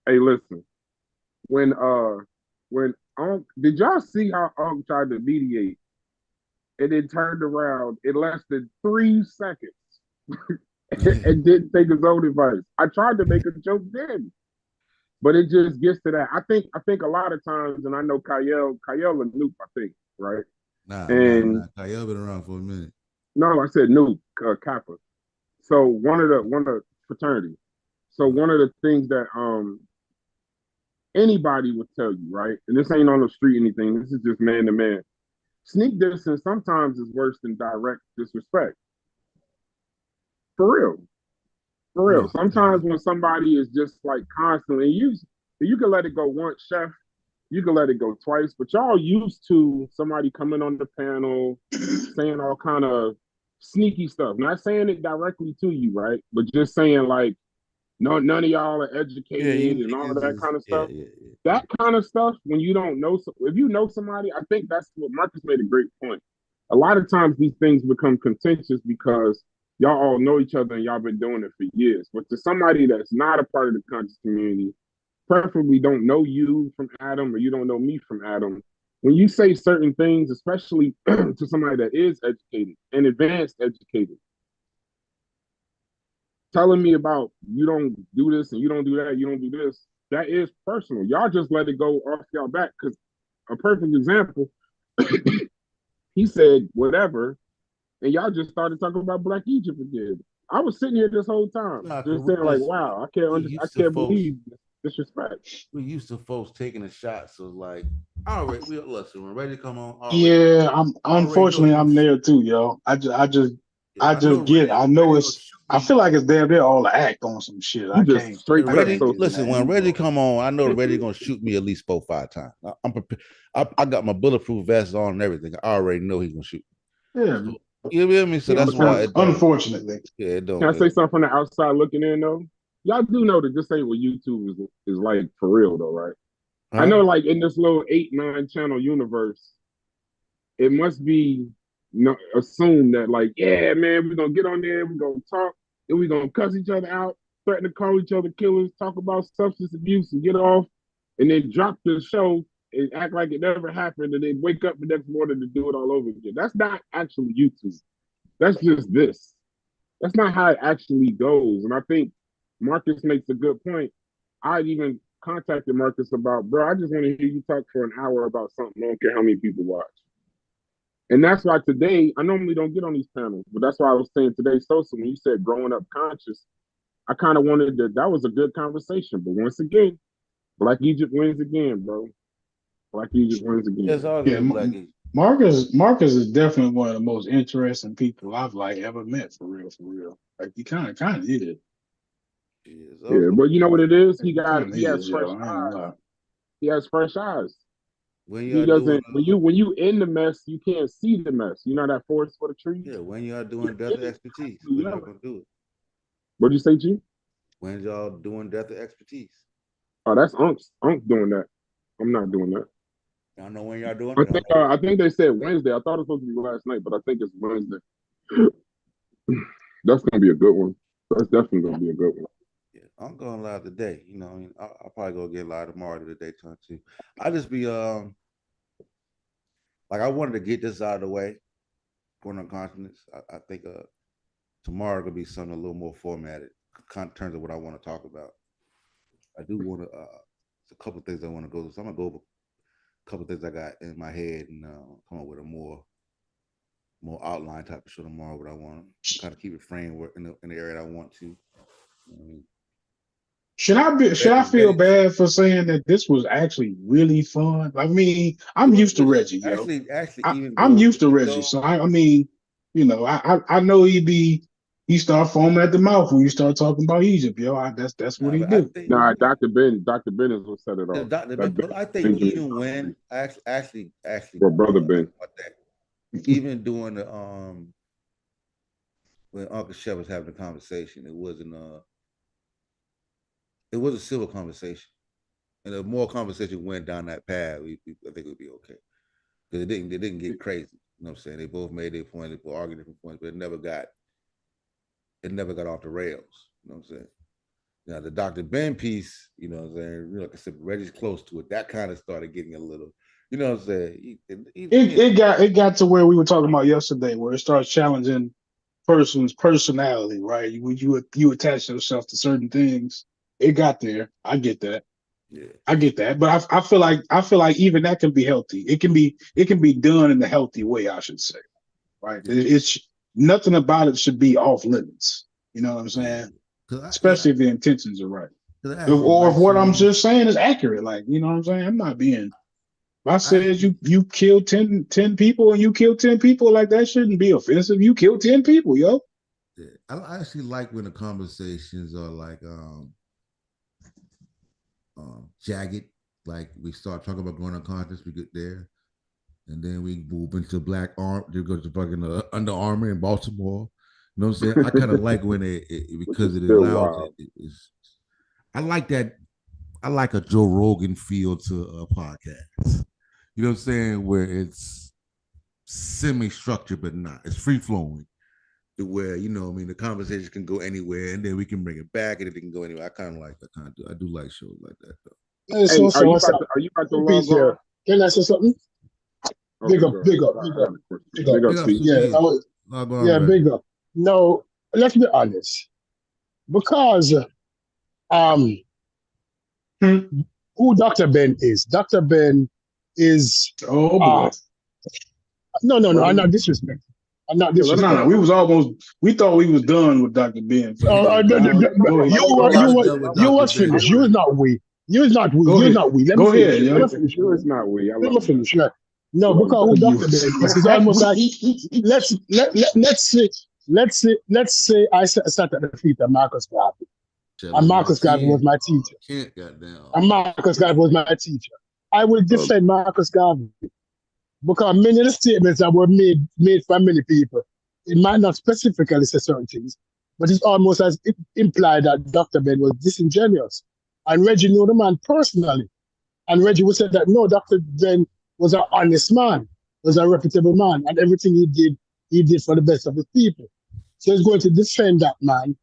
Hey, listen. When Unc, did y'all see how Unc tried to mediate and then turned around in less than 3 seconds and didn't take his own advice? I tried to make a joke then, but it just gets to that. I think a lot of times, and I know Kyle and Noop, I think, right? Nah. Kyle been around for a minute. No, I said Noop, Kappa. So one of the fraternity. So one of the things that anybody would tell you, right? And this ain't on the street anything. This is just man to man. Sneak distance sometimes is worse than direct disrespect. For real. For real. Sometimes when somebody is just like constantly you can let it go once, Chef. You can let it go twice, but y'all used to somebody coming on the panel saying all kind of sneaky stuff. Not saying it directly to you, right? But just saying like, no, none of y'all are educated and all of that kind of stuff. That kind of stuff, when you don't know, if you know somebody, I think that's what Marcus made a great point. A lot of times these things become contentious because y'all all know each other and y'all been doing it for years. But to somebody that's not a part of the conscious community, preferably don't know you from Adam or you don't know me from Adam, when you say certain things, especially to somebody that is educated and advanced educated, telling me about you don't do this and you don't do that, you don't do this, that is personal. Y'all just let it go off y'all back. Because a perfect example, he said whatever, and y'all just started talking about Black Egypt again. I was sitting here this whole time, just saying like, "Wow, I can't believe disrespect." We used to folks taking a shot, so like, all right, listen, we're ready to come on. Yeah, I'm there too, yo. I just get it. I know I feel like it's damn near all an act on some shit. I can't straight ready. Listen, when Reggie come on, I know Reggie gonna shoot me at least 4-5 times. I'm prepared. I got my bulletproof vest on and everything. I already know he's gonna shoot. Yeah, so, you feel me? So that's why. Unfortunately, yeah, it don't. Can I say something from the outside looking in though? Y'all do know that this ain't what YouTube is like for real though, right? Huh? I know, like in this little 8-9 channel universe, it must be assumed that like, yeah, man, we're gonna get on there, we're gonna talk, and we're gonna cuss each other out, threaten to call each other killers, talk about substance abuse and get off, and then drop the show and act like it never happened, and then wake up the next morning to do it all over again. That's not actually YouTube. That's just this. That's not how it actually goes. And I think Marcus makes a good point. I even contacted Marcus about, bro, I just want to hear you talk for an hour about something. I don't care how many people watch. And that's why today, I normally don't get on these panels, but that's why I was saying today, SOSA, when you said growing up conscious, I kind of wanted that was a good conversation. But once again, Black Egypt wins again, bro. Black Egypt wins again. It's all good, Black Egypt. Marcus is definitely one of the most interesting people I've like ever met, for real, for real. Like he kind of is. Yeah, but you know what it is? He has fresh eyes. He has fresh eyes. He doesn't. When you in the mess, you can't see the mess. You know that forest for the trees. Yeah, when y'all doing death of expertise, when y'all gonna do it? What'd you say, G? When y'all doing death of expertise? Oh, that's Unc's doing that. I'm not doing that. I know when y'all doing it. I think they said Wednesday. I thought it was supposed to be last night, but I think it's Wednesday. That's gonna be a good one. That's definitely gonna be a good one. Yeah, I'm going live today. You know, I'll probably go get live tomorrow to the daytime too. I just be like I wanted to get this out of the way. Going on consciousness. I think tomorrow gonna be something a little more formatted in terms of what I want to talk about. I do want to a couple of things I want to go through. So I'm gonna go over a couple of things I got in my head and come up with a more outline type of show tomorrow. What I want to kind of keep it framework in the area I want to. Should I feel bad for saying that this was actually really fun? I mean, I'm used to Reggie, yo. I'm used to Reggie, so I mean, you know, I know he start foaming at the mouth when you start talking about Egypt, yo. That's what he do. Nah, Dr. Ben is what set it off. Dr. Ben, but I think even when actually, well, brother Ben, even doing the when Uncle Chef was having the conversation, it was a civil conversation, and if more conversation went down that path, I think it would be okay. Because they didn't get crazy. You know what I'm saying? They both made their point, they both argued different points, but it never got off the rails. You know what I'm saying? Now the Dr. Ben piece, you know what I'm saying? You know, like I said, Reggie's close to it. That kind of started getting a little, you know what I'm saying? It got to where we were talking about yesterday, where it starts challenging person's personality, right? When you attach yourself to certain things, it got there. I get that. Yeah, I get that. But I feel like even that can be healthy. It can be done in a healthy way, I should say. Right? It's nothing about it should be off limits. You know what I'm saying? Especially if the intentions are right. Or if what I'm just saying is accurate. Like, you know what I'm saying? I'm not being. If I said you killed 10 people and you killed 10 people, like that shouldn't be offensive. You killed 10 people, yo. Yeah. I actually like when the conversations are like jagged. Like we start talking about going unconscious, we get there, and then we move into black arm. They go to fucking Under Armour in Baltimore. You know what I'm saying? I kind of like when because it allows I like that. I like a Joe Rogan feel to a podcast. You know what I'm saying? Where it's semi-structured, but not. It's free-flowing. Where, you know, I mean, the conversation can go anywhere, and then we can bring it back, and it can go anywhere. I kind of like that. I do like shows like that, though. Hey, are you about to log on? Can I say something? Big up. Yeah, big up. No, let's be honest. Because who Dr. Ben is. Dr. Ben is no, I'm not disrespecting. I'm not disrespecting. No, we thought we was done with Dr. Ben. You was finished. You was not we. You was not we. You was not we. Let me finish. You was not we. Let me finish. No, because who Dr. Ben is almost like let's say I sat at the feet of Marcus Garvey. And Marcus Garvey was my teacher. And Marcus Garvey was my teacher. I will defend Marcus Garvey because many of the statements that were made by many people, it might not specifically say certain things, but it's almost as it implied that Dr. Ben was disingenuous. And Reggie knew the man personally. And Reggie would say that no, Dr. Ben was an honest man, was a reputable man, and everything he did for the best of the people. So he's going to defend that man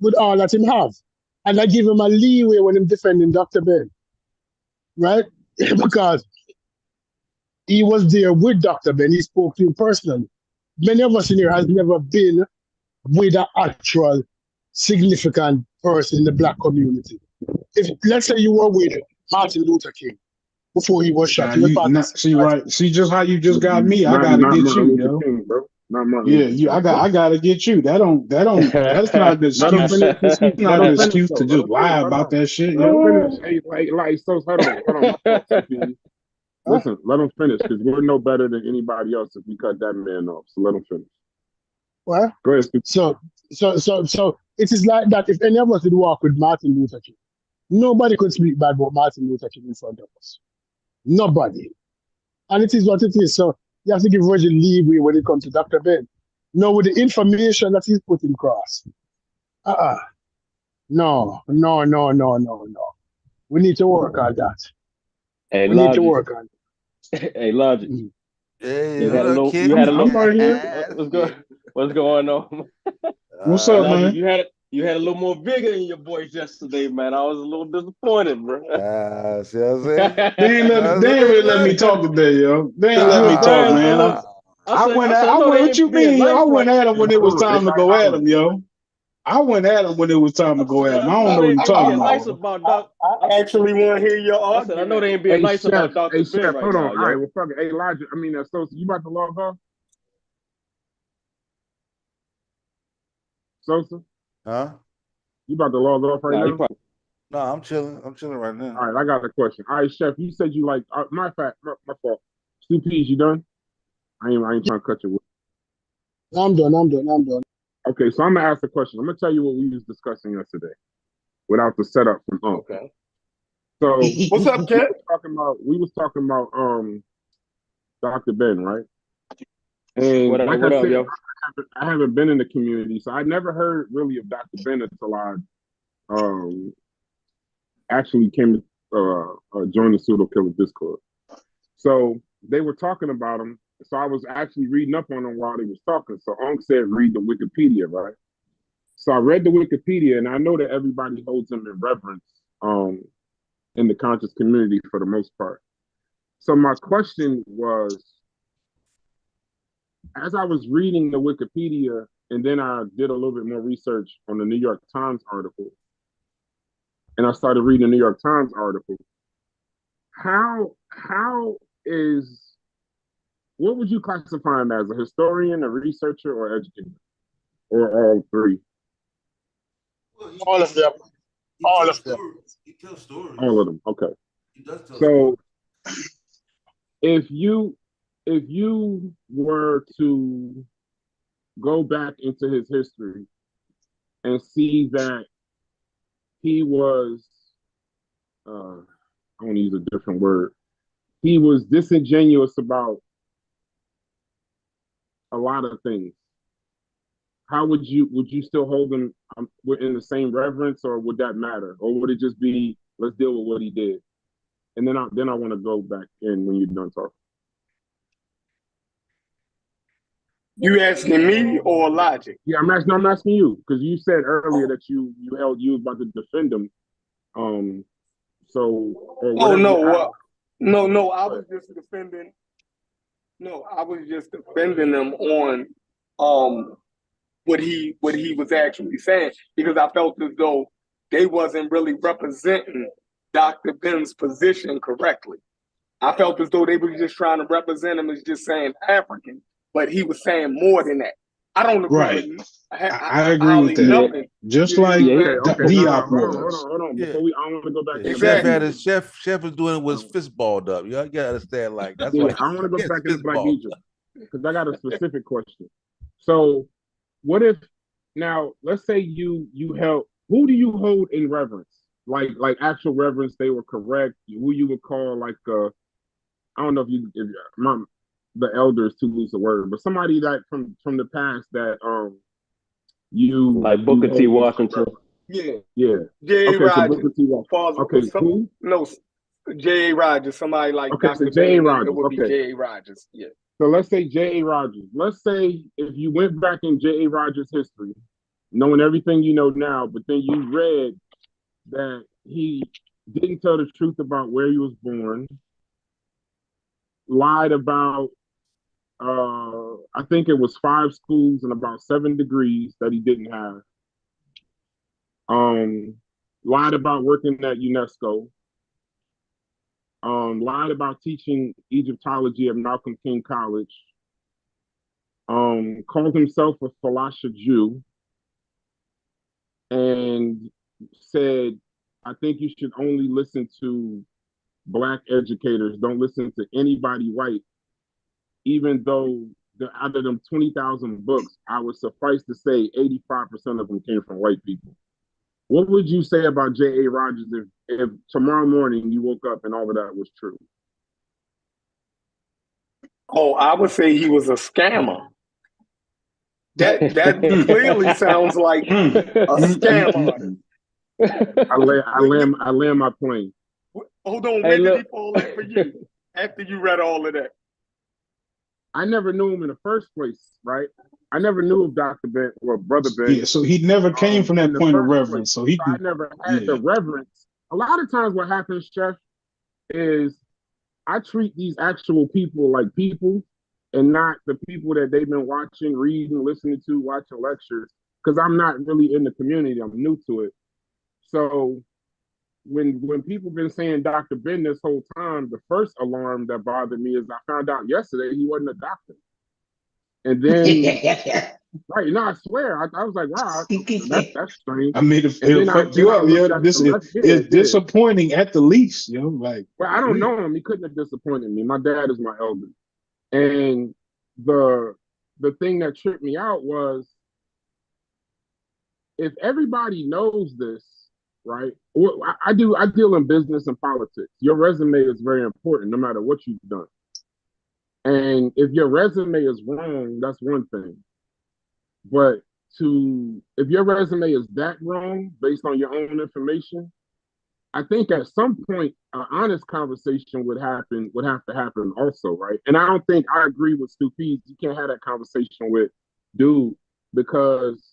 with all that him have. And I give him a leeway when I'm defending Dr. Ben. Right? Because he was there with Dr. Ben. He spoke to him personally. Many of us in here has never been with an actual significant person in the black community. If let's say you were with Martin Luther King before he was shot. See just how you just got me. I gotta get you, yo. King, bro. I gotta get you. That's not an excuse. It's not an excuse to just lie about that shit. So hold on. Listen, let him finish because we're no better than anybody else if we cut that man off. So let him finish. Well, go ahead. So it is like that. If any of us did walk with Martin Luther King, nobody could speak bad about Martin Luther King in front of us. Nobody. And it is what it is. So you have to give Reggie leeway when it comes to Dr. Ben. No, with the information that he's putting across. No. We need to work on that. Hey, we need to work on it. Hey, Logic. Hey, you had a little. What's going on? What's up, man? You had a little more vigor in your voice yesterday, man. I was a little disappointed, bro. See what I'm saying? They ain't really let me talk today, yo. They ain't let me talk, man. I went what you mean? I went at him when it was time to go at him, yo. I went at him when it was time to go at him. I I don't know know they what ain't you're being talking nice about. about Doc. I actually want to hear your I said I know argument. they ain't being nice Chef, about Dr. Ben Chef, right hold on. now, All yo. right, well, fuck it. Hey, Elijah, SOSA, you about to log off? SOSA? Huh? You about to log off right now? No, I'm chilling. I'm chilling right now. All right, I got a question. All right, Chef, you said you like, my fault. Stu Peas, you done? I ain't trying to cut you. I'm done. Okay, so I'm gonna ask the question. I'm gonna tell you what we was discussing yesterday, without the setup from Okay. So what's up, Ken? We was talking about Dr. Ben, right? And what like up, I said, yo? I haven't been in the community, so I never heard really of Dr. Ben until I actually came to join the Pseudo Killer Discord. So they were talking about him. So I was actually reading up on him while they was talking. So Unc said, read the Wikipedia, right? So I read the Wikipedia, and I know that everybody holds him in reverence in the conscious community for the most part. So my question was, as I was reading the Wikipedia, and then I did a little bit more research on the New York Times article, and I started reading the New York Times article. How is, what would you classify him as? A historian, a researcher, or educator, or all three? All of them. All of them. He tells stories. All of them. Okay. He does tell so stories. if you were to go back into his history and see that he was, I want to use a different word, he was disingenuous about a lot of things. How would you still hold him in the same reverence, or would that matter, or would it just be, let's deal with what he did? And then I want to go back in when you're done talking. You asking me or Logic? Yeah, I'm asking you, because you said earlier that you was about to defend him. So or whatever. No, I was just defending. No, I was just defending them on what he was actually saying, because I felt as though they wasn't really representing Dr. Ben's position correctly. I felt as though they were just trying to represent him as just saying African, but he was saying more than that. I don't agree. Right. With, I agree with that. nothing. Just like Diop Hold was. on. Before I want to go back. Exactly. Chef was doing it with his fist balled up. You gotta understand, like that's why I want to go back into Black Egypt, because I got a specific question. So, what if now? Let's say you held. Who do you hold in reverence? Like actual reverence? They were correct. Who you would call like I don't know if the elder is too loose a word, but somebody that from the past that you like Booker T. Washington. Yeah. J.A. Rogers. Okay, who? No, J.A. Rogers. Somebody like Dr. So J.A. Ben, Rogers. it would be J.A. Rogers. Yeah. So let's say J.A. Rogers. Let's say if you went back in J.A. Rogers' history, knowing everything you know now, but then you read that he didn't tell the truth about where he was born, lied about I think it was 5 schools and about 7 degrees that he didn't have. Lied about working at UNESCO. Lied about teaching Egyptology at Malcolm King College. Called himself a Falasha Jew, and said, I think you should only listen to Black educators. Don't listen to anybody white, even though out of them 20,000 books, I would suffice to say 85% of them came from white people. What would you say about J.A. Rogers if tomorrow morning you woke up and all of that was true? Oh, I would say he was a scammer. That clearly sounds like a scam artist. I land my plane. Hold on, when did he fall in for you? After you read all of that? I never knew him in the first place, right? I never knew of Dr. Ben or Brother Ben. Yeah, so he never came from that point of reverence. So I never had the reverence. A lot of times what happens, Chef, is I treat these actual people like people and not the people that they've been watching, reading, listening to, watching lectures. because I'm not really in the community. I'm new to it. So when people been saying Dr. Ben this whole time, the first alarm that bothered me is I found out yesterday he wasn't a doctor. And then, right, no, I swear, I was like, wow, that's strange. I mean, it'll fuck you up, yo. It's disappointing at the least, yo. Like, well, I don't know him. He couldn't have disappointed me. My dad is my elder, and the thing that tripped me out was if everybody knows this, right? I deal in business and politics. Your resume is very important, no matter what you've done. And if your resume is wrong, that's one thing. But if your resume is that wrong based on your own information, I think at some point an honest conversation would have to happen also, right? And I don't think I agree with Stu Pease. You can't have that conversation with dude because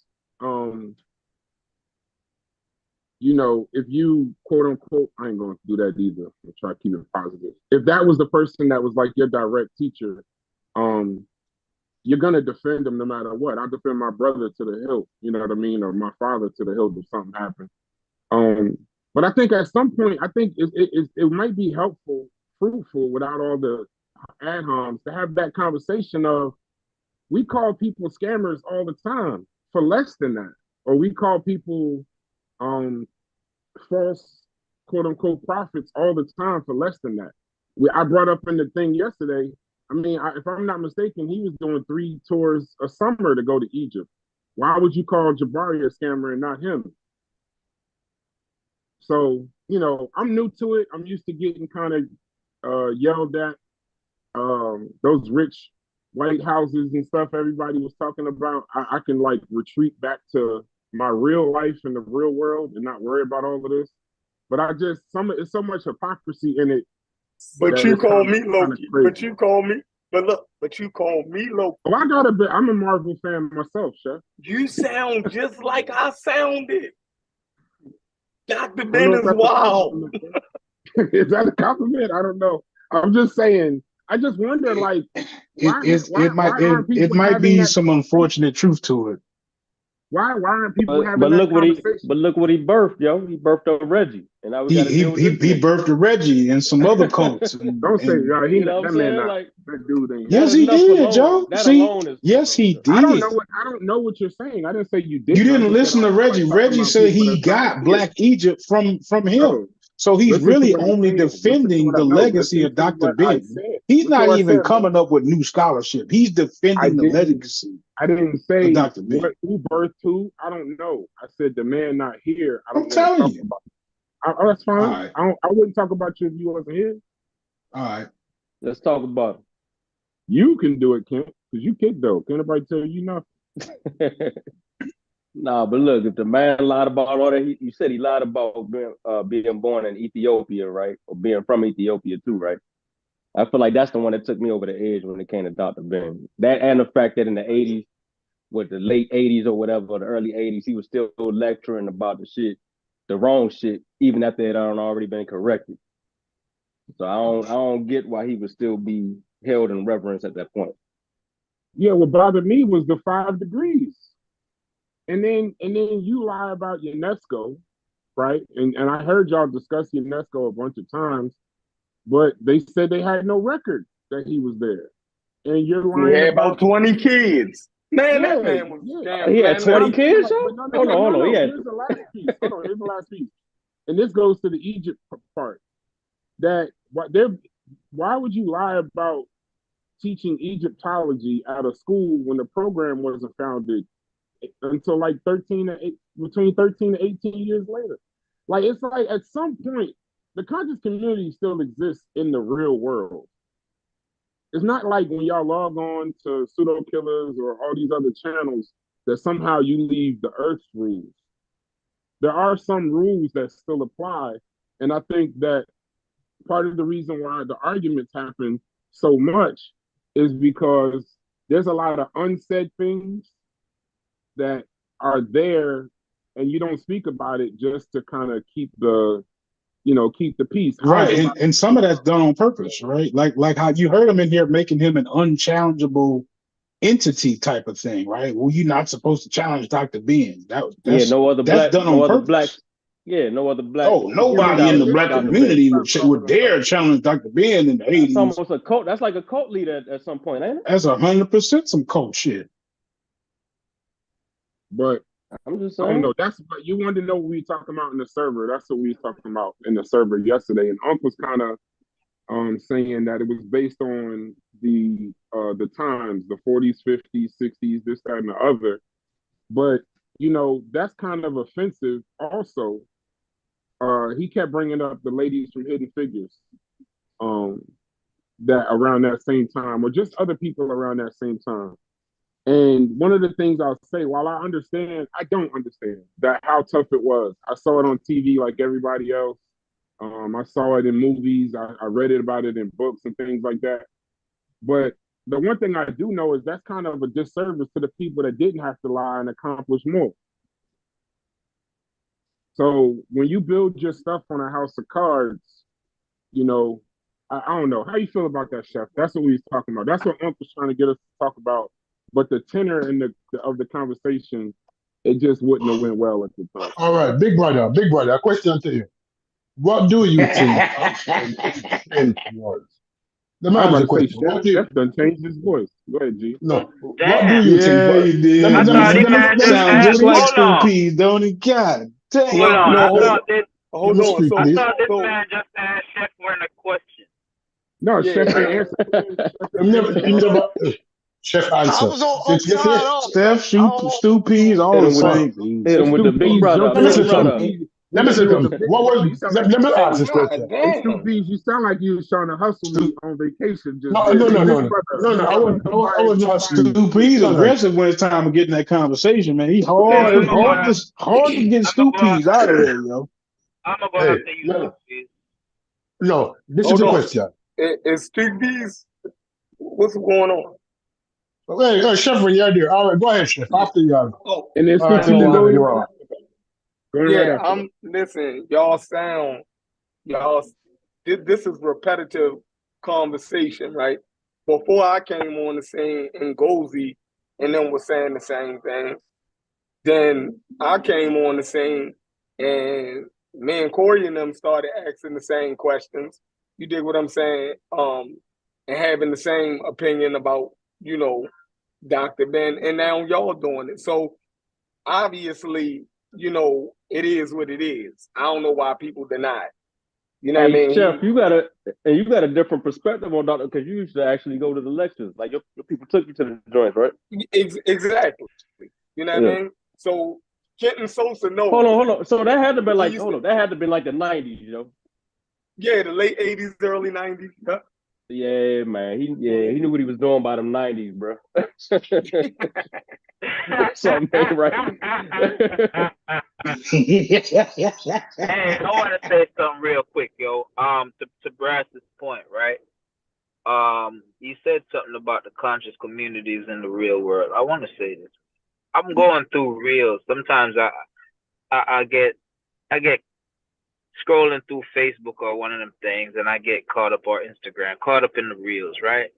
you know, if you quote unquote, I ain't going to do that either. I'll try to keep it positive. If that was the person that was like your direct teacher, you're gonna defend him no matter what. I defend my brother to the hilt, you know what I mean, or my father to the hilt if something happened. But I think at some point, I think it might be helpful, fruitful, without all the ad homs, to have that conversation of we call people scammers all the time for less than that, or we call people false quote unquote prophets all the time for less than that. I brought up in the thing yesterday. I mean, if I'm not mistaken, he was doing 3 tours a summer to go to Egypt. Why would you call Jabari a scammer and not him? So, you know, I'm new to it. I'm used to getting kind of yelled at. Those rich white houses and stuff everybody was talking about. I can like retreat back to my real life in the real world and not worry about all of this. But it's so much hypocrisy in it. But you call me Loki. But you call me. But you call me Loki. Oh, I got a bit. I'm a Marvel fan myself, Chef. You sound just like I sounded. Dr. Ben is wild. Is that a compliment? I don't know. I'm just saying. I just wonder, like, it might be some unfortunate truth to it. Why aren't people having but that look conversation? But look what he birthed, yo. He birthed a Reggie, and now we got to deal with he birthed a Reggie and some other cults. Don't say that man. Like, that dude ain't. Yes, he did, Joe. Yes, he did. I don't know what you're saying. I didn't say you did. You didn't listen to Reggie. Reggie said he got Black Egypt from him. Oh. So he's really only defending the legacy of Dr. Ben. He's not even coming up with new scholarship. He's defending the legacy. I didn't say Dr. Ben. Who birthed who. I don't know. I said the man not here. I don't I'm telling you. Oh, that's fine. Right. I wouldn't talk about you if you wasn't here. All right. Let's talk about it. You can do it, Kent, because you kid though. Can't nobody tell you nothing. Nah, but look, if the man lied about all that, you said he lied about being born in Ethiopia, right? Or being from Ethiopia too, right? I feel like that's the one that took me over the edge when it came to Dr. Ben. That and the fact that in the 80s, with the late 80s or whatever, or the early 80s, he was still lecturing about the wrong shit, even after it had already been corrected. So I don't get why he would still be held in reverence at that point. Yeah, what bothered me was the 5 degrees. And then you lie about UNESCO, right? And I heard y'all discuss UNESCO a bunch of times, but they said they had no record that he was there. And you're lying. He had about 20 kids. Man, that man was damn. He had 20 kids? Hold on. Here's the last piece. Here's the last piece. And this goes to the Egypt part. Why would you lie about teaching Egyptology at a school when the program wasn't founded until like between 13 to 18 years later? Like, it's like at some point, the conscious community still exists in the real world. It's not like when y'all log on to Pseudo Killers or all these other channels that somehow you leave the Earth's rules. There are some rules that still apply. And I think that part of the reason why the arguments happen so much is because there's a lot of unsaid things that are there and you don't speak about it just to kind of keep the peace. Right. And some of that's done on purpose, right? Like how you heard him in here making him an unchallengeable entity type of thing, right? Well, you're not supposed to challenge Dr. Ben. Yeah, That's done on purpose. No other black Oh, can nobody in the challenge black Dr. Ben. community would dare challenge Dr. Ben in the That's 80s. almost a cult. That's like a cult leader at some point, ain't it? That's 100% some cult shit. But I'm just I don't saying. know. That's what you wanted to know what we were talking about in the server. That's what we were talking about in the server yesterday. And Unc was kind of saying that it was based on the times, the 40s, 50s, 60s, this, that, and the other. But you know, that's kind of offensive. Also, he kept bringing up the ladies from Hidden Figures, that around that same time, or just other people around that same time. And one of the things I'll say, while I don't understand that how tough it was. I saw it on TV like everybody else. I saw it in movies. I read it about it in books and things like that. But the one thing I do know is that's kind of a disservice to the people that didn't have to lie and accomplish more. So when you build your stuff on a house of cards, you know, I don't know. How you feel about that, Chef? That's what we was talking about. That's what Unc was trying to get us to talk about. But the tenor of the conversation, it just wouldn't have went well at the time. All right, big brother, a question to you. What do you think was? Let me I'm ask about the to say, question. What do Chef you, done changed his voice. Go ahead, G. no, what do Damn. you think? Yeah, What, you did. I thought this man just Sound asked. just like Hold Stu on. Peas, don't it? God Hold damn. on. no, I hold, thought this. let me speak, I please. thought this man just asked Chef Warren a question. No, Yeah, Chef ain't and answer. You never, Chef I answer. was on Yes, yes, upside yes. Steph, I Stu Peas, all Hit the him with the same things. hit him with the Stu big Peas brother. Let me jumping Big say in. Stu brother. something. Peas, Let you me hit say me with the something. big What brother. was, You sound like let you me ask trying this to. question. God Hey, Stu damn. Peas, you sound like you was trying to hustle me Stu, on vacation just No, then. no, Hey, no, no, big no. brother, No, no, come by, I was not Stu speaking. Peas No, no. aggressive when it's time to get in that conversation, man. He Hey, hard, hey, hard to get Stu Peas out of there, yo. I'm gonna go hey, after you, no, Stu. no. This is Hold the on. question. Is Steve B's? What's going on? Hey, Chef, when you're there. All right, go ahead, Chef. After you. Oh, and then All Stu right, Peas Timo, is man, going you're right wrong. after that. Going right yeah. after that. Listen. Y'all. This is repetitive conversation, right? Before I came on the scene in Gozi, and then was saying the same thing. Then I came on the scene, and me and Corey and them started asking the same questions. You dig what I'm saying? And having the same opinion about, Dr. Ben, and now y'all doing it. So obviously, it is what it is. I don't know why people deny it. You know what I Hey, mean? Chef, you got a different perspective on Doctor because you used to actually go to the lectures. Like your people took you to the joints, right? Exactly. You know what I mean? So Kenton SOSA knows. Hold on. So that had to be like that had to be like the 90s, you know? Yeah, the late 80s, early 90s. Yeah. Yeah, man. He knew what he was doing by them 90s, bro. Something ain't right. Hey, I want to say something real quick, yo. To Brass's point, right? You said something about the conscious communities in the real world. I want to say this. I'm going through reels. Sometimes I get scrolling through Facebook or one of them things, and I get caught up, or Instagram, caught up in the reels, right?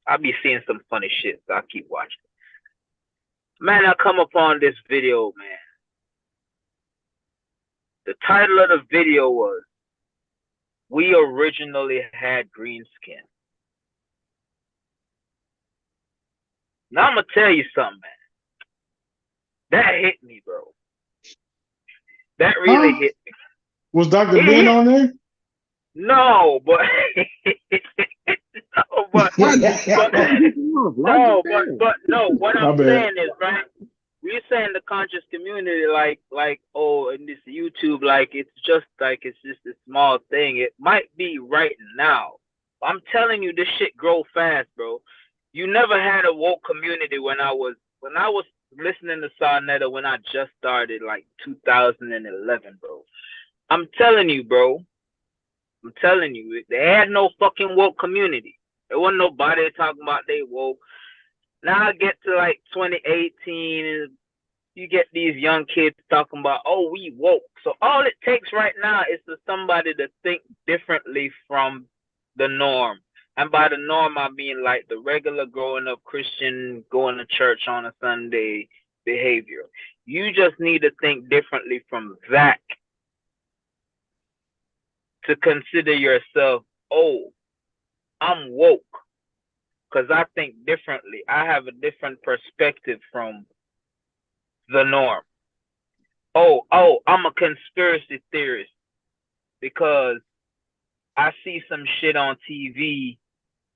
I'll be seeing some funny shit, so I keep watching. Man, I come upon this video, man. The title of the video was, "We originally had green skin." Now I'm gonna tell you something, man. That hit me, bro. That really hit me. Was Dr. Ben on there? No, but What I'm saying is, right? We're saying the conscious community, like, oh, in this YouTube, like it's just a small thing. It might be right now. I'm telling you, this shit grow fast, bro. You never had a woke community when I was listening to Sarnetta when I just started, like 2011, bro. I'm telling you, bro. I'm telling you, they had no fucking woke community. There wasn't nobody talking about they woke. Now I get to like 2018, and you get these young kids talking about, oh, we woke. So all it takes right now is for somebody to think differently from the norm. And by the norm, I mean like the regular growing up Christian, going to church on a Sunday behavior. You just need to think differently from that to consider yourself, oh, I'm woke because I think differently. I have a different perspective from the norm. Oh, I'm a conspiracy theorist because I see some shit on TV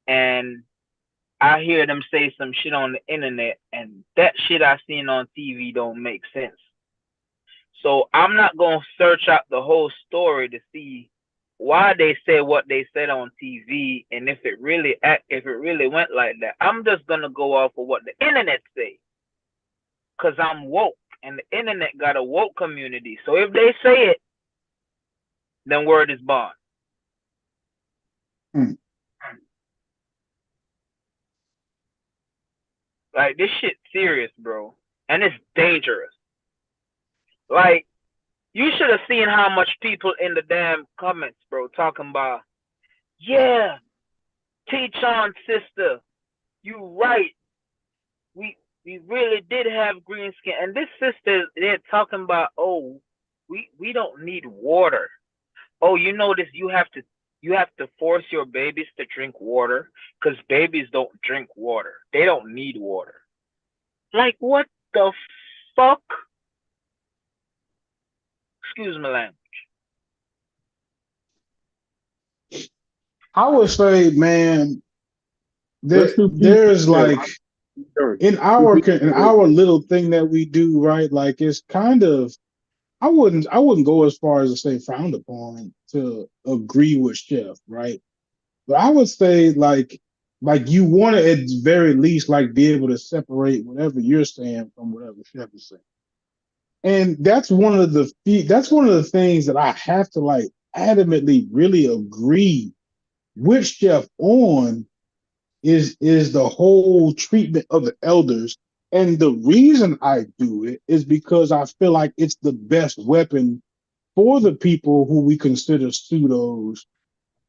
and I hear them say some shit on the internet, and that shit I seen on TV don't make sense. So I'm not gonna search out the whole story to see why they said what they said on TV, and if it really went like that. I'm just gonna go off of what the internet say, cause I'm woke, and the internet got a woke community. So if they say it, then word is bond. Like, this shit serious, bro. And it's dangerous. Like, you should have seen how much people in the damn comments, bro, talking about, yeah, teach on, sister. You right. We really did have green skin. And this sister, they're talking about, oh, we don't need water. Oh, you know this, you have to force your babies to drink water because babies don't drink water. They don't need water. Like, what the fuck? Excuse my language. I would say, man, there's like in our little thing that we do, right? Like, it's kind of, I wouldn't go as far as to say frowned upon to agree with Chef, right? But I would say like you want to at the very least like be able to separate whatever you're saying from whatever Chef is saying. And that's one of the things that I have to like adamantly really agree with Chef on is the whole treatment of the elders. And the reason I do it is because I feel like it's the best weapon for the people who we consider pseudos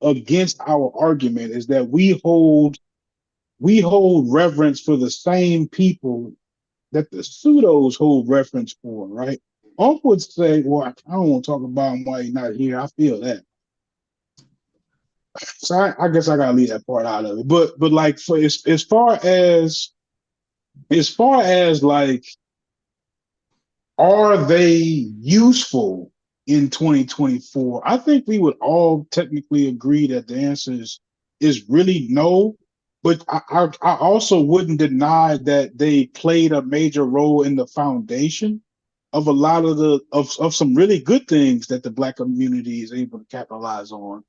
against our argument, is that we hold reverence for the same people that the pseudos hold reference for, right? Uncle would say, well, I don't want to talk about him while he's not here. I feel that. So I guess I gotta leave that part out of it. But like, for as far as like, are they useful in 2024? I think we would all technically agree that the answer is really no. But I also wouldn't deny that they played a major role in the foundation of a lot of some really good things that the Black community is able to capitalize on.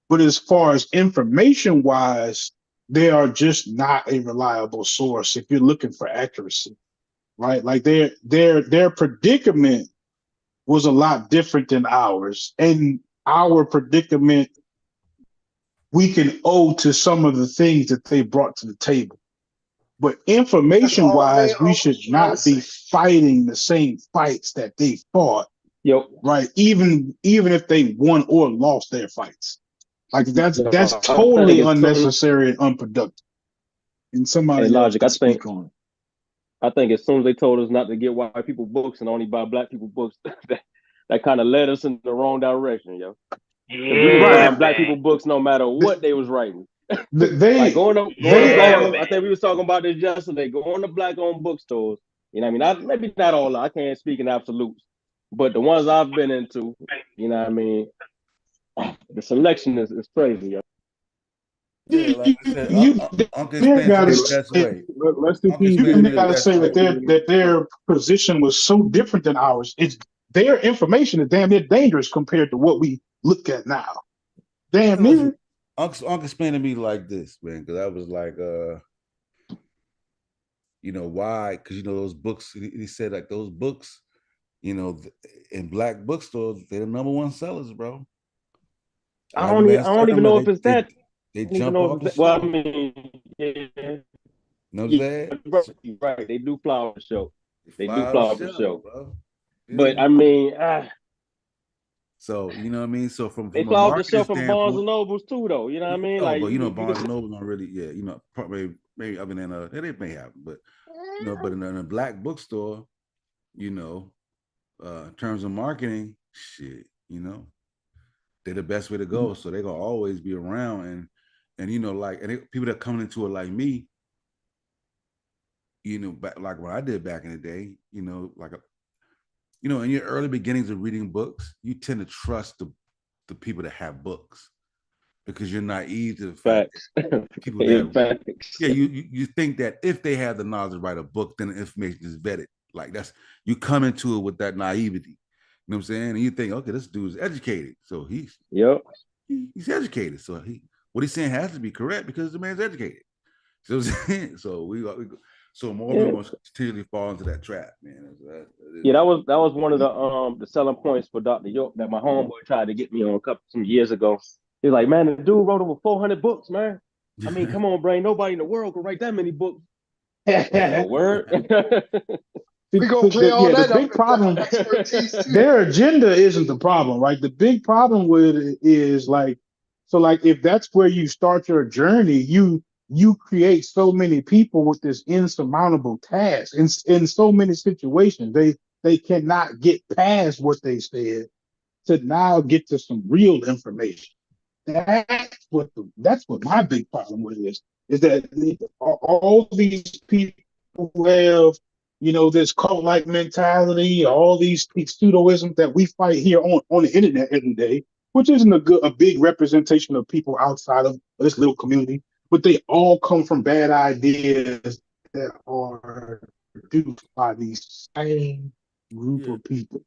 But as far as information wise, they are just not a reliable source if you're looking for accuracy, right? Like their predicament was a lot different than ours, and our predicament we can owe to some of the things that they brought to the table. But information wise, we should not be fighting the same fights that they fought. Yep. Right. Even if they won or lost their fights. Like that's totally unnecessary and unproductive. And somebody else can speak on it. I think as soon as they told us not to get white people books and only buy Black people books, that kind of led us in the wrong direction, yo. Yeah, we was buying Black people books no matter what they was writing. Like going to I think we was talking about this yesterday. Going to Black-owned bookstores. You know what I mean? Maybe not all. I can't speak in absolutes, but the ones I've been into, you know what I mean, the selection is crazy, yo. Yeah, like I said, Uncle gotta say that their position was so different than ours. It's their information is damn near dangerous compared to what we look at now. Damn near. Uncle explained to me like this, man, because I was like, why? Because those books. He said like those books, in Black bookstores, they're the number one sellers, bro. I don't even know if it's that. They jump off the shelf. Well, I mean, yeah. Know what I'm saying? Right. They do flower the show. They do flower flower the show. Bro. But I mean, So you know what I mean. So from they a saw the marketing show from Barnes and standpoint, Nobles too, though. You know what I mean? no, Like but you know you Barnes and Noble don't really, yeah, you know, probably maybe other than it may happen, but you know, but in a black bookstore, you know, in terms of marketing, shit, you know, they're the best way to go. So they're gonna always be around, and you know, like, and people that coming into it like me, you know, back, like what I did back in the day, you know, like you know, in your early beginnings of reading books, you tend to trust the people that have books because you're naive to the fact that people that yeah, you think that if they have the knowledge to write a book, then the information is vetted. Like that's you come into it with that naivety. You know what I'm saying? And you think, okay, this dude's educated. So he's educated. So what he's saying has to be correct because the man's educated. So so more people are gonna continually fall into that trap, man. Yeah, that was one of the selling points for Dr. York that my homeboy tried to get me on some years ago. He's like, man, the dude wrote over 400 books, man. I mean, come on, brain. Nobody in the world could write that many books. Word. We gonna play all that big problem. Their agenda isn't the problem, right? The big problem with it is like, so like if that's where you start your journey, you create so many people with this insurmountable task in so many situations. They cannot get past what they said to now get to some real information. That's what my big problem with is that all these people who have, you know, this cult-like mentality, all these pseudoisms that we fight here on the internet every day, which isn't a big representation of people outside of this little community, but they all come from bad ideas that are produced by these same group of people.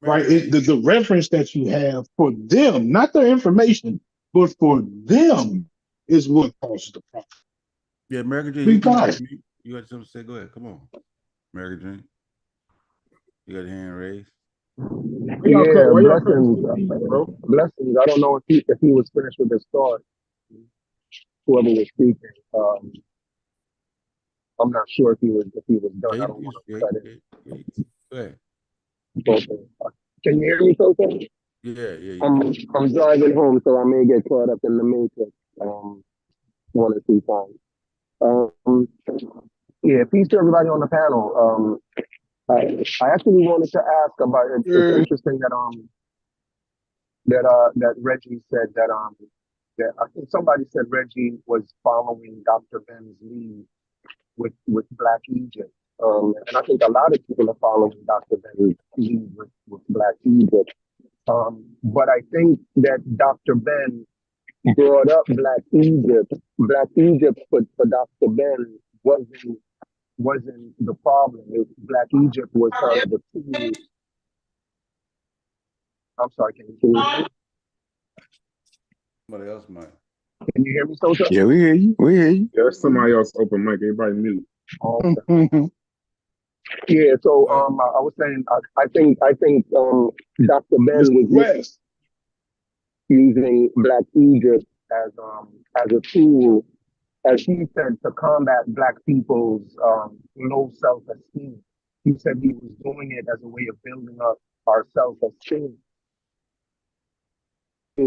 Right? The reference that you have for them, not their information, but for them is what causes the problem. Yeah, American Dream, you got something to say? Go ahead. Come on. American Dream. You got your hand raised. Yeah, blessings, bro. Blessings. I don't know if he was finished with his thought. Whoever was speaking, I'm not sure if he was done. I don't want to cut it. Go ahead. Okay. Can you hear me, Sosa? Yeah. I'm driving home, so I may get caught up in the matrix one or two times. Yeah, peace to everybody on the panel. I actually wanted to ask about it. It's interesting that Reggie said that I think somebody said Reggie was following Dr. Ben's lead with Black Egypt. And I think a lot of people are following Dr. Ben's lead with Black Egypt. But I think that Dr. Ben brought up Black Egypt. Black Egypt for Dr. Ben wasn't the problem. Black Egypt was kind of a tool. I'm sorry, can you hear me? Somebody else might. Can you hear me, Sosa? Yeah, we hear you. There's somebody else open mic. Everybody mute. Yeah, so I was saying I think Dr. Ben was using Black Egypt as a tool, as he said, to combat Black people's low self-esteem. He said he was doing it as a way of building up our self-esteem. I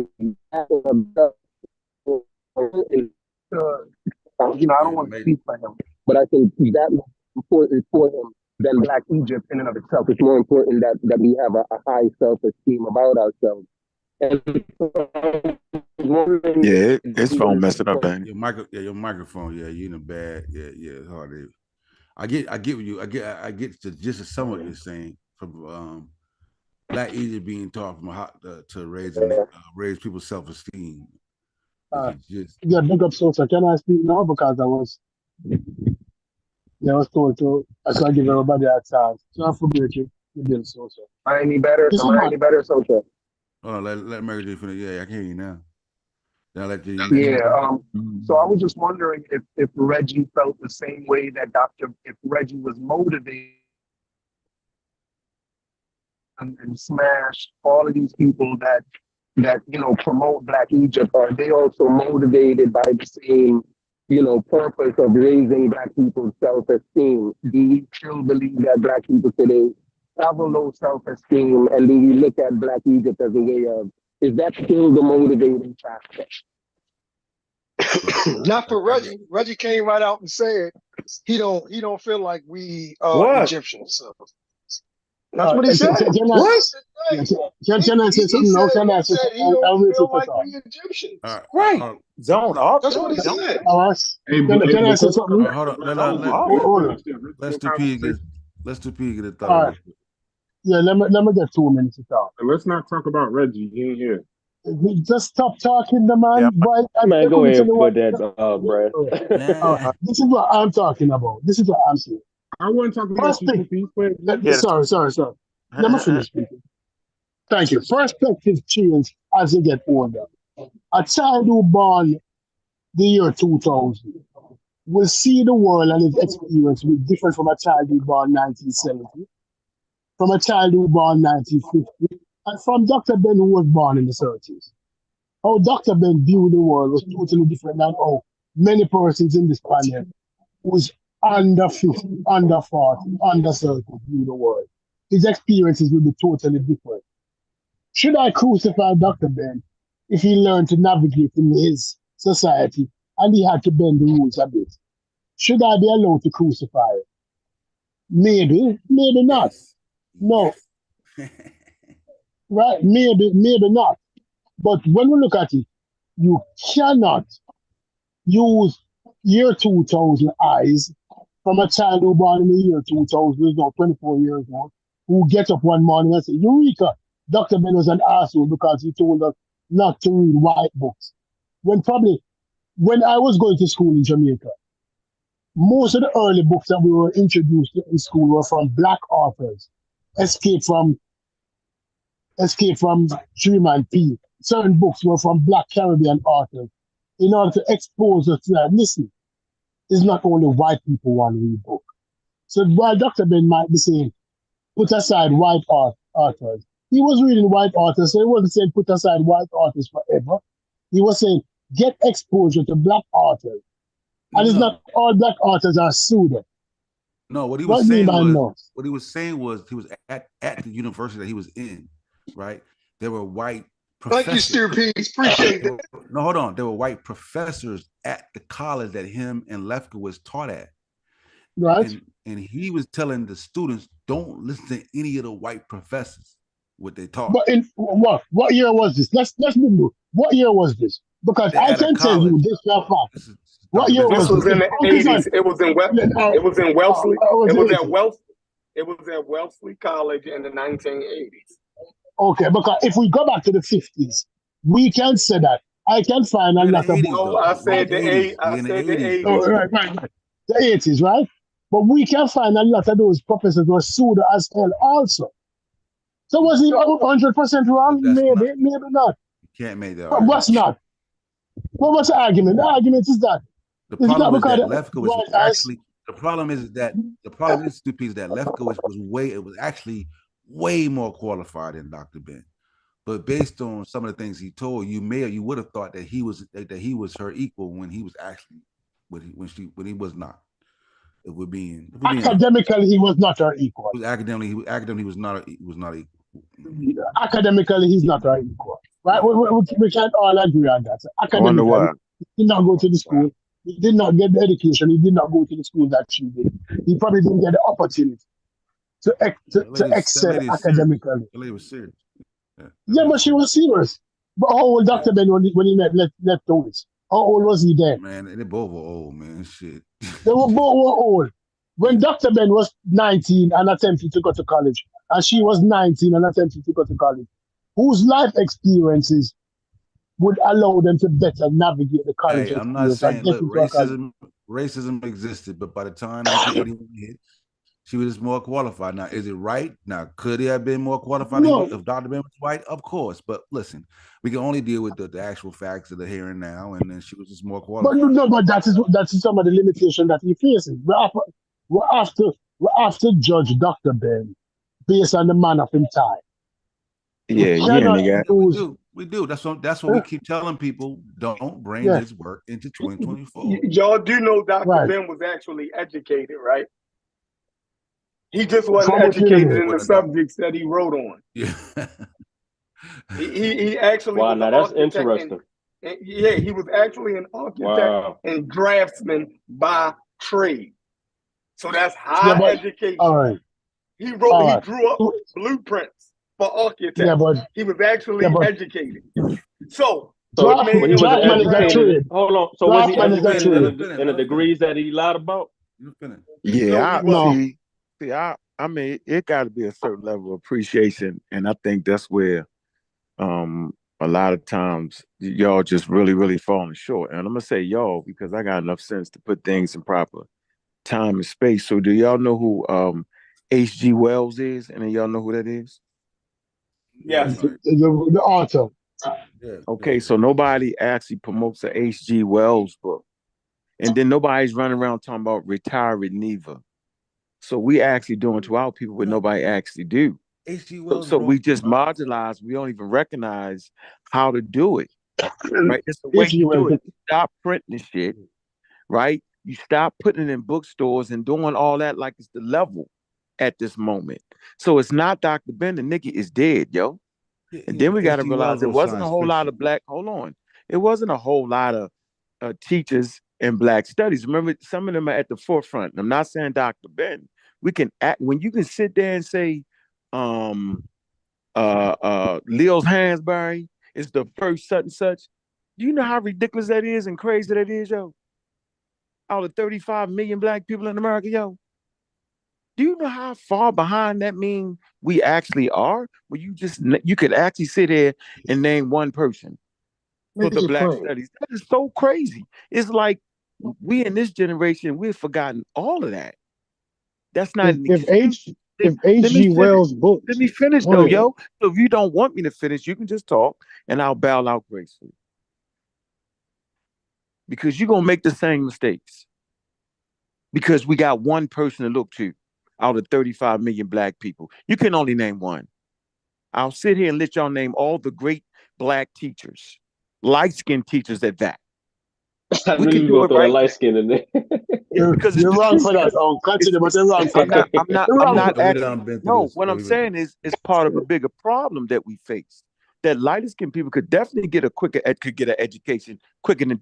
don't want to speak for him, but I think that was important for him than Black Egypt in and of itself. It's more important that we have a high self-esteem about ourselves. Yeah, his phone messing up, man. Your microphone. Yeah, you in a bad. Yeah, it's hard to. I get what you. I get to just some of what you're saying from Black Egypt being taught from to raise people's self-esteem. Yeah, big up Sosa. Can I speak now? Because I was told to, I can't give everybody a chance. So I forget you. You did Sosa. Am I any better, Sosa? Oh, let Mary J finish. Yeah, I can hear you now. Then I'll let you. Yeah. So I was just wondering if Reggie felt the same way that if Reggie was motivated and smash all of these people that promote Black Egypt, are they also motivated by the same purpose of raising Black people's self-esteem? Do you still believe that Black people today have a low self-esteem, and then we look at Black Egypt as a way of, is that still the motivating factor? Not for Reggie. Reggie came right out and said he don't feel like we What? Egyptians. So that's what he said. What? Can I say something? No, can I say something? He don't feel like we Egyptians. Right. Zone off. That's what he said. Can I say something? Hold on. Let's do P get a thought. All right. Yeah, let me get 2 minutes to talk. Let's not talk about Reggie. He ain't here. Just stop talking, the man. Yeah. Boy, Man, go ahead and put that, Brad. This is what I'm talking about. This is what I'm saying. I wasn't talking about you. Sorry. Let me finish speaking. Thank you. Perspective change as you get older. A child who born the year 2000 will see the world and his experience will be different from a child who born 1970, from a child who born 1950, and from Dr. Ben who was born in the 30s. How Dr. Ben viewed the world was totally different than how many persons in this panel who's under 50, under 40, under 30 view the world. His experiences will be totally different. Should I crucify Dr. Ben if he learned to navigate in his society and he had to bend the rules a bit? Should I be allowed to crucify him? Maybe not. No. Right? Maybe not. But when we look at it, you cannot use year 2000 eyes from a child who born in the year 2000, who's now 24 years old, who gets up one morning and say, Eureka, Dr. Ben was an asshole because he told us not to read white books. When I was going to school in Jamaica, most of the early books that we were introduced to in school were from Black authors. Escape from Dream and P. Certain books were from Black Caribbean authors in order to expose us to that. Listen, it's not only white people want to read books. So while Dr. Ben might be saying, put aside white authors, he was reading white authors, so he wasn't saying put aside white authors forever. He was saying get exposure to Black authors. And it's not all Black authors are pseudo. No, what he was saying was he was at the university that he was in, right? There were white professors. Thank you, Stu Pease. Appreciate it. No, hold on. There were white professors at the college that him and Lefkowitz taught at. Right. And he was telling the students, don't listen to any of the white professors, what they taught. But in what year was this? Let's move. What year was this? Because I can tell you this for a fact. What year was this? This was in the 80s. It was in Wellesley. It was at Wellesley College in the 1980s. Okay, because if we go back to the 50s, we can say that. I can find a lot of books. No, I said the 80s. Oh, right. The 80s, right? But we can find a lot of those professors were pseudo as hell also. So was he 100% wrong? Maybe not. You can't make that argument. What's not? What was the argument? The argument is that the problem is that Lefkowitz was actually the problem is that Lefkowitz was actually way more qualified than Dr. Ben. But based on some of the things he told, you would have thought that he was her equal when he was actually when he was not. If we're being academically, he was not her equal. Academically, he was not equal. Academically, he's not her equal. Right? We can't all agree on that. So academically, he did not go to the school. He did not get the education. He did not go to the school that she did. He probably didn't get the opportunity to excel academically. The lady was serious. Yeah, but she was serious. But how old Dr. Ben when he left Owens? How old was he then? Man, they both were old, man. Shit. They were both old. When Dr. Ben was 19 and attempted to go to college, and she was 19 and attempted to go to college, whose life experiences would allow them to better navigate the college experience? I'm not saying, look, racism existed, but by the time 1981 hit, she was more qualified. Now, is it right? Now, could he have been more qualified if Dr. Ben was white? Of course. But listen, we can only deal with the actual facts of the here and now, and then she was just more qualified. But that is some of the limitation that he faces. We have to judge Dr. Ben based on the man of him time. We do. That's what we keep telling people. Don't bring this work into 2024. Y'all do know Dr. Ben was actually educated, right? He just wasn't From which educated in university? the subjects that he wrote on. Yeah. He actually Wow, was an now that's architect interesting. and yeah, he was actually an architect Wow. and draftsman by trade. So that's Yeah, high but education. all right. He All right. drew up blueprints for architects. Yeah, but he was actually educated. So So what made he him wasn't draftsman is that educated. trade. Hold on. So was he Draftsman is that educated trade. in the degrees that he lied about? Yeah, No. I mean, it got to be a certain level of appreciation, and I think that's where a lot of times y'all just really falling short. And I'm gonna say y'all because I got enough sense to put things in proper time and space. So do y'all know who H.G. Wells is? And then y'all know who that is? Yes. The author. Okay, so nobody actually promotes a H.G. Wells book. And then nobody's running around talking about retired neither. So we actually doing to our people what nobody actually do. H.G. Wells. So we just marginalize. We don't even recognize how to do it. Right? It's the way you do it. You stop printing the shit. Right? You stop putting it in bookstores and doing all that like it's the level at this moment. So it's not Dr. Ben. The nigga is dead, yo. And then we got to realize it wasn't a whole lot of black. Hold on. It wasn't a whole lot of teachers in black studies. Remember, some of them are at the forefront. I'm not saying Dr. Ben. We can act when you can sit there and say, Leo's Hansberry is the first such and such. Do you know how ridiculous that is and crazy that is, yo? Out of 35 million black people in America, yo. Do you know how far behind that mean we actually are? Where you could actually sit here and name one person for the black studies. That is so crazy. It's like we in this generation, we've forgotten all of that. That's not an excuse. If H.G. Wells books. Let me finish though, yo. So if you don't want me to finish, you can just talk and I'll bow out gracefully. Because you're gonna make the same mistakes. Because we got one person to look to out of 35 million black people. You can only name one. I'll sit here and let y'all name all the great black teachers, light-skinned teachers at that. I knew you were gonna throw that light skin in there. Because you're wrong for that. Oh, continue, but you're wrong for that. I'm not actually. No, what I'm saying is it's part of a bigger problem that we face. That lighter-skinned people could definitely get an education quicker than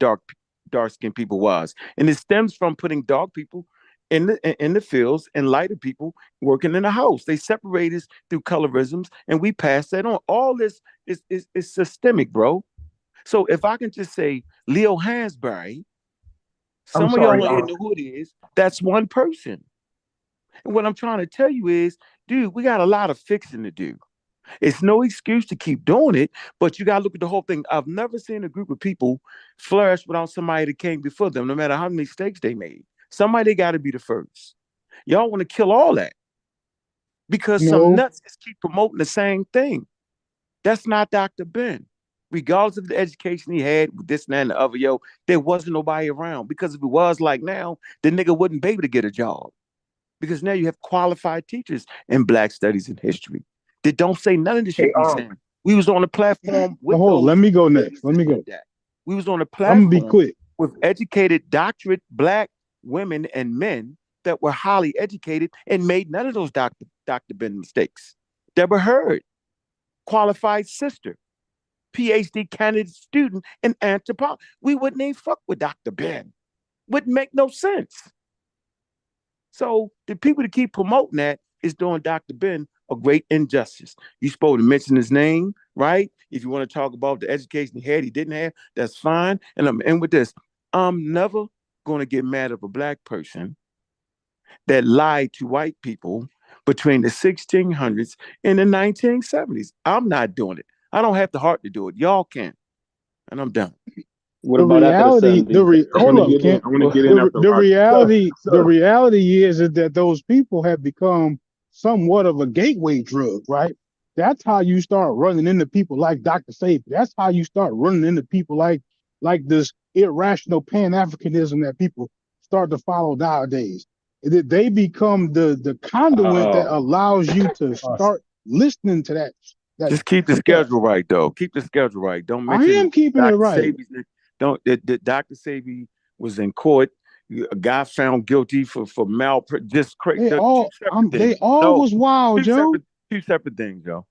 dark-skinned people was, and it stems from putting dark people in the fields and lighter people working in the house. They separate us through colorisms, and we pass that on. All this is systemic, bro. So if I can just say Leo Hansberry, some of y'all don't know who it is. That's one person. And what I'm trying to tell you is, dude, we got a lot of fixing to do. It's no excuse to keep doing it, but you got to look at the whole thing. I've never seen a group of people flourish without somebody that came before them, no matter how many mistakes they made. Somebody got to be the first. Y'all want to kill all that because some nuts just keep promoting the same thing. That's not Dr. Ben. Regardless of the education he had with this and that and the other, yo, there wasn't nobody around. Because if it was like now, the nigga wouldn't be able to get a job. Because now you have qualified teachers in black studies and history that don't say none of the shit we saying. We was on a platform with let me go next. Let me go. We was on a platform I'm gonna be quick. With educated doctorate black women and men that were highly educated and made none of those Dr. Ben mistakes. Deborah Heard, qualified sister, PhD candidate student in anthropology. We wouldn't even fuck with Dr. Ben. Wouldn't make no sense. So the people that keep promoting that is doing Dr. Ben a great injustice. You're supposed to mention his name, right? If you want to talk about the education he had, he didn't have, that's fine. And I'm in with this. I'm never going to get mad at a black person that lied to white people between the 1600s and the 1970s. I'm not doing it. I don't have the heart to do it. Y'all can. And I'm done. What about reality? The reality is that those people have become somewhat of a gateway drug, right? That's how you start running into people like Dr. Sabi. That's how you start running into people like this irrational Pan-Africanism that people start to follow nowadays. They become the conduit that allows you to start listening to that. Just keep the schedule right, though. Keep the schedule right. Don't mention. I am keeping it right. Dr. Sabi was in court A guy found guilty for just They two all, separate they things. all No, was wild, Joe. two separate things, Joe.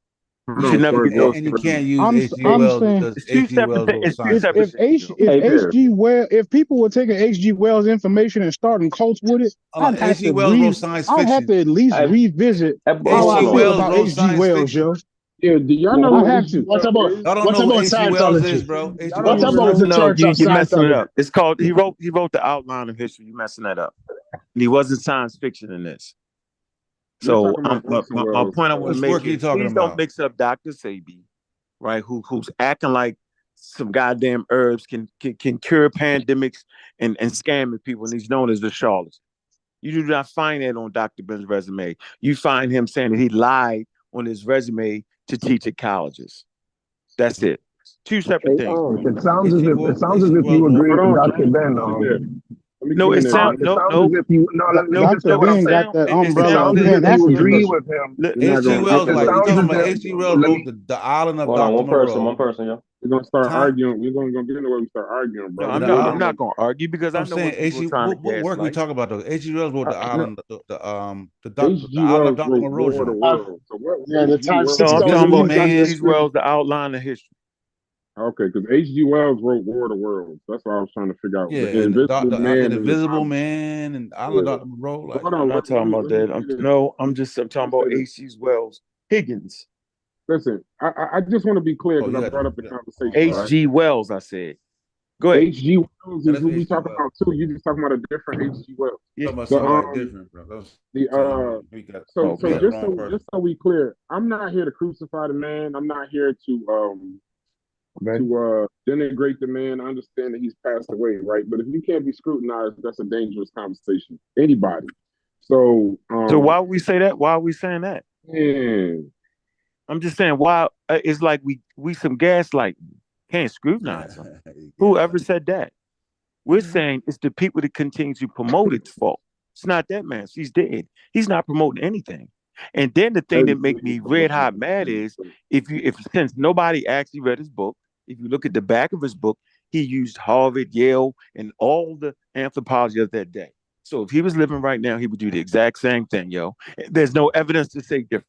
You No, should never sorry, get those. And you can't use I'm H.G. I'm Wells saying because It's two H.G. separate Wells things. wrote It's two science separate if fiction. things, H Joe. if Hey, fair. HG Well if people were taking HG Wells information and starting cults with it, I'd have H.G. to Wells wrote science I'd have fiction. to at least Hey, revisit but how hold I H.G. feel on. Wells about wrote HG science Wells, fiction. Joe. Yeah, do y'all But know I who hold have H.G. to. Y'all Wells is? don't What know who about H.G. Wells is, Scientology? bro. H.G. What Wells wrote about science the No, Church of you're messing it Scientology? up. It's called he wrote the outline of history. You messing that up. And he wasn't science fiction in this. You're So talking about Orson my Welles. point I want to Which make work are you is talking please don't about? mix up Dr. Sebi, right? Who's acting like some goddamn herbs can cure pandemics and scamming people, and he's known as the charlatan. You do not find that on Dr. Ben's resume. You find him saying that he lied on his resume to teach at colleges. That's it. Two separate Hey, things, bro. it sounds as H.G. if H.G. you Wells wrote agree Hold with on, Dr. John. Ben. Let me get in there. Let me No, get in it there, sound John. It no sounds no as if you no. no Let me no just say Dr. no. what I'm Ben saying. got Sound the it It umbrella. sounds sounds You as as if can't you actually agree listen. with him. You're not H.G. gonna. Wells, It like you sounds talking as about if. H.G. Wells Let wrote me. the Island of hold on, Dr. one Moreau. person, yo. We're gonna start Time arguing. We're gonna get into where we start arguing, no. bro. the I'm island. not gonna argue because I I'm know saying when people are H.G. trying to What work we gaslight. talking about though? H.G. Wells wrote the No, island, the H.G. island of Wells Dr. wrote Moreau War of the joint. Worlds. So what Yeah, the H.G. time Wells? six I'm stones talking of Invisible about Infinity. H.G. Man. Wells, the outline of history. Okay, because H.G. Wells wrote War of the Worlds. That's what I was trying to figure out. Yeah, The and Invisible the Man and the Invisible Time. Man and Island Yeah. of Dr. Moreau. So Like, hold I'm on. not talking about Let me that. say this. I'm Let talking me say about this. H.G. Wells Higgins. Listen, I just want to be clear oh, because you I got brought up the the conversation, right? H.G. Wells, I said. Go ahead. H.G. Wells yeah, is that's who we H.G. talking Wells. about too. You just talking about a different H.G. Wells. Yeah. Talking about The somebody different, bro. That's the saying we got so we Okay. got the wrong person. just so we clear, I'm not here to crucify the man. I'm not here Okay. to denigrate the man. I understand that he's passed away, right? But if you can't be scrutinized, that's a dangerous conversation. Anybody. So So why would we say that? Why are we saying that? man, I'm just saying why it's like we some gaslighting. Can't scrutinize them. Whoever said that? We're saying it's the people that continue to promote it's fault. It's not that man. He's dead. He's not promoting anything. And then the thing that make me red hot mad is if since nobody actually read his book, if you look at the back of his book, he used Harvard, Yale, and all the anthropology of that day. So if he was living right now, he would do the exact same thing, yo. There's no evidence to say different.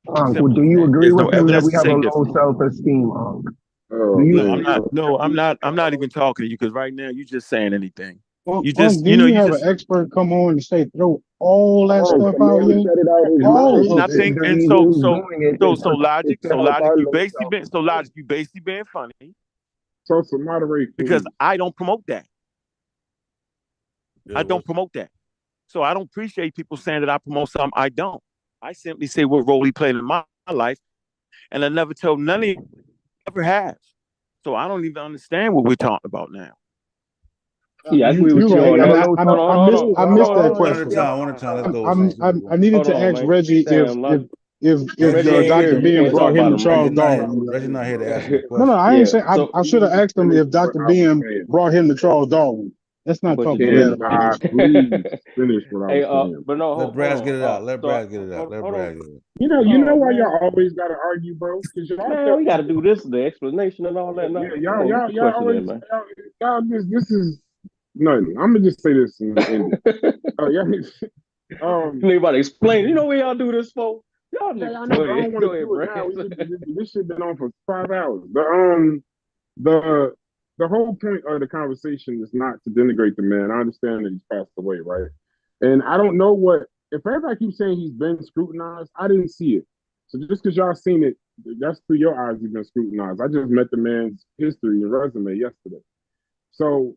Well, Simple do as you that. agree There's no with him that evidence we to have a say low different. self-esteem, Unc? Do oh you No, man. I'm agree not. with No, I'm not even talking to you because right now you're just saying anything. You just, Didn't you you have an just. expert come on and say throw all that Oh, stuff the out, man yo? said it out his All mouth. And of I it. think, The and reason he's doing it is logic, to help our low self-esteem. you basically being funny So moderate, because please. I don't promote that. Yeah, I don't promote that. So I don't appreciate people saying that I promote something I don't. I simply say what role he played in my life, and I never told none of you ever have. So I don't even understand what we're talking about now. Yeah, I agree You're with you right, on and that. I, Hold on, hold I on, hold missed on, that hold one on. at a question. time. One at a time. Let's go. I needed Hold to on, ask man. Reggie Damn, Lon. if Reggie ain't Dr. here. We Ben can't talk brought him about to him, Charles Reggie. Darwin. Reggie not here to answer the No, question. I ain't Yeah. saying. So, I should have asked him if Dr. Ben brought him to Charles Darwin. Let's not but talk you about that didn't. about this. Please finish what I Hey, was saying. but no, Let hold Braz get on. it out. Let So, Braz get it out. Let hold on. Braz get it out. You know Oh why man, y'all always gotta argue, bro? Because y'all man, tell we me, got to do this, the explanation and all that. yeah, Now, come y'all, on, get y'all, the y'all question always, in, man. y'all just, this is nothing. I'm gonna just say this and end it. Yeah, You about to explain? You know what y'all do this for? Y'all yeah, niggas. I know, Go but I ahead, don't want go to ahead, do it now. Brad. This shit been on for 5 hours. The the whole point of the conversation is not to denigrate the man. I understand that he's passed away, right? And I don't know what if everybody keeps saying he's been scrutinized. I didn't see it. So just because y'all seen it, that's through your eyes he's been scrutinized. I just met the man's history and resume yesterday. So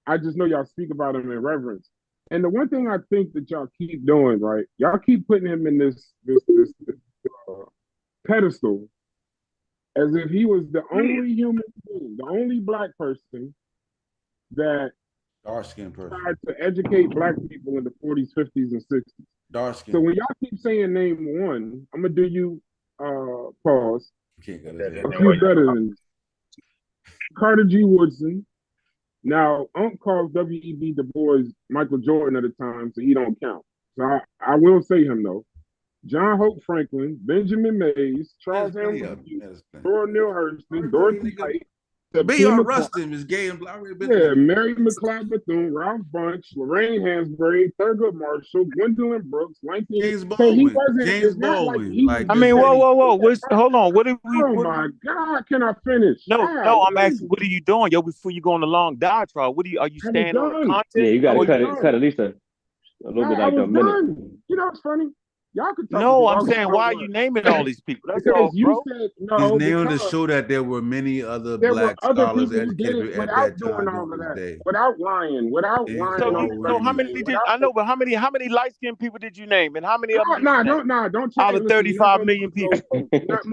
I just know y'all speak about him in reverence. And the one thing I think that y'all keep doing, right? Y'all keep putting him in this pedestal as if he was the only human being, the only black person that Dark skinned person. tried to educate black people in the 40s, 50s, and 60s. Dark So skinned. when y'all keep saying name one, I'm gonna do you pause. Can't get A few better than Carter G. Woodson. Now, Unc calls W.E.B. Du Bois Michael Jordan at the time, so he don't count. So I will say him though. John Hope Franklin, Benjamin Mays, Charles Hamilton, Dora Neil Hurston, Dorothy Height, B.R. Rustin is gay and black. Yeah, Mary McLeod Bethune, Ralph Bunch, Lorraine Hansberry, Thurgood Marshall, Gwendolyn Brooks, Langston. James So he Baldwin. wasn't. James It's not like Baldwin. he. Like, I mean, whoa. Hold on. What did we? Oh what, my God! Can I finish? No, I'm asking, what are you doing, yo? Before you go on the long diatribe, are you staying on the content? Yeah, you got to cut at least a little bit, like a minute. Done. You know what's funny? Y'all could talk. No, I'm saying, why are you naming all these people? That's because all, you bro. said no. He's naming to show that there were many other black scholars educated at that time all of during that, his day. without lying. So how many did I know? But how many light skinned people did you name, and how many of them? Don't out of 35 million people.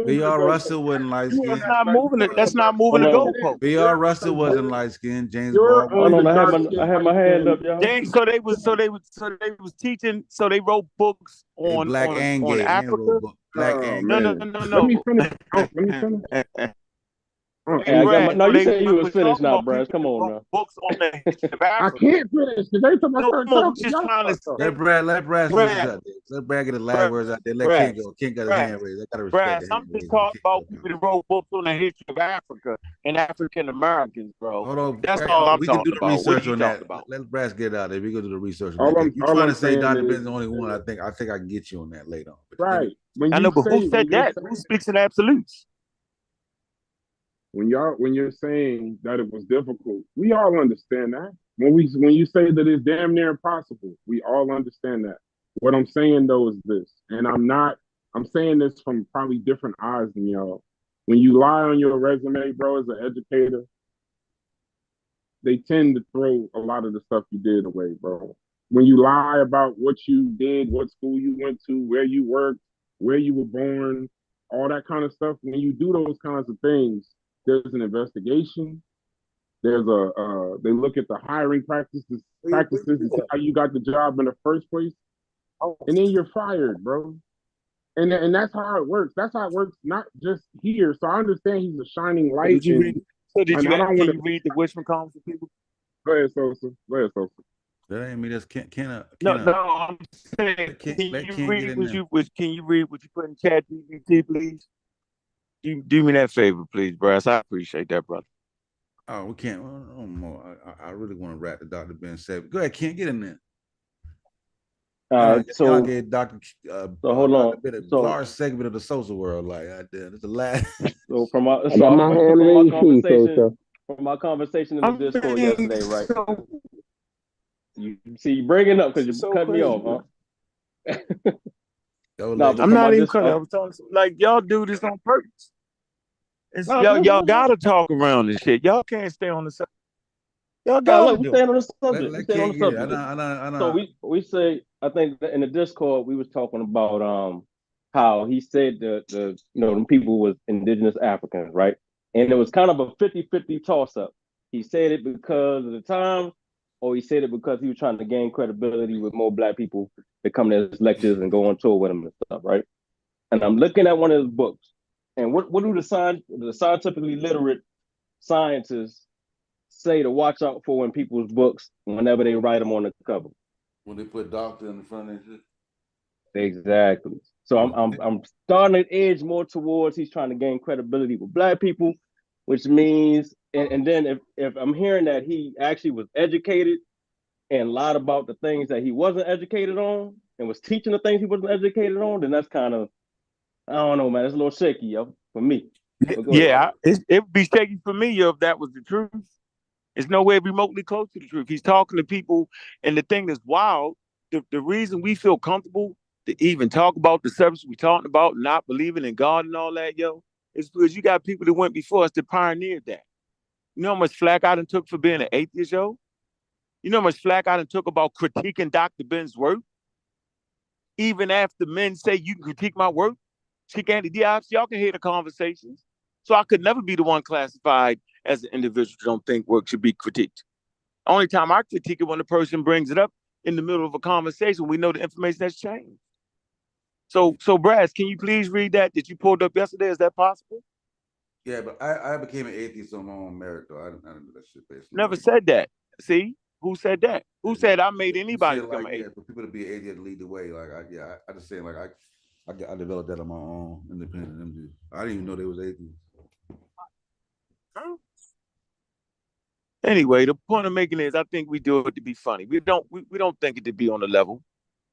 B.R. Russell wasn't light skinned. That's not moving it. That's not moving the goalpost. B.R. Russell wasn't light skinned. James You're Baldwin. I had my hand up, y'all. So they was teaching. So they wrote books on black and on gay Africa. Black and no. Let me finish. Let me finish. Hey, no, you said you was finished now, Brad. Come on now. Books on the history of Africa. I can't finish because they talking about Let Brad finish out there. Let Brad get his last words out there. Let King go. King got his hand raised. I gotta respect that. I'm just talking about people that wrote books on the history of Africa and African Americans, bro. Hold on. That's all I'm we talking can do the about. research on that. Let Brad get out there. We go do the research on all that. You're trying to say Dr. is Ben's the only one. I think I can get you on that later on. Right. I know, but who said that? Who speaks in absolutes? When you're saying that it was difficult, we all understand that. When you say that it's damn near impossible, we all understand that. What I'm saying though is this, and I'm saying this from probably different eyes than y'all. When you lie on your resume, bro, as an educator, they tend to throw a lot of the stuff you did away, bro. When you lie about what you did, what school you went to, where you worked, where you were born, all that kind of stuff, when you do those kinds of things, there's an investigation. There's they look at the hiring practices to see how you got the job in the first place, and then you're fired, bro. And that's how it works. That's how it works, not just here. So I understand he's a shining light. Did you read the Wishman columns for people? Go ahead, Sosa. That ain't me. That's No, I'm saying, can you read what you put in chat GPT, please? Do me that favor, please, Brass. I appreciate that, brother. Oh, we can't. I really want to rap the Dr. Ben said. Go ahead, Ken, get in there. So get Dr. hold on. So large segment of the SOSA world, like it's the last. So from my conversation in the Discord yesterday, right? You see, you bring it up because you cut me off, huh? I'm not even cutting. I was talking like y'all do this on purpose. Y'all gotta talk around this shit. Y'all can't stay on the subject. Y'all gotta stay on the subject. So we say, I think in the Discord we was talking about how he said the them people was indigenous Africans, right? And it was kind of a 50-50 toss up. He said it because of the time, or he said it because he was trying to gain credibility with more black people that come to his lectures and go on tour with him and stuff, right? And I'm looking at one of his books, and what do the scientifically literate scientists say to watch out for in people's books whenever they write them on the cover? When they put doctor in the front of it. Exactly. So I'm starting to edge more towards he's trying to gain credibility with black people, which means, and then if I'm hearing that he actually was educated and lied about the things that he wasn't educated on and was teaching the things he wasn't educated on, then that's kind of, I don't know, man. It's a little shaky, yo, for me. Yeah, it would be shaky for me if that was the truth. It's nowhere remotely close to the truth. He's talking to people, and the thing that's wild, the reason we feel comfortable to even talk about the subjects we talking about, not believing in God and all that, yo, is because you got people that went before us that pioneered that. You know how much flack I done took for being an atheist, yo? You know how much flack I done took about critiquing Dr. Ben's work? Even after men say you can critique my work, y'all can hear the conversations. So I could never be the one classified as an individual who don't think work should be critiqued. Only time I critique it when the person brings it up in the middle of a conversation, we know the information has changed. So Brass, can you please read that you pulled up yesterday? Is that possible? Yeah, but I became an atheist on my own merit, though. I didn't do that shit basically. Never said that. See? Who said that? Who said I made anybody become an atheist? For people to be an atheist lead the way. Like, I just saying, like, I developed that on my own, independent. I didn't even know they was atheists. Huh? Anyway, the point I'm making is I think we do it to be funny. We don't think it to be on the level.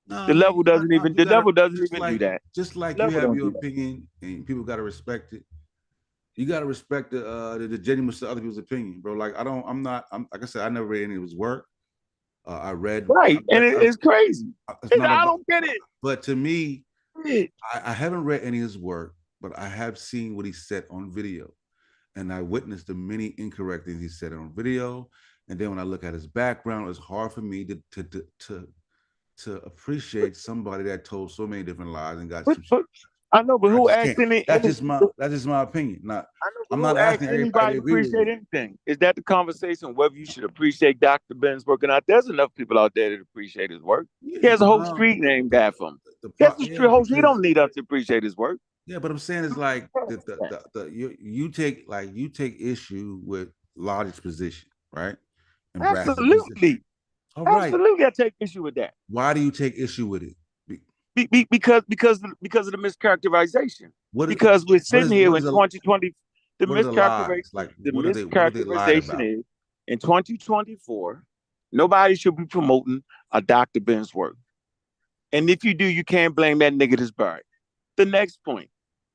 No, the level doesn't even do that. Just like you have your opinion and people gotta respect it. You gotta respect the genuineness of other people's opinion, bro. Like like I said, I never read any of his work. I read it's crazy. I don't get it. But to me, I haven't read any of his work, but I have seen what he said on video. And I witnessed the many incorrect things he said on video. And then when I look at his background, it's hard for me to appreciate somebody that told so many different lies and got some. I know, but who asked any? That's just my opinion. Not, I'm not asking anybody to appreciate anything. Is that the conversation? Whether you should appreciate Dr. Ben's work or not? There's enough people out there that appreciate his work. He has a whole street named after him. He don't need us to appreciate his work. Yeah, but I'm saying it's like you take issue with Logic's position, right? And absolutely. All right. Absolutely, I take issue with that. Why do you take issue with it? Because of the mischaracterization. Because we're sitting here in 2020. The mischaracterization is in 2024. Nobody should be promoting a Dr. Ben's work, and if you do, you can't blame that nigga that's buried. The next point.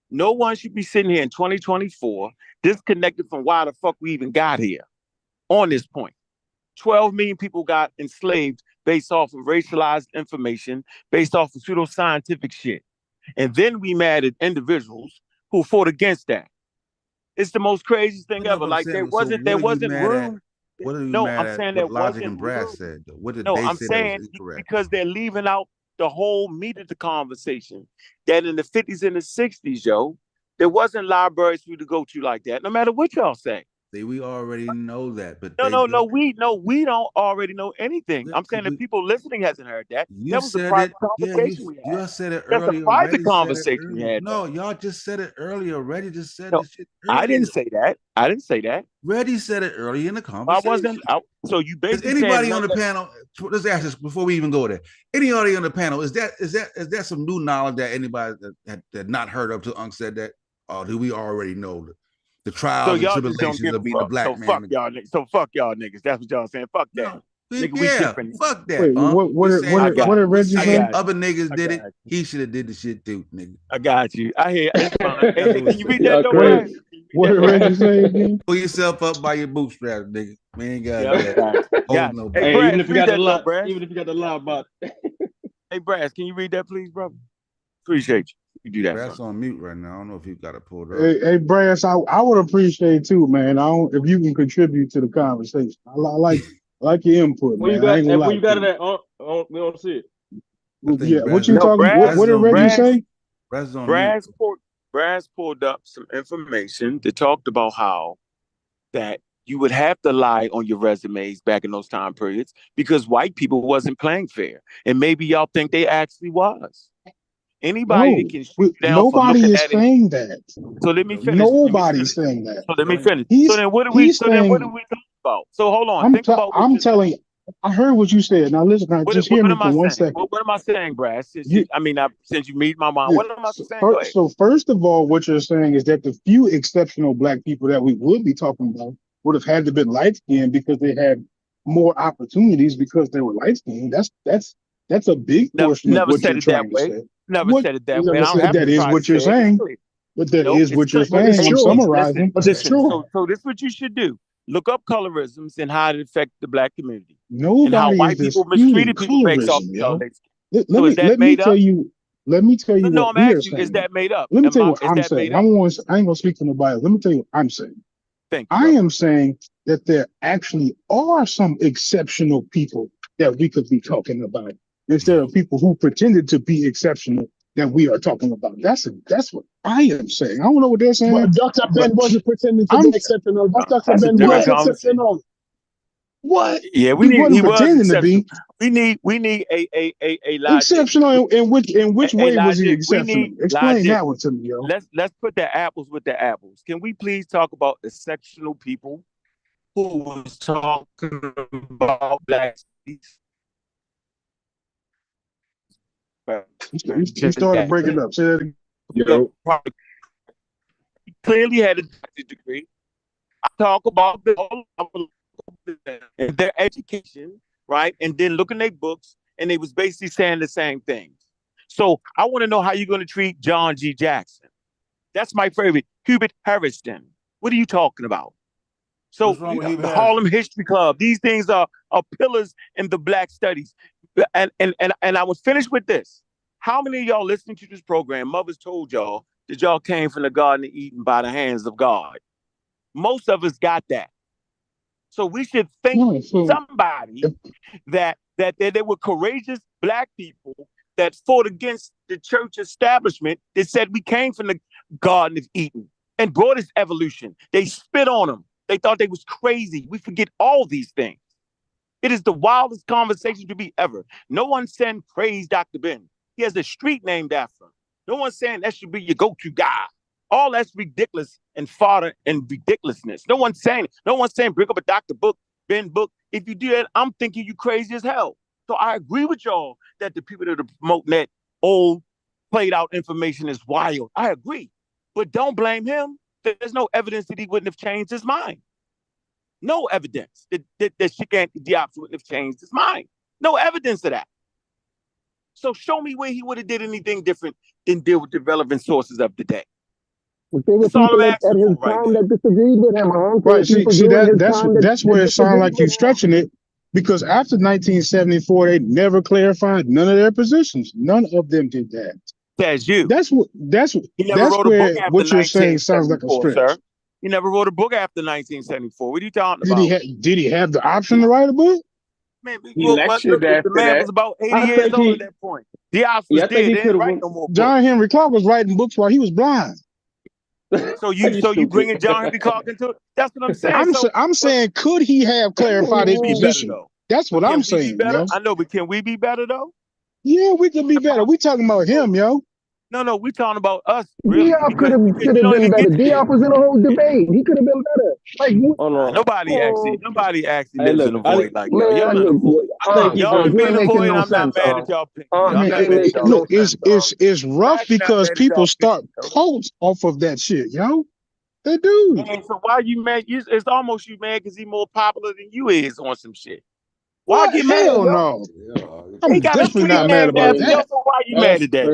No one should be sitting here in 2024 disconnected from why the fuck we even got here on this point. 12 million people got enslaved based off of racialized information, based off of pseudoscientific shit. And then we mad at individuals who fought against that. It's the most craziest thing ever. Like there wasn't room. I'm saying that Logic and Brass said. What did they say that was incorrect? Because they're leaving out the whole meat of the conversation. That in the 50s and the 60s, there wasn't libraries for you to go to like that, no matter what y'all say. We already know that, but we don't already know anything. I'm saying the people listening hasn't heard that. That was a private conversation we had. You said it earlier. That's a private conversation we had. No, y'all just said it earlier. Reddy just said this shit earlier. I didn't say that. Reddy said it earlier in the conversation. So you basically is anybody on the panel? Let's ask this before we even go there. Anybody on the panel? Is that some new knowledge that anybody that not heard of till Unc said that? Or do we already know the trials and tribulations of being a black man? Fuck y'all niggas. That's what y'all saying. Fuck that. Fuck that. Wait, what did Reggie say? Other niggas did it. He should have did the shit too, nigga. I got you. I hear. It's fine. Can you read that though? What did Reggie say again? Pull yourself up by your bootstraps, nigga. We ain't got that. Hey, even if you got the lie about it. Hey, Brass, can you read that, please, brother? Appreciate you. You do that. Brass on mute right now. I don't know if you got it pulled up. Hey, Brass, I would appreciate too, man. If you can contribute to the conversation. I like your input, man. Where you got it at? We don't see it. Yeah, what you talking about? What did Reggie say? Brass pulled up some information that talked about how that you would have to lie on your resumes back in those time periods because white people wasn't playing fair. And maybe y'all think they actually was. Anybody that can shoot down. Nobody is saying that. So let me finish. Nobody's saying that. So let me finish. So then what are we talking about? So hold on. I'm telling you. I heard what you said. Now listen, just hear me for 1 second. What am I saying, Brass? Since you meet my mom, what am I saying? So first of all, what you're saying is that the few exceptional black people that we would be talking about would have had to been light skinned because they had more opportunities because they were light skinned. That's a big portion of what you're trying to say. Never said it that way. That is what you're saying. But that is what you're saying. I'm summarizing. So this is what you should do. Look up colorisms and how it affects the black community. Nobody and how white people mistreated people based off Let me tell you No, I'm asking you, is that made up? Let me tell you what I'm saying. I ain't gonna speak from the Bible. Let me tell you what I'm saying. I am saying that there actually are some exceptional people that we could be talking about instead of people who pretended to be exceptional that we are talking about. That's what I am saying. I don't know what they're saying. Well, Dr. Ben wasn't pretending to be exceptional. Dr. Ben was exceptional. What? Yeah, he was pretending to be. We need a exceptional. In which way was he exceptional? Explain that one to me, yo. Let's put the apples with the apples. Can we please talk about exceptional people who was talking about black cities? You started breaking up. Say that again. He clearly had a doctorate degree. I talk about in their education, right? And then looking at their books, and they was basically saying the same things. So I want to know how you're going to treat John G. Jackson. That's my favorite. Hubert Harrison. What are you talking about? So the Harlem History Club. These things are pillars in the Black studies. And I was finished with this. How many of y'all listening to this program, mothers told y'all that y'all came from the Garden of Eden by the hands of God? Most of us got that. So we should thank somebody that they were courageous Black people that fought against the church establishment that said we came from the Garden of Eden and brought us evolution. They spit on them. They thought they was crazy. We forget all these things. It is the wildest conversation to be ever. No one saying praise Dr. Ben. He has a street named after him. No one's saying that should be your go-to guy. All that's ridiculous and fodder and ridiculousness. No one's saying bring up a Dr. Ben book. If you do that, I'm thinking you crazy as hell. So I agree with y'all that the people that are promoting that old played out information is wild. I agree. But don't blame him. There's no evidence that he wouldn't have changed his mind. No evidence that Shikant Diop wouldn't have changed his mind. No evidence of that. So show me where he would have did anything different than deal with the relevant sources of the day. Well, there were people at his time that disagreed with him. Right. See, that's where it sounds like you're stretching it, because after 1974, they never clarified none of their positions. None of them did that. That's you. That's where what you're saying sounds like a stretch. Sir. He never wrote a book after 1974. What are you talking about? Did he have the option to write a book? Man, the man was about 80 years old at that point. Diop was dead. They didn't write no more books. John Henry Clark was writing books while he was blind. So you bringing John Henry Clark into it? That's what I'm saying. I'm saying, could he have clarified his position? That's what I'm saying. I know, but can we be better though? Yeah, we can be better. We talking about him, yo. No, we talking about us. Really, Diop could have been better. Diop was in a whole debate. He could have been better. Like nobody actually lives in a void like that. Y'all live in a void. I'm not mad at y'all. Look, it's rough because people start cults off of that shit, yo. They do. And so why you mad? It's almost you mad because he's more popular than you is on some shit. Why get mad? Hell no. I'm definitely not mad about that. So why you mad at that?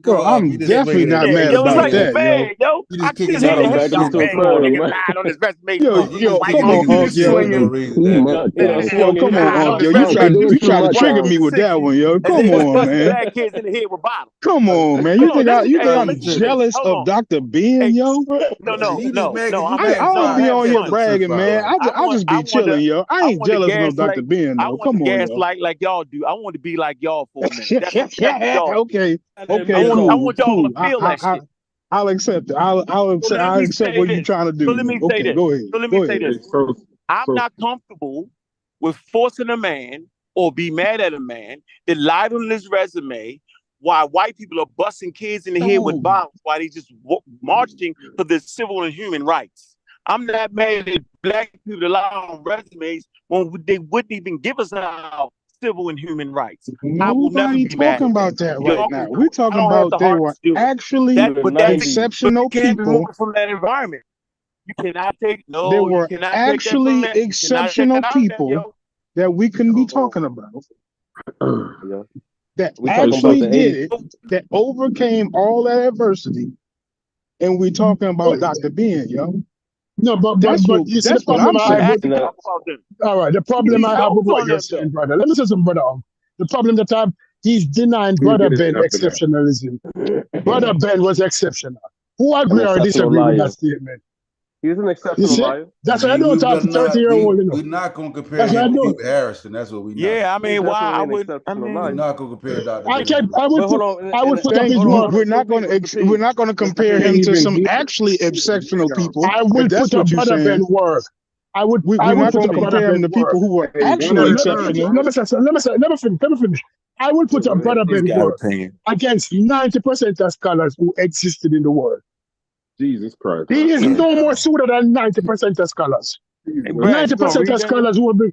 Bro, I'm definitely not mad about that, yo. I just hate on his resume. Yo, come on, Unc, yo. Yo, come on, Unc, yo. You try to trigger me with that one, yo. Come on, man. Black kids in the head with bottles. Come on, man. You think I'm jealous of Dr. Ben, yo? No. I don't be on here bragging, man. I just be chilling, yo. I ain't jealous of no Dr. Ben, though. Come on, yo. Like y'all do. I want to be like y'all for a minute. Okay, I want y'all to feel that shit. I'll accept it. I'll accept what you're trying to do. So let me say this. Go ahead. So let me say this. I'm not comfortable with forcing a man or be mad at a man that lied on his resume while white people are busting kids in the head with bombs while they just marching for the civil and human rights. I'm not mad at black people that lie on resumes when they wouldn't even give us our civil and human rights. Nobody talking about that right now. We're talking about they were actually exceptional people from that environment. You cannot take They were actually exceptional people that we can be talking about. That actually did it, that overcame all that adversity, and we're talking about Dr. Ben, yo. No, but you see the problem I have with all right, the problem I have with what you're saying, brother. Let me say something, brother. The problem that I have, he's denying Brother Ben exceptionalism. Brother Ben was exceptional. Who agree or disagree with that statement? He's an exceptional liar. That's why I don't talk to 30-year-old. We're not going to compare him to Hubert Harrison. That's what we know. Yeah, I mean, why I would? We're not going to compare Dr. I would put up his word. We're not going to compare him to some actually exceptional people. I will put up Brother Ben work. We're not going to compare him to people who were actually exceptional. Let me finish. I will put up Brother Ben work against 90% of scholars who existed in the world. Jesus Christ. He is no more suited than 90% of scholars. 90% of scholars who have been.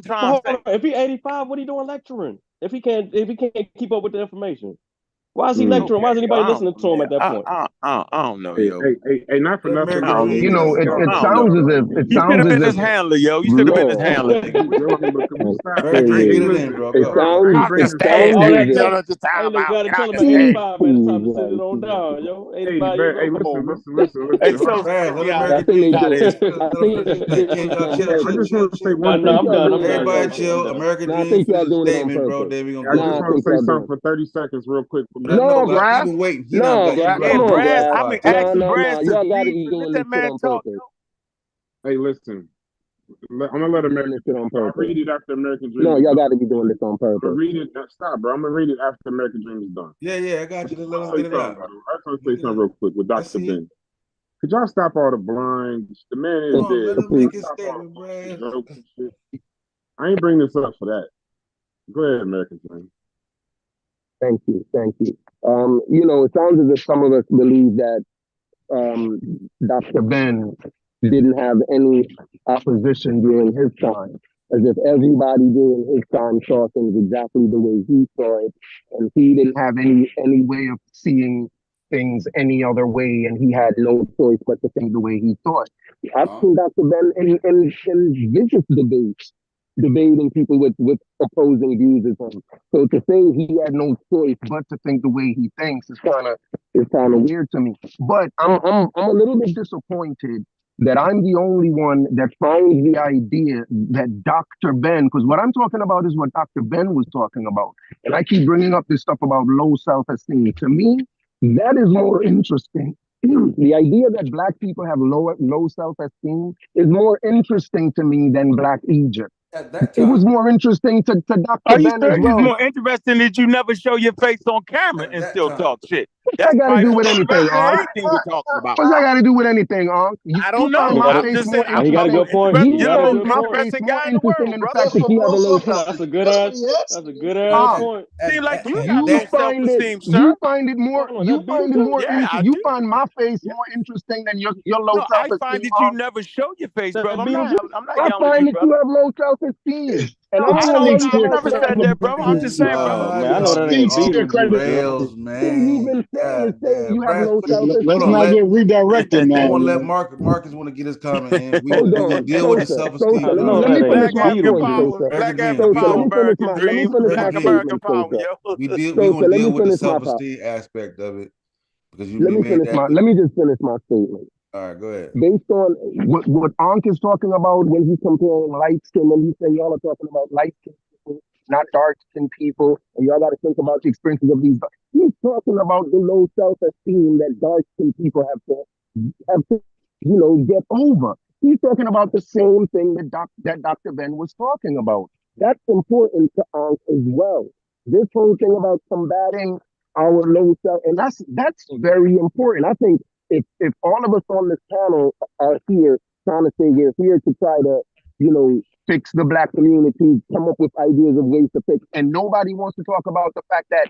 I'm trying to say. If he 85, what are you doing lecturing? If he can't keep up with the information. Why is he lecturing? Why is anybody listening to him at that point? I don't know, yo. Hey, not for nothing. It sounds as if he should have been his handler, yo. You should have been his handler. Joking, but can we stop? It Understand? sounds as You if. don't just time Look, out. gotta tell him at Understand? 85, man. It's time to sit it on down, yo. 85 years old. Come on, bro. Hey, so I think they do. I think I just want to say one No, thing. I'm done. Everybody chill. American I Dream think y'all finish doing it on statement, bro. purpose. Then we gonna I go. just I want to think say y'all something doing. for 30 seconds real quick. No, Black. Graf. Even waiting. No, Graf. Come on, Brad, Graf. I'm asking No. Brad to Y'all got to leave. be Let doing that this shit man on talk, purpose. Hey, listen. I'm gonna let American. This shit on I'll purpose. read it after American Dream. No, is y'all done. got to be doing this on I'm gonna purpose. read it. Stop, bro. I'm gonna read it after American Dream is done. Yeah, I got you. Let I'll him say get it out. something. I just want to say something real quick with Dr. Ben. Could y'all stop all the blinds? The man is Come on, dead. let him make his Stop all statement, the Brad. jokes and shit. I ain't bring this up for that. Go ahead, American Dream. Thank you. It sounds as if some of us believe that Dr. Ben didn't have any opposition during his time, as if everybody during his time saw things exactly the way he saw it, and he didn't have any way of seeing things any other way, and he had no choice but to think the way he thought. I've seen Dr. Ben in vicious debates, debating people with opposing views as him. So to say he had no choice but to think the way he thinks is kind of weird to me. But I'm a little bit disappointed that I'm the only one that finds the idea that Dr. Ben, because what I'm talking about is what Dr. Ben was talking about, and I keep bringing up this stuff about low self-esteem. To me, that is more interesting. The idea that Black people have low self-esteem is more interesting to me than Black Egypt. It was more interesting to Dr. Are you Ben as serious? well. It's more interesting that you never show your face on camera and still talk shit. What's that got to do with anything, Unc? Anything we're talking about. What's that got to do with anything, Unc? I don't know. My I'm face just more saying. interesting. He got a good point. You You're the find most my face interesting more guy in the interesting world, than the brother. fact that you have a low That's a good ass. That's a good ass point. Seem like you got You low find it. self-esteem, sir. You find it more. Hold on, You that find it Beetlejuice? more. Yeah, I You do. find my face more interesting than your low No, I self-esteem. find that you never show your face, That brother. I'm Beetlejuice? not I yelling at find you, that you brother. have low self-esteem, and No, I'm I gonna don't. tell you I right never now. said that, brother. I'm just saying, brother. Oh man, I know that ain't Beetlejuice, Rails, bro. Thing you've man. been saying is saying you have Brad, low hold Let's on. not self-esteem. get redirected I now. want to let Man. Marcus want to get his comment in. We Hold gonna on, deal with the Sosa. self-esteem. I Let know me that finish Black ain't my African point, Beetlejuice. power, Sosa. Black American Dream. African We Sosa, power, gonna American let me dream, finish my Black American Dream. American statement, power, Sosa. yo. We Sosa, gonna let me deal with the finish my self-esteem aspect of it because you let me made finish that. my let me just finish my statement. All right, go ahead. Based on what Ankh is talking about when he's comparing light skin, when he say y'all are talking about light skin people, not dark skin people, and y'all got to think about the experiences of these. He's talking about the low self-esteem that dark skin people have to get over. He's talking about the same thing that Dr. Ben was talking about. That's important to Ankh as well. This whole thing about combating our low self, and that's very important. I think if all of us on this panel are here trying to say we're here to try to, fix the Black community, come up with ideas of ways to fix, and nobody wants to talk about the fact that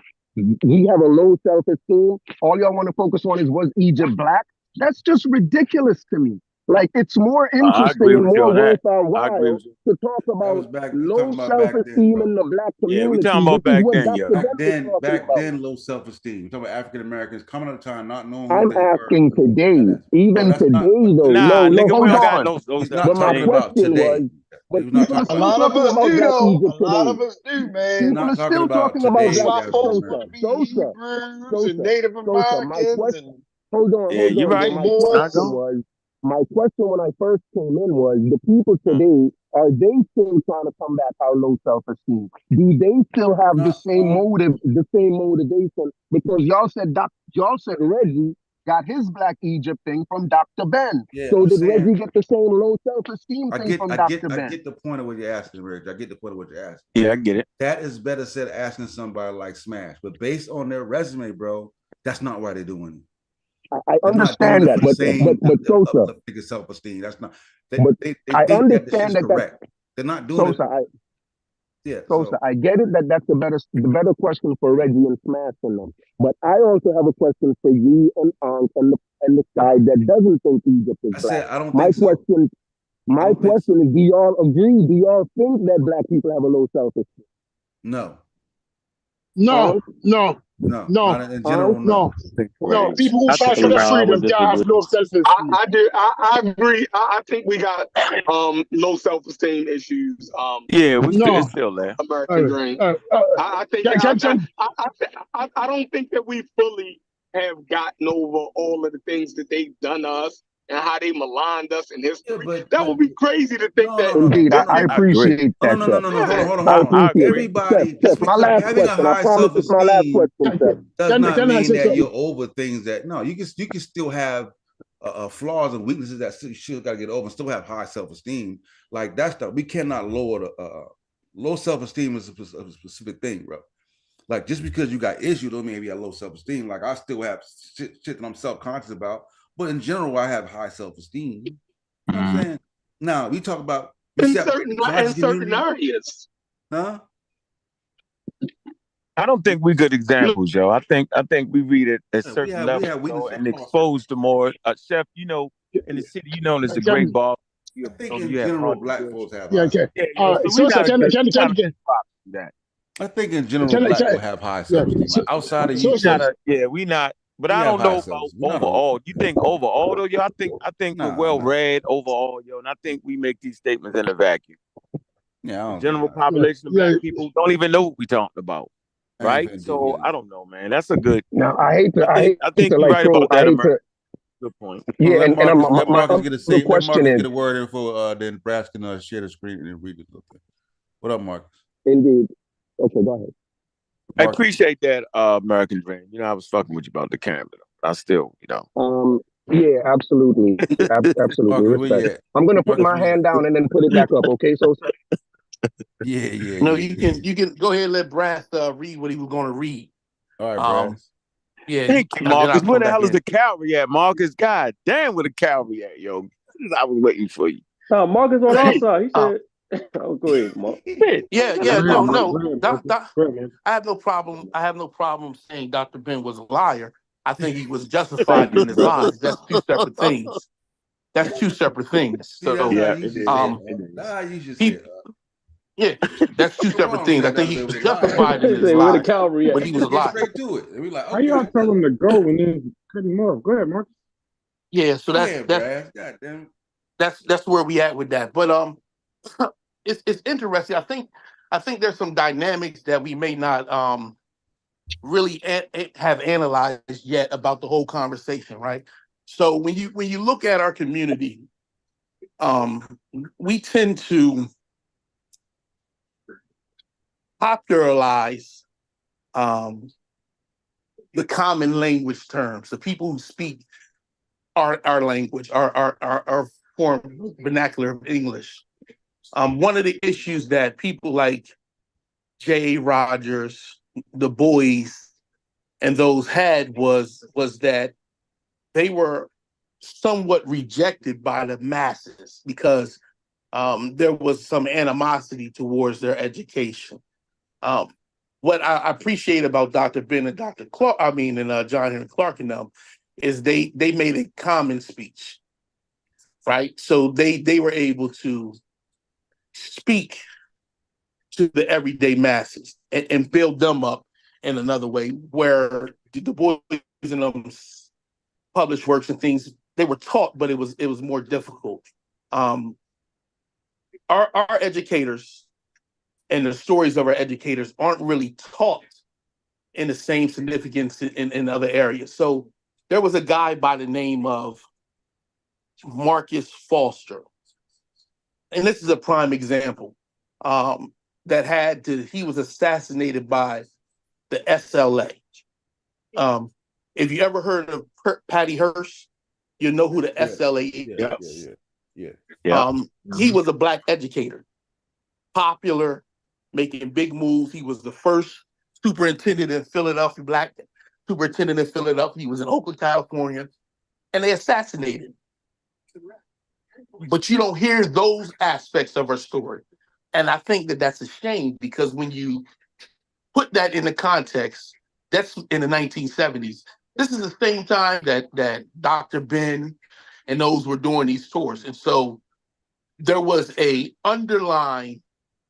we have a low self-esteem. All y'all want to focus on is, was Egypt Black? That's just ridiculous to me. Like, it's more I interesting agree and with you more on that. worth our I agree while with you. to talk That was about back. We low talking about back then, self-esteem bro. in the Black Yeah, we community, talking about which is back what then, Dr. yo. Ben was talking Back about. then, low self-esteem. We talking about African Americans coming up time, not knowing who I'm they were. asking today, No, even that's not. today though. Nah, No, nigga, we hold don't got on. no He's But not my talking about question was, today. but He's not people are talking A about still lot of talking us about do, Black though. Egypt A lot today. of us do, man. He's People not are talking still about talking about That's today's Black why African folks want Sosa, to American. be Sosa, Hebrews and Sosa, Native Sosa. My Americans question, and Yeah, you hold on, right. yo. My they more. Not question going. was, when I first came in was, the people Mm. today, are they still trying to combat our low self-esteem? Do they still have the same motive, the same motivation? Because y'all said Reggie got his Black Egypt thing from Dr. Ben. Yeah, So I'm did saying. Reggie get the same low self-esteem I thing get, from I Dr. get, I Ben? get the point of what you're asking, Rich. I get the point of what you're asking. Yeah, I get it. That is better said asking somebody like Smash, but based on their resume, bro, that's not why they're doing it. I They're not doing understand it that, for the same but Sosa, uplifting self-esteem. That's not. They I think that this understand is that correct. They're not doing it. Sosa, Yeah. Sosa, I get it that that's the better question for Reggie and Smash and them. But I also have a question for you and Ankh and the side that doesn't think Egypt is I Black. said I don't think so. My question is, do y'all agree? Do y'all think that Black people have a low self-esteem? No. No, No, No, not in general. No. no, no. People who fight for their freedom gotta have low self-esteem. I agree. I think we got low self-esteem issues. Yeah, it's No, still there. American Dream. I think I don't think that we fully have gotten over all of the things that they've done to us and how they maligned us in history. That would be crazy to think that. Indeed, I appreciate No, that, no, no, Chef. no, no. Hold on, hold on, I hold on. appreciate Everybody, it. just Chef, my because last having a question. I high promise it's my last self-esteem question, Chef. does not can I mean say that something? you're over things that no, you can still have flaws and weaknesses that you still got to get over and still have high self-esteem. Like that's we cannot lower the low self-esteem is a specific thing, bro. Like just because you got issues don't mean you got low self-esteem. Like I still have shit that I'm self-conscious about, but in general, I have high self-esteem. You know what I'm saying? Now we talk about in certain areas. Huh? I don't think we good examples, yo. I think we read it at certain levels, and expose to more. Chef, in the city, there's a great bar. I think in general, black folks have Yeah, high. okay. So that. I think in general, black people have high self-esteem. Like outside of you, we not. But we I have don't high know about self-esteem. overall. You think overall though, yo? I think we're well nah. read overall, yo, and I think we make these statements in a vacuum. Yeah, the general population of black people don't even know what we talking about, right? So I don't know, man. That's a good. Now I hate to I think you're like right throw. about I that, hate to. America. Good point. Yeah, let my Marcus get a other say. Let question Marcus is get a word in for then Brass can share the screen and read it a little bit. What up, Marcus? indeed. Okay, go ahead. I appreciate that, American Dream. I was fucking with you about the camera. I still, Yeah, absolutely, absolutely. Marcus, Respect. I'm gonna put my hand down and then put it back up. Okay, so. Yeah. No, you can go ahead and let Brass read what he was going to read. All right, Brass. Yeah, thank you, Marcus. Where the hell is in. the cavalry at, Marcus? God damn, where the cavalry at, yo? I was waiting for you. Marcus on our side. He said, "Oh, go ahead, Mark." Yeah, no. I have no problem. I have no problem saying Dr. Ben was a liar. I think he was justified in his lies. That's two separate things. That's two separate things. So yeah, you should say it. Yeah, that's two separate things. I think he was justified in his Where the lies, cavalry at? but he was a liar. Straight to it. And we like, How y'all tell him to go and then cut him off? Go ahead, Mark. Yeah, so that's where we at with that. But it's interesting. I think there's some dynamics that we may not really have analyzed yet about the whole conversation, right? So when you look at our community, we tend to popularize the common language terms, the people who speak our language, our form vernacular of English. One of the issues that people like J. Rogers, the boys, and those had was that they were somewhat rejected by the masses because there was some animosity towards their education. What I appreciate about Dr. Ben and Dr. Clark, and John Henry Clark and them, is they made a common speech, right? So they were able to speak to the everyday masses and build them up in another way, where the boys and them published works and things they were taught, but it was more difficult. Our educators and the stories of our educators aren't really taught in the same significance in other areas. So there was a guy by the name of Marcus Foster, and this is a prime example, he was assassinated by the SLA. If you ever heard of Patty Hearst, you know who the SLA is. Yeah. He was a Black educator, popular, making big moves. He was the first superintendent in Philadelphia, Black superintendent in Philadelphia. He was in Oakland, California, and they assassinated him. But you don't hear those aspects of our story. And I think that that's a shame, because when you put that in the context, that's in the 1970s. This is the same time that Dr. Ben and those were doing these tours. And so there was a underlying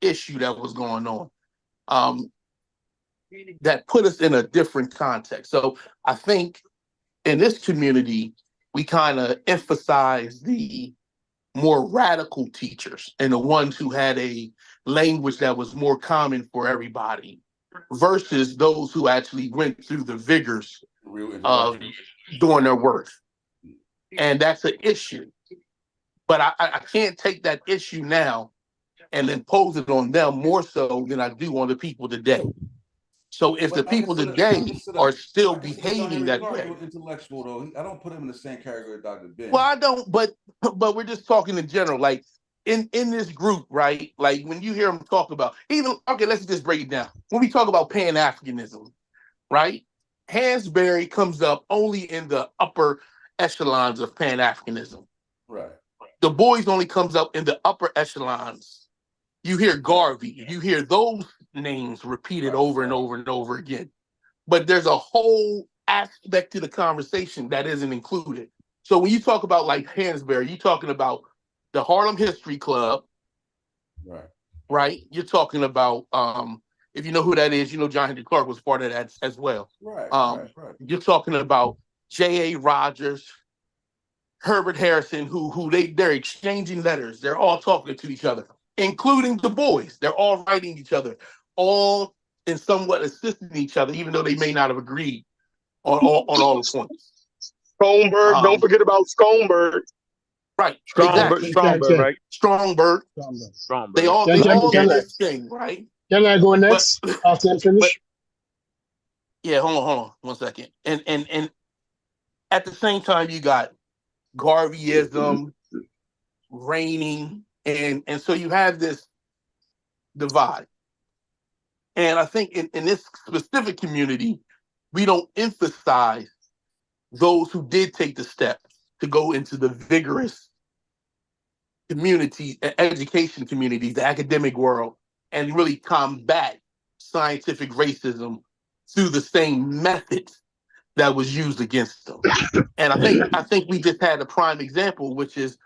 issue that was going on. that put us in a different context. So I think in this community, we kind of emphasize the more radical teachers and the ones who had a language that was more common for everybody versus those who actually went through the vigors of doing their work. And that's an issue. But I can't take that issue now and then pose it on them more so than I do on the people today. So if the people today are still behaving that way, intellectual though, I don't put him in the same category as Dr. Ben. well, I don't, but we're just talking in general. Like in this group, right? Like when you hear them talk about even okay, let's just break it down. When we talk about Pan-Africanism, right? Hansberry comes up only in the upper echelons of Pan-Africanism. Right. The Boys only comes up in the upper echelons. You hear Garvey, you hear those names repeated over and over and over again. But there's a whole aspect to the conversation that isn't included. So when you talk about like Hansberry, you're talking about the Harlem History Club, right? You're talking about if you know who that is, you know John Henry Clark was part of that as well. Right. You're talking about J.A. Rogers, Herbert Harrison, who they're exchanging letters. They're all talking to each other, including the Boys. They're all writing each other, all and somewhat assisting each other, even though they may not have agreed on all the points. Stromberg, don't forget about Stromberg. Right, Stromberg, exactly. right? Stromberg. They all did this thing, right? Can I go next after I finish? Yeah, hold on 1 second. And at the same time, you got Garveyism reigning, and so you have this divide. And I think in this specific community, we don't emphasize those who did take the steps to go into the vigorous community, education communities, the academic world, and really combat scientific racism through the same methods that was used against them. And I think we just had a prime example, which is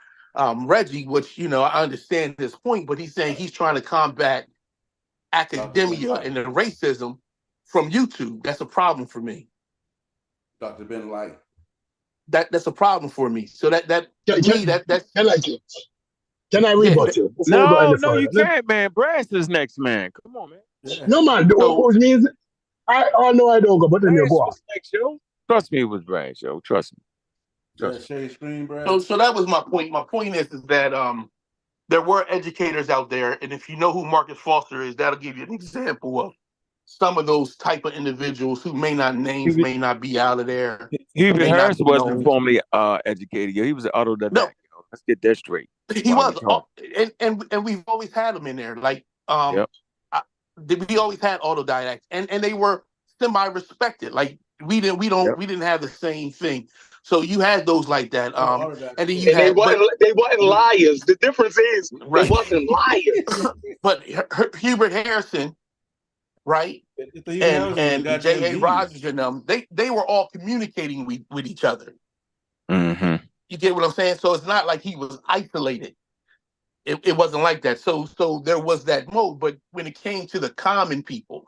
Reggie, which, you know, I understand his point, but he's saying he's trying to combat academia and the racism from YouTube. That's a problem for me. Dr. Ben Light. That's a problem for me. So that's can I rebut you? No, you can't, man. Brass is next, man. Come on, man. Yeah. No, man. Which means I know I don't go, but then you go. Next, yo. Trust me, it was Brass, yo. Trust me. So that was my point. My point is that there were educators out there, and if you know who Marcus Foster is, that'll give you an example of some of those type of individuals who may not be out of there. Hubert Harris wasn't formally educated. He was an autodidact. No. Let's get that straight. He was, and we've always had them in there. Like we always had autodidacts, and they were semi-respected. Like we didn't have the same thing. So you had those like that. And then they wasn't liars. The difference is they wasn't liars. But Hubert Harrison, right, and J.A. Rogers and them, they were all communicating with each other. Mm-hmm. You get what I'm saying? So it's not like he was isolated. It wasn't like that. So there was that mode. But when it came to the common people,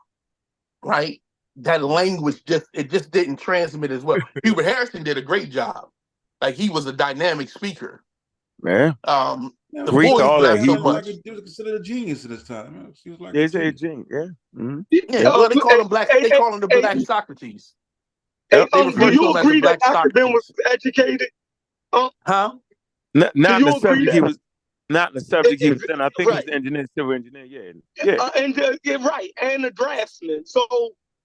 right, that language just didn't transmit as well. Hubert Harrison did a great job. Like he was a dynamic speaker. Yeah. The Boys not so much. He was considered a genius at this time. He was like a genius. Yeah. Mm-hmm. Yeah. Well, they call him black. They call him the Black Socrates. Do you agree that Dr. Ben was educated? Huh? Not in the subject he was. Not in the subject he was in. I think he was engineer, civil engineer. Yeah. Right, and a draftsman. So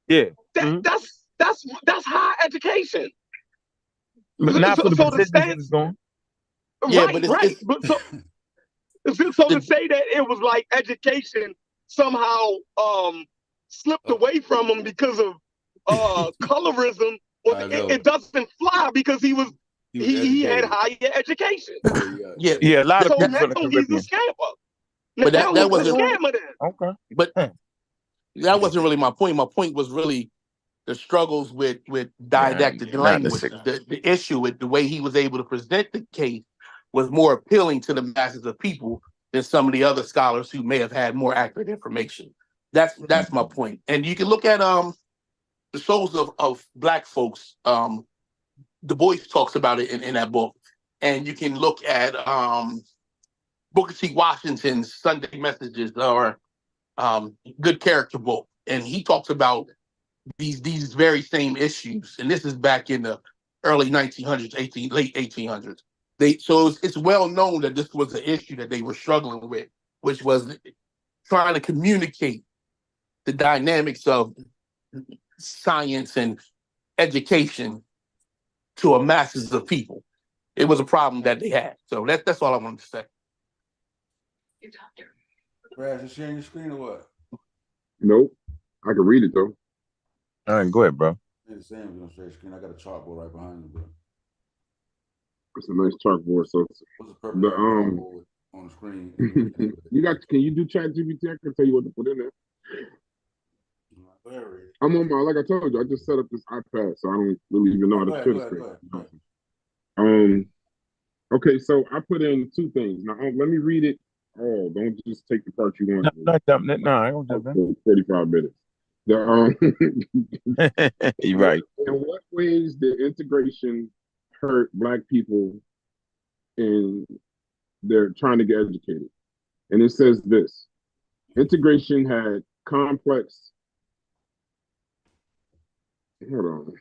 yeah, that's high education. But not for the position he was going. Yeah, right. But so to say that it was like education somehow slipped away from him because of colorism, it doesn't fly because he had higher education. Yeah, a lot of people now he's a scammer. But that wasn't a scammer then. Okay. But that wasn't really my point. My point was really the struggles with didactic language. The issue with the way he was able to present the case was more appealing to the masses of people than some of the other scholars who may have had more accurate information. That's my point. And you can look at the souls of black folks. Du Bois talks about it in that book. And you can look at Booker T. Washington's Sunday Messages or Good Character book. And he talks about these very same issues. And this is back in the early 1900s, late 1800s. So it's well known that this was an issue that they were struggling with, which was trying to communicate the dynamics of science and education to a masses of people. It was a problem that they had. So that's all I wanted to say. Brad, you sharing your screen or what? Nope. I can read it though. All right, go ahead, bro. Yeah, the same on share screen. I got a chalkboard right behind you, bro. It's a nice chalkboard. So what's the purpose of chalkboard on the screen? Can you do chat GPT? I can tell you what to put in there. I'm on my, like I told you, I just set up this iPad, so I don't really even know how to share the screen. Okay, so I put in two things. Now let me read it all. Don't just take the part you want. No, I don't jump in. 45 minutes. You're right. In what ways did integration hurt Black people in their trying to get educated? And it says this: integration had complex. Hold on.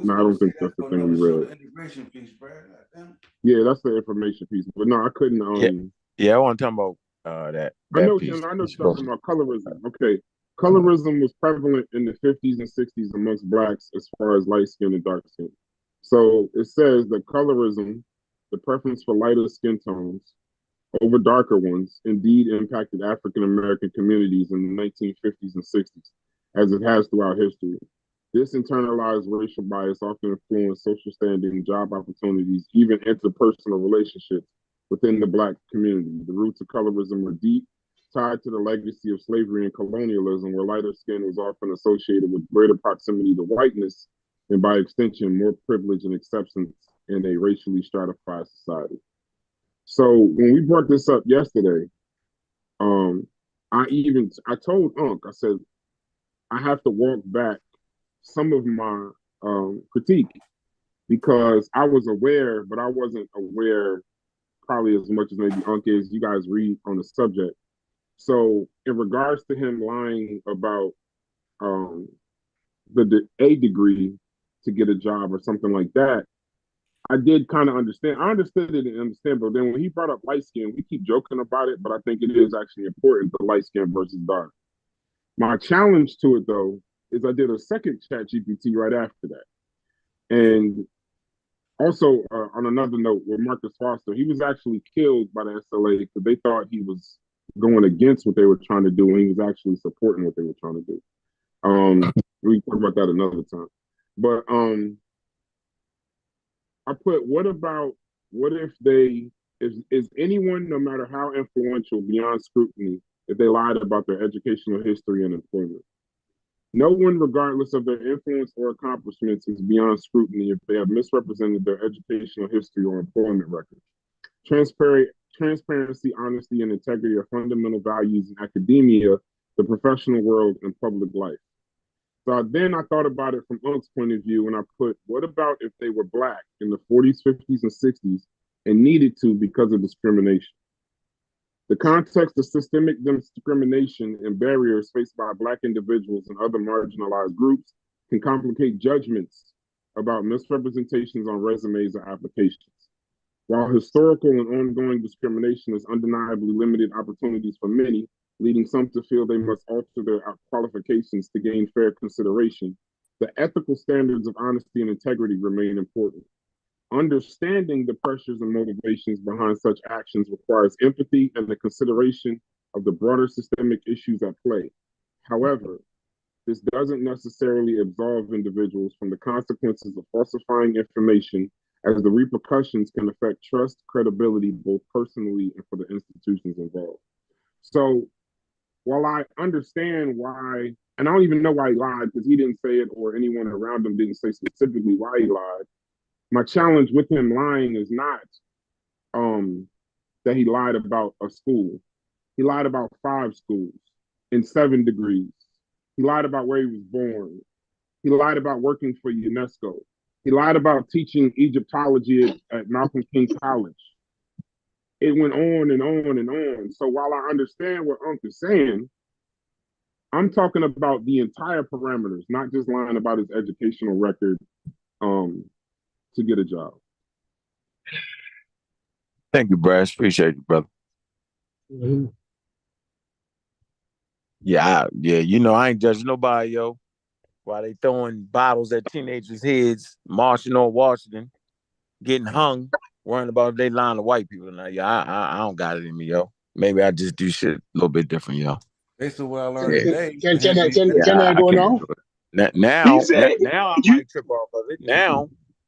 No, I don't think that's the thing we read. Integration piece, Brad. Yeah, that's the information piece. But no, I couldn't. Yeah, I want to talk about that. I know piece. you're talking about colorism. Okay. Colorism was prevalent in the 50s and 60s amongst Blacks as far as light skin and dark skin. So it says that colorism, the preference for lighter skin tones over darker ones, indeed impacted African American communities in the 1950s and 60s, as it has throughout history. This internalized racial bias often influenced social standing, job opportunities, even interpersonal relationships within the Black community. The roots of colorism are deep, tied to the legacy of slavery and colonialism, where lighter skin was often associated with greater proximity to whiteness and, by extension, more privilege and acceptance in a racially stratified society. So when we brought this up yesterday, I told Unc, I said, I have to walk back some of my critique because I was aware, but I wasn't aware probably as much as maybe Unc is. You guys read on the subject. So in regards to him lying about a degree to get a job or something like that, I did kind of understand. I understood it and understand, but then when he brought up light skin, we keep joking about it, but I think it is actually important, the light skin versus dark. My challenge to it, though, is I did a second chat GPT right after that. And also, on another note, with Marcus Foster, he was actually killed by the SLA because they thought he was going against what they were trying to do, and he was actually supporting what they were trying to do. We can talk about that another time. But I put, what if is anyone, no matter how influential, beyond scrutiny if they lied about their educational history and employment? No one, regardless of their influence or accomplishments, is beyond scrutiny if they have misrepresented their educational history or employment records. Transparency, honesty, and integrity are fundamental values in academia, the professional world, and public life. So then I thought about it from Unc's point of view, and I put, what about if they were Black in the 40s, 50s, and 60s and needed to because of discrimination? The context of systemic discrimination and barriers faced by Black individuals and other marginalized groups can complicate judgments about misrepresentations on resumes or applications. While historical and ongoing discrimination has undeniably limited opportunities for many, leading some to feel they must alter their qualifications to gain fair consideration, the ethical standards of honesty and integrity remain important. Understanding the pressures and motivations behind such actions requires empathy and the consideration of the broader systemic issues at play. However, this doesn't necessarily absolve individuals from the consequences of falsifying information, as the repercussions can affect trust, credibility, both personally and for the institutions involved. So while I understand why, and I don't even know why he lied because he didn't say it or anyone around him didn't say specifically why he lied, my challenge with him lying is not that he lied about a school. He lied about 5 schools. in 7 degrees. He lied about where he was born. He lied about working for UNESCO. He lied about teaching Egyptology at Malcolm King College. It went on and on and on. So while I understand what Unc is saying, I'm talking about the entire parameters, not just lying about his educational record to get a job. Thank you, Brash. Appreciate you, brother. Mm-hmm. Yeah, you know, I ain't judging nobody, yo. While they throwing bottles at teenagers' heads, marching on Washington, getting hung, worrying about they lying to white people. Now, yeah, I don't got it in me, yo. Maybe I just do shit a little bit different, yo. Based on what I learned today, Can I go now? Now I might trip off of it.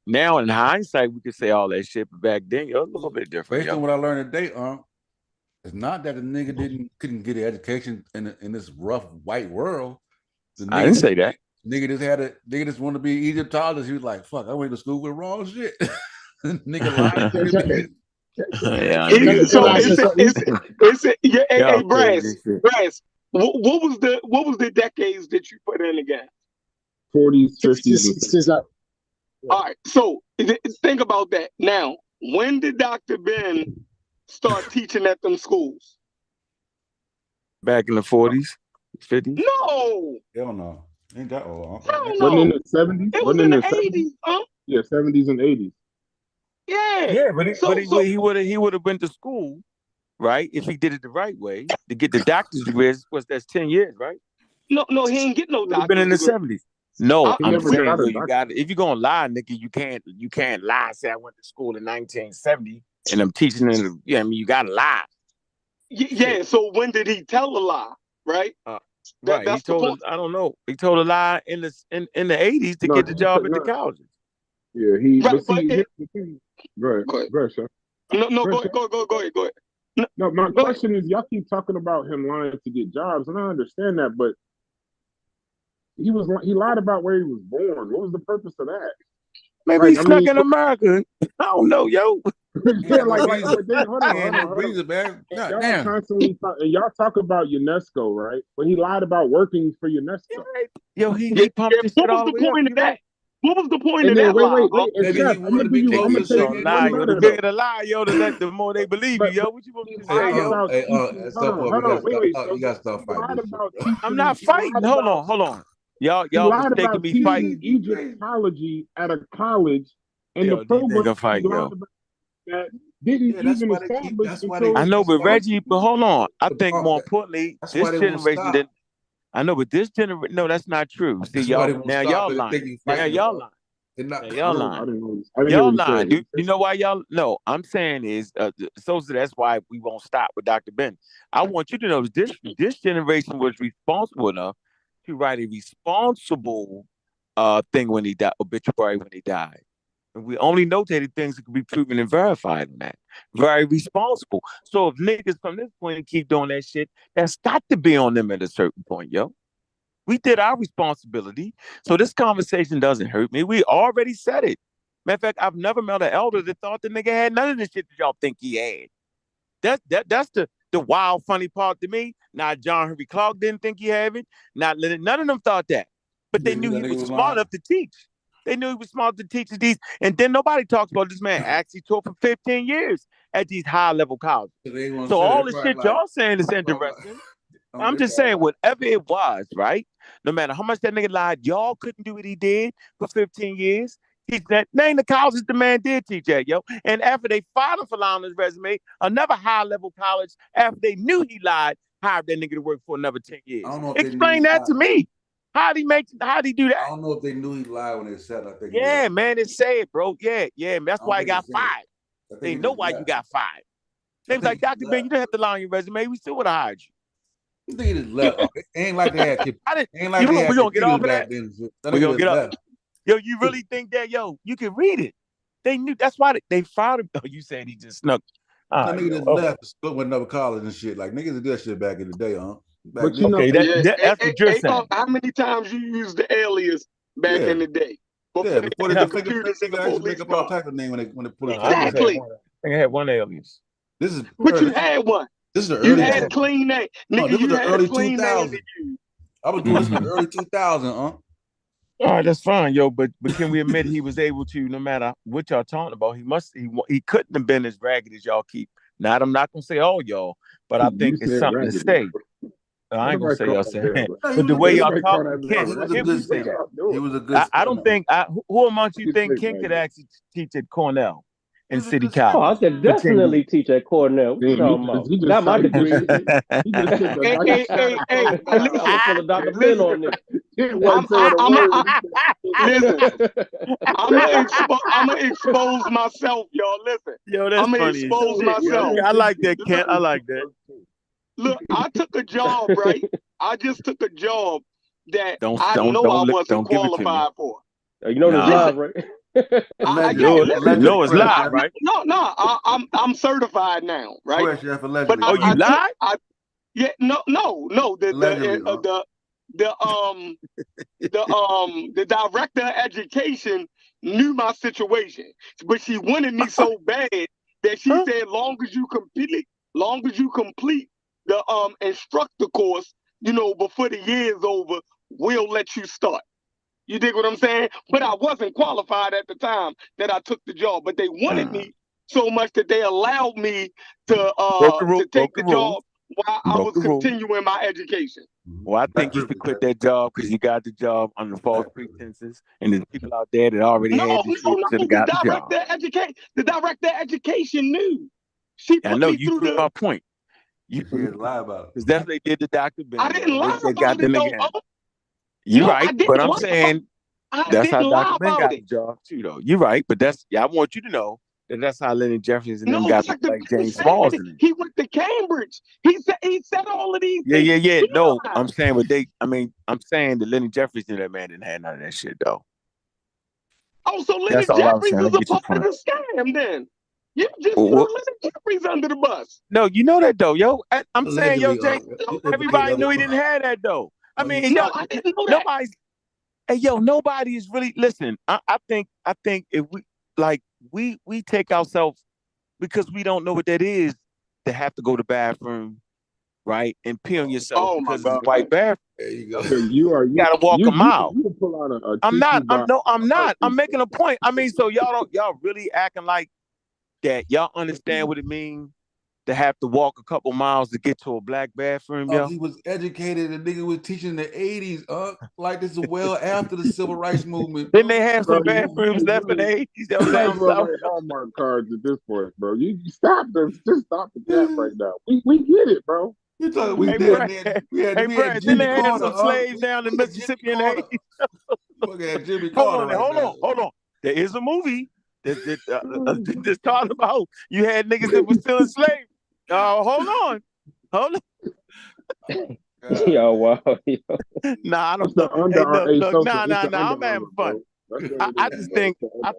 Now in hindsight, we could say all that shit, but back then, yo, a little bit different. Based on what I learned today, it's not that the nigga couldn't get an education in this rough white world. I didn't say that. Nigga just wanted to be Egyptologist. He was like, "Fuck, I went to school with wrong shit." Nigga lied. Hey, Brass, what was the decades that you put in again? 40s, 50s. All right, so think about that. Now, when did Dr. Ben start teaching at them schools? Back in the 40s, 50s? No. Hell no. Ain't that old. Wasn't in the 70s? It was in the 80s, huh? Yeah, 70s and 80s. Yeah. But he would have went to school, right? If he did it the right way to get the doctor's degree. That's 10 years, right? No, he ain't get no doctor's been in the degree. 70s. No, He I'm never saying got a you got if you're gonna lie, nigga, you can't lie and say I went to school in 1970 and I'm teaching in I mean you gotta lie. Yeah, so when did he tell a lie, right? Right. That's he told the point. I don't know. He told a lie in the 80s to get the job at the colleges. Yeah, Right, go ahead, Chef. No, go ahead. No, my question is, y'all keep talking about him lying to get jobs, and I understand that, but he lied about where he was born. What was the purpose of that? Maybe he snuck in America. I don't know, yo. Yeah, but then hold on. Reason, man. Y'all constantly talk about UNESCO, right? But he lied about working for UNESCO. Yo, he pumped his shit all the way up. What was the point of that? Wait. Chef, I'm gonna tell you one better. The bigger the lie, yo, the more they believe you, yo. What you want me to say, yo? Hold on. Wait. You gotta stop fighting. I'm not fighting. Hold on. Y'all mistaking me fighting Egyptology at a college, and the program fight, yo. That didn't even establish until I know, but Reggie, but hold on. I think more importantly, this generation didn't. I know, but this generation, no, that's not true. See, y'all lying. Y'all lying. Y'all lying. You know why y'all? No, I'm saying is, so that's why we won't stop with Dr. Ben. I want you to know this generation was responsible enough to write a responsible thing when he died, obituary when he died. And we only notated things that could be proven and verified in that. Very responsible. So if niggas from this point keep doing that shit, that's got to be on them at a certain point, yo. We did our responsibility. So this conversation doesn't hurt me. We already said it. Matter of fact, I've never met an elder that thought the nigga had none of the shit that y'all think he had. That's the wild, funny part to me. Not John Henry Clark didn't think he had it. Not none of them thought that. But they knew he was smart enough to teach. They knew he was smart to teach these. And then nobody talks about this man actually taught for 15 years at these high-level colleges. So all the shit y'all saying is interesting. I'm just saying, whatever it was, right? No matter how much that nigga lied, y'all couldn't do what he did for 15 years. Name the colleges the man did teach at, yo. And after they fired him for lying on his resume, another high-level college, after they knew he lied, hired that nigga to work for another 10 years. Explain that to me. How'd he do that? I don't know if they knew he lied when they said I think. Yeah, man, it's sad, bro. Yeah. That's why he got fired. They know why you got fired. They was like, Dr. Ben, you didn't have to lie on your resume. We still would have hired you. You think he just left? Ain't like they had. We're gonna get off of that. We're gonna get up. Yo, you really think that? Yo, you can read it. They knew. That's why they fired him. Oh, you saying he just snuck? That nigga just left to split with another college and shit. Like niggas did that shit back in the day, huh? But you know, that's what you're saying. How many times you used the alias back in the day? Before the computers actually make up all type of name when they put it. Exactly. I think I had one alias. But you had one. This is the You early. had clean name, nigga. This was You the had early a clean name 2000s. to use. I was doing this in the early 2000s, huh? All right, that's fine, yo. But can we admit he was able to, no matter what y'all talking about, he couldn't have been as ragged as y'all keep. Now I'm not gonna say all y'all, but I think it's something to say. I ain't gonna say y'all saying, but the way y'all talking, Ken, he was a good say that. He was a good. I don't think who amongst you think Ken could actually teach at Cornell in City Oh, College? I could definitely teach at Cornell. What you talking about? Got my degree. Hey, I'm gonna pull a Dr. Ben on this. I'm gonna expose myself, y'all. Listen, yo, that's I'm gonna funny. expose myself. I like that, Ken. I like that. Look, I took a job, right? I just took a job that I know I wasn't qualified for. You know this live, right? No, it's live, right? No, I'm certified now, right? Chef, allegedly. But you lied? Yeah, no. The director of education knew my situation, but she wanted me so bad that she said, long as you complete the instructor course, before the year's over, we'll let you start. You dig what I'm saying? But I wasn't qualified at the time that I took the job, but they wanted me so much that they allowed me to take the job while I was continuing my education. Well, I think you should quit that job because you got the job under false pretenses, and there's people out there that already had the shit should have got the job. The director of education knew. She put me through the. My point. You lie about it because that's what they did to Dr. Ben. I didn't lie about it though. You're right, but I'm saying that's how Dr. Ben got the job too, though. You're right, but I want you to know that's how Lenny Jeffries and them got people like James Smalls in it. He went to Cambridge. He said all of these things. Yeah. No, I'm saying I'm saying that Lenny Jeffries and that man didn't have none of that shit though. Oh, so Lenny Jeffries was a part of the scam then. You just threw Lenny Jeffries under the bus. No, you know that though, yo. I'm saying, yo, Jay, everybody knew he didn't have that though. I mean, I didn't know that. Nobody is really listen. I think if we take ourselves because we don't know what that is to have to go to the bathroom, right, and pee on yourself because it's white bathroom. There you go. You gotta walk a mile. I'm not. I'm making a point. I mean, so y'all really acting like that. Y'all understand what it means to have to walk a couple miles to get to a black bathroom, yo? He was educated. The nigga was teaching in the 80s, like this is well after the civil rights movement. Didn't they have some bathrooms left in the 80s? You might as well write Hallmark cards at this point, bro. You stop this. Just stop the gap right now. We get it, bro. You talking? We had Didn't they have some slaves down in Mississippi in the 80s? Look at Jimmy Carter. Hold on. There is a movie that's talking about you had niggas that were still enslaved. Hold on. Yo, wow. Nah, I don't know. Look, nah, I'm having fun. I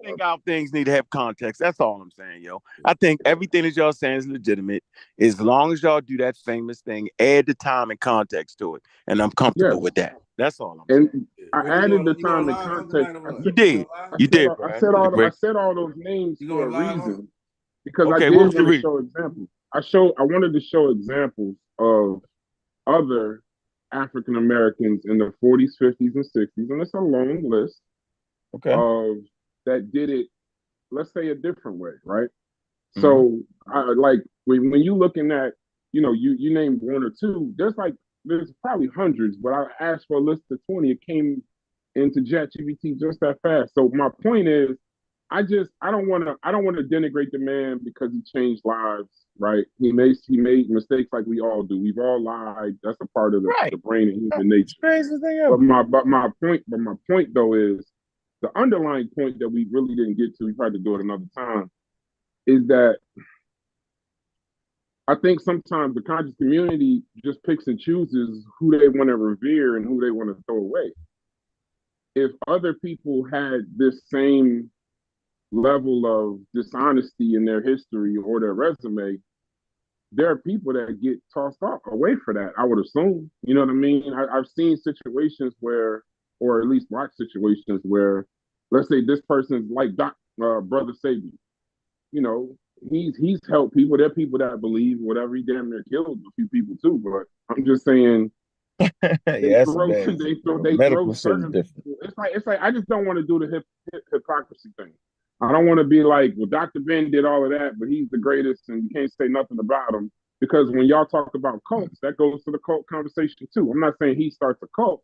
think our things need to have context. That's all I'm saying, yo. I think everything that y'all saying is legitimate as long as y'all do that famous thing, add the time and context to it, and I'm comfortable with that. That's all I'm saying. I added the time and context. You did, bro. I said all those names for a reason because I did want to show examples. I wanted to show examples of other African Americans in the 40s, 50s, and 60s, and it's a long list. Of that did it, let's say, a different way, right? Mm-hmm. So, when you looking at, you named one or two. There's probably hundreds, but I asked for a list of 20. It came into ChatGPT just that fast. So my point is, I don't want to denigrate the man because he changed lives, right? He made mistakes like we all do. We've all lied. That's a part of the brain and human nature. But my point though is, the underlying point that we really didn't get to, we tried to do it another time, is that I think sometimes the conscious community just picks and chooses who they want to revere and who they want to throw away. If other people had this same level of dishonesty in their history or their resume, there are people that get tossed off away for that, I would assume. You know what I mean? I've seen situations where, or at least watch situations where, let's say this person's like Brother Sabi. he's helped people. There are people that believe whatever. He damn near killed a few people too. But I'm just saying yeah, they throw certain. It's like I just don't want to do the hypocrisy thing. I don't want to be like, well, Dr. Ben did all of that, but he's the greatest, and you can't say nothing about him. Because when y'all talk about cults, that goes to the cult conversation too. I'm not saying he starts a cult,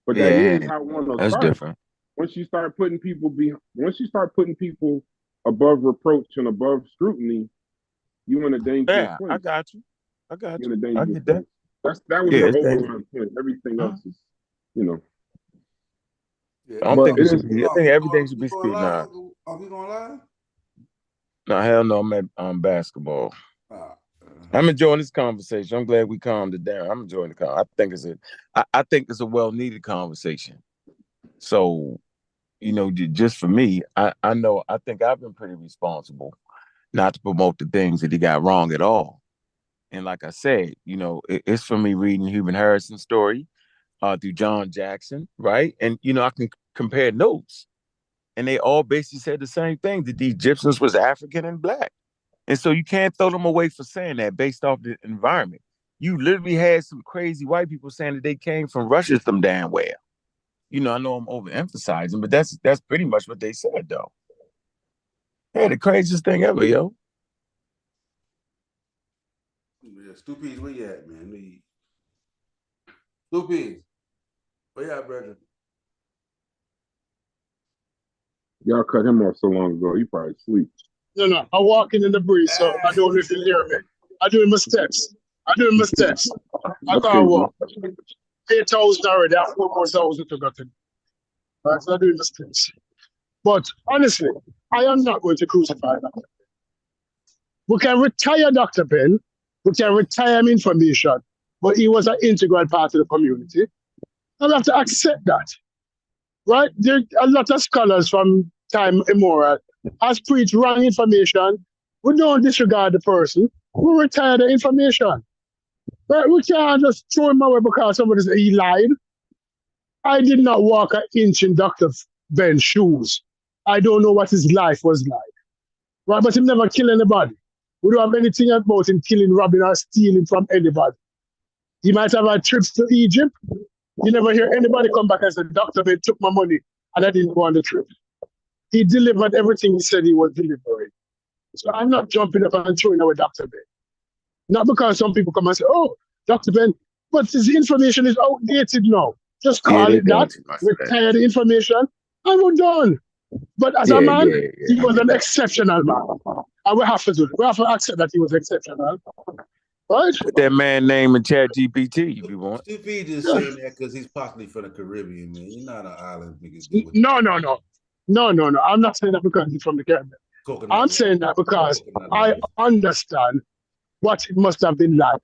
but that is how one will that's start. different. Once you start putting people above reproach and above scrutiny, you in a dangerous place. I got you. You're in a dangerous place. That was the overlying point. Everything else is, I don't think I think everything should be scrutinized. Are we going live? No, hell no, I'm at basketball. I'm enjoying this conversation. I'm glad we calmed it down. I'm enjoying the conversation. I think it's a well-needed conversation. So, just for me, I think I've been pretty responsible not to promote the things that he got wrong at all. And like I said, it's for me reading Human Harrison's story through John Jackson, right? And, I can compare notes. And they all basically said the same thing, that the Egyptians was African and black. And so you can't throw them away for saying that based off the environment. You literally had some crazy white people saying that they came from Russia some damn well. I know I'm overemphasizing, but that's pretty much what they said, though. Yeah, the craziest thing ever, yo. Yeah, Stupid, where you at, man? Stupid, where you at, brother? Y'all cut him off so long ago, he probably sleep. No, I'm walking in the breeze, so I don't know if you hear me. I'm doing my steps. I can't walk. 8,000 already. I have 4,000 to go to. Right, so I'm doing the steps. But honestly, I am not going to crucify Dr. Ben. We can retire Dr. Ben. We can retire him information, but he was an integral part of the community. I have to accept that. Right? There are a lot of scholars from time immemorial has preached wrong information. We don't disregard the person. We retire the information. Right? We can't just throw him away because somebody said he lied. I did not walk an inch in Dr. Ben's shoes. I don't know what his life was like. Right? But he never killed anybody. We don't have anything about him killing, robbing, or stealing from anybody. He might have had trips to Egypt. You never hear anybody come back and say, Dr. Ben took my money and I didn't go on the trip. He delivered everything he said he was delivering. So I'm not jumping up and throwing away Dr. Ben. Not because some people come and say, oh, Dr. Ben, but his information is outdated now. Just call it that, retire the information, and we're done. But as a man, he was an exceptional man. And we have to do it. We have to accept that he was exceptional. Right? Put that man name in Chat GPT if you want. Stupid just saying that because he's possibly from the Caribbean, man. He's not an island nigga. No. I'm not saying that because he's from the Caribbean. I'm saying that because I understand what it must have been like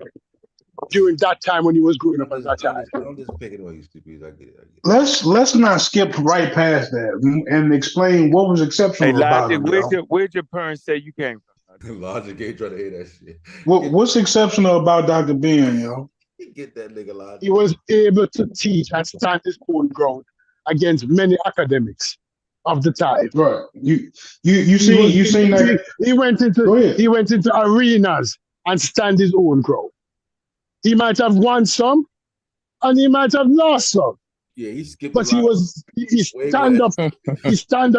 during that time when he was growing up as a child. I'm just picking on you, Stupid. I get it. Let's not skip right past that and explain what was exceptional about him. Where'd your parents say you came from? Logic ain't trying to hear that shit. What's exceptional about Dr. Ben, yo? Get that nigga Logic. He was able to teach and stand his own ground against many academics of the time. Right. You seen that? He went into arenas and stand his own ground. He might have won some and he might have lost some. Yeah, he skipped. But he stand up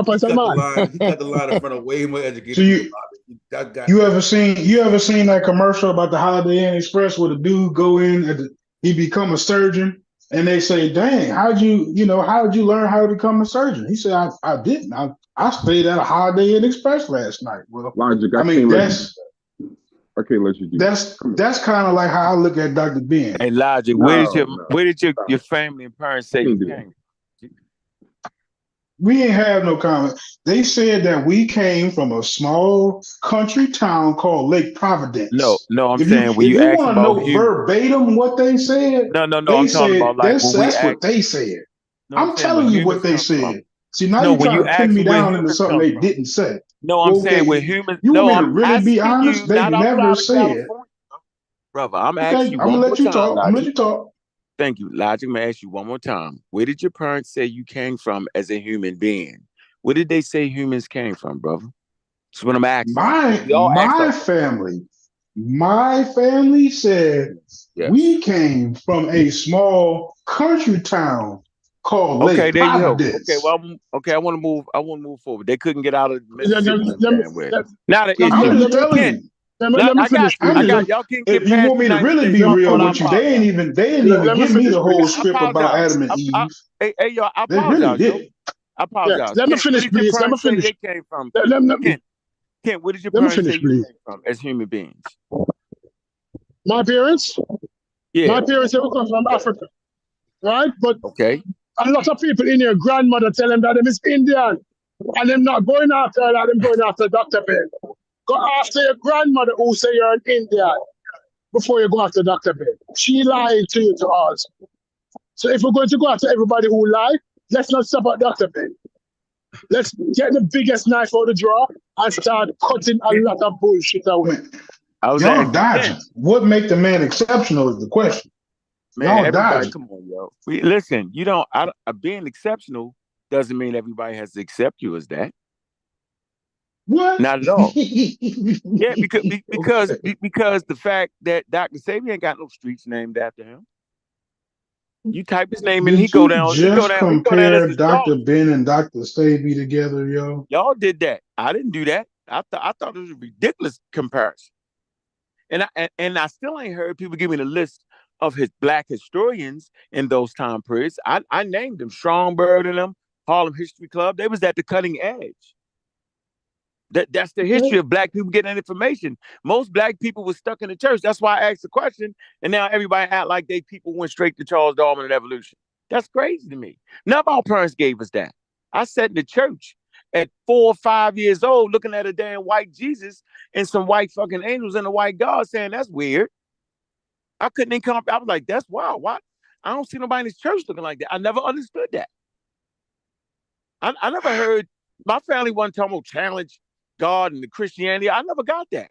as a man. He cut the line in front of way more educated. So you ever seen that commercial about the Holiday Inn Express where the dude go in he become a surgeon and they say, "Dang, how'd you learn how to become a surgeon?" He said, "I didn't. I stayed at a Holiday Inn Express last night." Well, Logic. I can't let you do that's kind of like how I look at Dr. Ben. Hey, Logic, where did your family and parents say you came? We ain't have no comment. They said that we came from a small country town called Lake Providence. No, I'm saying when you ask about know verbatim what they said. No, I'm talking about like that's what they said. I'm telling you what they said. See, now you're trying to pin me down into something they didn't say. No, I'm saying with humans. You want me to really be honest? They never said. Brother, I'm asking you. I'm gonna let you talk. I'm gonna let you talk. Thank you. Logic, I'm gonna ask you one more time. Where did your parents say you came from as a human being? Where did they say humans came from, brother? That's what I'm asking. My family said we came from a small country town called Okay, Lake there you go. Providence. Okay, well, I want to move. I want to move forward. They couldn't get out of Mississippi. Now the issue. I'm just telling you. Let me finish. I got y'all can't get If you past want the me to United really States. be real I with you, they ain't even give me the whole script about Adam and Eve. Hey, y'all, I They really apologize, yo. did. I apologize. Let me Kent, finish, where did your please. Let me parents say finish. they came from? Kent, where did your Let me parents say finish, you please. came from as human beings? My parents? Yeah. My parents, they were come from Africa, right? But okay, a lot of people in your grandmother tell them that them is Indian, and them not going after that, them going after Dr. Ben. Go after your grandmother who say you're an Indian before you go after Dr. Ben. She lied to you to us. So if we're going to go after everybody who lied, let's not stop at Dr. Ben. Let's get the biggest knife out of the drawer and start cutting a lot of bullshit away. Y'all dodging. What make the man exceptional is the question. Man, Y'all everybody, dodging. come on, yo. Listen, you don't. Being exceptional doesn't mean everybody has to accept you as that. What? Not at all. Yeah, because the fact that Dr. Sabi ain't got no streets named after him. You type his name in, he go down. He go down. He go down as Compare the Dr. Ben and Dr. Sabi together, yo. Y'all did that. I didn't do that. I thought it was a ridiculous comparison. And I still ain't heard people give me the list of his black historians in those time periods. I named them Strongberg and them, Harlem History Club. They was at the cutting edge. That's the history of black people getting information. Most black people were stuck in the church. That's why I asked the question, and now everybody act like people went straight to Charles Darwin and evolution. That's crazy to me. None of our parents gave us that. I sat in the church at 4 or 5 years old looking at a damn white Jesus and some white fucking angels and a white God saying, that's weird. I couldn't even come up. I was like, that's wild. Why? I don't see nobody in this church looking like that. I never understood that. I never heard, my family wasn't talking about challenge God and the Christianity. I never got that.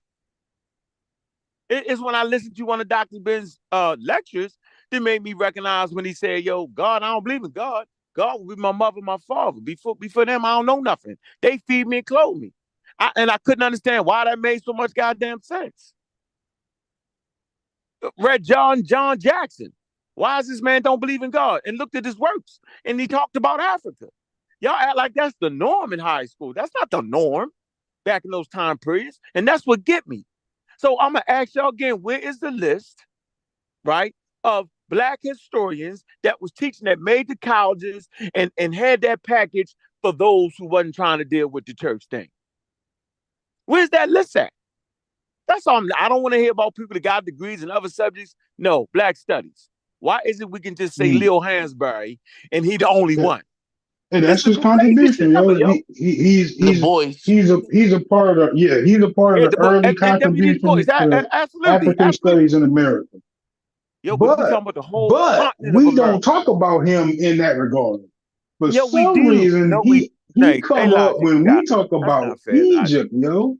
It's when I listened to one of Dr. Ben's lectures that made me recognize when he said, yo, God, I don't believe in God. God will be my mother, my father. Before them, I don't know nothing. They feed me and clothe me. And I couldn't understand why that made so much goddamn sense. Read John Jackson. Why is this man don't believe in God? And looked at his works. And he talked about Africa. Y'all act like that's the norm in high school. That's not the norm back in those time periods. And that's what get me. So I'm going to ask y'all again, where is the list, right, of black historians that was teaching that made the colleges and had that package for those who wasn't trying to deal with the church thing? Where's that list at? That's all. I don't want to hear about people that got degrees in other subjects. No, black studies. Why is it we can just say Leo Hansberry and he the only one? And that's his contribution, yo. He's a part of he's a part of the early contribution to African studies in America. Yo, but we talking about the whole continent we of America. don't talk about him in that regard. For yo, some reason, he come up when we talk about Egypt, yo.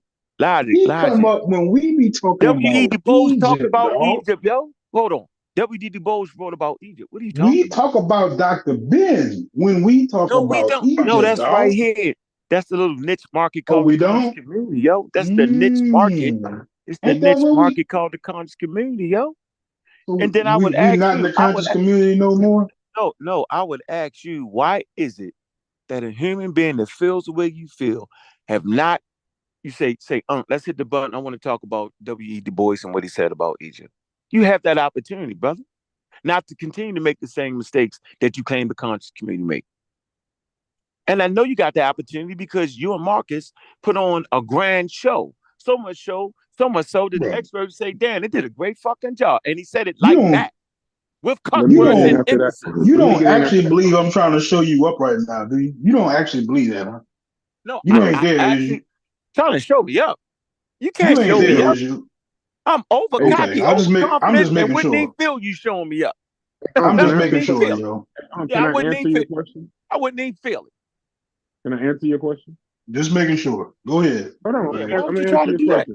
He come up when we be talking about W.E. Du Bois talked Egypt, about dog. Egypt, yo. Hold on. W.E. Du Bois wrote about Egypt. What are you talking We about? talk about Dr. Ben when we talk about Egypt. No, that's dog. right here. That's the little niche market called we the conscious community, yo. That's the niche market. It's the niche market called the conscious community, yo. So and then I would ask we're not in the conscious community no more? No, I would ask you, why is it that a human being that feels the way you feel have not, you say, let's hit the button. I want to talk about W.E. Du Bois and what he said about Egypt. You have that opportunity, brother, not to continue to make the same mistakes that you claim the conscious community make. And I know you got the opportunity because you and Marcus put on a grand show. So much so that the experts say, Dan, it did a great fucking job. And he said it like that. With cuss words and emphasis. You don't actually believe I'm trying to show you up right now, do you? You don't actually believe that, huh? No, you ain't there, actually, is you? Trying to show me up. You can't you ain't show there, me up. is you? I'm over cocky, I'm overconfident, just making and wouldn't sure. even feel you showing me up. I'm just making sure, yo. Yeah, I wouldn't even feel it. I wouldn't even feel it. Can I answer your question? Just making sure. Go ahead. Hold on. Yeah, why don't you try to do that?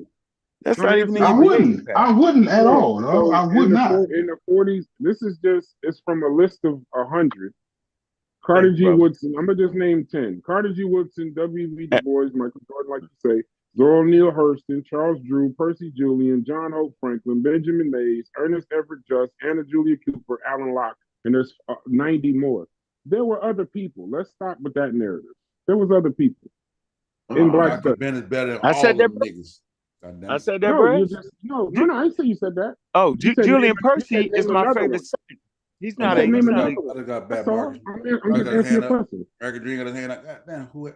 That's not even in your behavior. I wouldn't at all. No? So I would not. In the 40s, this is it's from a list of 100. Carter G. Woodson. I'm gonna just name 10. Carter G. Woodson, W.E. Du Bois, Michael Jordan, like you say, Zora Neale Hurston, Charles Drew, Percy Julian, John Hope Franklin, Benjamin Mays, Ernest Everett Just, Anna Julia Cooper, Alan Locke, and there's 90 more. There were other people. Let's stop with that narrative. There was other people in Black studies. Ben is better than I all said them that. niggas. I said that, No, bro. you just no. I didn't say you said that. Oh, Julian Percy is my favorite one. son. He's not a. Name He's another not one. I got bad That's all. Marcus. I'm just answering your question. American Dream got his hand like that. Damn, who?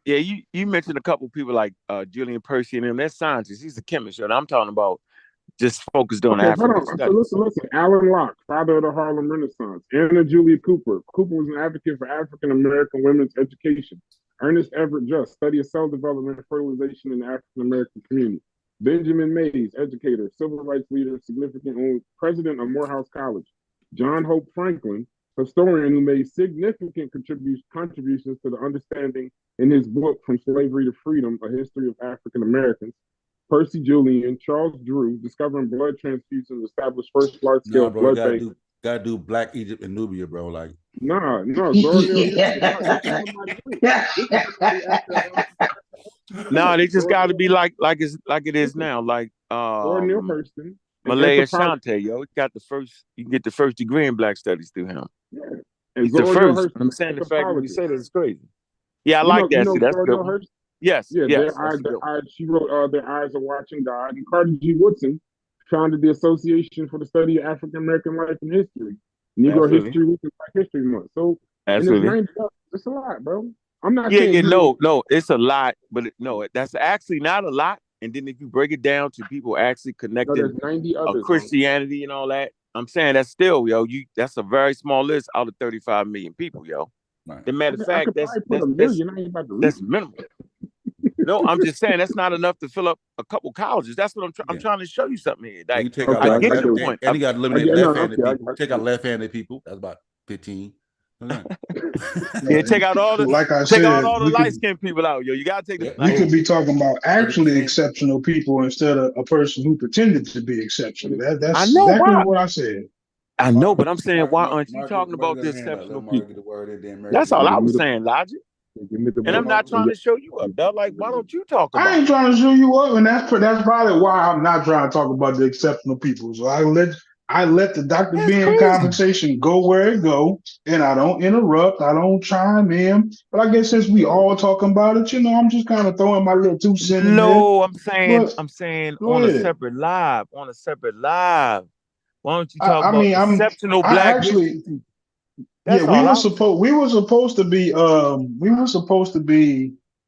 Yeah, you mentioned a couple people like Julian Percy and them. They're scientists. He's a chemist. And I'm talking about just focused on African studies. So listen. Alan Locke, father of the Harlem Renaissance. Anna Julia Cooper. Cooper was an advocate for African American women's education. Ernest Everett Just, study of cell development and fertilization in the African American community. Benjamin Mays, educator, civil rights leader, significant president of Morehouse College. John Hope Franklin, historian who made significant contributions to the understanding in his book From Slavery to Freedom, A History of African Americans. Percy Julian, Charles Drew, discovering blood transfusions, established first large-scale blood bank. Gotta do Black Egypt and Nubia, bro. Like, no. No, they just got to be like it is now. Like Neale Hurston, Malaya Shante, yo, you can get the first degree in Black Studies through him. Yeah, he's the first. I'm saying the fact that you say that is crazy. Yeah, I like that. See, that's good. Yes, yeah. Yes, she wrote "Their Eyes Are Watching God," and Carter G. Woodson founded the Association for the Study of African American Life and History, Negro History Week and Black History Month. So, absolutely, it's a lot, bro. I'm not saying no, it's a lot, but that's actually not a lot. And then if you break it down to people actually connecting 90 others, Christianity and all that, I'm saying that's still, that's a very small list out of 35 million people, yo. Right. As a matter of fact, that's minimal. No, I'm just saying that's not enough to fill up a couple colleges. That's what I'm trying to show you something here. Like, you take out I get your point. And you got to eliminate left-handed people. Take out left-handed people. That's about 15. Yeah, take out all the light-skinned people out, yo. You gotta take the. We could be talking about actually exceptional people instead of a person who pretended to be exceptional. That's exactly what I said. I know, but I'm saying, why aren't you talking about the exceptional people? That's all I was saying, Logic. And I'm not trying to show you up, dog. Like, why don't you talk about it? I ain't trying to show you up, and that's probably why I'm not trying to talk about the exceptional people. So I let the Dr. Ben conversation go where it go, and I don't interrupt. I don't chime in. But I guess since we all talking about it, I'm just kind of throwing my little 2 cents in there. No, I'm saying on a separate live. Why don't you talk about exceptional Black actually? Yeah, we were supposed to be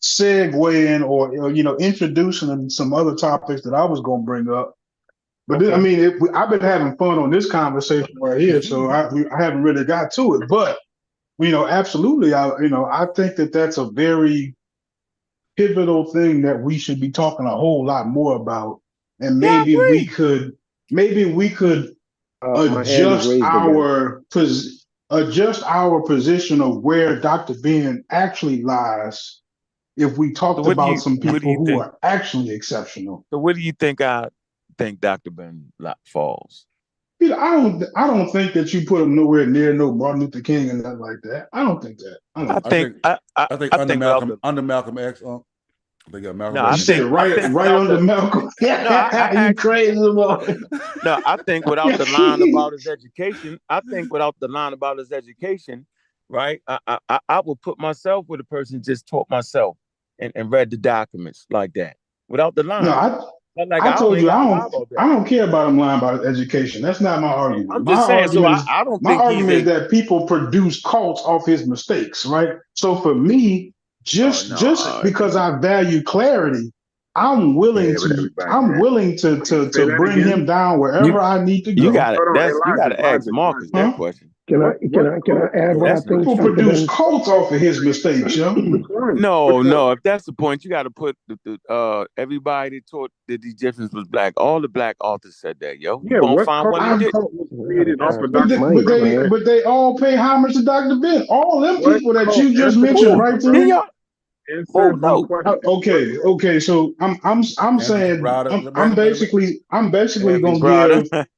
segueing or introducing some other topics that I was going to bring up. But then, I've been having fun on this conversation right here, so I haven't really got to it. But absolutely, I think that that's a very pivotal thing that we should be talking a whole lot more about, and maybe we could adjust our position of where Dr. Ben actually lies if we talked about some people who are actually exceptional. So where do you think Dr. Ben falls? I don't think that you put him nowhere near no Martin Luther King and nothing like that. I don't think that. I think under Malcolm X. They got Malcolm. I think right under Malcolm. You crazy boy. No, I think without the line about his education, right? I would put myself with a person just taught myself and read the documents like that without the line. No, I told you I don't care about him lying about education. That's not my argument. I'm just saying. So I don't think my argument is that people produce cults off his mistakes, right? So for me, just because I value clarity, I'm willing to bring him down wherever I need to go. You got to ask Marcus that question. Can I add what I think? People produce cults off of his mistakes, yo. No. If that's the point, you got to put everybody taught that the Egyptians was black. All the black authors said that, yo. Yeah, what cult was created off of but they all pay homage to Dr. Ben. All them people that you just mentioned, right there. Okay. So I'm saying I'm basically gonna give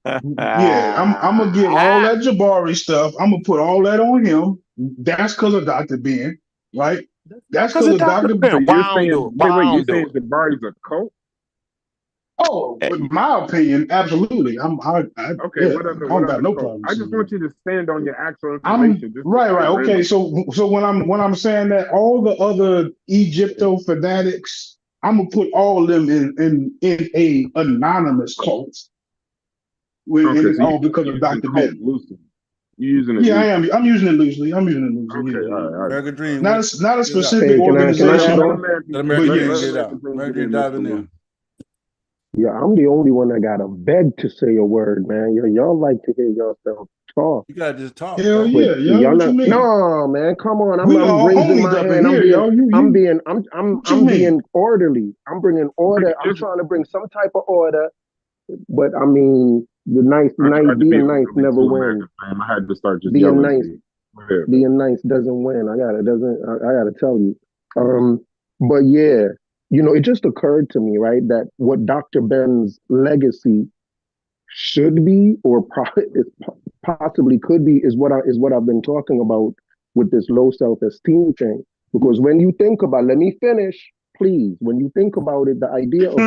I'm gonna give all that Jabari stuff. I'm gonna put all that on him. That's because of Dr. Ben, right? That's because of Dr. So you're saying, wait, you're saying Jabari's a cult? Oh, in my opinion, absolutely. Okay, yeah, what I other don't got no cult? problem. I just want you to stand on your actual I'm information. right. Okay, so when I'm saying that all the other Egypto fanatics, I'm gonna put all of them in a anonymous cult. And it's all because of Dr. Ben. You're using it Yeah, loosely. I am. I'm using it loosely. Okay, all right. American Dream. Not a specific Hey, can I organization. add on? Let American Dream get out. American Dream dive in there. Yeah, I'm the only one that gotta beg to say a word, man. Y'all like to hear yourself talk. You gotta just talk. Hell bro. yeah, yo. Y'all What you mean? No, man, come on. We I'm all raising homies my up hand. in here, yo. I'm you being orderly. I'm bringing order. I'm trying to bring some type of order. But I mean, being nice never wins. I had to start just Being yelling. nice doesn't win. I gotta tell you. But yeah, it just occurred to me, right, that what Dr. Ben's legacy should be, or possibly could be, is what I've been talking about with this low self-esteem thing. Because when you think about, let me finish, please. When you think about it, the idea of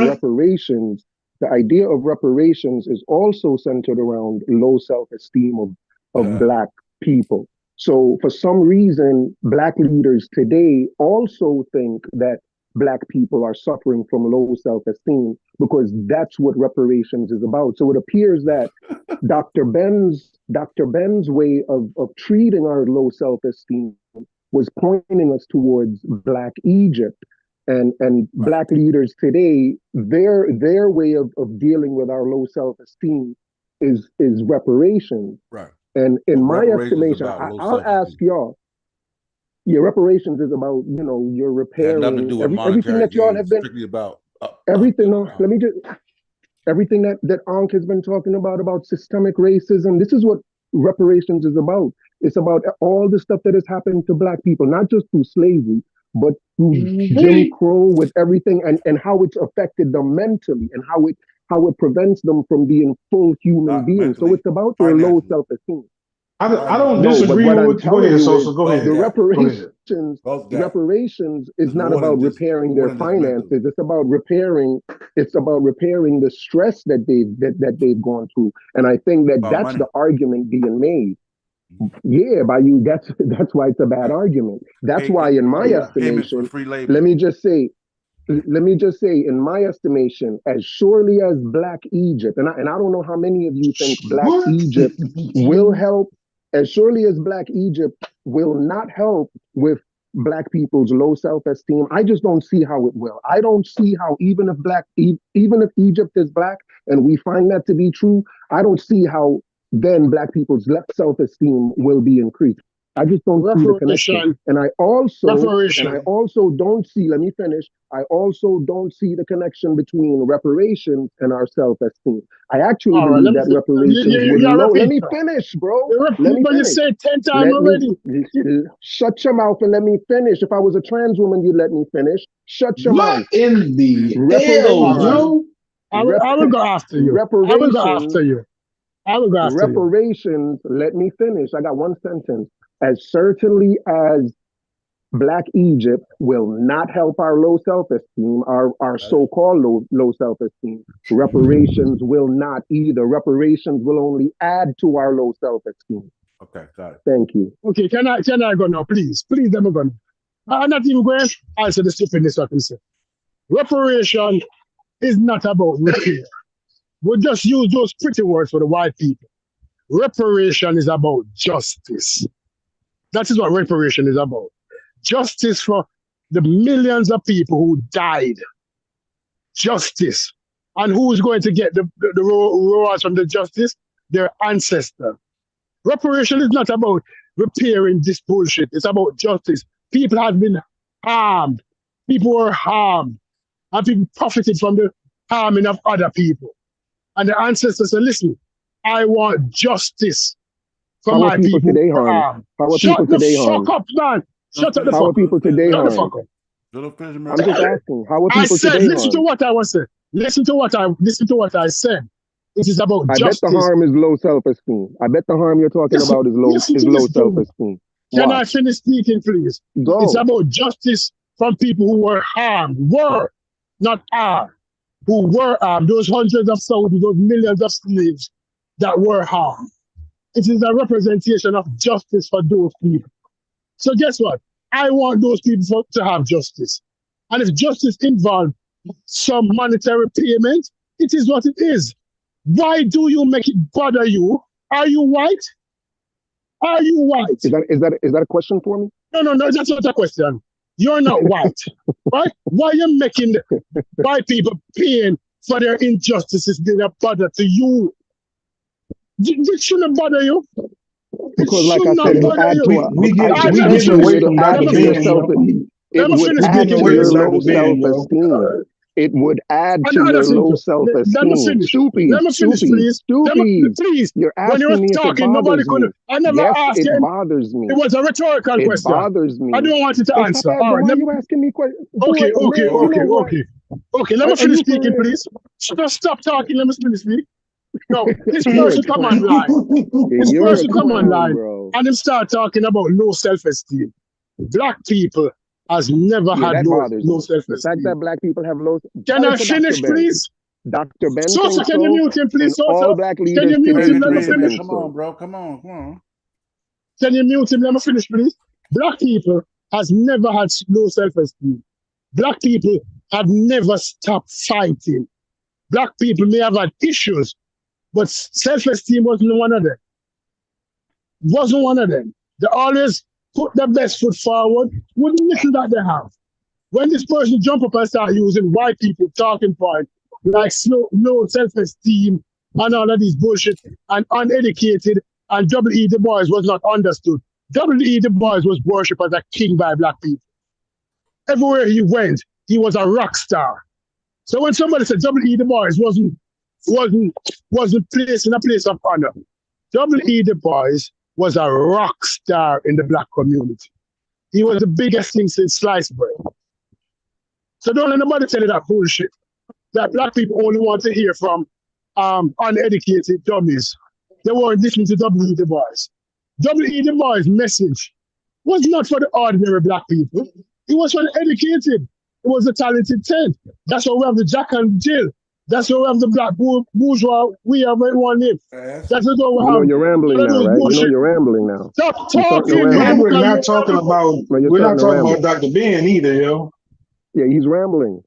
reparations is also centered around low self-esteem of Black people. So for some reason, Black leaders today also think that Black people are suffering from low self-esteem because that's what reparations is about. So it appears that Dr. Ben's way of treating our low self-esteem was pointing us towards Black Egypt. And Black leaders today, their way of dealing with our low self-esteem is reparations. Right. And in my estimation, I'll ask y'all, reparations is about, you're repairing nothing to do with everything that y'all have been strictly about everything. Let me just everything that Ankh has been talking about systemic racism. This is what reparations is about. It's about all the stuff that has happened to Black people, not just through slavery, but through Jim Crow, with everything and how it's affected them mentally and how it prevents them from being full human beings. So it's about their low self-esteem. I don't disagree with. Go ahead, Sosa. Go ahead. The reparations is not about repairing their finances. It's about repairing. It's about repairing the stress that they've gone through. And I think that's the argument being made. Yeah, by you. That's why it's a bad argument. That's why, in my estimation, let me just say, in my estimation, as surely as Black Egypt, and I don't know how many of you think Black Egypt will help. As surely as Black Egypt will not help with Black people's low self-esteem, I just don't see how it will. I don't see how even if Egypt is Black and we find that to be true, I don't see how then Black people's self-esteem will be increased. I just don't see the connection. And I also don't see, let me finish, I also don't see the connection between reparations and our self-esteem. I actually believe that reparations would low. Let me finish, bro. Let me finish. You said 10 times already. Shut your mouth and let me finish. If I was a trans woman, you'd let me finish. Shut your mouth. In the hell, I will go after you. Reparations, let me finish. I got one sentence. As certainly as Black Egypt will not help our low self-esteem, our so-called low self-esteem, reparations will not either. Reparations will only add to our low self-esteem. Okay, got it. Thank you. Okay, can I go now, please? Please, let me go now. I'm not even going to answer the stupidness what we say. Reparation is not about repair. We'll just use those pretty words for the white people. Reparation is about justice. That is what reparation is about. Justice for the millions of people who died. Justice. And who's going to get the rewards from the justice? Their ancestors. Reparation is not about repairing this bullshit. It's about justice. People have been harmed. People were harmed. And people profited from the harming of other people. And the ancestors said, listen, I want justice for my people today harmed. Shut the fuck up, man. Shut up the fuck up. How are people today harmed? Shut the fuck up. I'm just asking, how are people today harmed? Listen to what I was saying. Listen to what I said. It is about justice. I bet the harm is low self-esteem. I bet the harm you're talking about is low self-esteem. Can I finish speaking, please? Go. It's about justice from people who were harmed. Were, not are. Who were harmed. Those hundreds of thousands, those millions of slaves that were harmed. It is a representation of justice for those people. So guess what? I want those people to have justice. And if justice involves some monetary payment, it is what it is. Why do you make it bother you? Are you white? Are you white? Is that a question for me? No, that's not a question. You're not white, right? Why are you making white people paying for their injustices that bother to you? It shouldn't bother you. Because, like I said, we getting away from Dr. Ben, yo. It would add to your low self-esteem. It would add to your low self-esteem. Let me finish, please. Please. You're asking when you me were talking, nobody could. I never asked you. It bothers me. It was a rhetorical question. It bothers me. I don't want you to answer. All right. Why are you asking me questions? Okay. Let me finish speaking, please. Just stop talking. Let me finish speaking. No, this person come online. And him start talking about low self-esteem. Black people has never had low self-esteem. The fact that black people have low. Can I finish, please? Dr. Ben. Sosa, can you mute him, please? Sosa, all black leaders can you mute him? Let me finish. Come on, bro. Come on. Can you mute him? Let me finish, please. Black people has never had low self-esteem. Black people have never stopped fighting. Black people may have had issues, but self-esteem wasn't one of them. Wasn't one of them. They always put their best foot forward with little that they have. When this person jump up and start using white people talking point, like low self-esteem and all of these bullshit and uneducated, and W.E. Du Bois was not understood. W.E. Du Bois was worshipped as a king by black people. Everywhere he went, he was a rock star. So when somebody said W.E. Du Bois wasn't placed in a place of honor, W.E. Du Bois was a rock star in the black community. He was the biggest thing since sliced bread. So don't let nobody tell you that bullshit, that black people only want to hear from uneducated dummies. They weren't listening to W.E. Du Bois. W.E. Du Bois' message was not for the ordinary black people. It was for the educated. It was the talented 10. That's why we have the Jack and Jill. That's why we have the black bourgeois. We have everyone live. That's what we have. You're rambling now, right? You're rambling now. Stop talking. And we're not talking about Dr. Ben either, yo. Yeah, he's rambling.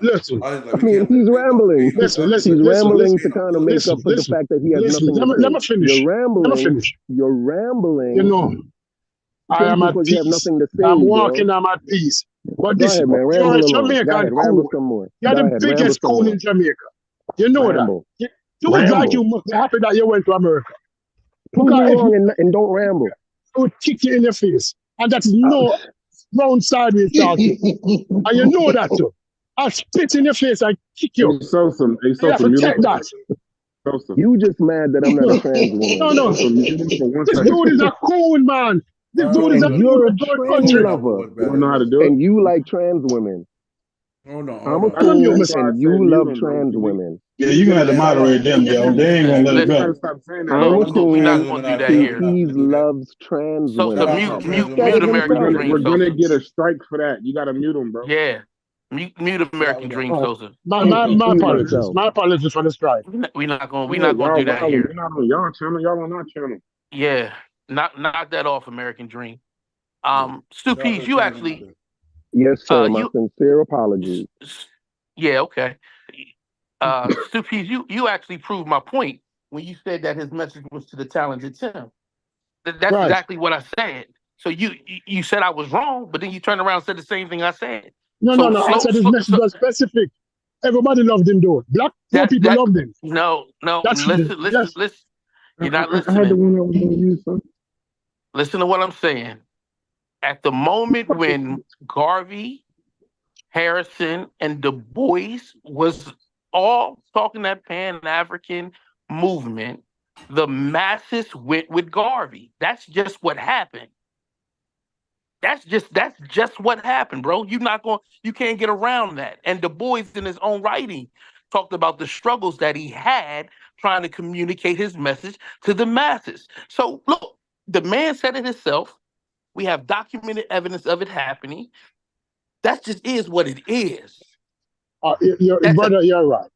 Listen, he's rambling. Listen. He's rambling to kind of make up for the fact that he has nothing to say. Let me finish. You're rambling. You know, I am at peace. You have nothing to say, I'm walking. I'm at peace. But this, you're a Jamaican coon. You're the biggest coon in Jamaica. You know that. You look like you must be happy that you went to America. Prove me wrong and don't ramble. I would kick you in your face. And that is no round sideways talking. And you know that too. I'll spit in your face and kick you. Hey, Sosa, you have to check that. You just mad that I'm not a trans woman. No. This dude is a coon, man. This dude is you're a trans lover. You don't know how to do it. And you like trans women. I'm a coon and you love trans women. Yeah, you're gonna have to moderate them, yo. They ain't gonna let it go. I'm a coon. We're not gonna do that here. He loves trans women. Mute American Dream. We're gonna get a strike for that. You gotta mute him, bro. Yeah. Mute American Dream, Sosa. My apologies. My apologies for the strike. We're not gonna do that here. You're not on y'all channel. Y'all on our channel. Yeah. Knock that off, American Dream. Stu Pease, you actually. Yes, sir. My sincere apologies. Yeah, okay. Stu Pease, you actually proved my point when you said that his message was to the talented Tim. That's right. Exactly what I said. So you said I was wrong, but then you turned around and said the same thing I said. No. I said his message was specific. Everybody loved him, though. Black people loved him. No. Listen. You're not listening. Listen to what I'm saying. At the moment when Garvey, Harrison, and Du Bois was all talking that Pan-African movement, the masses went with Garvey. That's just what happened. That's just what happened, bro. You can't get around that. And Du Bois, in his own writing, talked about the struggles that he had trying to communicate his message to the masses. So look, The man said it himself. We have documented evidence of it happening. That just is what it is. Brother, you're right.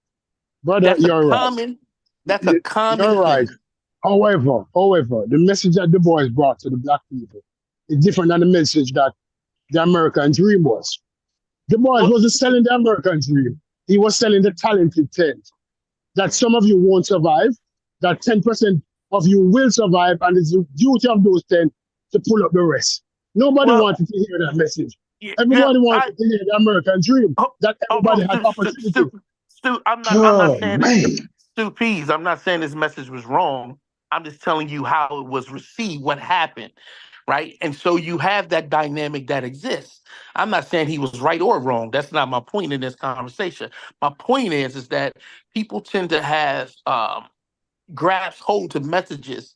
Brother, you're right. That's a common You're right. thing. However, the message that the boys brought to the black people is different than the message that the American dream was. The boys wasn't selling the American dream. He was selling the talented 10. That some of you won't survive, that 10% of you will survive, and it's the duty of those 10 to pull up the rest. Nobody wanted to hear that message. Everybody wanted to hear the American dream, that everybody had opportunity. Stu, I'm not saying Stu Pease, I'm not saying this message was wrong. I'm just telling you how it was received, what happened, right? And so you have that dynamic that exists. I'm not saying he was right or wrong. That's not my point in this conversation. My point is that people tend to have grasp hold to messages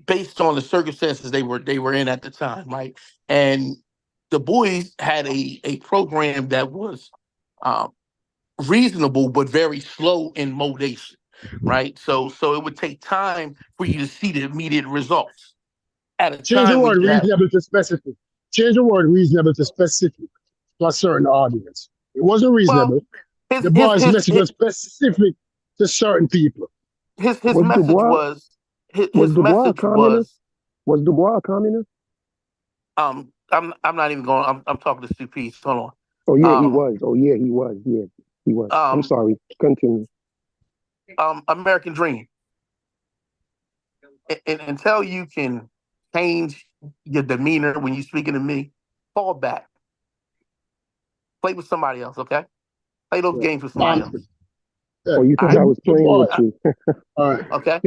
based on the circumstances they were in at the time, right? And the boys had a program that was reasonable but very slow in motivation, right? So it would take time for you to see the immediate results. At a Change the time when word you have reasonable to specific. Change the word reasonable to specific to a certain audience. It wasn't reasonable. The boys' message was specific to certain people. His message was his message was. Was Dubois a communist? I'm not even going. I'm talking to Stu Peace. Hold on. Oh yeah, he was. Oh yeah, he was. Yeah, he was. I'm sorry. Continue. American Dream. And until you can change your demeanor when you're speaking to me, fall back. Play with somebody else, okay? Play those games with somebody else. Oh, you thought I was playing with you? Okay.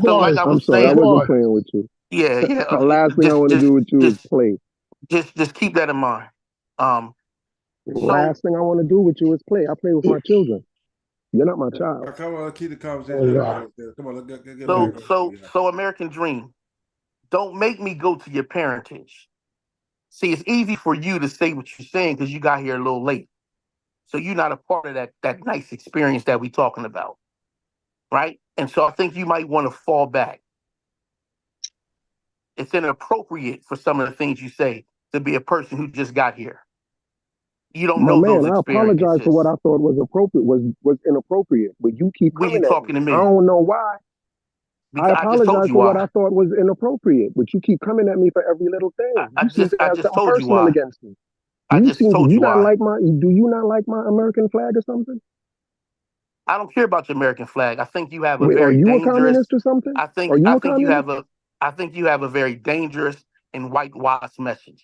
So like I was I'm sorry, saying, I wasn't playing with you. Yeah. The last thing I want to do with you is play. Just keep that in mind. Last thing I want to do with you is play. I play with my children. You're not my child. Come on, keep the conversation. Come on, get So American Dream. Don't make me go to your parentage. See, it's easy for you to say what you're saying because you got here a little late. So you're not a part of that nice experience that we're talking about. Right? And so I think you might want to fall back. It's inappropriate for some of the things you say to be a person who just got here. You don't know those experiences. I apologize for what I thought was appropriate, was inappropriate. But you keep coming at me. I don't know why. I apologize for what I thought was inappropriate, but you keep coming at me for every little thing. You seem to have something personal against me. Do you not like my American flag or something? I don't care about your American flag. I think you have a Wait, very are you dangerous. a communist or something? I think you have a very dangerous and whitewashed message.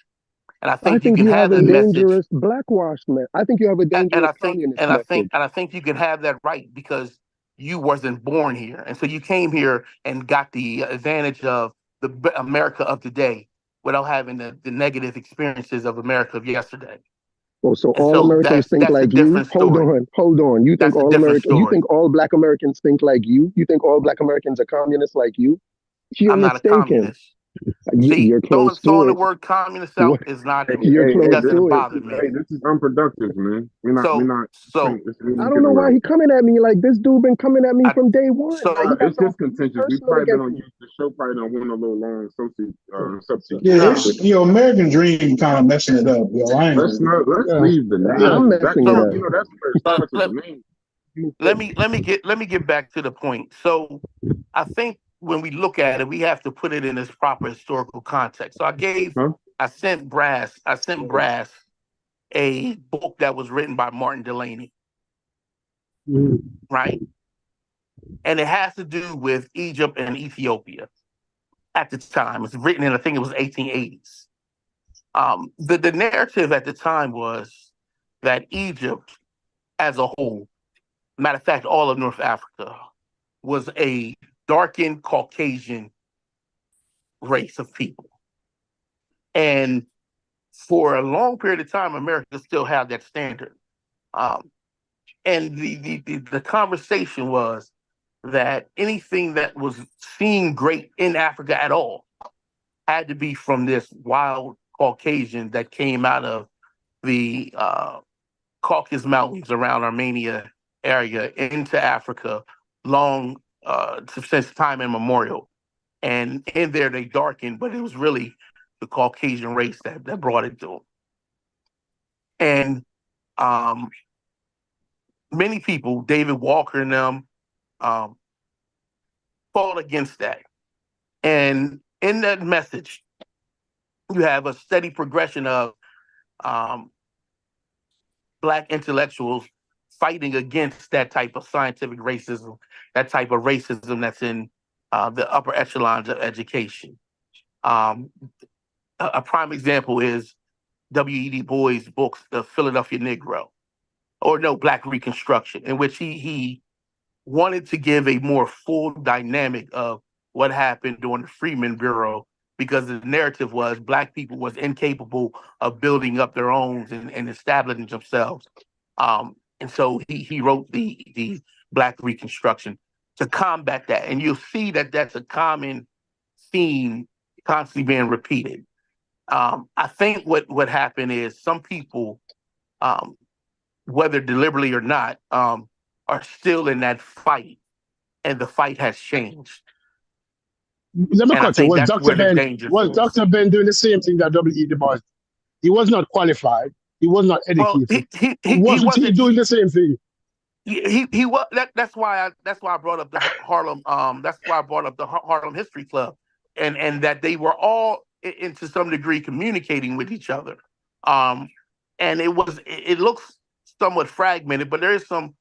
And I think you can have a that dangerous blackwashed message. I think you have a dangerous communist message. And I think you can have that right because you wasn't born here, and so you came here and got the advantage of the America of today without having the negative experiences of America of yesterday. Oh, so all Americans think like you? Hold on. You think all Americans? You think all Black Americans think like you? You think all Black Americans are communists like you? You're mistaken. Not a communist. You're close throwing to the word communist out is not. You're close doesn't to bother me. Hey, this is unproductive, man. We're not. I don't know why he coming at me like this. Dude been coming at me from day one. It's just contentious. We probably been on the show. Probably don't win a little long substitute. Yeah, American Dream kind of messing it up, yo. Let's leave the name. I'm messing it up. You know, that's where it starts with the name. Let me get back to the point. So I think when we look at it, we have to put it in its proper historical context. So I sent Brass a book that was written by Martin Delaney. Right? And it has to do with Egypt and Ethiopia at the time. It's written in, I think it was 1880s. The narrative at the time was that Egypt as a whole, matter of fact, all of North Africa, was a darkened Caucasian race of people. And for a long period of time, America still had that standard. And the conversation was that anything that was seen great in Africa at all had to be from this wild Caucasian that came out of the Caucasus Mountains around Armenia area into Africa since time immemorial. And in there they darkened, but it was really the Caucasian race that brought it to them. And many people, David Walker and them, fought against that. And in that message, you have a steady progression of Black intellectuals fighting against that type of scientific racism, that type of racism that's in the upper echelons of education. A prime example is W.E.D. Boys' books, The Philadelphia Negro, or no, Black Reconstruction, in which he wanted to give a more full dynamic of what happened during the Freedmen Bureau, because the narrative was Black people was incapable of building up their own and establishing themselves. And so he wrote the Black Reconstruction to combat that. And you'll see that that's a common theme constantly being repeated. I think what happened is some people, whether deliberately or not, are still in that fight, and the fight has changed. Let me cut you. Was Dr. Ben doing the same thing that W.E. Du Bois? He was not qualified. He was not educated. He wasn't doing the same thing. He was. That's why I brought up the Harlem. That's why I brought up the Harlem History Club, and that they were all to some degree communicating with each other. And it looks somewhat fragmented, but there is some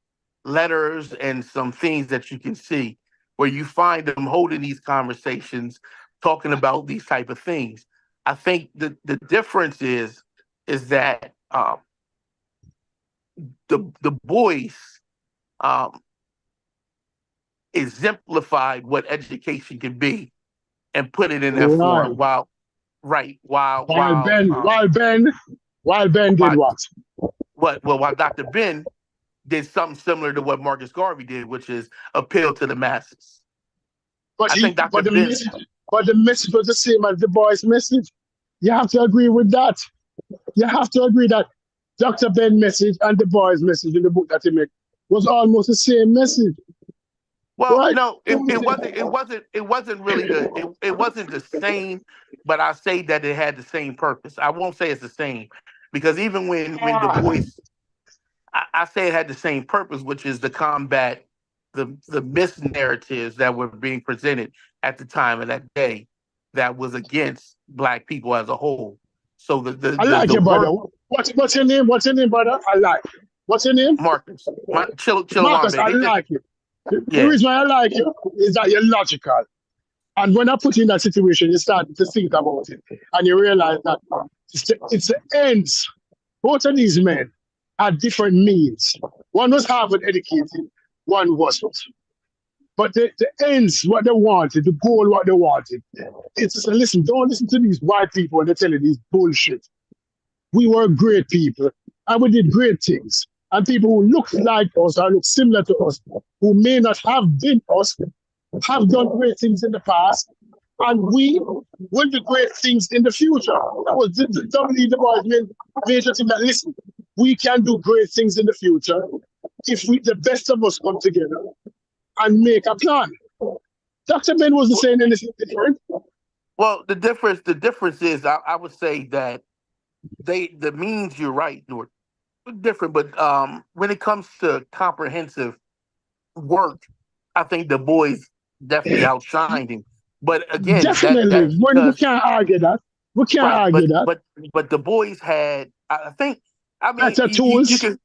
letters and some things that you can see where you find them holding these conversations, talking about these type of things. I think the difference is that the boys exemplified what education can be and put it in that form. While Ben did what? While Dr. Ben did something similar to what Marcus Garvey did, which is appeal to the masses. But the message was the same as Du Bois' message. You have to agree with that. You have to agree that Dr. Ben's message and Du Bois' message in the book that he made was almost the same message. Well, right? No, it wasn't really it wasn't the same, but I say that it had the same purpose. I won't say it's the same, because even when Du Bois, I say it had the same purpose, which is to combat the mis-narratives that were being presented at the time of that day that was against Black people as a whole. So I like your brother. What's your name? What's your name, brother? I like. What's your name? Marcus. Marcus, I like you. The reason why I like you is that you're logical. And when I put you in that situation, you start to think about it. And you realize that it's the ends. Both of these men had different means. One was Harvard educated, one wasn't. But the ends, what they wanted, the goal, what they wanted. It's just, listen, don't listen to these white people when they tell you these bullshit. We were great people, and we did great things. And people who look like us or look similar to us, who may not have been us, have done great things in the past, and we will do great things in the future. That was the W.E. Du Bois major thing that, listen, we can do great things in the future if the best of us come together and make a plan. Dr. Ben wasn't saying anything different. Well, the difference is I would say that the means, you're right, different, but when it comes to comprehensive work, I think Du Bois definitely outshined him. But again, definitely, we can't argue that. We can't argue that. But Du Bois had, I mean, better tools. You can,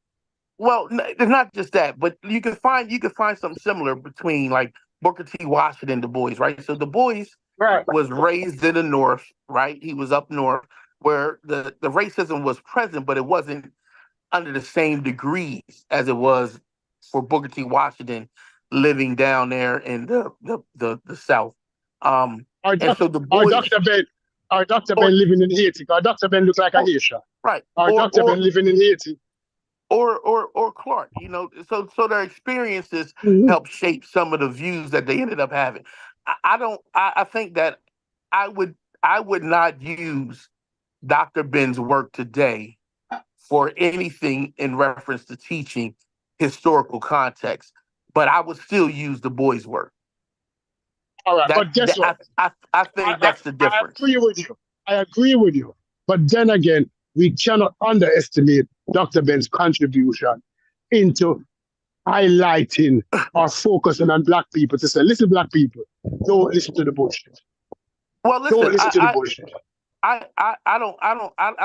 well, it's not just that, but you can find something similar between like Booker T. Washington and Du Bois, right? So Du Bois was raised in the North, right? He was up north where the racism was present, but it wasn't under the same degrees as it was for Booker T. Washington living down there in the South. So Du Bois, our Dr. Ben living in Haiti. Our Dr. Ben looks like a Haitian. Right. Our Dr. Ben living in Haiti. Or Clark, so their experiences help shape some of the views that they ended up having. I think that I would not use Dr. Ben's work today for anything in reference to teaching historical context, but I would still use Du Bois' work. All right, but guess what? I think that's the difference. I agree with you. I agree with you. But then again, we cannot underestimate Dr. Ben's contribution into highlighting or focusing on black people to say, listen, black people, don't listen to the bullshit. Well, listen, don't listen to the bullshit. I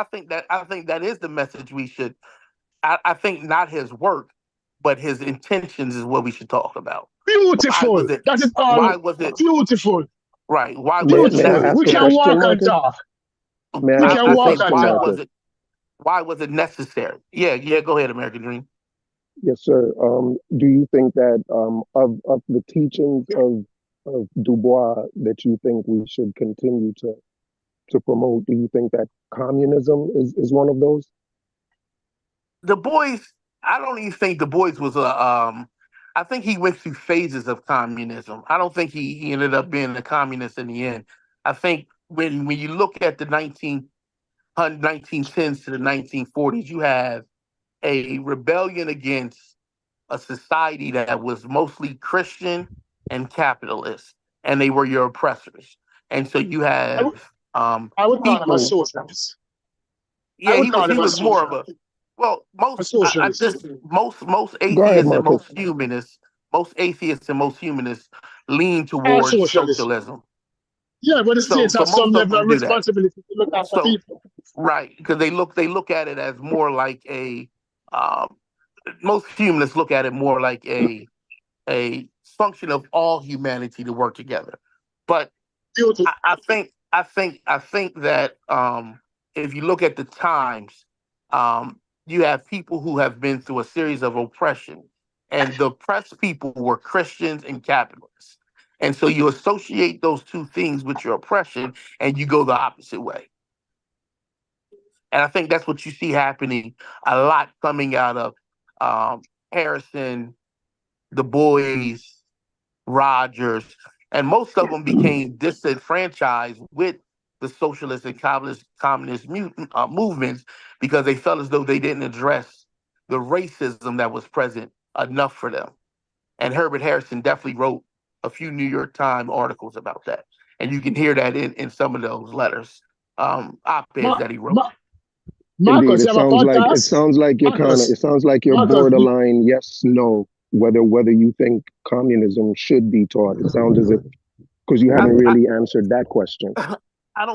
think that is the message we should. I think not his work, but his intentions is what we should talk about. Beautiful. That is all. Why was it beautiful? Right. Why was Beautiful. it necessary? We can walk and talk. May I ask you a question, Marcus? Why was it necessary? Yeah. Go ahead, American Dream. Yes, sir. Do you think that of the teachings of Du Bois that you think we should continue to promote? Do you think that communism is one of those? Du Bois, I don't even think Du Bois was a. I think he went through phases of communism. I don't think he ended up being a communist in the end. I think when you look at the 1910s to the 1940s, you have a rebellion against a society that was mostly Christian and capitalist, and they were your oppressors. And so you have I would call him a socialist. Yeah, he was more of a most atheists and most atheists and most humanists lean towards socialism. Yeah, but the states have some level of responsibility to look after people. Right, because they look at it as more like a most humanists look at it more like a function of all humanity to work together. But I think that if you look at the times, you have people who have been through a series of oppression, and the oppressed people were Christians and capitalists. And so you associate those two things with your oppression, and you go the opposite way. And I think that's what you see happening a lot coming out of Harrison, Du Bois, Rogers, and most of them became disenfranchised with the socialist and communist movements because they felt as though they didn't address the racism that was present enough for them. And Herbert Harrison definitely wrote a few New York Times articles about that. And you can hear that in some of those letters, op-eds that he wrote. Marcus, indeed, it sounds like you're borderline yes, no, whether you think communism should be taught. It sounds as if because you haven't really answered that question. I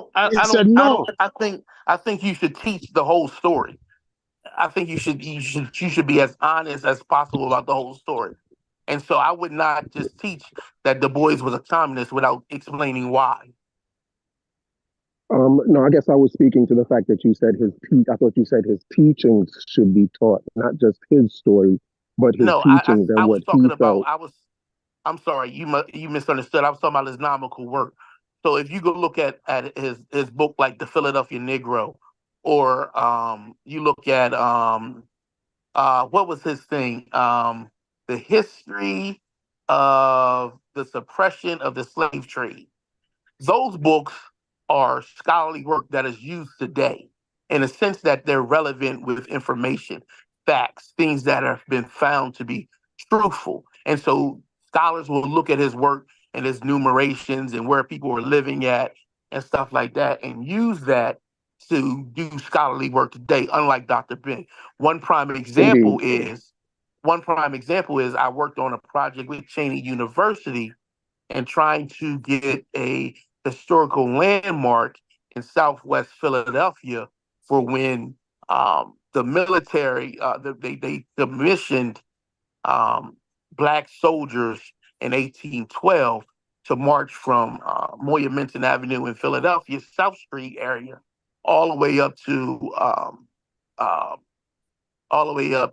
think you should teach the whole story. I think you should be as honest as possible about the whole story. And so I would not just teach that Du Bois was a communist without explaining why. No, I guess I was speaking to the fact that you said I thought you said his teachings should be taught, not just his story, but his teachings and what he felt. I'm sorry, you misunderstood. I was talking about his nomical work. So if you go look at his book like The Philadelphia Negro, or you look at what was his thing? The History of the Suppression of the Slave Trade. Those books are scholarly work that is used today in a sense that they're relevant with information, facts, things that have been found to be truthful. And so scholars will look at his work and his numerations and where people are living at and stuff like that and use that to do scholarly work today, unlike Dr. Ben. One prime example is I worked on a project with Cheney University and trying to get a historical landmark in Southwest Philadelphia for when the military they commissioned Black soldiers in 1812 to march from Monumental Avenue in Philadelphia, South Street area, all the way up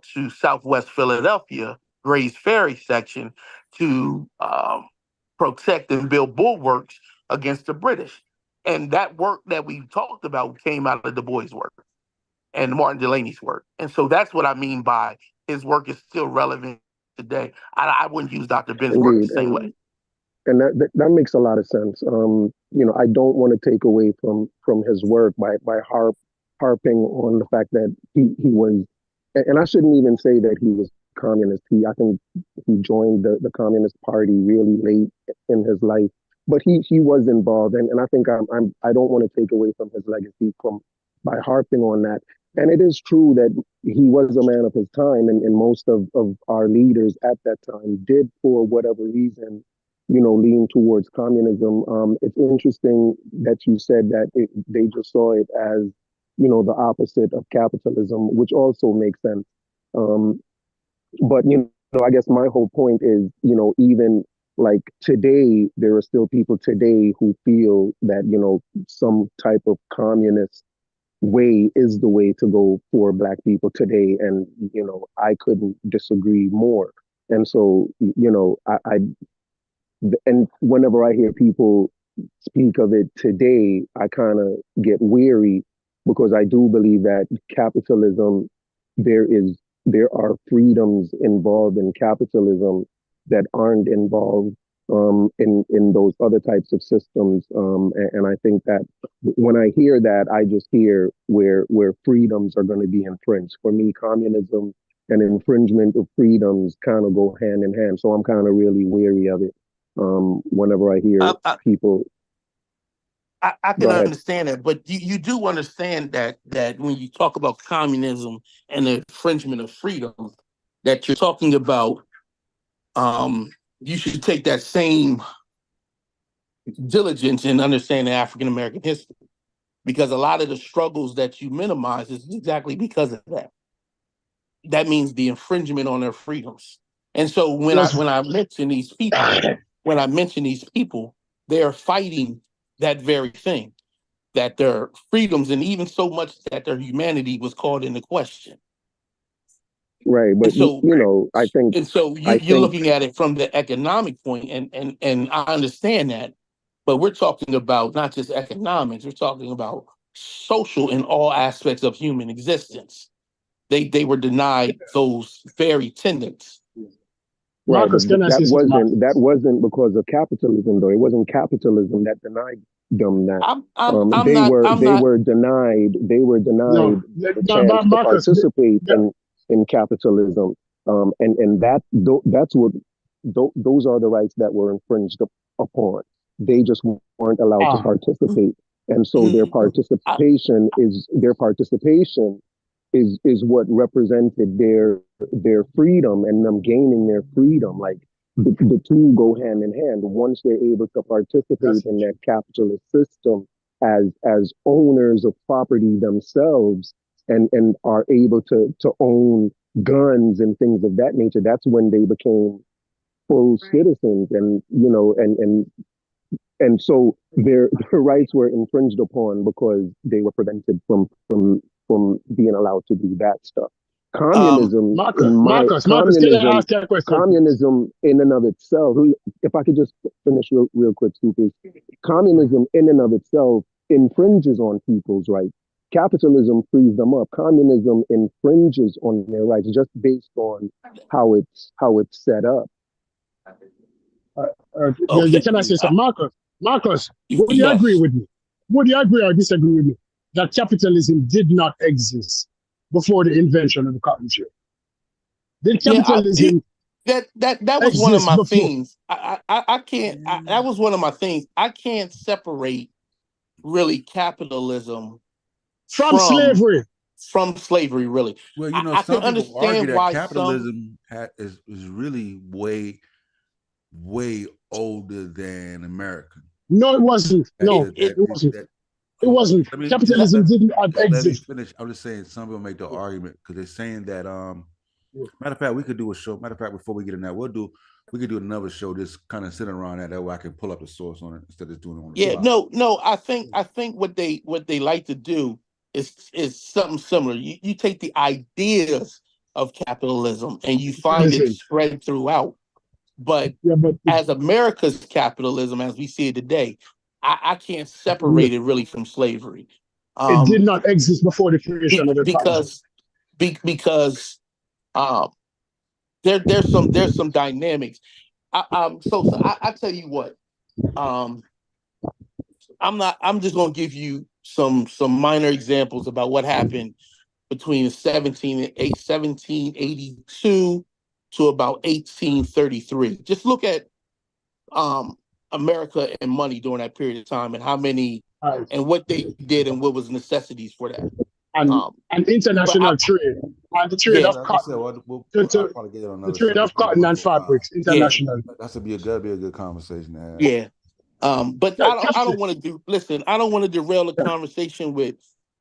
to Southwest Philadelphia, Gray's Ferry section, to protect and build bulwarks against the British. And that work that we talked about came out of Du Bois' work and Martin Delaney's work. And so that's what I mean by his work is still relevant today. I wouldn't use Dr. Ben's work the same way. And that makes a lot of sense. I don't want to take away from his work by harping on the fact that he was, and I shouldn't even say that he was communist. I think he joined the Communist Party really late in his life. but he was involved, and I think I don't want to take away from his legacy from by harping on that. And it is true that he was a man of his time, and most of our leaders at that time did, for whatever reason, lean towards communism. It's interesting that you said that they just saw it as, the opposite of capitalism, which also makes sense. Um, but I guess my whole point is, even like today, there are still people today who feel that, some type of communist way is the way to go for Black people today. And, I couldn't disagree more. And so, and whenever I hear people speak of it today, I kind of get weary, because I do believe that capitalism, there is there are freedoms involved in capitalism that aren't involved in those other types of systems. And I think that when I hear that, I just hear where freedoms are going to be infringed. For me, communism and infringement of freedoms kind of go hand in hand. So I'm kind of really weary of it whenever I hear people. I can understand that, but you do understand that when you talk about communism and the infringement of freedom, that you're talking about, you should take that same diligence in understanding African American history, because a lot of the struggles that you minimize is exactly because of that. That means the infringement on their freedoms. And so when I mention these people, they are fighting that very thing, that their freedoms, and even so much that their humanity was called into question. Right, but I think, and so you're looking at it from the economic point, and I understand that, but we're talking about not just economics, we're talking about social in all aspects of human existence. They were denied those very tenets. Right, but that wasn't because of capitalism, though. It wasn't capitalism that denied them that. They were denied the chance to participate in capitalism, and that's what those are the rights that were infringed upon. They just weren't allowed to participate, and so their participation is what represented their freedom and them gaining their freedom. Like the two go hand in hand. Once they're able to participate in that capitalist system as owners of property themselves, and are able to own guns and things of that nature, that's when they became full citizens. And and so their rights were infringed upon because they were prevented from being allowed to do that stuff. Communism, Marcus, can I ask you a question? Communism in and of itself, if I could just finish real quick, Stupid. Communism in and of itself infringes on people's rights. Capitalism frees them up. Communism infringes on their rights just based on how it's set up. Can I say something? Marcus, would you agree with me? Would you agree or disagree with me that capitalism did not exist before the invention of the cotton gin? Did capitalism that was one of my things. I can't. That was one of my things. I can't separate really capitalism from slavery. From slavery, really. Well, some people argue that capitalism is really way older than American. No, it wasn't. It wasn't. It wasn't. Capitalism didn't exist. Let me finish. I'm just saying some people make the argument because they're saying that matter of fact, we could do a show. Matter of fact, before we get in that, we could do another show just kind of sitting around that way I can pull up the source on it instead of doing it on the spot. No, I think what they like to do is something similar. You take the ideas of capitalism and you find it spread throughout. But as America's capitalism, as we see it today, I can't separate it really from slavery. It did not exist before the creation of the because there's some dynamics. SOSA, I tell you what, I'm just gonna give you some minor examples about what happened between 1782 to about 1833. Just look at America in money during that period of time, and how many and what they did and what was necessities for that. And international trade and the trade of cotton. The trade of cotton and fabrics international. That'd be a good conversation. Yeah. But I don't want to do. Listen, I don't want to derail the conversation with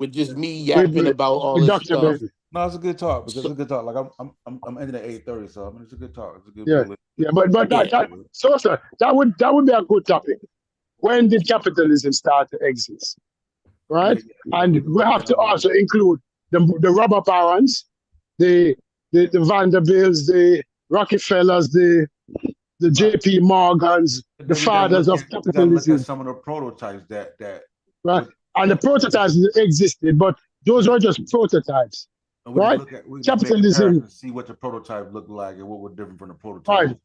just me yapping about all this Dr. stuff. Ben. No, it's a good talk because it's a good talk. Like I'm ending at 8:30, so I mean it's a good talk. It's a good. That would be a good topic. When did capitalism start to exist? Right, and we have to also include the robber barons, the Vanderbilts, the Rockefellers, the J.P. Morgans, the fathers of capitalism. Some of the prototypes that right, and the prototypes existed, but those were just prototypes. Right, capitalism. See what the prototype looked like and what was different from the prototype.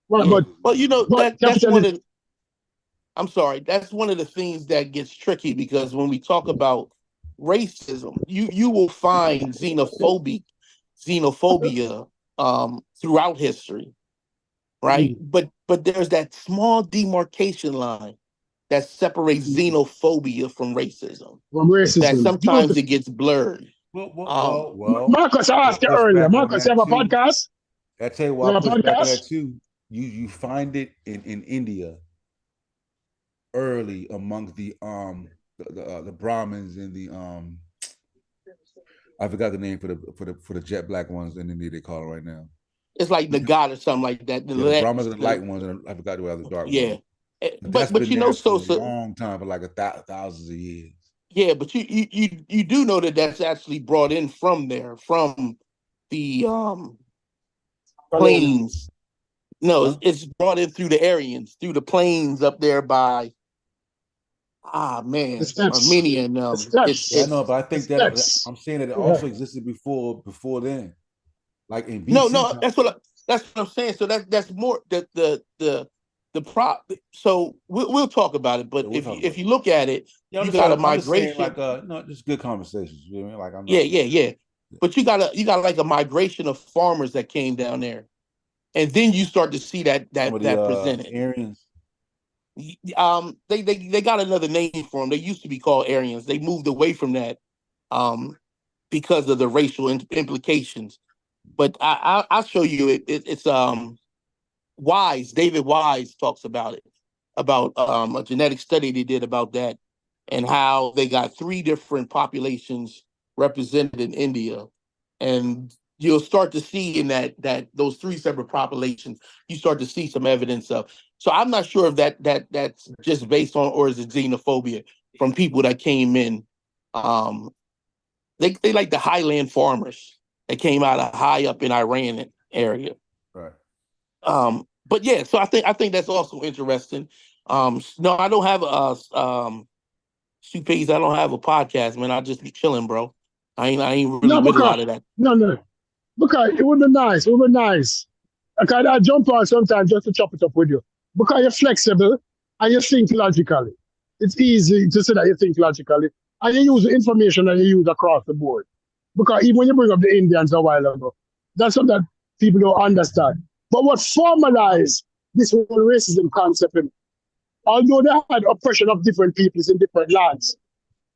Right, well, well, you know that's one of. I'm sorry, that's one of the things that gets tricky because when we talk about racism, you will find xenophobia throughout history, right? But there's that small demarcation line that separates xenophobia from racism. That sometimes it gets blurred. Marcus, I asked you earlier. Marcus, you have a podcast? I tell you what, I push back on that too. You find it in India. Early amongst the Brahmins and the I forgot the name for the jet black ones in India they call it right now. It's like the god or something like that. The Brahmins are the light ones, and I forgot the other dark ones. Yeah, but you know, SOSA, a long time for like thousands of years. Yeah, but you do know that that's actually brought in from there, from the plains. No, it's brought in through the Aryans, through the plains up there by. Man, Armenia. No, I know, but I think that I'm saying that it also existed before then, like in BC. No, that's what I'm saying. So that's more the prop. So we'll talk about it. But if you look at it, you got a migration. Like just good conversations. You know what I mean? Like yeah. But you got like a migration of farmers that came down there, and then you start to see that presented. Aryans. They got another name for them. They used to be called Aryans. They moved away from that because of the racial implications. But I'll show you it's Wise. David Wise talks about it, about a genetic study they did about that and how they got 3 different populations represented in India. And you'll start to see in that those 3 separate populations, you start to see some evidence of. So I'm not sure if that's just based on, or is it xenophobia from people that came in. They like the highland farmers that came out of high up in Iran area. Right. But yeah, so I think that's also interesting. No, I don't have Soupays, I don't have a podcast, man. I just be chilling, bro. I ain't really with a lot of that. No. Because it would be nice. Okay, I jump on sometimes just to chop it up with you. Because you're flexible and you think logically. It's easy to say that you think logically. And you use the information that you use across the board. Because even when you bring up the Indians a while ago, that's something that people don't understand. But what formalized this whole racism concept, although they had oppression of different peoples in different lands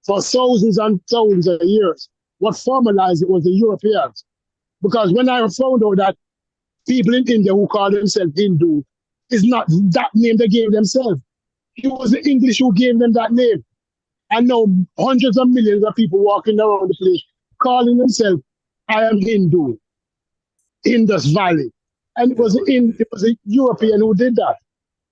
for thousands and thousands of years, what formalized it was the Europeans. Because when I found out that people in India who call themselves Hindu is not that name they gave themselves. It was the English who gave them that name. And now hundreds of millions of people walking around the place calling themselves, I am Hindu, Indus Valley. And it was a European who did that.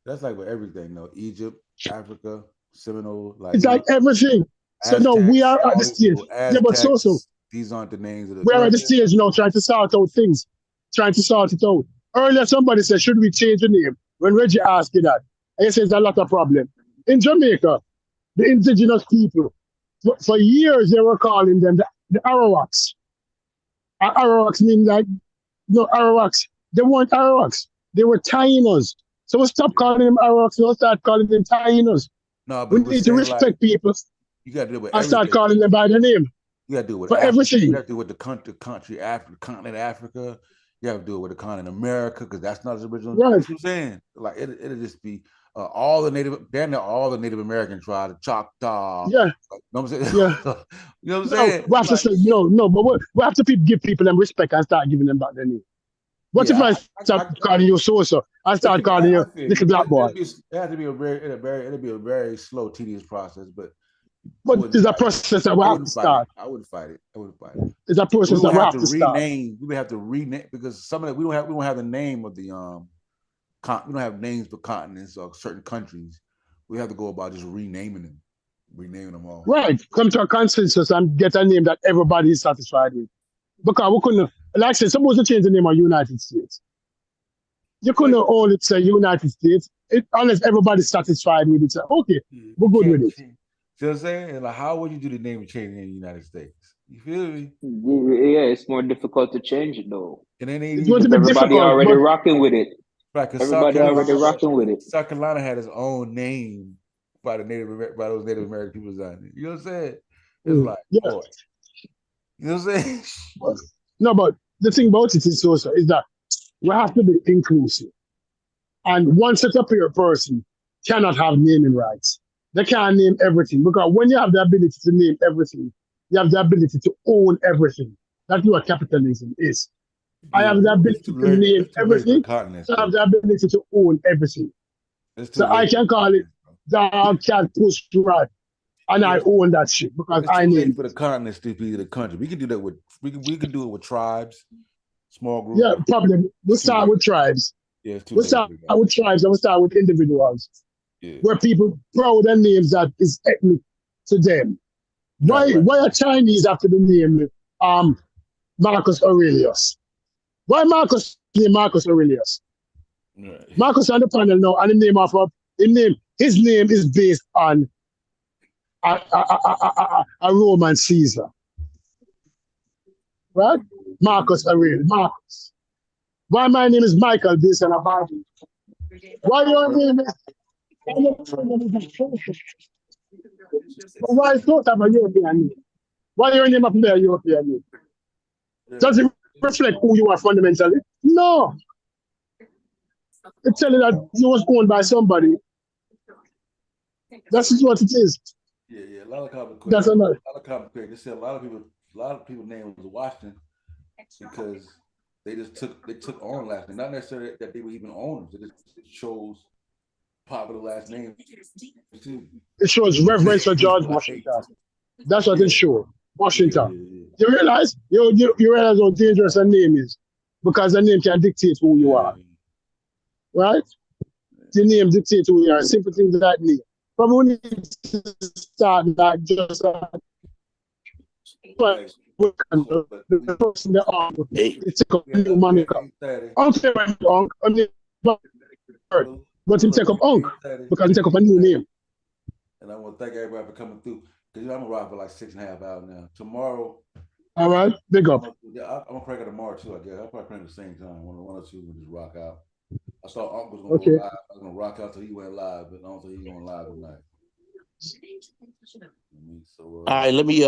That's like with everything, though. Egypt, Africa, Seminole, it's like everything. Aztecs, so now we are at the stage. Aztecs, but so these aren't the names of the. We're at the stage now trying to sort out things, trying to sort it out. Earlier, somebody said, should we change the name? When Reggie asked you that, he says a lot of problem. In Jamaica, the indigenous people, for years they were calling them the Arawaks. Arawaks mean like, Arawaks. They weren't Arawaks. They were Tainos. So we stop calling them Arawaks, we'll start calling them Tainos. No, but we need to respect people. You got to do it with everything. Start calling them by their name. You got to do it with for Africa. Everything. You got to do it with the country Africa, continent Africa. You have to do it with the continent America because that's not its original. Right. That's what I'm saying. Like it'll just be all the Native American tribes, Choctaw. Yeah. You know what I'm saying? Yeah. You know what I'm saying? We have to say no, but we have to give people them respect and start giving them back their name. What if I start calling you SOSA? I start calling you little black boy. It has to be it'll be a very slow, tedious process, but it's a process that we have to start. I wouldn't fight it. It's a process that we have to start. We would have to rename because some of it we don't have the name of the we don't have names for continents or certain countries. We have to go about just renaming them all. Right. Come to a consensus and get a name that everybody is satisfied with. Because we couldn't, like I said, suppose to change the name of United States. You couldn't only say United States unless everybody's satisfied with it. So, okay, we're good with it. See what I'm saying? Like, how would you do the name change in the United States? You feel me? Yeah, it's more difficult to change it though. And then everybody already rocking with it. Right, because everybody already rocking with it. South Carolina had its own name by those Native American people down there. You know what I'm saying? It's like, boy. You know what I'm saying? No, but the thing about it is also is that we have to be inclusive. And one set up here person cannot have naming rights. They can't name everything because when you have the ability to name everything, you have the ability to own everything. That's what capitalism is. I have the ability to name everything. I have the ability to own everything. So I can call it dog cat push right, and I own that shit because I name for the continents to be the country. We can do that with we can do it with tribes, small groups. Yeah, problem. We'll start with tribes. Yeah, we'll start with tribes and we'll start with individuals. Yeah. Where people proud their names that is ethnic to them. Why are Chinese have to be named Marcus Aurelius? Why Marcus named Marcus Aurelius? Right. Marcus on the panel now, and his name is based on a Roman Caesar. Right? Marcus Aurelius. Marcus. Why my name is Michael based on a Bible? Why your name is why is not have a European name? Why your name up there European name? Does it reflect who you are fundamentally? No. It tells you that you was owned by somebody. That's what it is. Yeah. A lot of complicated. That's another. A lot of complicated. They said a lot of people names was Washington because they took on last name. Not necessarily that they were even owners. They just chose popular last names too. It shows reverence for George Washington. That's what it shows. Washington. You realize you realize how dangerous a name is because the name can dictate who you are. Right? The name dictates who you are. Simple things like name. Probably we need to start like just the person that it's a new money. I'm saying but him take up Unk because he take up a new name. And I want to thank everybody for coming through. Because I'm gonna rock for like 6.5 hours now. Tomorrow. All right, big up. I'm gonna crank it tomorrow too, I guess. I'll probably crank at the same time. One or two will just rock out. I thought Unc was gonna go live. I was gonna rock out till he went live, but I don't think he's going live tonight. So, all right, let me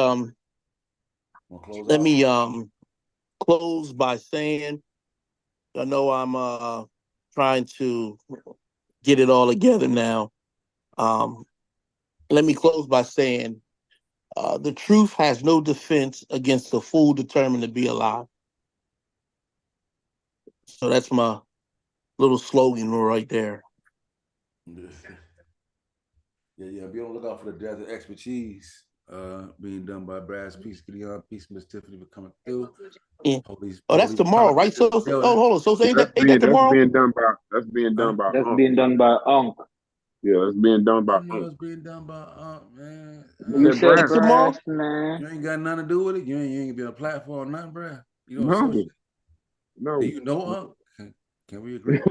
close by saying I know I'm trying to get it all together now. Let me close by saying the truth has no defense against a fool determined to be alive. So that's my little slogan right there. Yeah. Be on the lookout for the Desert Expertise being done by Brass Peace, Gideon Peace, Miss Tiffany for coming through. Yeah. That's tomorrow, right? So hold on. So ain't that tomorrow? That's being done by That's being done by Unc. Yeah, it's being done by Unc. It's being done by man. You said Brass, man. You ain't got nothing to do with it. You ain't be on a platform, nothing, bro. You know, no. Do you know Unc? Can we agree?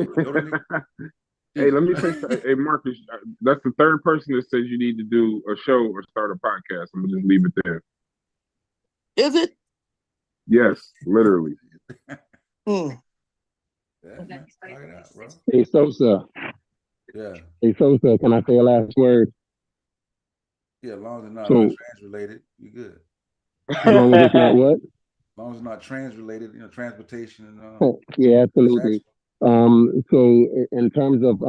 Hey, let me say, hey Marcus, that's the third person that says you need to do a show or start a podcast. I'm gonna just leave it there. Is it? Yes, literally. Hey Sosa. Yeah. Hey Sosa, can I say a last word? Yeah, as long as it's not trans-related, you good. As long as it's not what? As long as it's not trans-related, transportation and yeah, absolutely. So in terms of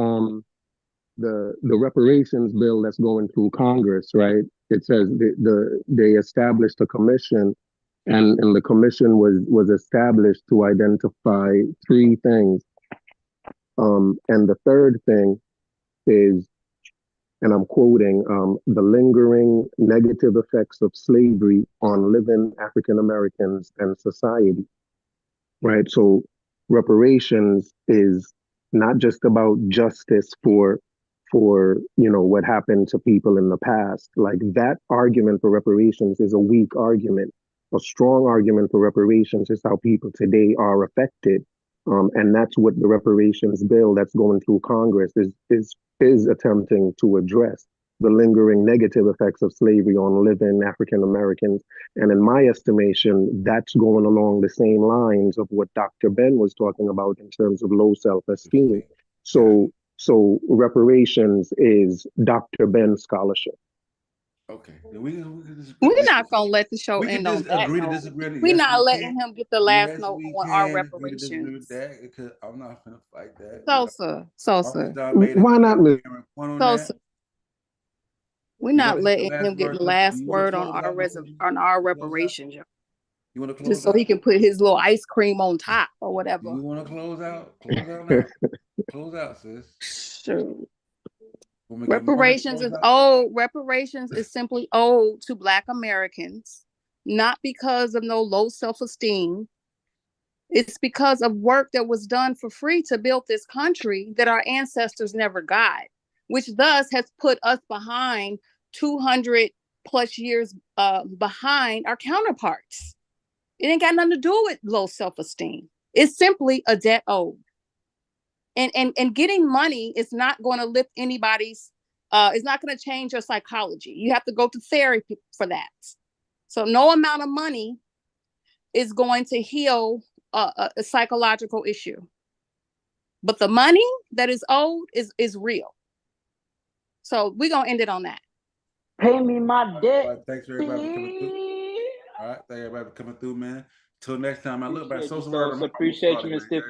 the reparations bill that's going through Congress, right? It says they established a commission, and the commission was established to identify three things. And the third thing is, and I'm quoting, the lingering negative effects of slavery on living African Americans and society, right? So reparations is not just about justice for what happened to people in the past. Like, that argument for reparations is a weak argument. A strong argument for reparations is how people today are affected. And that's what the reparations bill that's going through Congress is attempting to address: the lingering negative effects of slavery on living African Americans. And in my estimation, that's going along the same lines of what Dr. Ben was talking about in terms of low self-esteem. So reparations is Dr. Ben's scholarship. Okay. We're not gonna let the show end on that note. We're not letting him get the last note on our reparations. Because I'm not gonna fight that. Sosa. Why not, Miss? Sosa. We're not letting him get the last word on our reparations, yo. You want to close just so he can put his little ice cream on top or whatever. You want to close out? Close out now. Close out, sis. Sure. Reparations is owed. Reparations is simply owed to Black Americans, not because of no low self-esteem. It's because of work that was done for free to build this country that our ancestors never got, which thus has put us behind 200 plus years behind our counterparts. It ain't got nothing to do with low self-esteem. It's simply a debt owed. And getting money is not going to lift anybody's, it's not going to change your psychology. You have to go to therapy for that. So no amount of money is going to heal a psychological issue. But the money that is owed is real. So we're going to end it on that. Pay me my debt. All right, thanks for everybody for coming through. All right, thank everybody for coming through, man. Till next time, I look back. Appreciate you, Miss Tiffany.